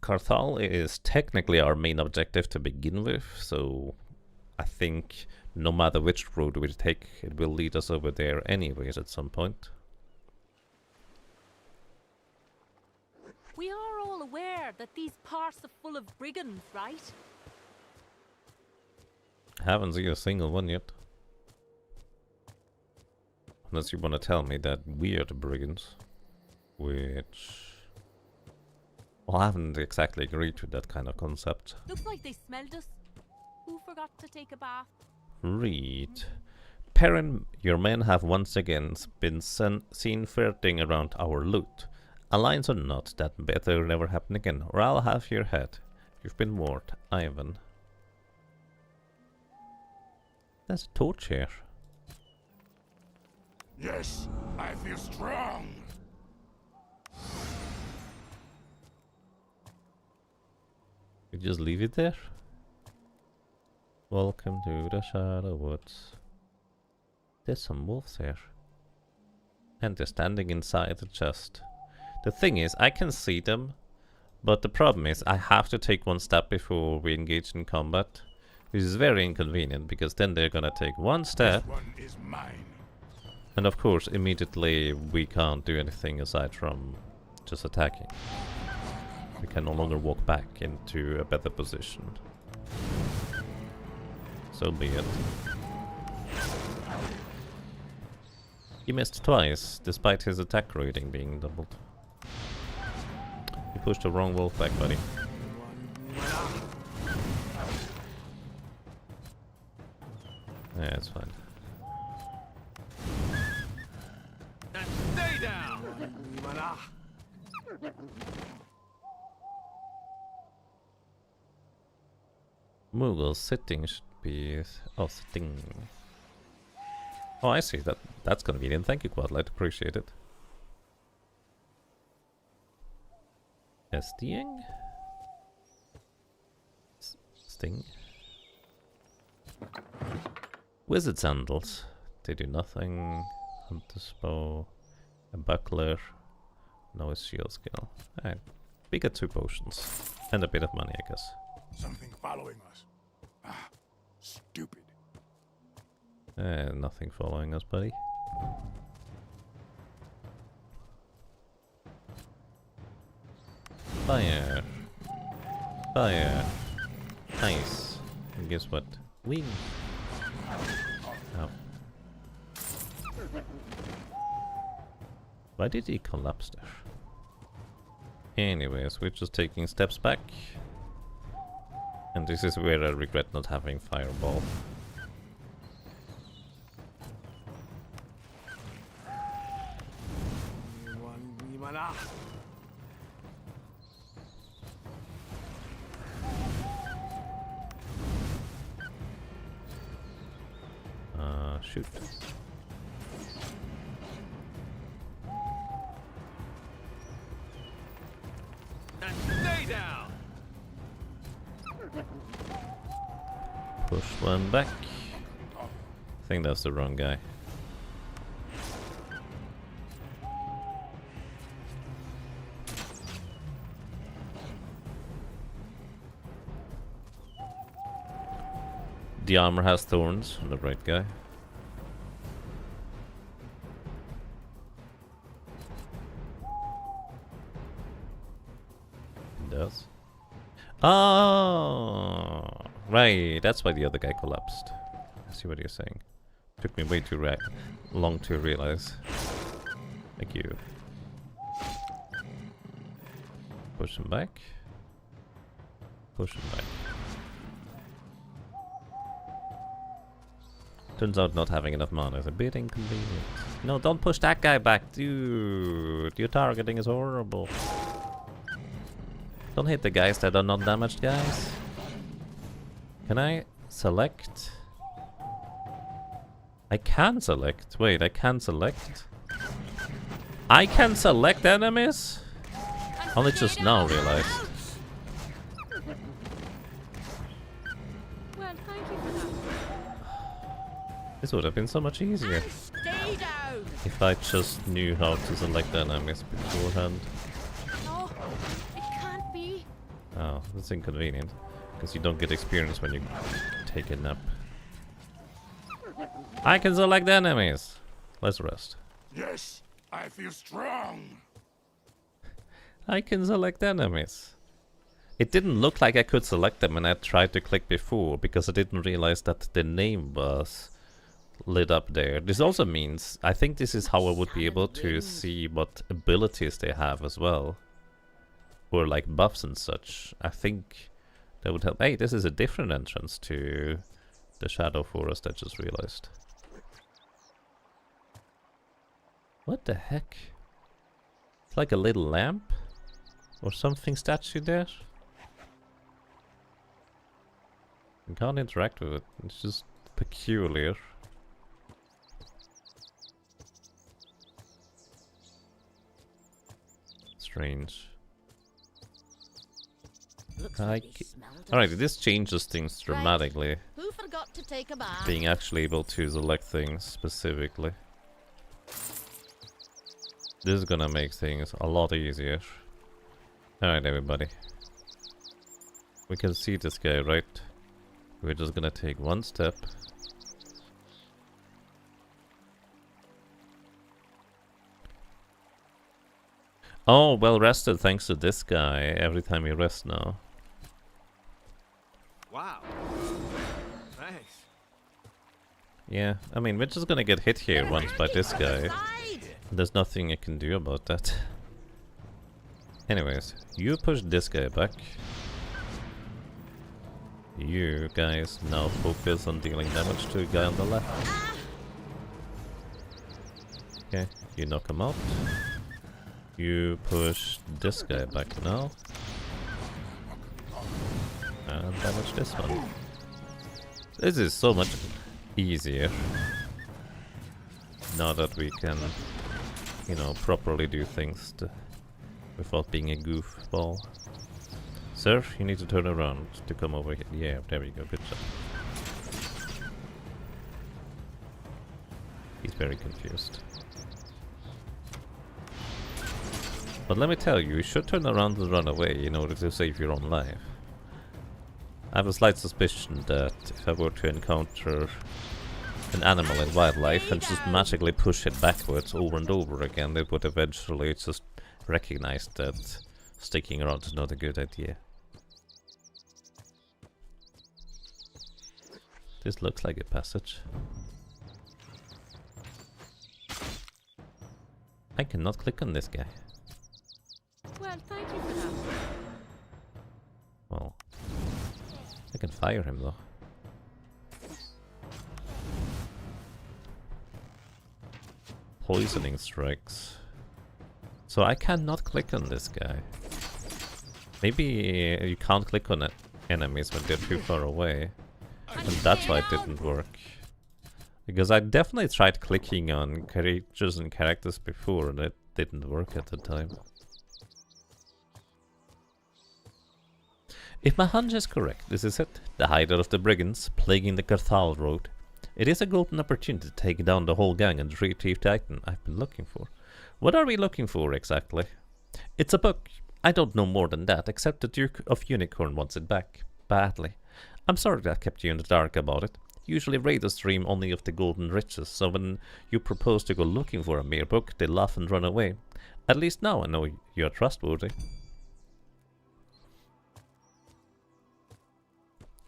Carthal is technically our main objective to begin with, so I think no matter which road we take, it will lead us over there anyways at some point. We are all aware that these parts are full of brigands, right? Haven't seen a single one yet. Unless you want to tell me that we are the brigands. Which... well, I haven't exactly agreed to that kind of concept. Looks like they smelled us. Who forgot to take a bath? Read. Perrin, your men have once again been seen flirting around our loot. Alliance or not, that better never happen again, or I'll have your head. You've been warned, Ivan. There's a torch here. Yes, I feel strong. You just leave it there? Welcome to the Shadowwoods. There's some wolves here. And they're standing inside the chest. The thing is, I can see them, but the problem is I have to take one step before we engage in combat, which is very inconvenient because then they're gonna take one step, This one is mine. and of course immediately we can't do anything aside from just attacking. We can no longer walk back into a better position. So be it. He missed twice, despite his attack rating being doubled. You pushed the wrong wolf back, buddy. Yeah, it's fine. Stay down! Moogle sitting should be... oh, sitting. Oh, I see. That's convenient. Thank you, Quadlight. Appreciate it. SDing? Sting? Wizard sandals. They do nothing. Hunter's bow. A buckler. No shield skill. Alright. We got 2 potions. And a bit of money, I guess. Something following us. Ah, stupid. Nothing following us, buddy. Fire. Fire. Nice. And guess what? Wing. Oh. Why did he collapse there? Anyways, we're just taking steps back. And this is where I regret not having Fireball. Shoot. Stay down! Push one back. I think that's the wrong guy. The armor has thorns, the right guy. It does. Oh, right. That's why the other guy collapsed. I see what you're saying. Took me way too long to realize. Thank you. Push him back. Push him back. Turns out not having enough mana is a bit inconvenient. No, don't push that guy back, dude. Your targeting is horrible. Don't hit the guys that are not damaged, guys. Can I select? I can select. Wait, I can select? I can select enemies? Only just now realized. Well, thank you for that. This would have been so much easier Stay down! if I just knew how to select enemies beforehand. No, it can't be. Oh, that's inconvenient. Because you don't get experience when you take a nap. I can select enemies! Let's rest. Yes, I feel strong. I can select enemies. It didn't look like I could select them when I tried to click before, because I didn't realize that the name was lit up there. This also means, I think this is how I would be able to see what abilities they have as well. Or like buffs and such. I think that would help. Hey, this is a different entrance to the Shadow Forest, I just realized. What the heck? It's like a little lamp? Or something statue there? I can't interact with it, it's just peculiar. Strange. Alright, this changes things dramatically. Who forgot to take a bath? Being actually able to select things specifically. This is gonna make things a lot easier. Alright, everybody. We can see this guy, right? We're just gonna take one step. Oh, well rested thanks to this guy. Every time we rest now. Wow. Thanks. Yeah, I mean, we're just gonna get hit here once by this guy. There's nothing I can do about that. Anyways, you push this guy back. You guys now focus on dealing damage to a guy on the left. Okay, you knock him out. You push this guy back now. And damage this one. This is so much easier. Now that we can, you know, properly do things without being a goofball. Sir, you need to turn around to come over here. Yeah, there we go, good job. He's very confused. But let me tell you, you should turn around and run away in order to save your own life. I have a slight suspicion that if I were to encounter an animal in wildlife and just magically push it backwards over and over again, it would eventually just recognize that sticking around is not a good idea. This looks like a passage. I cannot click on this guy. Well, thank you for that. Well, I can fire him though. Poisoning strikes. So I cannot click on this guy. Maybe you can't click on enemies when they're too far away. And that's why it didn't work. Because I definitely tried clicking on creatures and characters before and it didn't work at the time. If my hunch is correct, this is it. The hideout of the brigands, plaguing the Carthal road. It is a golden opportunity to take down the whole gang and retrieve the item I've been looking for. What are we looking for exactly? It's a book. I don't know more than that, except the Duke of Unicorn wants it back. Badly. I'm sorry that I kept you in the dark about it. Usually raiders dream only of the golden riches, so when you propose to go looking for a mere book, they laugh and run away. At least now I know you're trustworthy.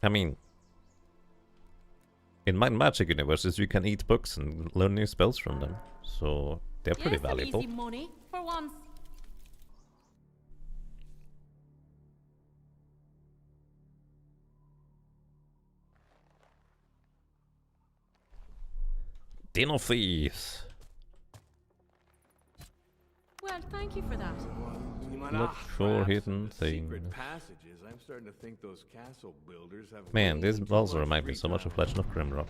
I mean, in my magic universes you can eat books and learn new spells from them, so they're pretty valuable. Easy money for once. Den of Thieves. Well, thank you for that. Look for hidden things. Secret passages. I'm starting to think those castle builders have. Man, this also reminds me so much of Legend of Grimrock.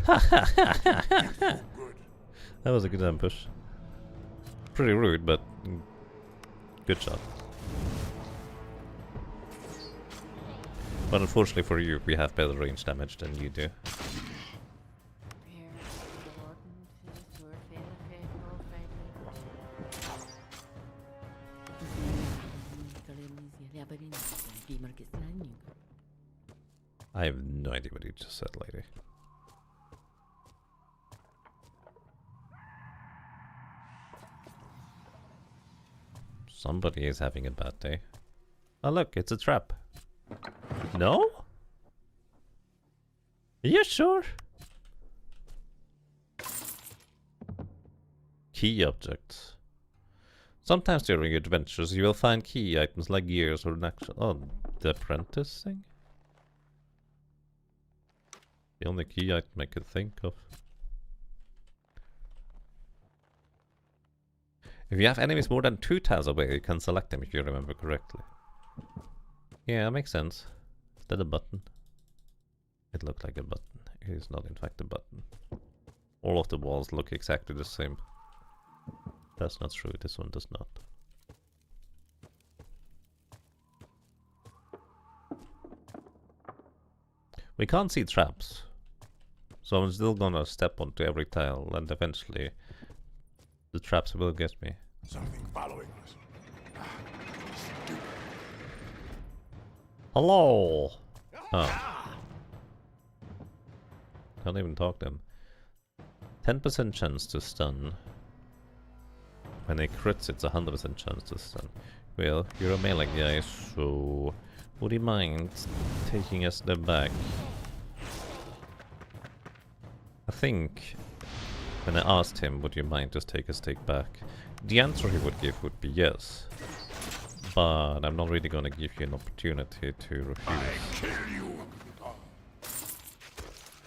That was a good ambush. Pretty rude, but good shot. But unfortunately for you, we have better range damage than you do. I have no idea what you just said, lady. Somebody is having a bad day. Oh look, it's a trap. No? Are you sure? Key objects. Sometimes during your adventures you will find key items like gears or an actual... Oh, the apprentice thing? The only key item I could think of. If you have enemies more than 2 tiles away, you can select them if you remember correctly. Yeah, that makes sense. Is that a button? It looked like a button. It is not in fact a button. All of the walls look exactly the same. That's not true, this one does not. We can't see traps. So I'm still gonna step onto every tile and eventually the traps will get me. Something following us. Hello! Oh. Can't even talk to them. 10% chance to stun. When it crits, it's 100% chance to stun. Well, you're a melee guy, so would you mind taking a step back? I think when I asked him, would you mind just take a step back? The answer he would give would be yes. But I'm not really gonna give you an opportunity to refuse.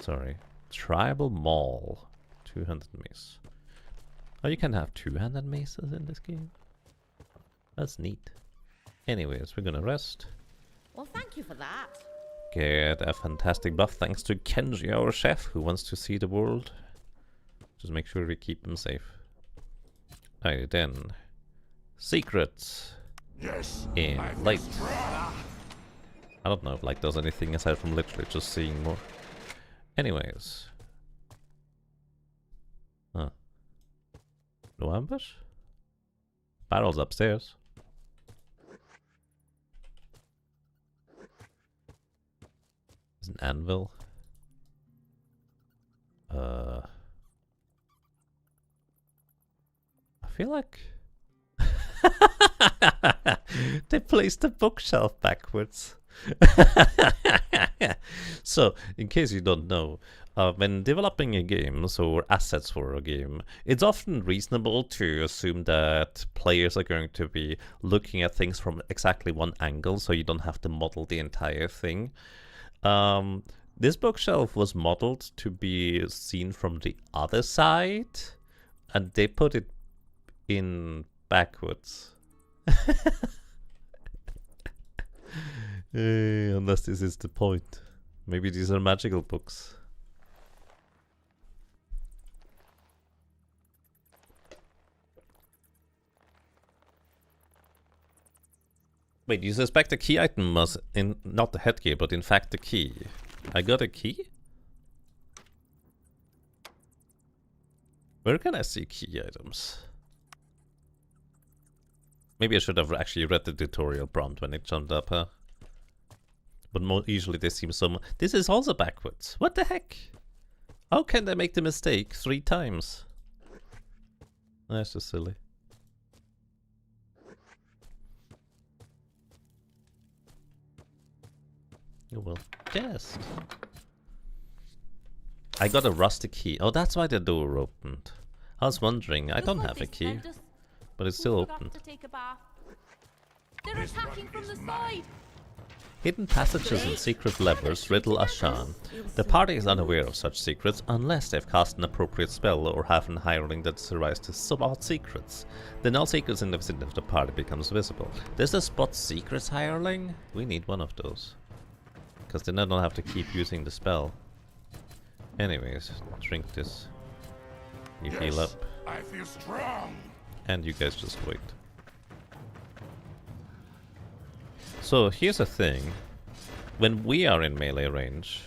Sorry. Tribal Mall. 200 mace. Oh, you can have 200 maces in this game? That's neat. Anyways, we're gonna rest. Well, thank you for that. Get a fantastic buff thanks to Kenji, our chef, who wants to see the world. Just make sure we keep him safe. Alright then. Secrets. Yes. In light. I don't know if light does anything aside from literally just seeing more. Anyways. Huh. No ambush? Barrel's upstairs. There's an anvil. I feel like they placed the bookshelf backwards. So, in case you don't know, when developing a game, or assets for a game, it's often reasonable to assume that players are going to be looking at things from exactly one angle, so you don't have to model the entire thing. This bookshelf was modeled to be seen from the other side, and they put it in backwards. Unless this is the point. Maybe these are magical books. Wait, you suspect the key item was in not the headgear, but in fact the key. I got a key? Where can I see key items? Maybe I should have actually read the tutorial prompt when it jumped up, huh? But more usually they seem so... This is also backwards. What the heck? How can they make the mistake 3 times? That's just silly. Oh well. Chest. I got a rusty key. Oh, that's why the door opened. I was wondering. I don't have a key. But it's still open. They're attacking from the side. Hidden passages and secret levers riddle Ashan. The party is unaware of such secrets unless they've cast an appropriate spell or have an hireling that survives to spot secrets. Then all secrets in the vicinity of the party becomes visible. There's a spot secrets hireling? We need one of those. Because then I don't have to keep using the spell. Anyways, drink this. You heal up. I feel strong. And you guys just wait. So here's the thing. When we are in melee range,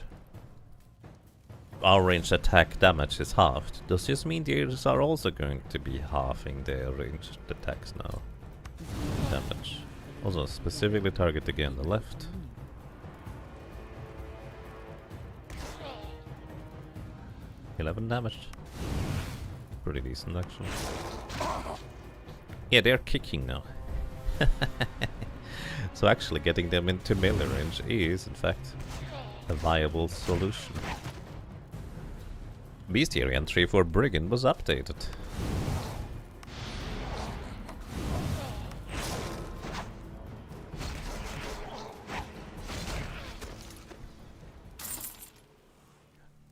our ranged attack damage is halved. Does this mean the others are also going to be halving their ranged attacks now? Damage. Also specifically target again the left. $11 damage. Pretty decent actually. Yeah, they're kicking now. So actually getting them into melee range is in fact a viable solution. Bestiary entry for Brigand was updated.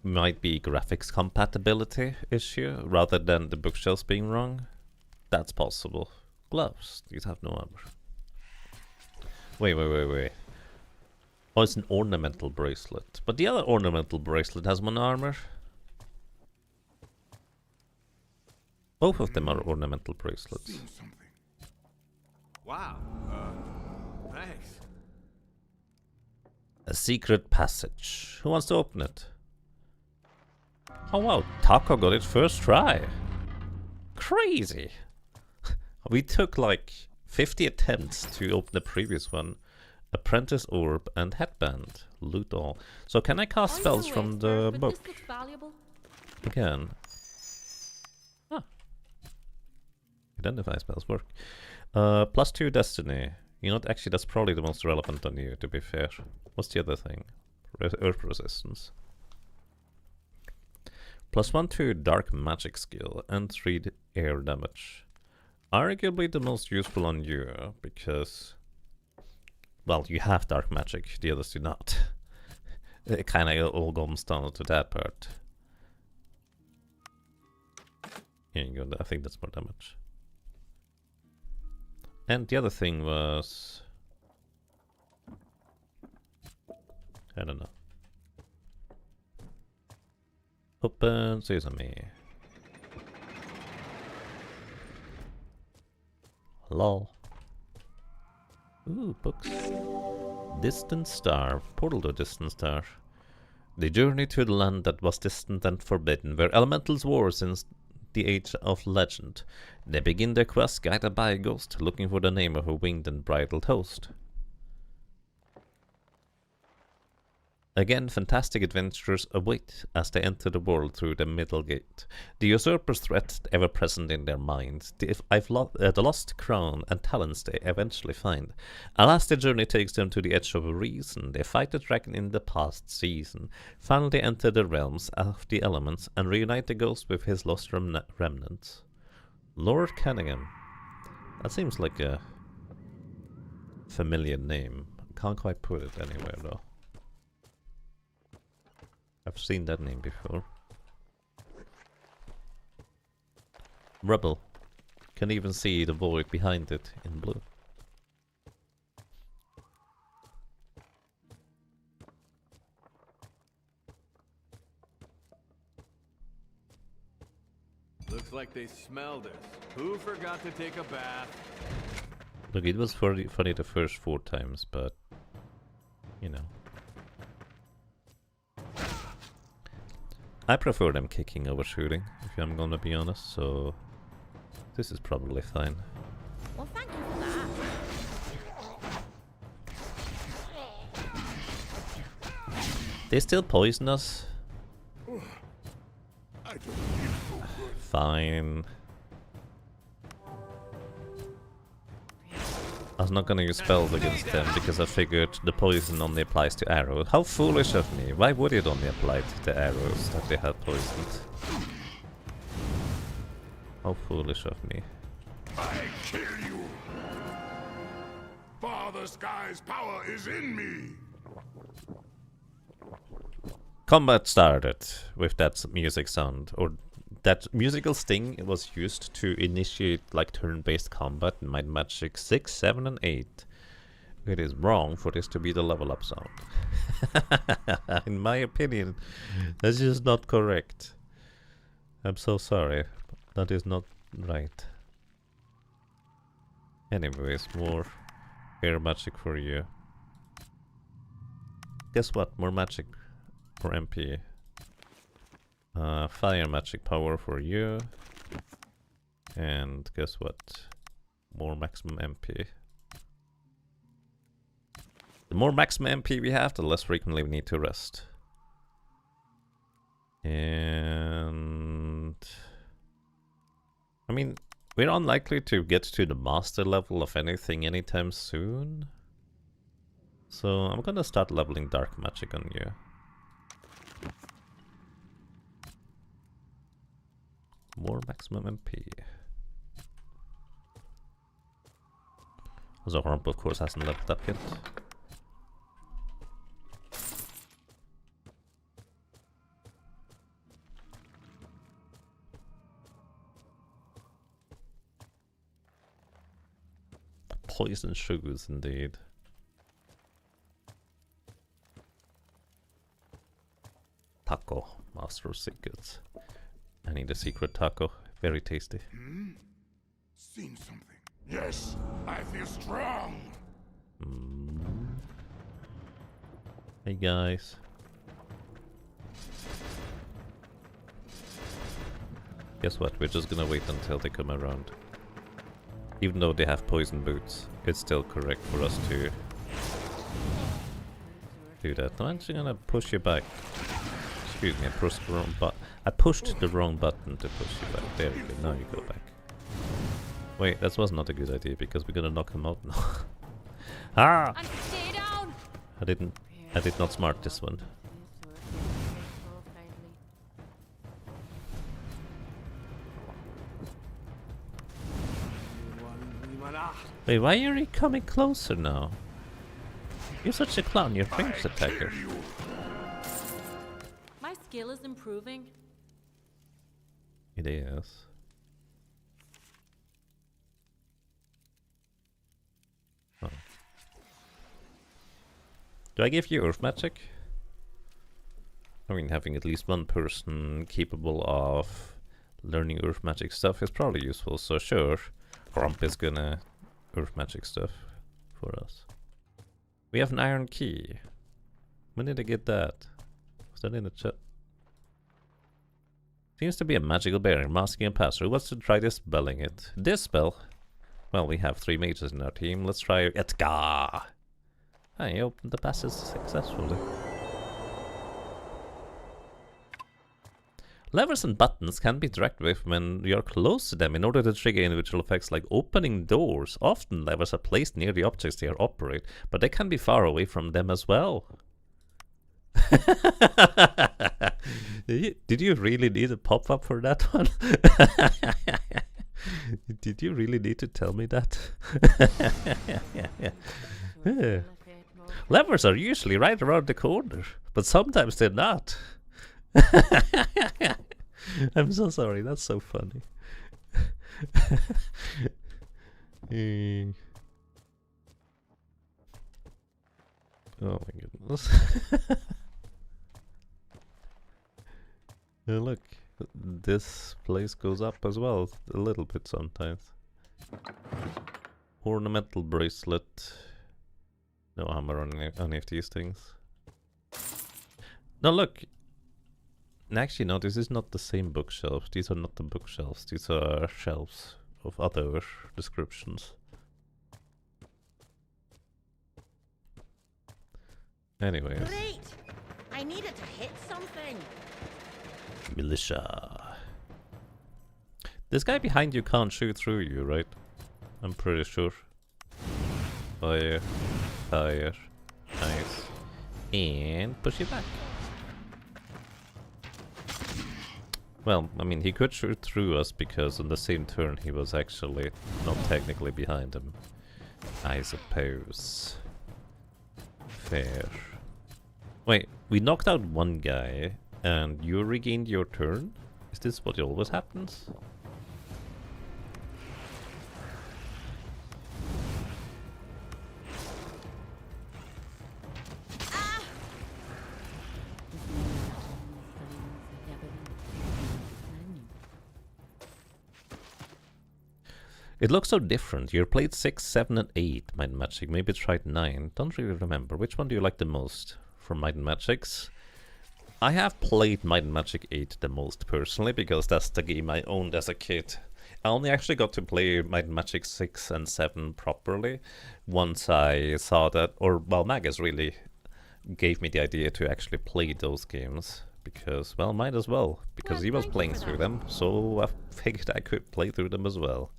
Might be graphics compatibility issue rather than the bookshelves being wrong. That's possible. Gloves. These have no armor. Wait. Oh, it's an ornamental bracelet. But the other ornamental bracelet has one armor. Both of them are ornamental bracelets. Wow. Thanks. A secret passage. Who wants to open it? Oh wow, Taco got it first try. Crazy. We took like 50 attempts to open the previous one. Apprentice orb and headband. Loot all. So can I cast spells from the book? Again. Ah. Identify spells work. +2 destiny. You know what, actually that's probably the most relevant on you, to be fair. What's the other thing? Earth resistance. +1 to dark magic skill and 3 air damage. Arguably the most useful on you, because, well, you have dark magic, the others do not. It kinda all comes down to that part. Here you go, I think that's more damage. And the other thing was... I don't know. Open sesame. Lol. Ooh, books. Distant Star. Portal to Distant Star. The journey to the land that was distant and forbidden, where elementals war since the age of legend. They begin their quest guided by a ghost, looking for the name of a winged and bridled host. Again, fantastic adventures await as they enter the world through the middle gate. The usurper's threat ever present in their minds, the lost crown and talents they eventually find. Alas, the journey takes them to the edge of reason. They fight the dragon in the past season, finally enter the realms of the elements, and reunite the ghost with his lost remnants. Lord Cunningham. That seems like a familiar name. Can't quite put it anywhere though. I've seen that name before. Rubble. Can even see the void behind it in blue. Looks like they smelled us. Who forgot to take a bath? Look, it was funny the first 4 times, but you know. I prefer them kicking over shooting, if I'm gonna be honest, so this is probably fine. Well, thank you for that. They still poison us? I don't feel so good. Fine. I was not gonna use spells against them because I figured the poison only applies to arrows. How foolish of me! Why would it only apply to the arrows that they had poisoned? How foolish of me. I kill you. Father Sky's power is in me. Combat started with that music sound, or that musical sting was used to initiate like turn-based combat in Might and Magic 6, 7 and 8. It is wrong for this to be the level up sound. In my opinion, that's just not correct. I'm so sorry, but that is not right. Anyways, more air magic for you. Guess what? More magic for MP. Fire magic power for you. And guess what? More maximum MP. The more maximum MP we have, the less frequently we need to rest. And I mean, we're unlikely to get to the master level of anything anytime soon. So I'm gonna start leveling dark magic on you. More maximum MP. Also, Hornp of course hasn't leveled up yet. Poison shoes, indeed. Taco, master of secrets. I need a secret taco. Very tasty. Seen something. Yes, I feel strong. Hey guys. Guess what? We're just gonna wait until they come around. Even though they have poison boots, it's still correct for us to do that. I'm actually gonna push you back. Excuse me, I pushed the wrong button. I pushed the wrong button to push you back. There you go. Now you go back. Wait, that was not a good idea because we're gonna knock him out now. Ah! And stay down. I did not smart this one. Wait, why are you coming closer now? You're such a clown, you're a ranged attacker. My skill is improving. It is. Oh. Do I give you earth magic? I mean, having at least one person capable of learning earth magic stuff is probably useful, so sure. Grump is gonna earth magic stuff for us. We have an iron key. When did I get that? Was that in the chat? Seems to be a magical bearing, masking a passer. Who wants to try dispelling it? Dispel? Well, we have 3 mages in our team. Let's try Edgar. I opened the passage successfully. Levers and buttons can be interacted with when you're close to them in order to trigger individual effects like opening doors. Often levers are placed near the objects they operate, but they can be far away from them as well. Did you really need a pop-up for that one? Did you really need to tell me that? Yeah. Levers are usually right around the corner, but sometimes they're not. I'm so sorry, that's so funny. Oh my goodness. Look, this place goes up as well, a little bit sometimes. Ornamental bracelet. No hammer on any of these things. No, look. Actually, no, this is not the same bookshelf. These are not the bookshelves. These are shelves of other descriptions. Anyways. Great! I needed to hit something. Militia. This guy behind you can't shoot through you, right? I'm pretty sure. Fire. Fire. Nice. And push it back. Well, I mean, he could shoot through us because on the same turn he was actually not technically behind him. I suppose. Fair. Wait, we knocked out one guy and you regained your turn? Is this what always happens? It looks so different. You played 6, 7, and 8 Might and Magic. Maybe tried 9. Don't really remember. Which one do you like the most from Might and Magics? I have played Might and Magic 8 the most personally, because that's the game I owned as a kid. I only actually got to play Might and Magic 6 and 7 properly once I saw that, or, well, Magus really gave me the idea to actually play those games. Because, well, might as well. Because he was playing through them, so I figured I could play through them as well.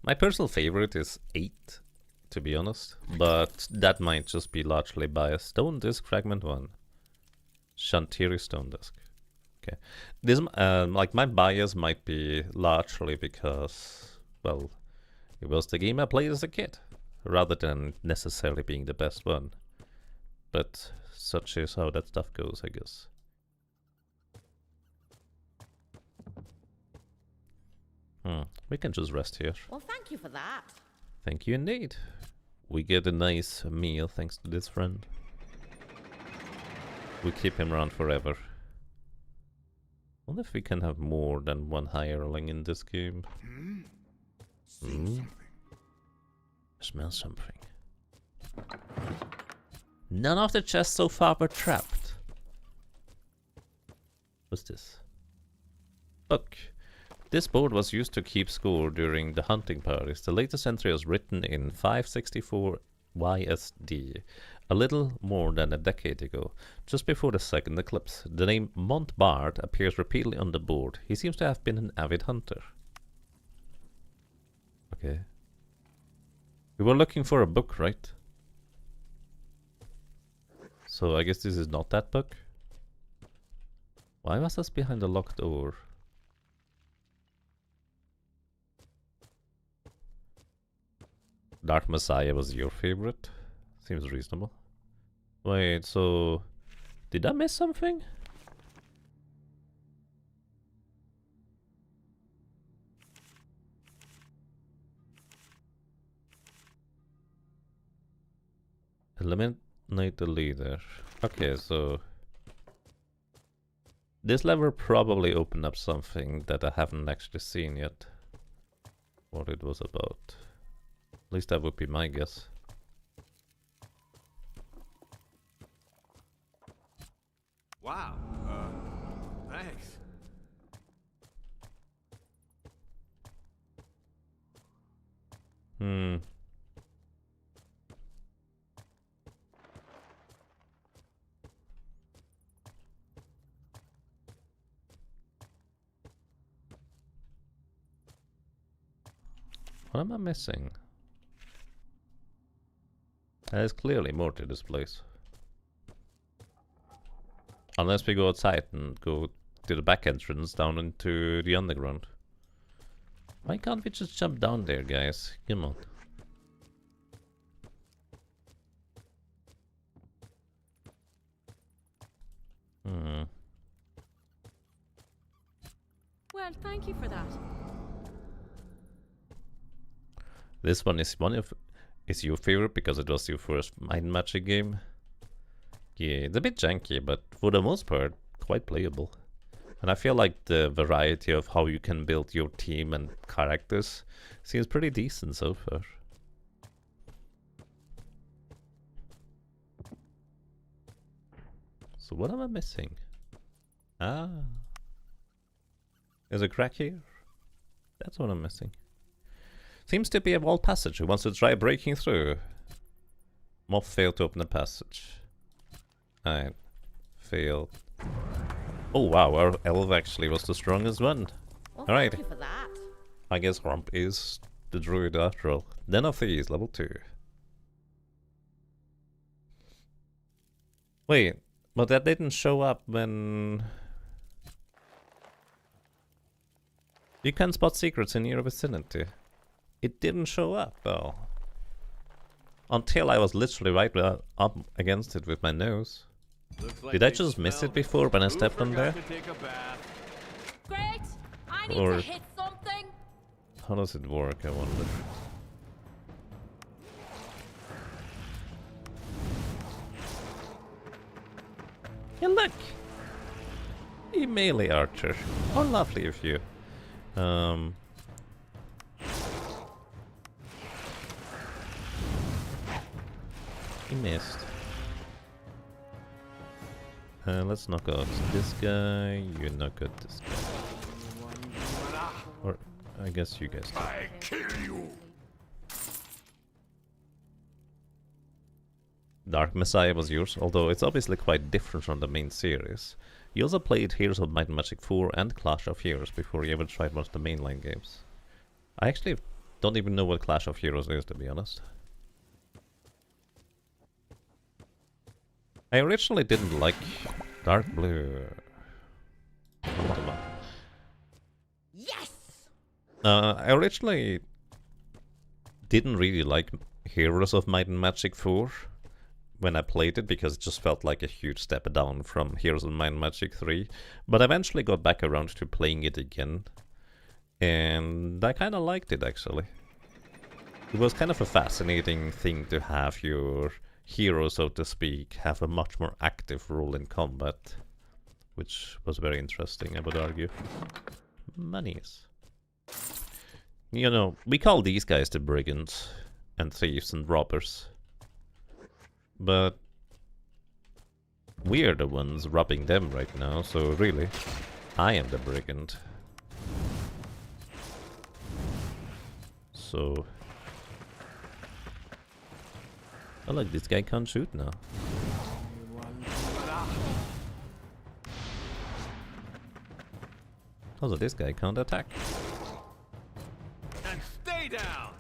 My personal favorite is 8, to be honest. But that might just be largely biased. Stone Disc Fragment 1. Shantiri Stone Disc. Okay. This, like, my bias might be largely because, well, it was the game I played as a kid, rather than necessarily being the best one. But such is how that stuff goes, I guess. We can just rest here. Well, thank you for that. Thank you indeed. We get a nice meal thanks to this friend. We keep him around forever. Wonder if we can have more than one hireling in this game. Smell something. None of the chests so far were trapped. What's this? Book. This board was used to keep score during the hunting parties. The latest entry was written in 564 YSD, a little more than a decade ago, just before the second eclipse. The name Montbard appears repeatedly on the board. He seems to have been an avid hunter. Okay. We were looking for a book, right? So I guess this is not that book. Why was this behind a locked door? Dark Messiah was your favorite? Seems reasonable. Wait, so... did I miss something? Eliminate the leader. Okay, so... this lever probably opened up something that I haven't actually seen yet. What it was about. At least that would be my guess. Wow. Thanks. What am I missing? There's clearly more to this place. Unless we go outside and go to the back entrance down into the underground. Why can't we just jump down there, guys? Come on. Well, thank you for that. This one is is your favorite because it was your first Mind Magic game. Yeah, it's a bit janky, but for the most part, quite playable. And I feel like the variety of how you can build your team and characters seems pretty decent so far. So what am I missing? Ah. There's a crack here? That's what I'm missing. Seems to be a wall passage. Who wants to try breaking through? Moth failed to open the passage. Alright. Failed. Oh wow, our elf actually was the strongest one. Well, Alright. thank you for that. I guess Rump is the druid after all. Den of Thieves, level 2. Wait, but that didn't show up when... You can spot secrets in your vicinity. It didn't show up though. Until I was literally right up against it with my nose. Like did I just miss it before when I stepped on there? Great! I need Or- to hit something! How does it work, I wonder? Yeah, look! A melee archer. How lovely of you. He missed. Let's knock out this guy. You knock out this guy. Or I guess you guys. I kill you. Dark Messiah was yours, although it's obviously quite different from the main series. You also played Heroes of Might and Magic 4 and Clash of Heroes before you ever tried one of the mainline games. I actually don't even know what Clash of Heroes is, to be honest. I originally didn't like Dark Blue. Yes! I originally didn't really like Heroes of Might and Magic 4 when I played it, because it just felt like a huge step down from Heroes of Might and Magic 3. But I eventually got back around to playing it again, and I kind of liked it, actually. It was kind of a fascinating thing to have your hero, so to speak, have a much more active role in combat, which was very interesting, I would argue. Monies. You know, we call these guys the brigands and thieves and robbers, but we're the ones robbing them right now, so really, I am the brigand. So... oh look, this guy can't shoot now. Also, this guy can't attack. And stay down!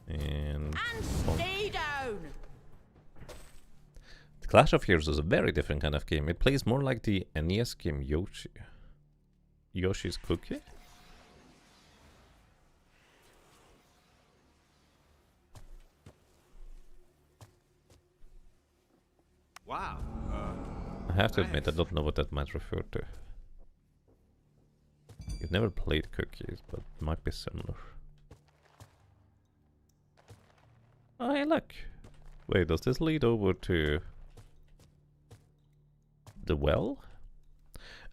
And And stay down! the Clash of Heroes is a very different kind of game. It plays more like the NES game Yoshi. Yoshi's Cookie? Wow. I have to admit, I don't know what that might refer to. You've never played Cookies, but it might be similar. Oh, hey, look! Wait, does this lead over to the well?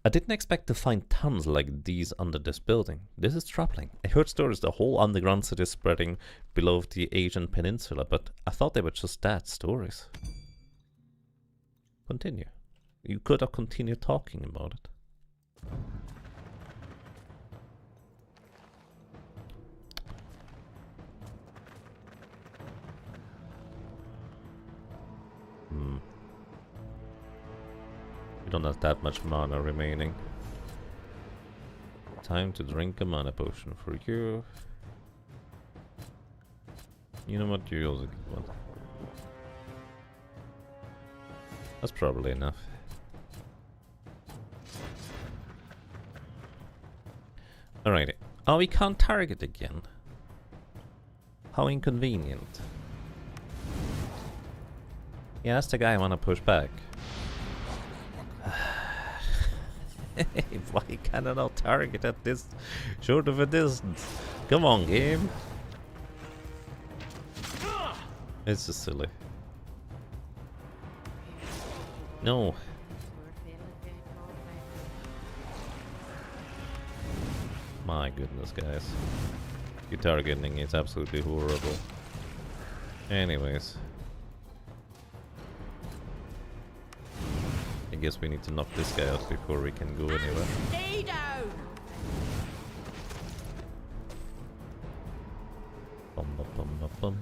I didn't expect to find tons like these under this building. This is troubling. I heard stories the whole underground city spreading below the Asian peninsula, but I thought they were just that, stories. Continue. You could have continued talking about it. We don't have that much mana remaining. Time to drink a mana potion for you. You know what? You also get one. That's probably enough. Alrighty. Oh, we can't target again. How inconvenient. Yeah, that's the guy I want to push back. Why can I not target at this short of a distance? Come on, game. It's just silly. No. My goodness, guys. Your targeting is absolutely horrible. Anyways. I guess we need to knock this guy out before we can go anywhere. Stay down! Bum, bum, bum, bum, bum.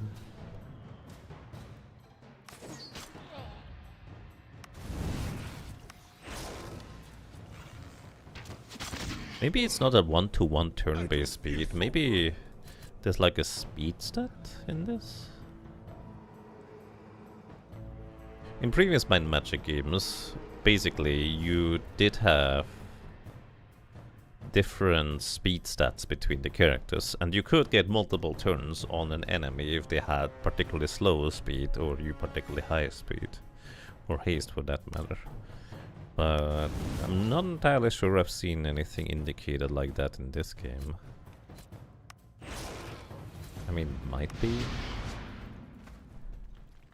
Maybe it's not a one-to-one turn-based speed. Maybe there's like a speed stat in this? In previous Mind Magic games, basically you did have different speed stats between the characters, and you could get multiple turns on an enemy if they had particularly slow speed or you particularly high speed, or haste for that matter. But I'm not entirely sure I've seen anything indicated like that in this game. I mean, might be.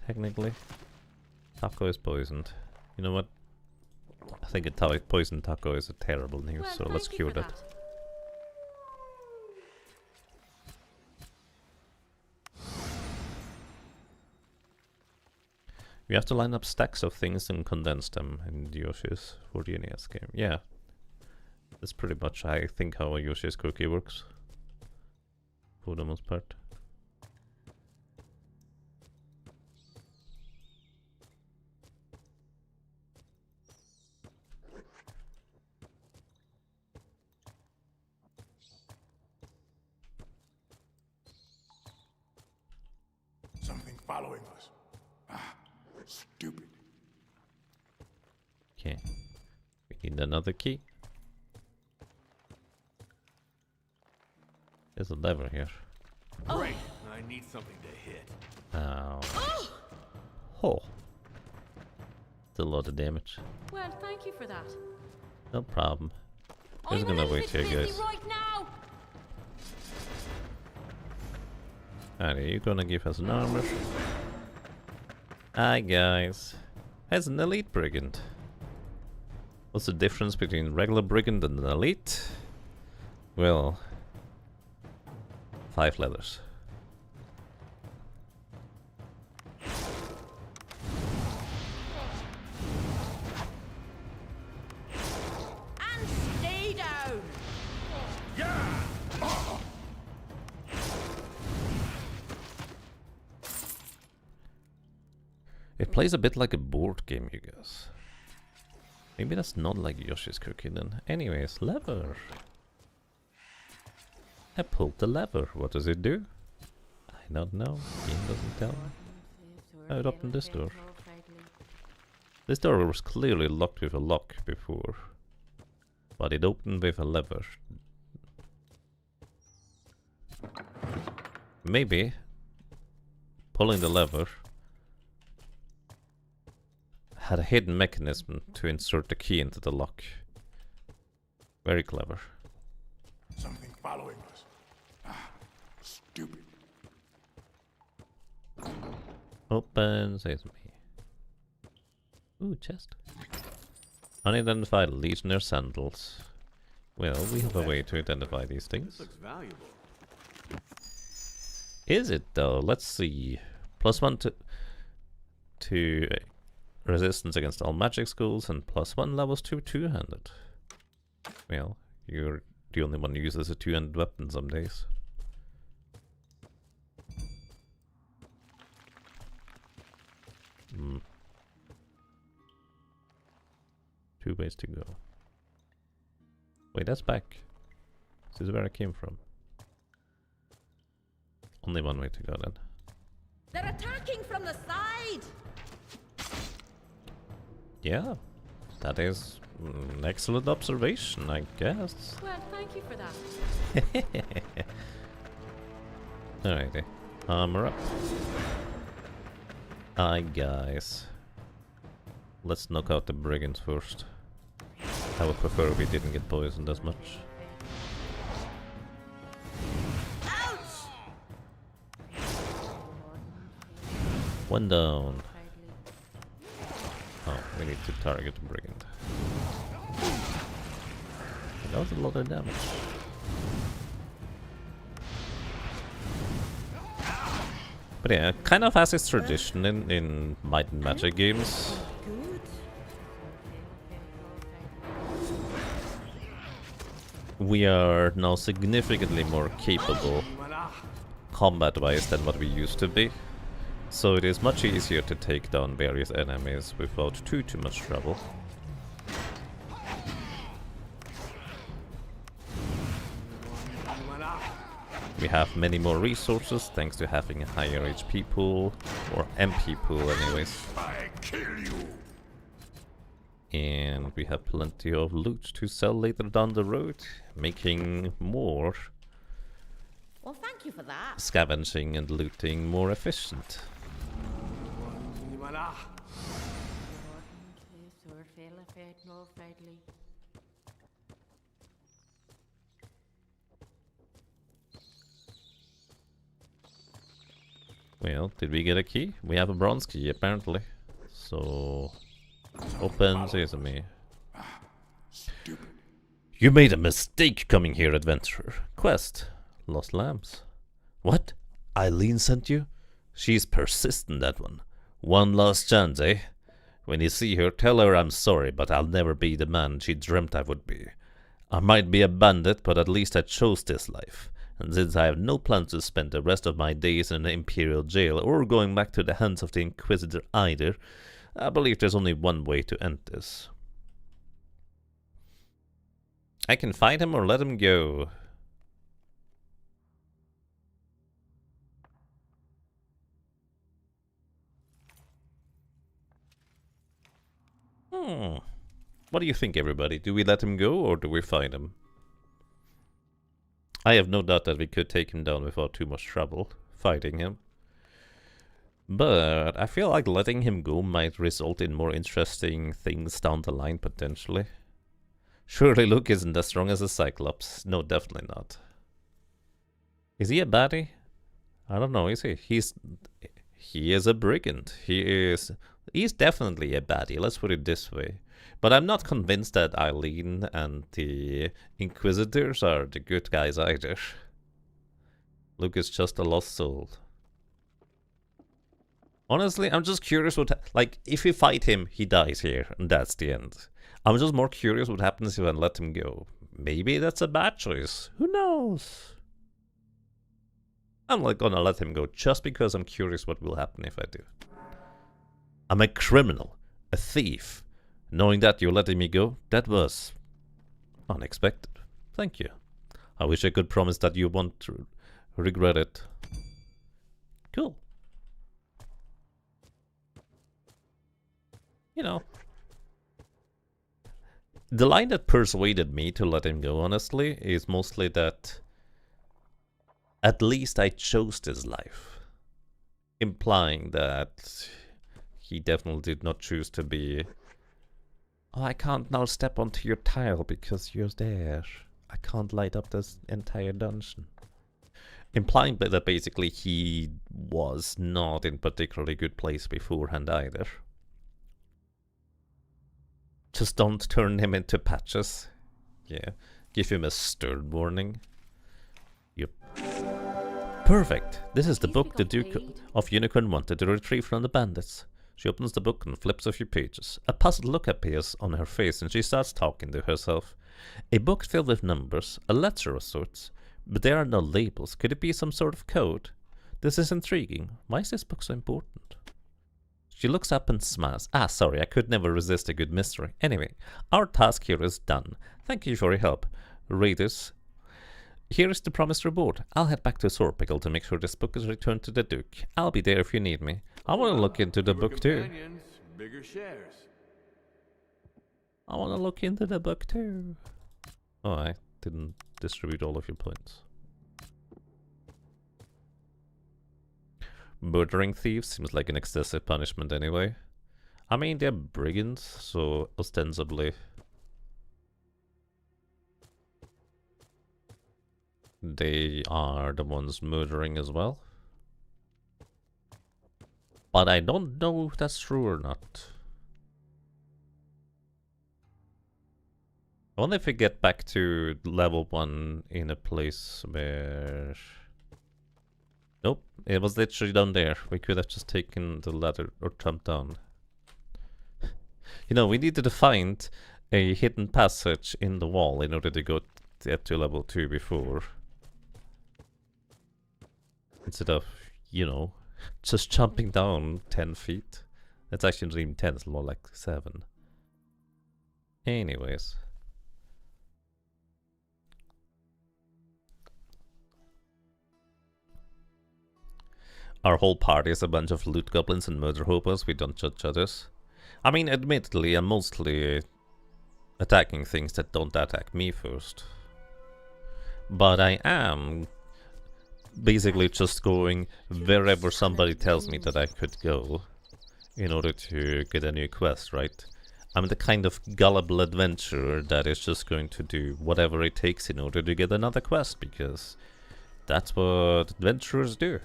Technically. Taco is poisoned. You know what? I think a poisoned taco is a terrible news, Well, so let's thank you cure for that. You have to line up stacks of things and condense them in Yoshi's for the NES game. Yeah. That's pretty much, I think, how a Yoshi's Cookie works. For the most part. Something following us. Ah, stupid. Okay. We need another key. There's a lever here. Great. I need something to hit. Oh. Oh. It's a lot of damage. Well, thank you for that. No problem. I'm I'm just a gonna little wait bit here, busy guys. right now. Alright, you gonna give us an armor? Hi, guys. As an elite brigand. What's the difference between regular brigand and an elite? Well, 5 letters. And stay down. It plays a bit like a board game, you guys. Maybe that's not like Yoshi's Cookie then. Anyways, lever. I pulled the lever. What does it do? I don't know. Game doesn't tell me. Oh, it opened this door. This door was clearly locked with a lock before. But it opened with a lever. Maybe pulling the lever had a hidden mechanism to insert the key into the lock. Very clever. Something following us. Ah, stupid. Open sesame. Ooh, chest. Unidentified Legionnaire sandals. Well, we have a way to identify these This things. looks valuable. Is it though? Let's see. +1 to resistance against all magic schools and +1 levels to two-handed. Well, you're the only one who uses a two-handed weapon some days. Hmm. 2 ways to go. Wait, that's back. This is where I came from. Only one way to go then. They're attacking from the side. Yeah, that is an excellent observation, I guess. Well, thank you for that. Alrighty, armor up. Hi guys. Let's knock out the brigands first. I would prefer if we didn't get poisoned as much. One down. Oh, we need to target the brigand. That was a lot of damage. But yeah, kind of has its tradition in Might and Magic games. We are now significantly more capable combat-wise than what we used to be. So it is much easier to take down various enemies without too much trouble. We have many more resources thanks to having a higher HP pool, or MP pool anyways. I kill you. And we have plenty of loot to sell later down the road, making more Well, thank you for that. scavenging and looting more efficient. Well, did we get a key? We have a bronze key apparently. So open sesame. Stupid. You made a mistake coming here, adventurer. Quest. Lost lambs. What? Eileen sent you? She's persistent, that one. One last chance, eh? When you see her, tell her I'm sorry, but I'll never be the man she dreamt I would be. I might be a bandit, but at least I chose this life. And since I have no plans to spend the rest of my days in an imperial jail or going back to the hands of the Inquisitor either, I believe there's only one way to end this. I can fight him or let him go. What do you think, everybody? Do we let him go or do we fight him? I have no doubt that we could take him down without too much trouble, fighting him. But I feel like letting him go might result in more interesting things down the line, potentially. Surely Luke isn't as strong as a Cyclops. No, definitely not. Is he a baddie? I don't know, is he? He is a brigand. He's definitely a baddie, let's put it this way. But I'm not convinced that Eileen and the Inquisitors are the good guys either. Luke is just a lost soul. Honestly, I'm just curious what... Like, if we fight him, he dies here, and that's the end. I'm just more curious what happens if I let him go. Maybe that's a bad choice. Who knows? I'm not gonna let him go just because I'm curious what will happen if I do. I'm a criminal, a thief. Knowing that you're letting me go, that was unexpected. Thank you. I wish I could promise that you won't regret it. Cool. You know. The line that persuaded me to let him go, honestly, is mostly that at least I chose this life. Implying that he definitely did not choose to be... Oh, I can't now step onto your tile because you're there. I can't light up this entire dungeon. Implying that basically he was not in particularly good place beforehand either. Just don't turn him into patches. Yeah, give him a stern warning. Yep. Perfect. This is the book the Duke of Unicorn wanted to retrieve from the bandits. She opens the book and flips a few pages. A puzzled look appears on her face and she starts talking to herself. A book filled with numbers, a letter of sorts, but there are no labels. Could it be some sort of code? This is intriguing. Why is this book so important? She looks up and smiles. Ah, sorry, I could never resist a good mystery. Anyway, our task here is done. Thank you for your help, readers. Here is the promised reward. I'll head back to Sorpigal to make sure this book is returned to the Duke. I'll be there if you need me. I want to look into the book too. Bigger shares. I want to look into the book too. Oh, I didn't distribute all of your points. Murdering thieves seems like an excessive punishment anyway. I mean, they're brigands, so ostensibly they are the ones murdering as well. But I don't know if that's true or not. I wonder if we get back to level 1 in a place where... Nope, it was literally down there. We could have just taken the ladder or jumped down. You know, we needed to find a hidden passage in the wall in order to get to level 2 before. Instead of, you know, just jumping down 10 feet. That's actually not even 10, it's more like 7. Anyways. Our whole party is a bunch of loot goblins and murder hopers. We don't judge others. I mean, admittedly, I'm mostly attacking things that don't attack me first. But I am basically just going wherever somebody tells me that I could go in order to get a new quest, right? I'm the kind of gullible adventurer that is just going to do whatever it takes in order to get another quest, because that's what adventurers do.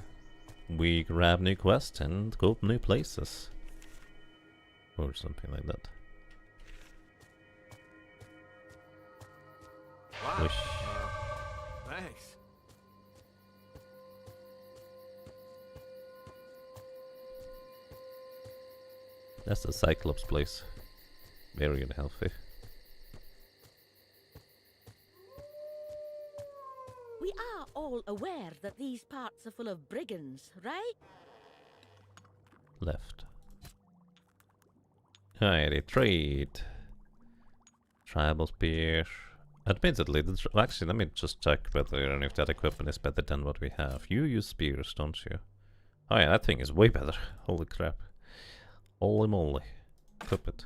We grab new quests and go new places. Or something like that. Wow. Thanks. That's the Cyclops place. Very unhealthy. We are all aware that these parts are full of brigands, right? Left. Alrighty, trade. Tribal spear. Admittedly, actually, let me just check whether and if that equipment is better than what we have. You use spears, don't you? Oh yeah, that thing is way better. Holy crap. Holy moly. Equip it.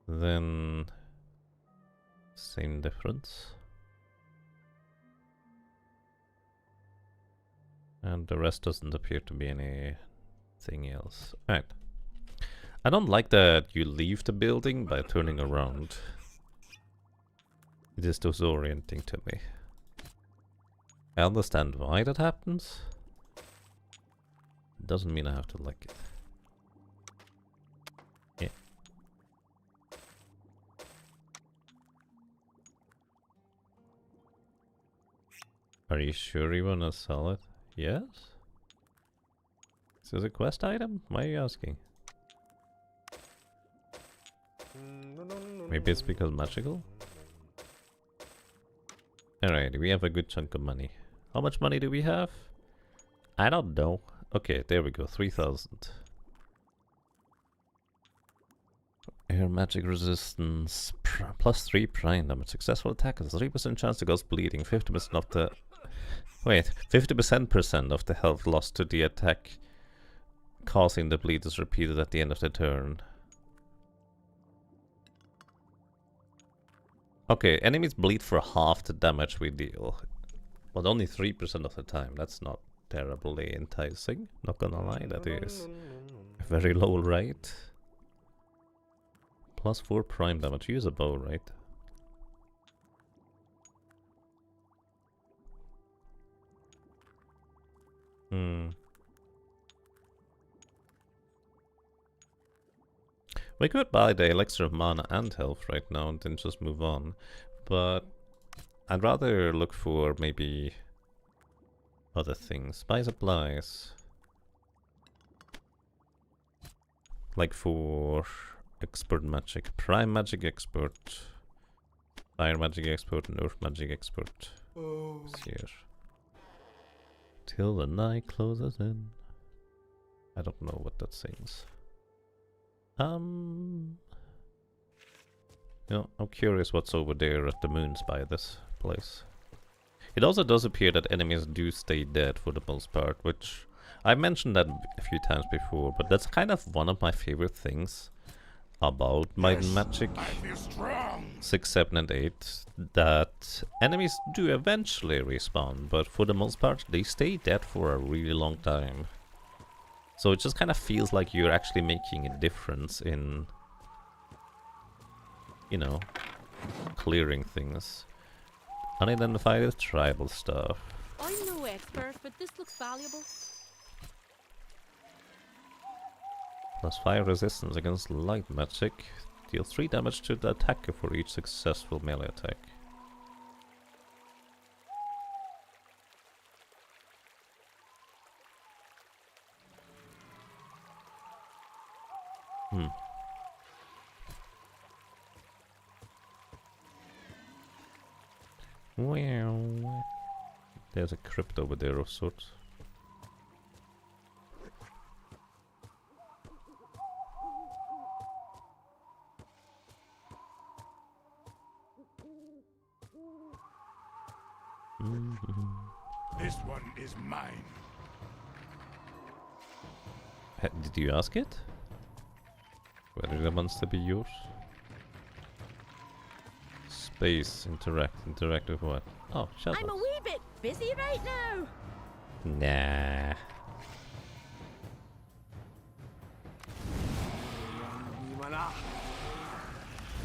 Then... same difference. And the rest doesn't appear to be anything else. Alright. I don't like that you leave the building by turning around. It is disorienting to me. I understand why that happens. Doesn't mean I have to like it. Yeah. Are you sure you wanna sell it? Yes? Is this a quest item? Why are you asking? Maybe it's because magical? Alright, we have a good chunk of money. How much money do we have? I don't know. Okay, there we go, 3,000. Air magic resistance, +3 prime damage. Successful attack has 3% chance to cause bleeding, 50% of the... Wait, 50% of the health lost to the attack causing the bleed is repeated at the end of the turn. Okay, enemies bleed for half the damage we deal. But only 3% of the time. That's not terribly enticing. Not gonna lie, that is a very low rate. +4 prime damage. Use a bow, right? We could buy the elixir of mana and health right now and then just move on. But I'd rather look for maybe other things. Buy supplies. Like for expert magic. Prime magic expert. Fire magic expert and earth magic expert. Here. Till the night closes in. I don't know what that sings. Yeah, I'm curious what's over there at the moons by this place. It also does appear that enemies do stay dead for the most part, which I mentioned that a few times before, but that's kind of one of my favorite things about Might and Magic 6, 7 and 8, that enemies do eventually respawn, but for the most part they stay dead for a really long time. So it just kind of feels like you're actually making a difference in, you know, clearing things. Unidentified tribal stuff. I'm no expert, but this looks valuable. +5 resistance against light magic. Deal 3 damage to the attacker for each successful melee attack. Wow. There's a crypt over there of sorts. This one is mine. Did you ask it? Whether it wants to be yours? Space, interact with what? Oh, shut up. I'm a wee bit busy right now. Nah.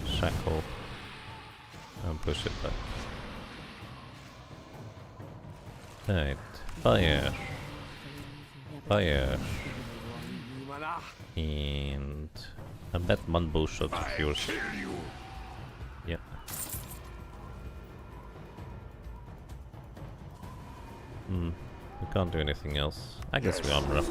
Shackle. And push it back. Right. Fire. Fire. And I bet one bow shot of yours. Yep. We can't do anything else. I guess we armor up.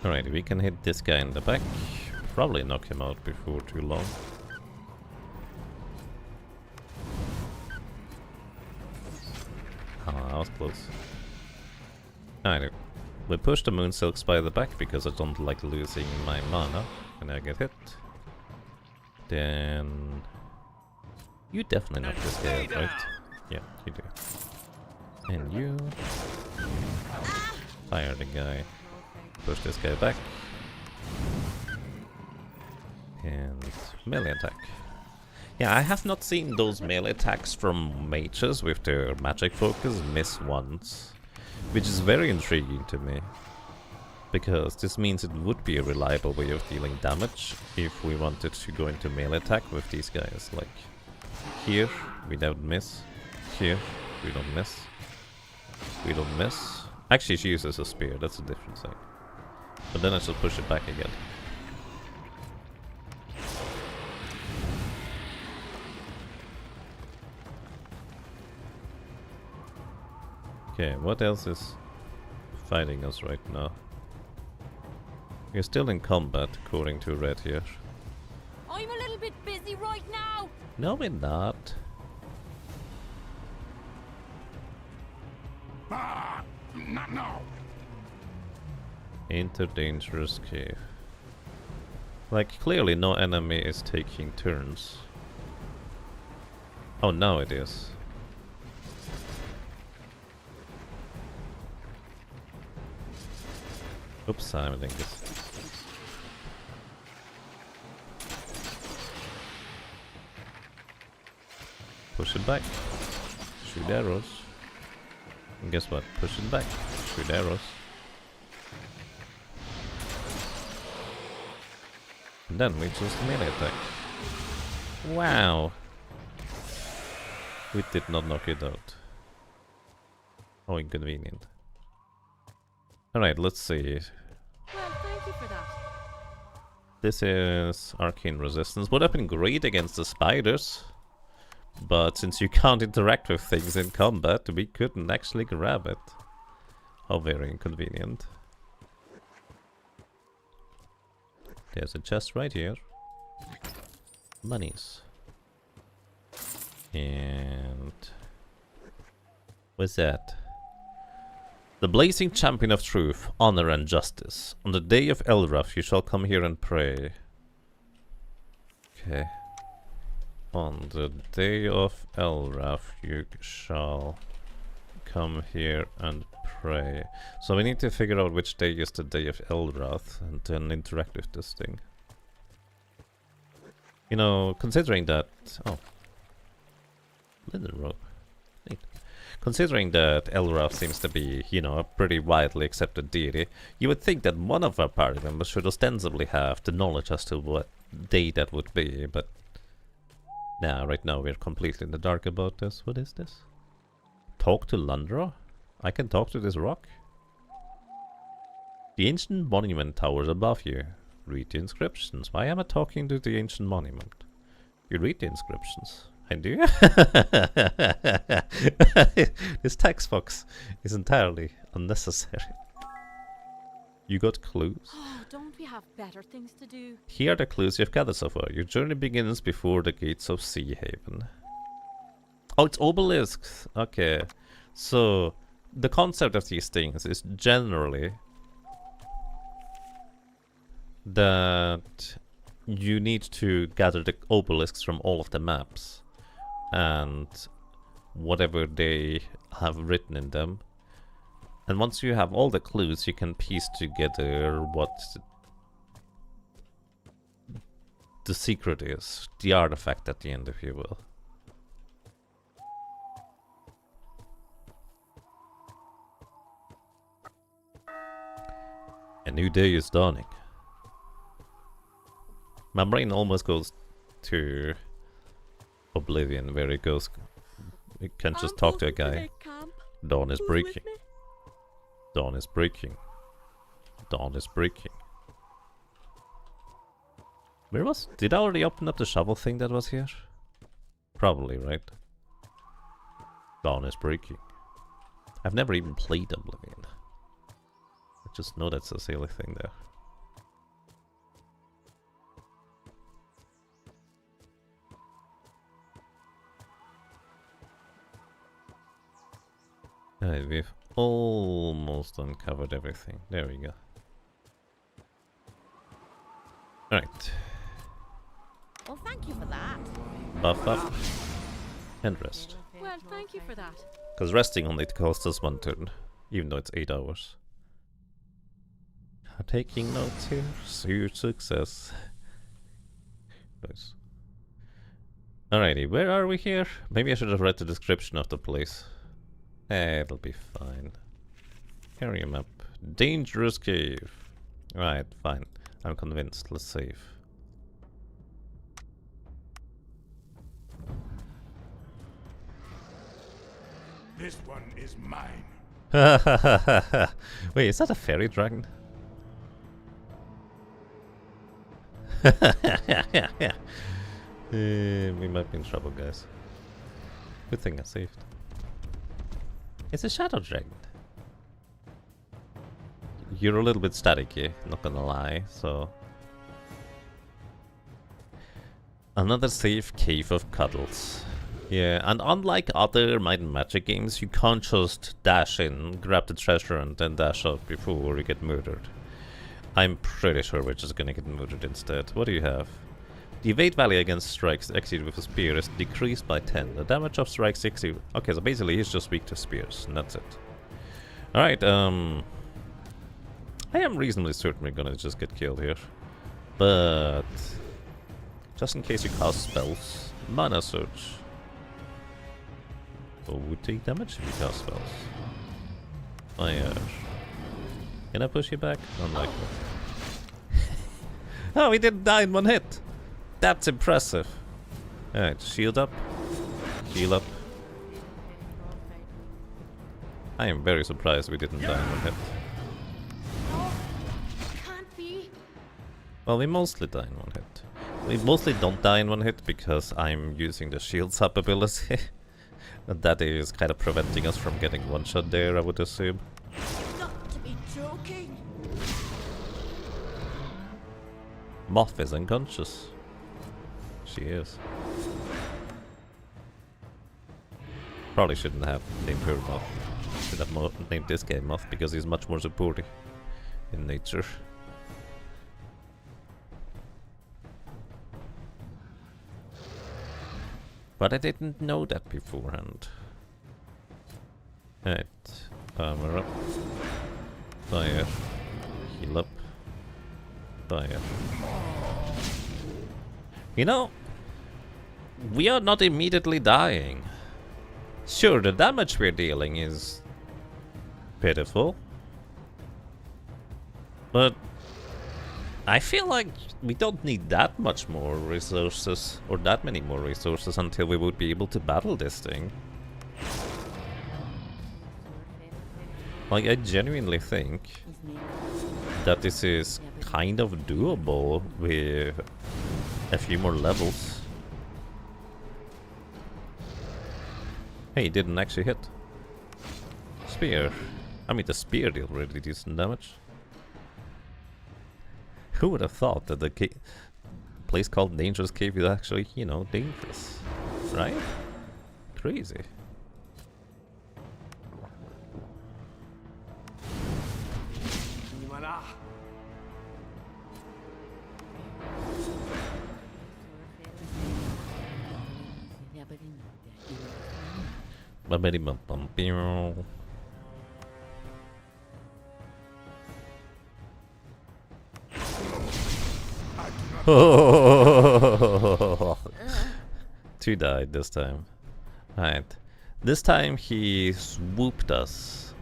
Alright, we can hit this guy in the back. Probably knock him out before too long. Ah, that was close. Alright, we push the Moon Silks by the back because I don't like losing my mana when I get hit. Then... You definitely knock this guy out, right? Yeah, you do. And you... Fire the guy. Push this guy back. And melee attack. Yeah, I have not seen those melee attacks from mages with their magic focus miss once. Which is very intriguing to me. Because this means it would be a reliable way of dealing damage if we wanted to go into melee attack with these guys. Like, here, we don't miss. Here, we don't miss. We don't miss. Actually, she uses a spear, that's a different thing. But then I should push it back again. Okay, what else is fighting us right now? We're still in combat, according to Red here. I'm a little bit busy right now. No, we're not. Ah, not now. Enter dangerous cave. Like, clearly no enemy is taking turns. Oh, now it is. Oops, I'm doing this. Push it back. Shoot arrows. And guess what? Push it back. Shoot arrows. And then we just melee attack. Wow! We did not knock it out. How inconvenient. Alright, let's see. Well, thank you for that. This is Arcane Resistance. Would have been great against the spiders. But since you can't interact with things in combat, we couldn't actually grab it. How very inconvenient. There's a chest right here. Monies. And... what's that? The blazing champion of truth, honor and justice. On the day of Eldrath you shall come here and pray. Okay. On the day of Eldrath you shall come here and pray. So we need to figure out which day is the day of Eldrath and then interact with this thing. You know, considering that... oh. Little rope. Neat. Considering that Eldrath seems to be, you know, a pretty widely accepted deity, you would think that one of our party members should ostensibly have the knowledge as to what day that would be, but... nah, right now we're completely in the dark about this. What is this? Talk to Lundra? I can talk to this rock? The ancient monument towers above you. Read the inscriptions. Why am I talking to the ancient monument? You read the inscriptions. I do? This text box is entirely unnecessary. You got clues? Oh, don't we have better things to do? Here are the clues you've gathered so far. Your journey begins before the gates of Sea Haven. Oh, it's obelisks. Okay. So, the concept of these things is generally that you need to gather the obelisks from all of the maps and whatever they have written in them. And once you have all the clues, you can piece together what the secret is, the artifact at the end, if you will. A new day is dawning. My brain almost goes to Oblivion, where it goes, you can just talk to a guy. Dawn is breaking. Dawn is breaking. Dawn is breaking. Where was... did I already open up the shovel thing that was here? Probably, right? Dawn is breaking. I've never even played Oblivion. I just know that's a silly thing there. Alright, we've almost uncovered everything. There we go. Alright. Well, thank you for that. Buff up. And rest. Well, thank you for that. Because resting only costs us 1 turn. Even though it's 8 hours. Taking notes here. Huge success. Nice. Alrighty, where are we here? Maybe I should have read the description of the place. It'll be fine. Area map. Dangerous cave. Right, fine. I'm convinced. Let's save. This one is mine. Wait, is that a fairy dragon? We might be in trouble, guys. Good thing I saved. It's a shadow dragon. You're a little bit staticky, not gonna lie, so... Another safe cave of cuddles. Yeah, and unlike other Might and Magic games, you can't just dash in, grab the treasure and then dash out before you get murdered. I'm pretty sure we're just gonna get murdered instead. What do you have? The evade value against strikes exceeded with a spear is decreased by 10. The damage of strikes exceed... Okay, so basically he's just weak to spears, and that's it. Alright, I am reasonably certain we're gonna just get killed here. But... just in case you cast spells, Mana Surge. Oh, we take damage if you cast spells. Fire. Can I push you back? Unlikely. Oh, we didn't die in 1 hit! That's impressive. Alright, shield up. Heal up. I am very surprised we didn't die in 1 hit. No, can't be. Well, we mostly die in 1 hit. We mostly don't die in 1 hit because I'm using the shields up ability. And that is kind of preventing us from getting 1-shot there, I would assume. You've got to be joking. Moth is unconscious. She is. Probably shouldn't have named her Moth. Should have named this guy Moth because he's much more supporty in nature. But I didn't know that beforehand. Right. Armor up. Fire. Heal up. Fire. You know, we are not immediately dying. Sure, the damage we're dealing is pitiful. But I feel like we don't need that much more resources, or that many more resources, until we would be able to battle this thing. Like, I genuinely think that this is kind of doable with a few more levels. Hey, it didn't actually hit. Spear. I mean, the spear did really decent damage. Who would have thought that the place called Dangerous Cave is actually, you know, dangerous? Right? Crazy. Two died this time. Right. This time he swooped us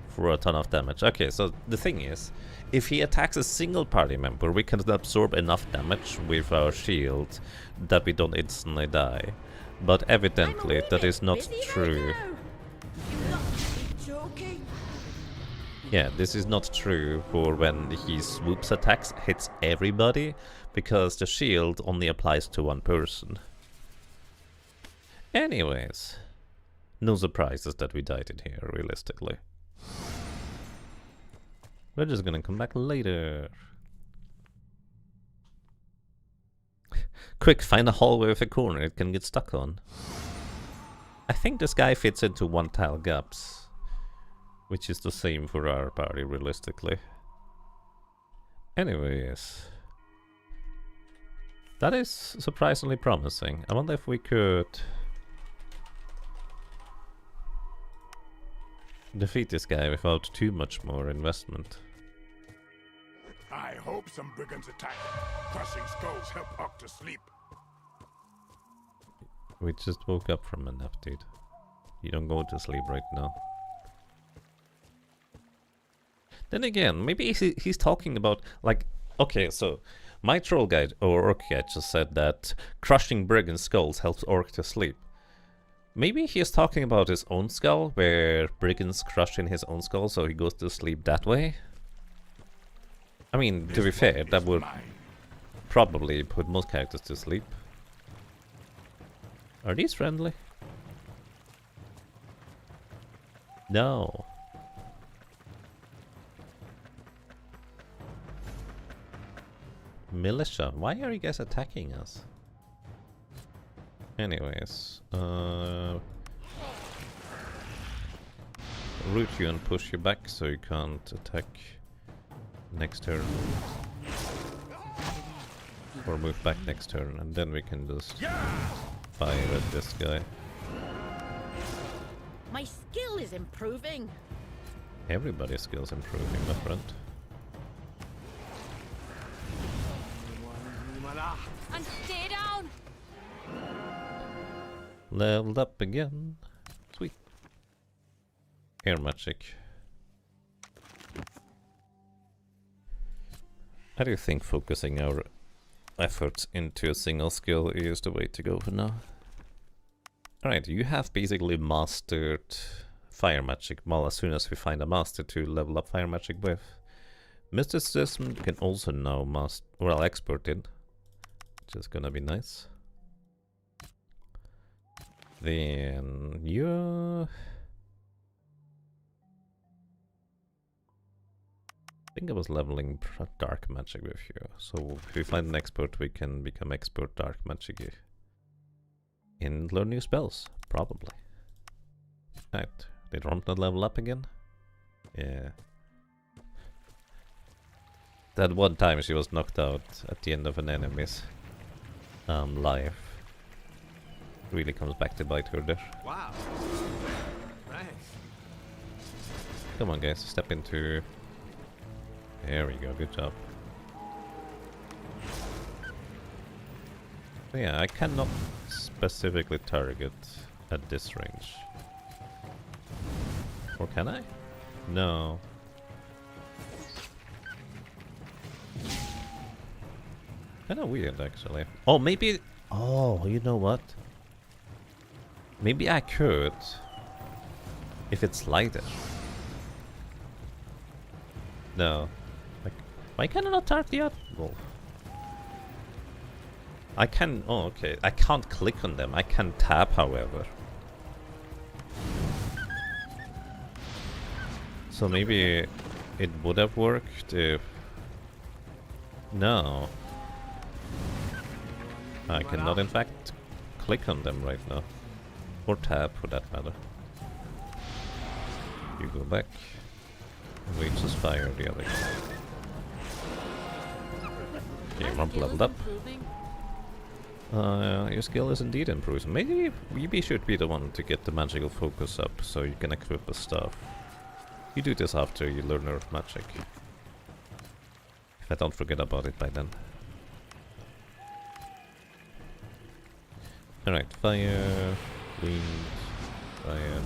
for a ton of damage. Okay, so the thing is, if he attacks a single party member, we can absorb enough damage with our shield that we don't instantly die. But evidently that is not true. Yeah, this is not true for when he swoops attacks, hits everybody, because the shield only applies to one person. Anyways, no surprises that we died in here, realistically. We're just gonna come back later. Quick, find a hallway with a corner it can get stuck on. I think this guy fits into 1 tile gaps. Which is the same for our party, realistically. Anyways. That is surprisingly promising. I wonder if we could defeat this guy without too much more investment. I hope some brigands attack. Crushing skulls help Octa sleep. We just woke up from a nap, dude. You don't go to sleep right now. Then again, maybe he's talking about, like, okay, so my troll guide, or orc guide, just said that crushing brigand skulls helps orc to sleep. Maybe he's talking about his own skull, where brigands crush in his own skull, so he goes to sleep that way. I mean, to be fair, that would probably put most characters to sleep. Are these friendly? No. Militia, why are you guys attacking us? Anyways, root you and push you back so you can't attack next turn. Or move back next turn, and then we can just fire at this guy. My skill is improving. Everybody's skills improving, my friend. And stay down! Leveled up again. Sweet. Air magic. I do think focusing our efforts into a single skill is the way to go for now. Alright, you have basically mastered fire magic. Well, as soon as we find a master to level up fire magic with. Mysticism can also now master, well, expert in. Which is gonna be nice. Then you... I think I was leveling dark magic with you. So if we find an expert, we can become expert dark magic and learn new spells, probably. Right, did Ronta level up again? Yeah. That one time she was knocked out at the end of an enemy's life. Really comes back to bite her there. Wow. Nice. Come on guys, step into... There we go, good job. So yeah, I cannot specifically target at this range. Or can I? No. Kinda weird actually. Oh, maybe... Oh, you know what? Maybe I could... If it's lighter. No. Like, why can I not target the other wolf? I can... Oh, okay. I can't click on them. I can tap, however. So maybe it would have worked if... No. I cannot in fact click on them right now. Or tap for that matter. You go back. And we just fire the other guy. Okay, Rump leveled up. Your skill is indeed improving. Maybe we should be the one to get the magical focus up so you can equip the stuff. You do this after you learn Earth magic. If I don't forget about it by then. Alright, fire, wind, fire.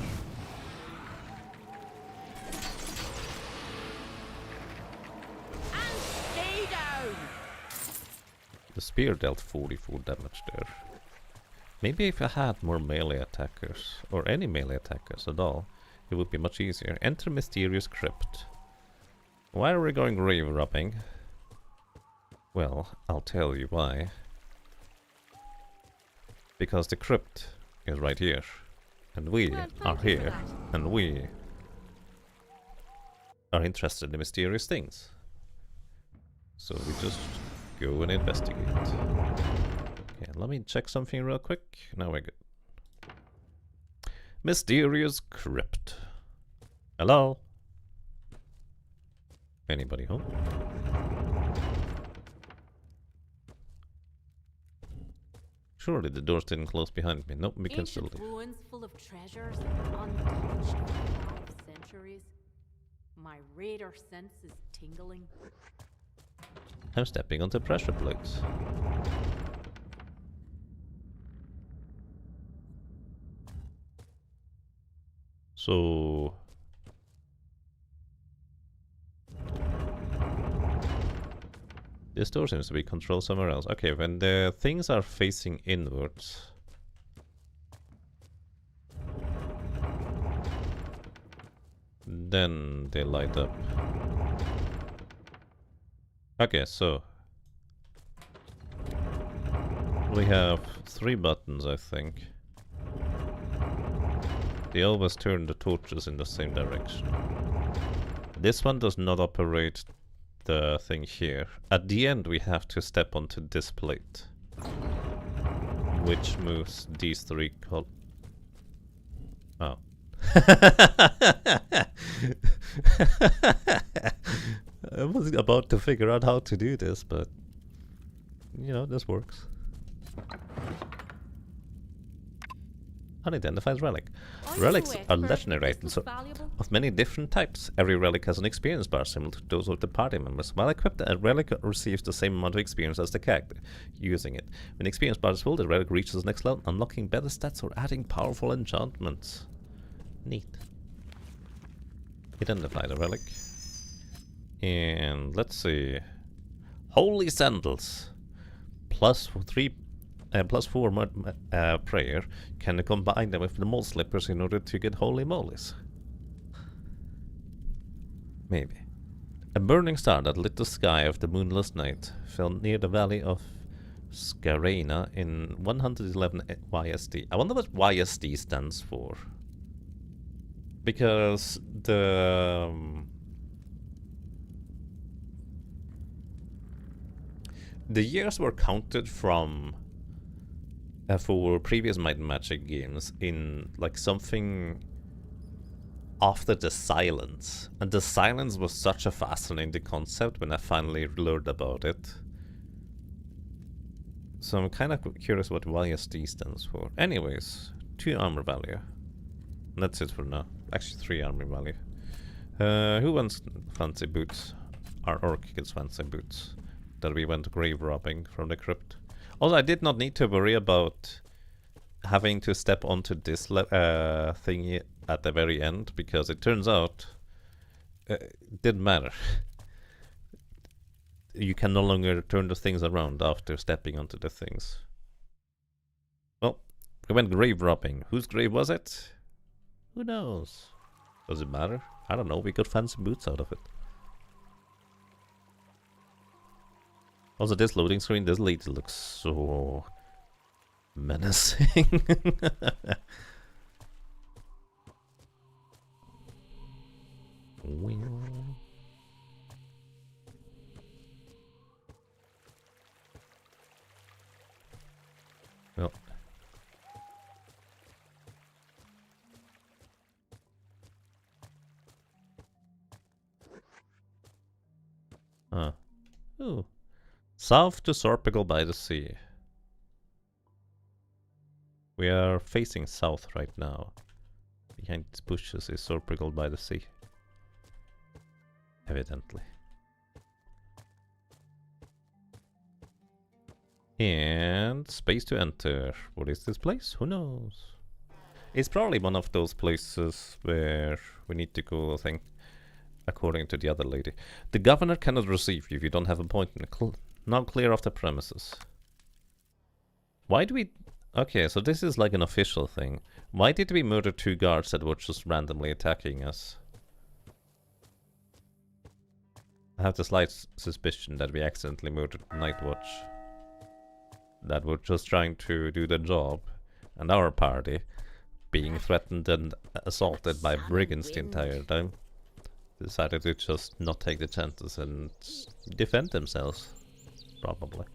And stay down. The spear dealt 44 damage there. Maybe if I had more melee attackers, or any melee attackers at all, it would be much easier. Enter mysterious crypt. Why are we going grave robbing? Well, I'll tell you why. Because the crypt is right here. And we are here. And we are interested in mysterious things. So we just go and investigate. Okay, let me check something real quick. Now we're good. Mysterious crypt. Hello? Anybody home? Surely the doors didn't close behind me. Nope, we can still Ancient leave. ruins full of treasures, untouched for 5 centuries. My raider sense is tingling. I'm stepping onto pressure plates. So... this door seems to be controlled somewhere else. Okay, when the things are facing inwards... then they light up. Okay, so... we have 3 buttons, I think. They always turn the torches in the same direction. This one does not operate the thing here. At the end we have to step onto this plate, which moves these 3 oh. I was about to figure out how to do this, but you know, this works. Unidentified relic. Relics are legendary items of many different types. Every relic has an experience bar similar to those of the party members. While equipped, a relic receives the same amount of experience as the character using it. When the experience bar is full, the relic reaches the next level, unlocking better stats or adding powerful enchantments. Neat. Identify the relic. And let's see. Holy Sandals. +4 prayer. Can combine them with the mole slippers in order to get holy mollies? Maybe. A burning star that lit the sky of the moonless night fell near the valley of Scarena in 111 YSD. I wonder what YSD stands for. Because the... the years were counted from... for previous Might and Magic games in like something after the silence. And the silence was such a fascinating concept when I finally learned about it. So I'm kind of curious what YSD stands for. Anyways, 2 armor value. That's it for now. Actually 3 armor value. Who wants fancy boots? Our orc gets fancy boots. That we went grave robbing from the crypt. Also, I did not need to worry about having to step onto this thingy at the very end, because it turns out it didn't matter. You can no longer turn the things around after stepping onto the things. Well, we went grave robbing. Whose grave was it? Who knows? Does it matter? I don't know, we got fancy boots out of it. Also, this loading screen, this lead looks so menacing. Well. Ooh. South to Sorpigal by the sea. We are facing south right now. Behind these bushes is Sorpigal by the sea. Evidently. And space to enter. What is this place? Who knows? It's probably one of those places where we need to go, I think, according to the other lady. The governor cannot receive you if you don't have appointment. Now clear off the premises. Why do we... okay, so this is like an official thing. Why did we murder 2 guards that were just randomly attacking us? I have the slight suspicion that we accidentally murdered Night Watch. That were just trying to do their job. And our party, being threatened and assaulted by brigands the entire time, decided to just not take the chances and defend themselves. Probably.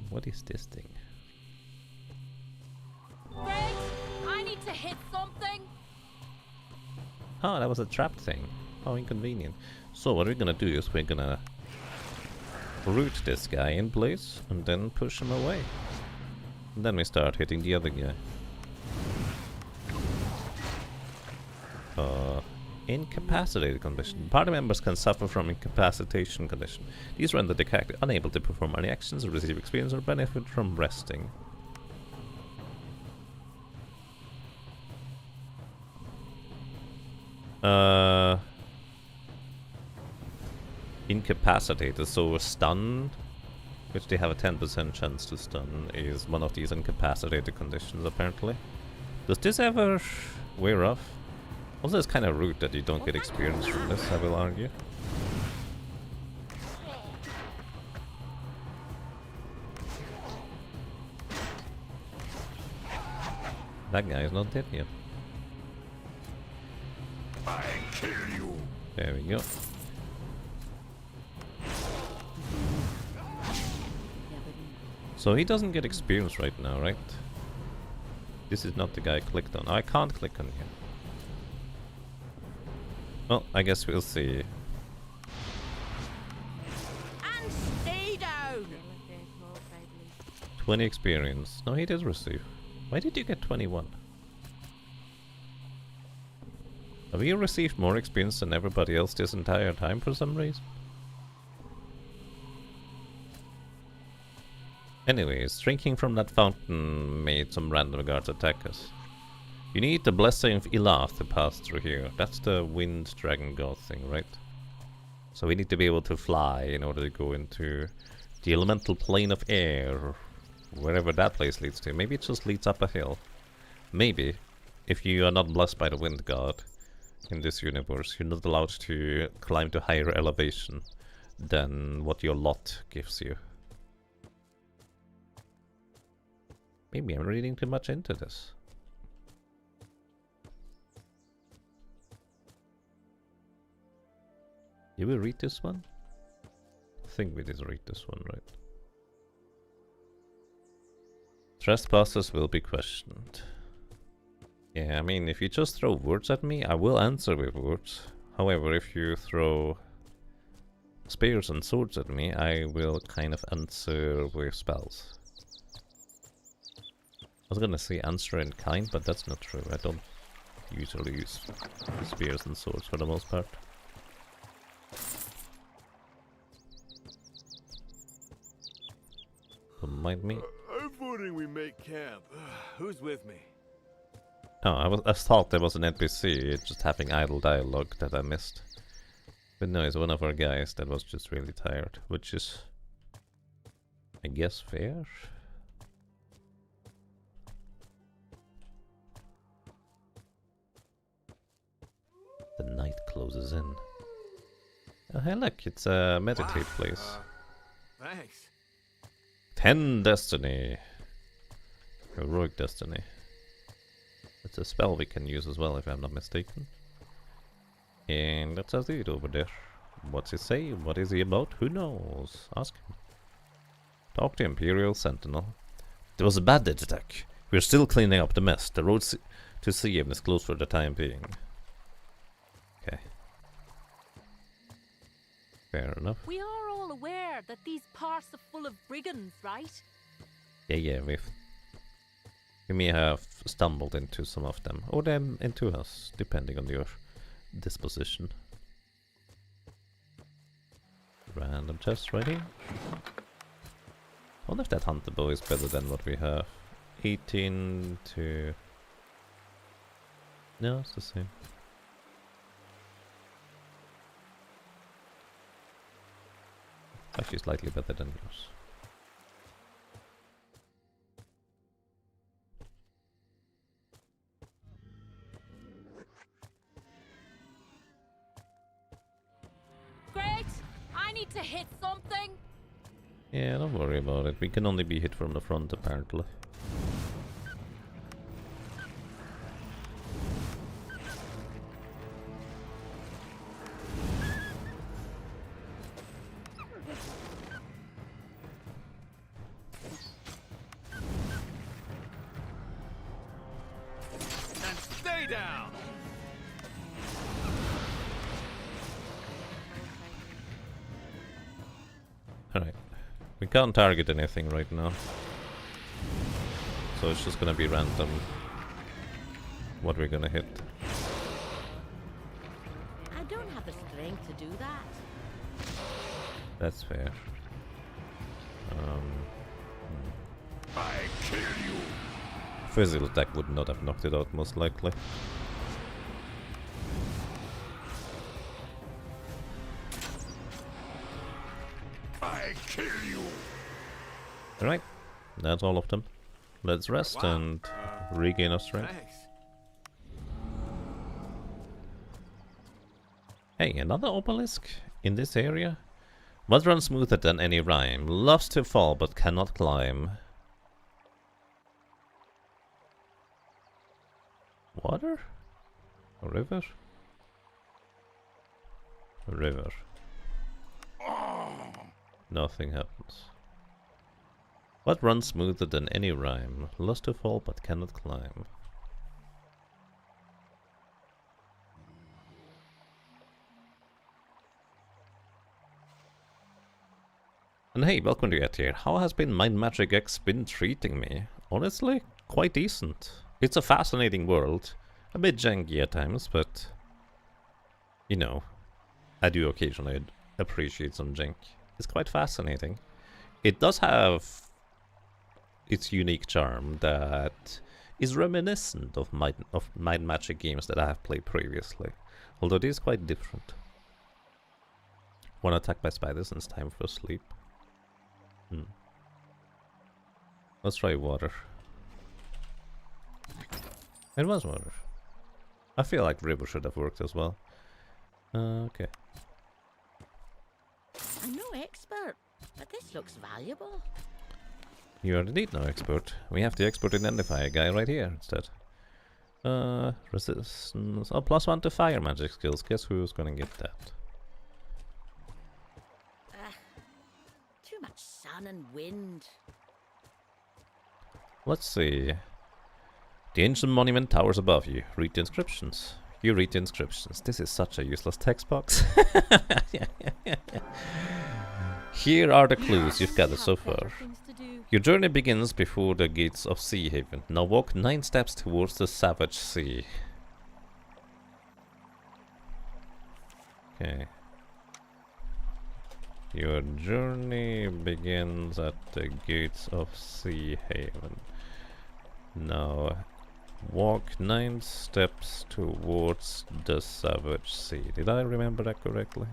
What is this thing? Oh, that was a trap thing. How inconvenient. So what we're gonna do is we're gonna root this guy in place and then push him away. And then we start hitting the other guy. Incapacitated condition. Party members can suffer from incapacitation condition. These render the character unable to perform any actions, receive experience, or benefit from resting. Incapacitated, so stun, which they have a 10% chance to stun, is one of these incapacitated conditions apparently. Does this ever wear off? Also, it's kind of rude that you don't get experience from this, I will argue. That guy is not dead yet. I kill you. There we go. So he doesn't get experience right now, right? This is not the guy I clicked on. I can't click on him. Well, I guess we'll see. And stay down. 20 experience. No, he did receive. Why did you get 21? Have you received more experience than everybody else this entire time for some reason? Anyways, drinking from that fountain made some random guards attack us. You need the blessing of Ilath to pass through here. That's the wind dragon god thing, right? So we need to be able to fly in order to go into the elemental plane of air, wherever that place leads to. Maybe it just leads up a hill. Maybe, if you are not blessed by the wind god in this universe, you're not allowed to climb to higher elevation than what your lot gives you. Maybe I'm reading too much into this. Did we read this one? I think we did read this one, right? Trespassers will be questioned. Yeah, I mean, if you just throw words at me, I will answer with words. However, if you throw spears and swords at me, I will kind of answer with spells. I was gonna say answer in kind, but that's not true. I don't usually use spears and swords for the most part. Don't mind me. I'm voting we make camp. Who's with me? Oh, I thought there was an NPC just having idle dialogue that I missed. But no, it's one of our guys that was just really tired, which is, I guess, fair. The night closes in. Oh, hey look, it's a meditate place. Thanks. 10 destiny. Heroic destiny. It's a spell we can use as well, if I'm not mistaken. And that's a dude over there. What's he say? What is he about? Who knows? Ask him. Talk to Imperial Sentinel. There was a bandit attack. We're still cleaning up the mess. The road to Siev is closed for the time being. Okay. Fair enough. We are all aware that these parts are full of brigands, right? Yeah, we may have stumbled into some of them, or them into us, depending on your disposition. Random chest right here. I wonder if that hunter bow is better than what we have. 18 to... No, it's the same. Actually slightly better than yours. Great! I need to hit something! Yeah, don't worry about it. We can only be hit from the front, apparently. And stay down! Alright. We can't target anything right now. So it's just gonna be random what we're gonna hit. I don't have the strength to do that. That's fair. I kill you. Physical attack would not have knocked it out, most likely. I kill you. Alright, that's all of them. Let's rest and regain our strength. Thanks. Hey, another obelisk in this area? Mud runs smoother than any rhyme, loves to fall but cannot climb. Water? A river? A river. Nothing happens. What runs smoother than any rhyme, loves to fall but cannot climb. And hey, welcome to Get here. How has Mind Magic X been treating me? Honestly, quite decent. It's a fascinating world. A bit janky at times, but... you know, I do occasionally appreciate some jank. It's quite fascinating. It does have its unique charm that is reminiscent of Mind Magic games that I have played previously. Although it is quite different. One attack by spiders and it's time for sleep. Let's try water. It was water. I feel like river should have worked as well. Okay. I'm no expert, but this looks valuable. You are indeed no expert. We have the expert identifier guy right here instead. Resistance. Oh, +1 to fire magic skills. Guess who's gonna get that? Too much sun and wind. Let's see. The ancient monument towers above you. Read the inscriptions. You read the inscriptions. This is such a useless text box. Here are the clues you've gathered so far. Your journey begins before the gates of Sea Haven. Now walk 9 steps towards the Savage Sea. Okay. Your journey begins at the gates of Sea Haven. Now walk 9 steps towards the Savage Sea. Did I remember that correctly?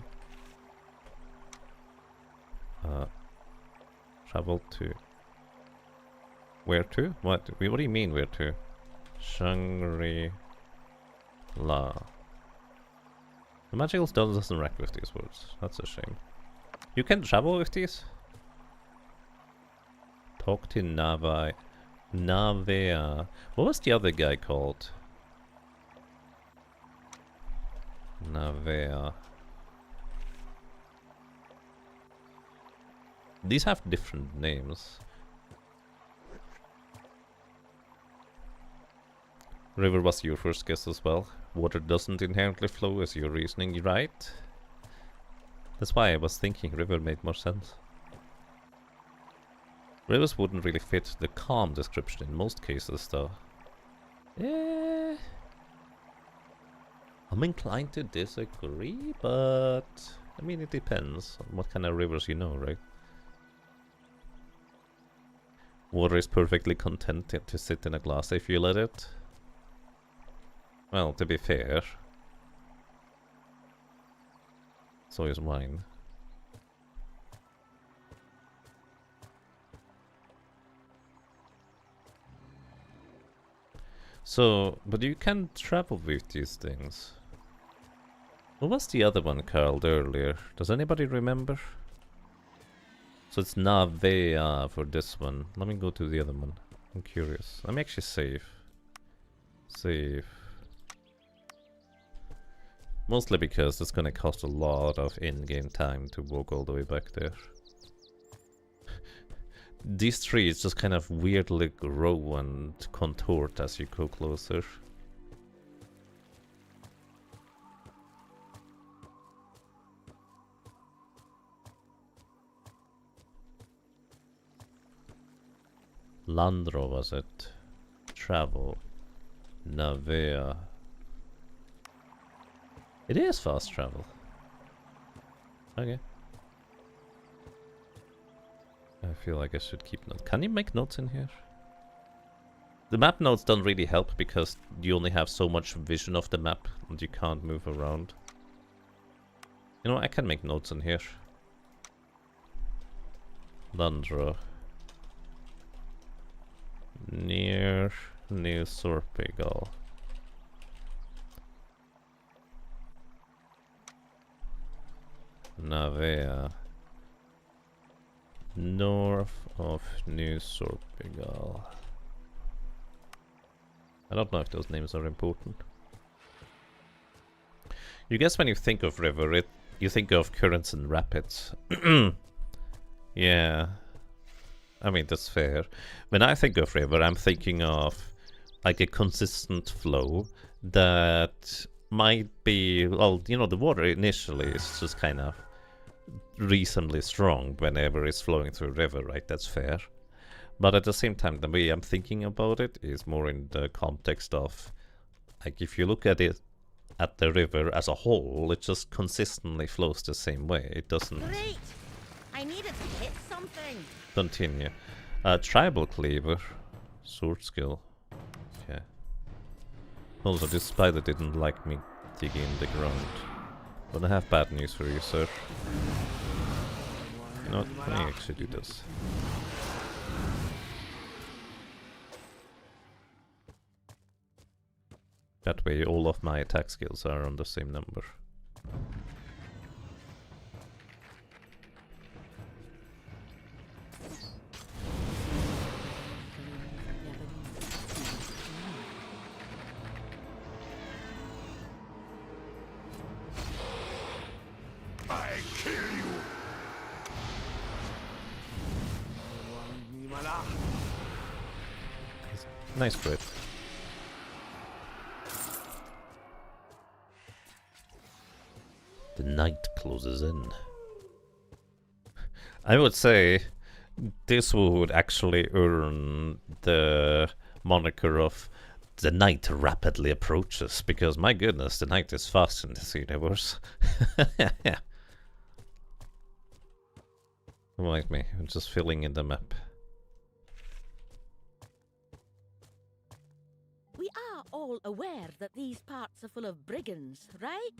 Travel to... where to? What do you mean where to? Shangri-La. The magical stone doesn't rank with these words. That's a shame. You can travel with these? Talk to Navea. What was the other guy called? Navea. These have different names. River was your first guess as well. Water doesn't inherently flow, is your reasoning right? That's why I was thinking river made more sense. Rivers wouldn't really fit the calm description in most cases, though. Yeah, I'm inclined to disagree, but I mean it depends on what kind of rivers you know, right? Water is perfectly content to sit in a glass if you let it. Well, to be fair, so is wine. So, but you can travel with these things. What was the other one called earlier? Does anybody remember? So it's Navea for this one. Let me go to the other one. I'm curious. Let me actually save. Save. Mostly because it's gonna cost a lot of in-game time to walk all the way back there. These trees just kind of weirdly grow and contort as you go closer. Landro was it? Travel. Navea. It is fast travel. Okay. I feel like I should keep notes. Can you make notes in here? The map notes don't really help because you only have so much vision of the map and you can't move around. You know, I can make notes in here. Landro. Near New Sorpigal. Navea. North of New Sorpigal. I don't know if those names are important. You guess when you think of river, you think of currents and rapids. Yeah. I mean, that's fair. When I think of river, I'm thinking of like a consistent flow that might be, well, you know, the water initially is just kind of reasonably strong whenever it's flowing through a river, right? That's fair. But at the same time, the way I'm thinking about it is more in the context of, like, if you look at it, at the river as a whole, it just consistently flows the same way. It doesn't... Great! I needed to hit something. Continue. Tribal Cleaver. Sword skill. Okay. Also, this spider didn't like me digging in the ground. But I have bad news for you, sir. You know what? Let me actually do this. That way all of my attack skills are on the same number. I kill you. Nice crit. The night closes in. I would say this would actually earn the moniker of the night rapidly approaches, because my goodness, the night is fast in this universe. Yeah. Like me, I'm just filling in the map. We are all aware that these parts are full of brigands, right?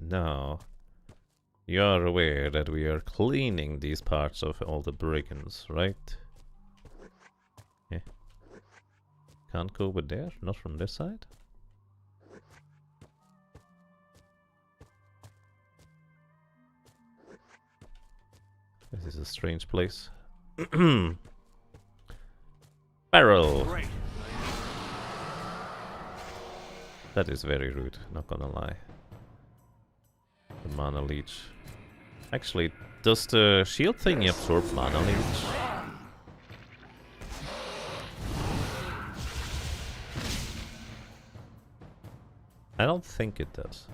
No. You're aware that we are cleaning these parts of all the brigands, right? Yeah. Can't go over there? Not from this side? This is a strange place. Barrel! Great. That is very rude, not gonna lie. The mana leech. Actually, does the shield thing absorb mana leech? I don't think it does.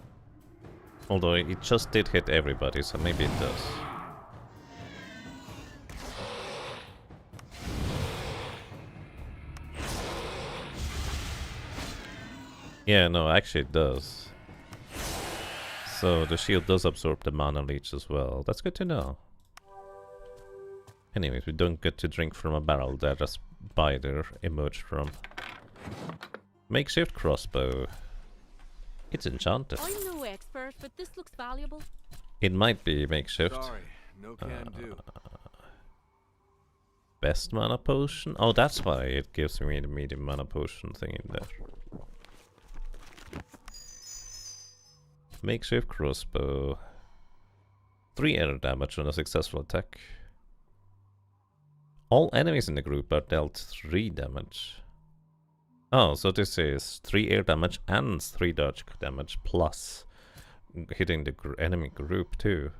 Although it just did hit everybody, so maybe it does. Yeah, no, actually it does. So the shield does absorb the mana leech as well. That's good to know. Anyways, we don't get to drink from a barrel that a spider emerged from. Makeshift crossbow. It's enchanted. I'm no expert, but this looks valuable. It might be makeshift. Sorry, no can do. Best mana potion? Oh, that's why it gives me the medium mana potion thing in there. Makeshift crossbow. 3 air damage on a successful attack. All enemies in the group are dealt 3 damage. Oh, so this is 3 air damage and 3 dodge damage plus hitting the enemy group too.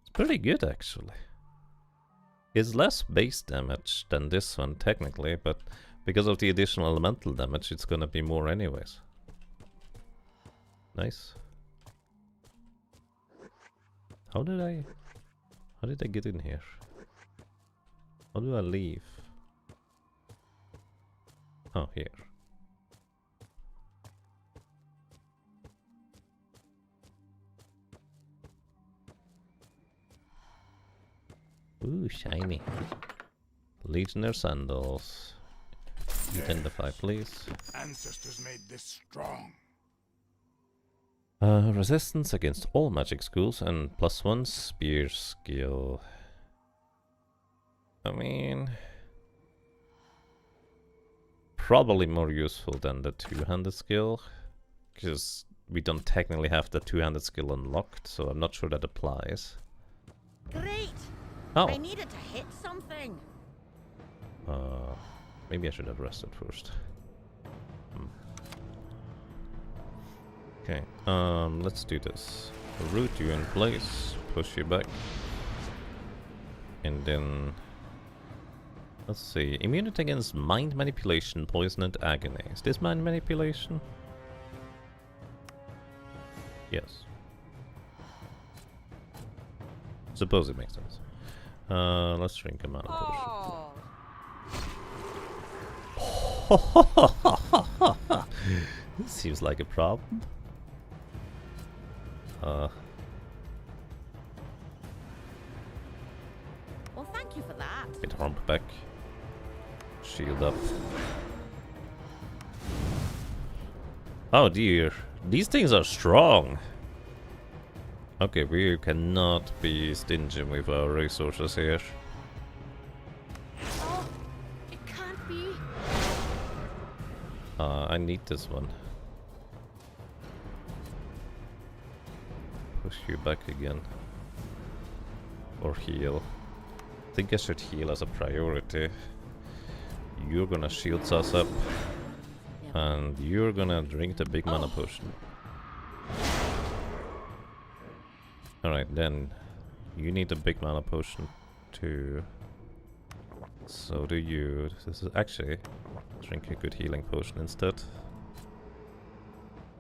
It's pretty good actually. It's less base damage than this one technically, but because of the additional elemental damage it's gonna be more anyways. Nice. How did I get in here? How do I leave? Oh, here. Ooh, shiny. Legionnaire sandals. Identify, please. Ancestors made this strong. Resistance against all magic schools and +1 spear skill. I mean, probably more useful than the two-handed skill, because we don't technically have the two-handed skill unlocked, so I'm not sure that applies. Great! Oh! I needed to hit something. Maybe I should have rested first. Okay, let's do this. Root you in place, push you back. And then... let's see, immunity against mind manipulation, poison and agony. Is this mind manipulation? Yes. Suppose it makes sense. Let's drink a mana potion. This seems like a problem. Well, thank you for that. Get harmed back. Shield up. Oh dear, these things are strong. Okay, we cannot be stingy with our resources here. Oh, it can't be. I need this one. Push you back again. Or heal. I think I should heal as a priority. You're gonna shield us up. And you're gonna drink the big mana potion. Alright, then you need a big mana potion too. So do you. This is actually drink a good healing potion instead.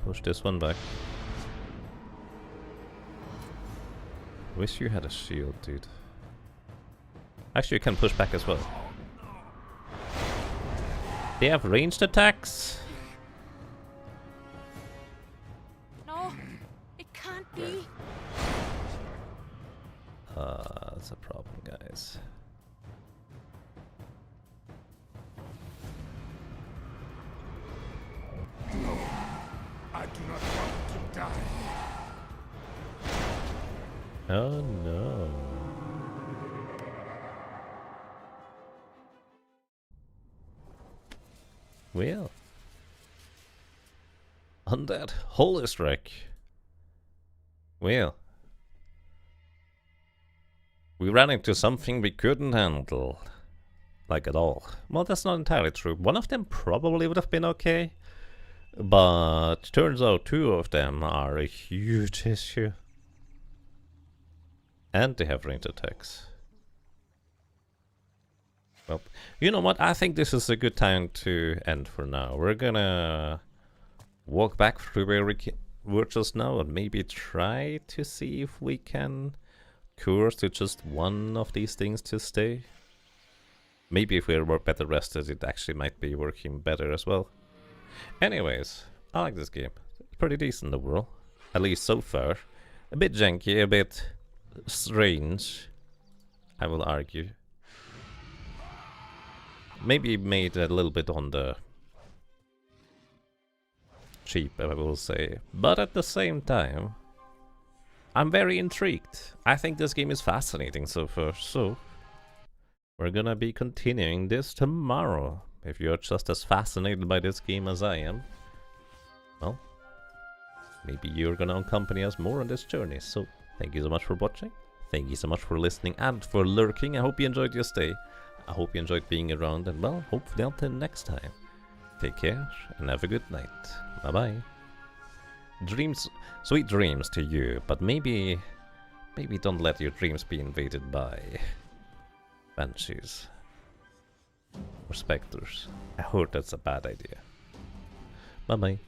Push this one back. Wish you had a shield, dude. Actually, you can push back as well. They have ranged attacks. No, it can't be. That's a problem, guys. No, I do not want to die. Oh no. Well. Undead Holy Strike. Well. We ran into something we couldn't handle. Like at all. Well, that's not entirely true. One of them probably would have been okay. But turns out two of them are a huge issue. And they have ranged attacks. Well, you know what? I think this is a good time to end for now. We're gonna walk back through where we were just now and maybe try to see if we can curse to just one of these things to stay. Maybe if we're more better rested, it actually might be working better as well. Anyways, I like this game. It's pretty decent overall. At least so far. A bit janky, a bit strange, I will argue. Maybe made a little bit on the cheap, I will say. But at the same time, I'm very intrigued. I think this game is fascinating so far, so we're gonna be continuing this tomorrow. If you're just as fascinated by this game as I am, well, maybe you're gonna accompany us more on this journey. So thank you so much for watching. Thank you so much for listening and for lurking. I hope you enjoyed your stay. I hope you enjoyed being around, and well, hopefully until next time. Take care and have a good night. Bye bye. Dreams, sweet dreams to you, but maybe don't let your dreams be invaded by banshees or specters. I heard that's a bad idea. Bye bye.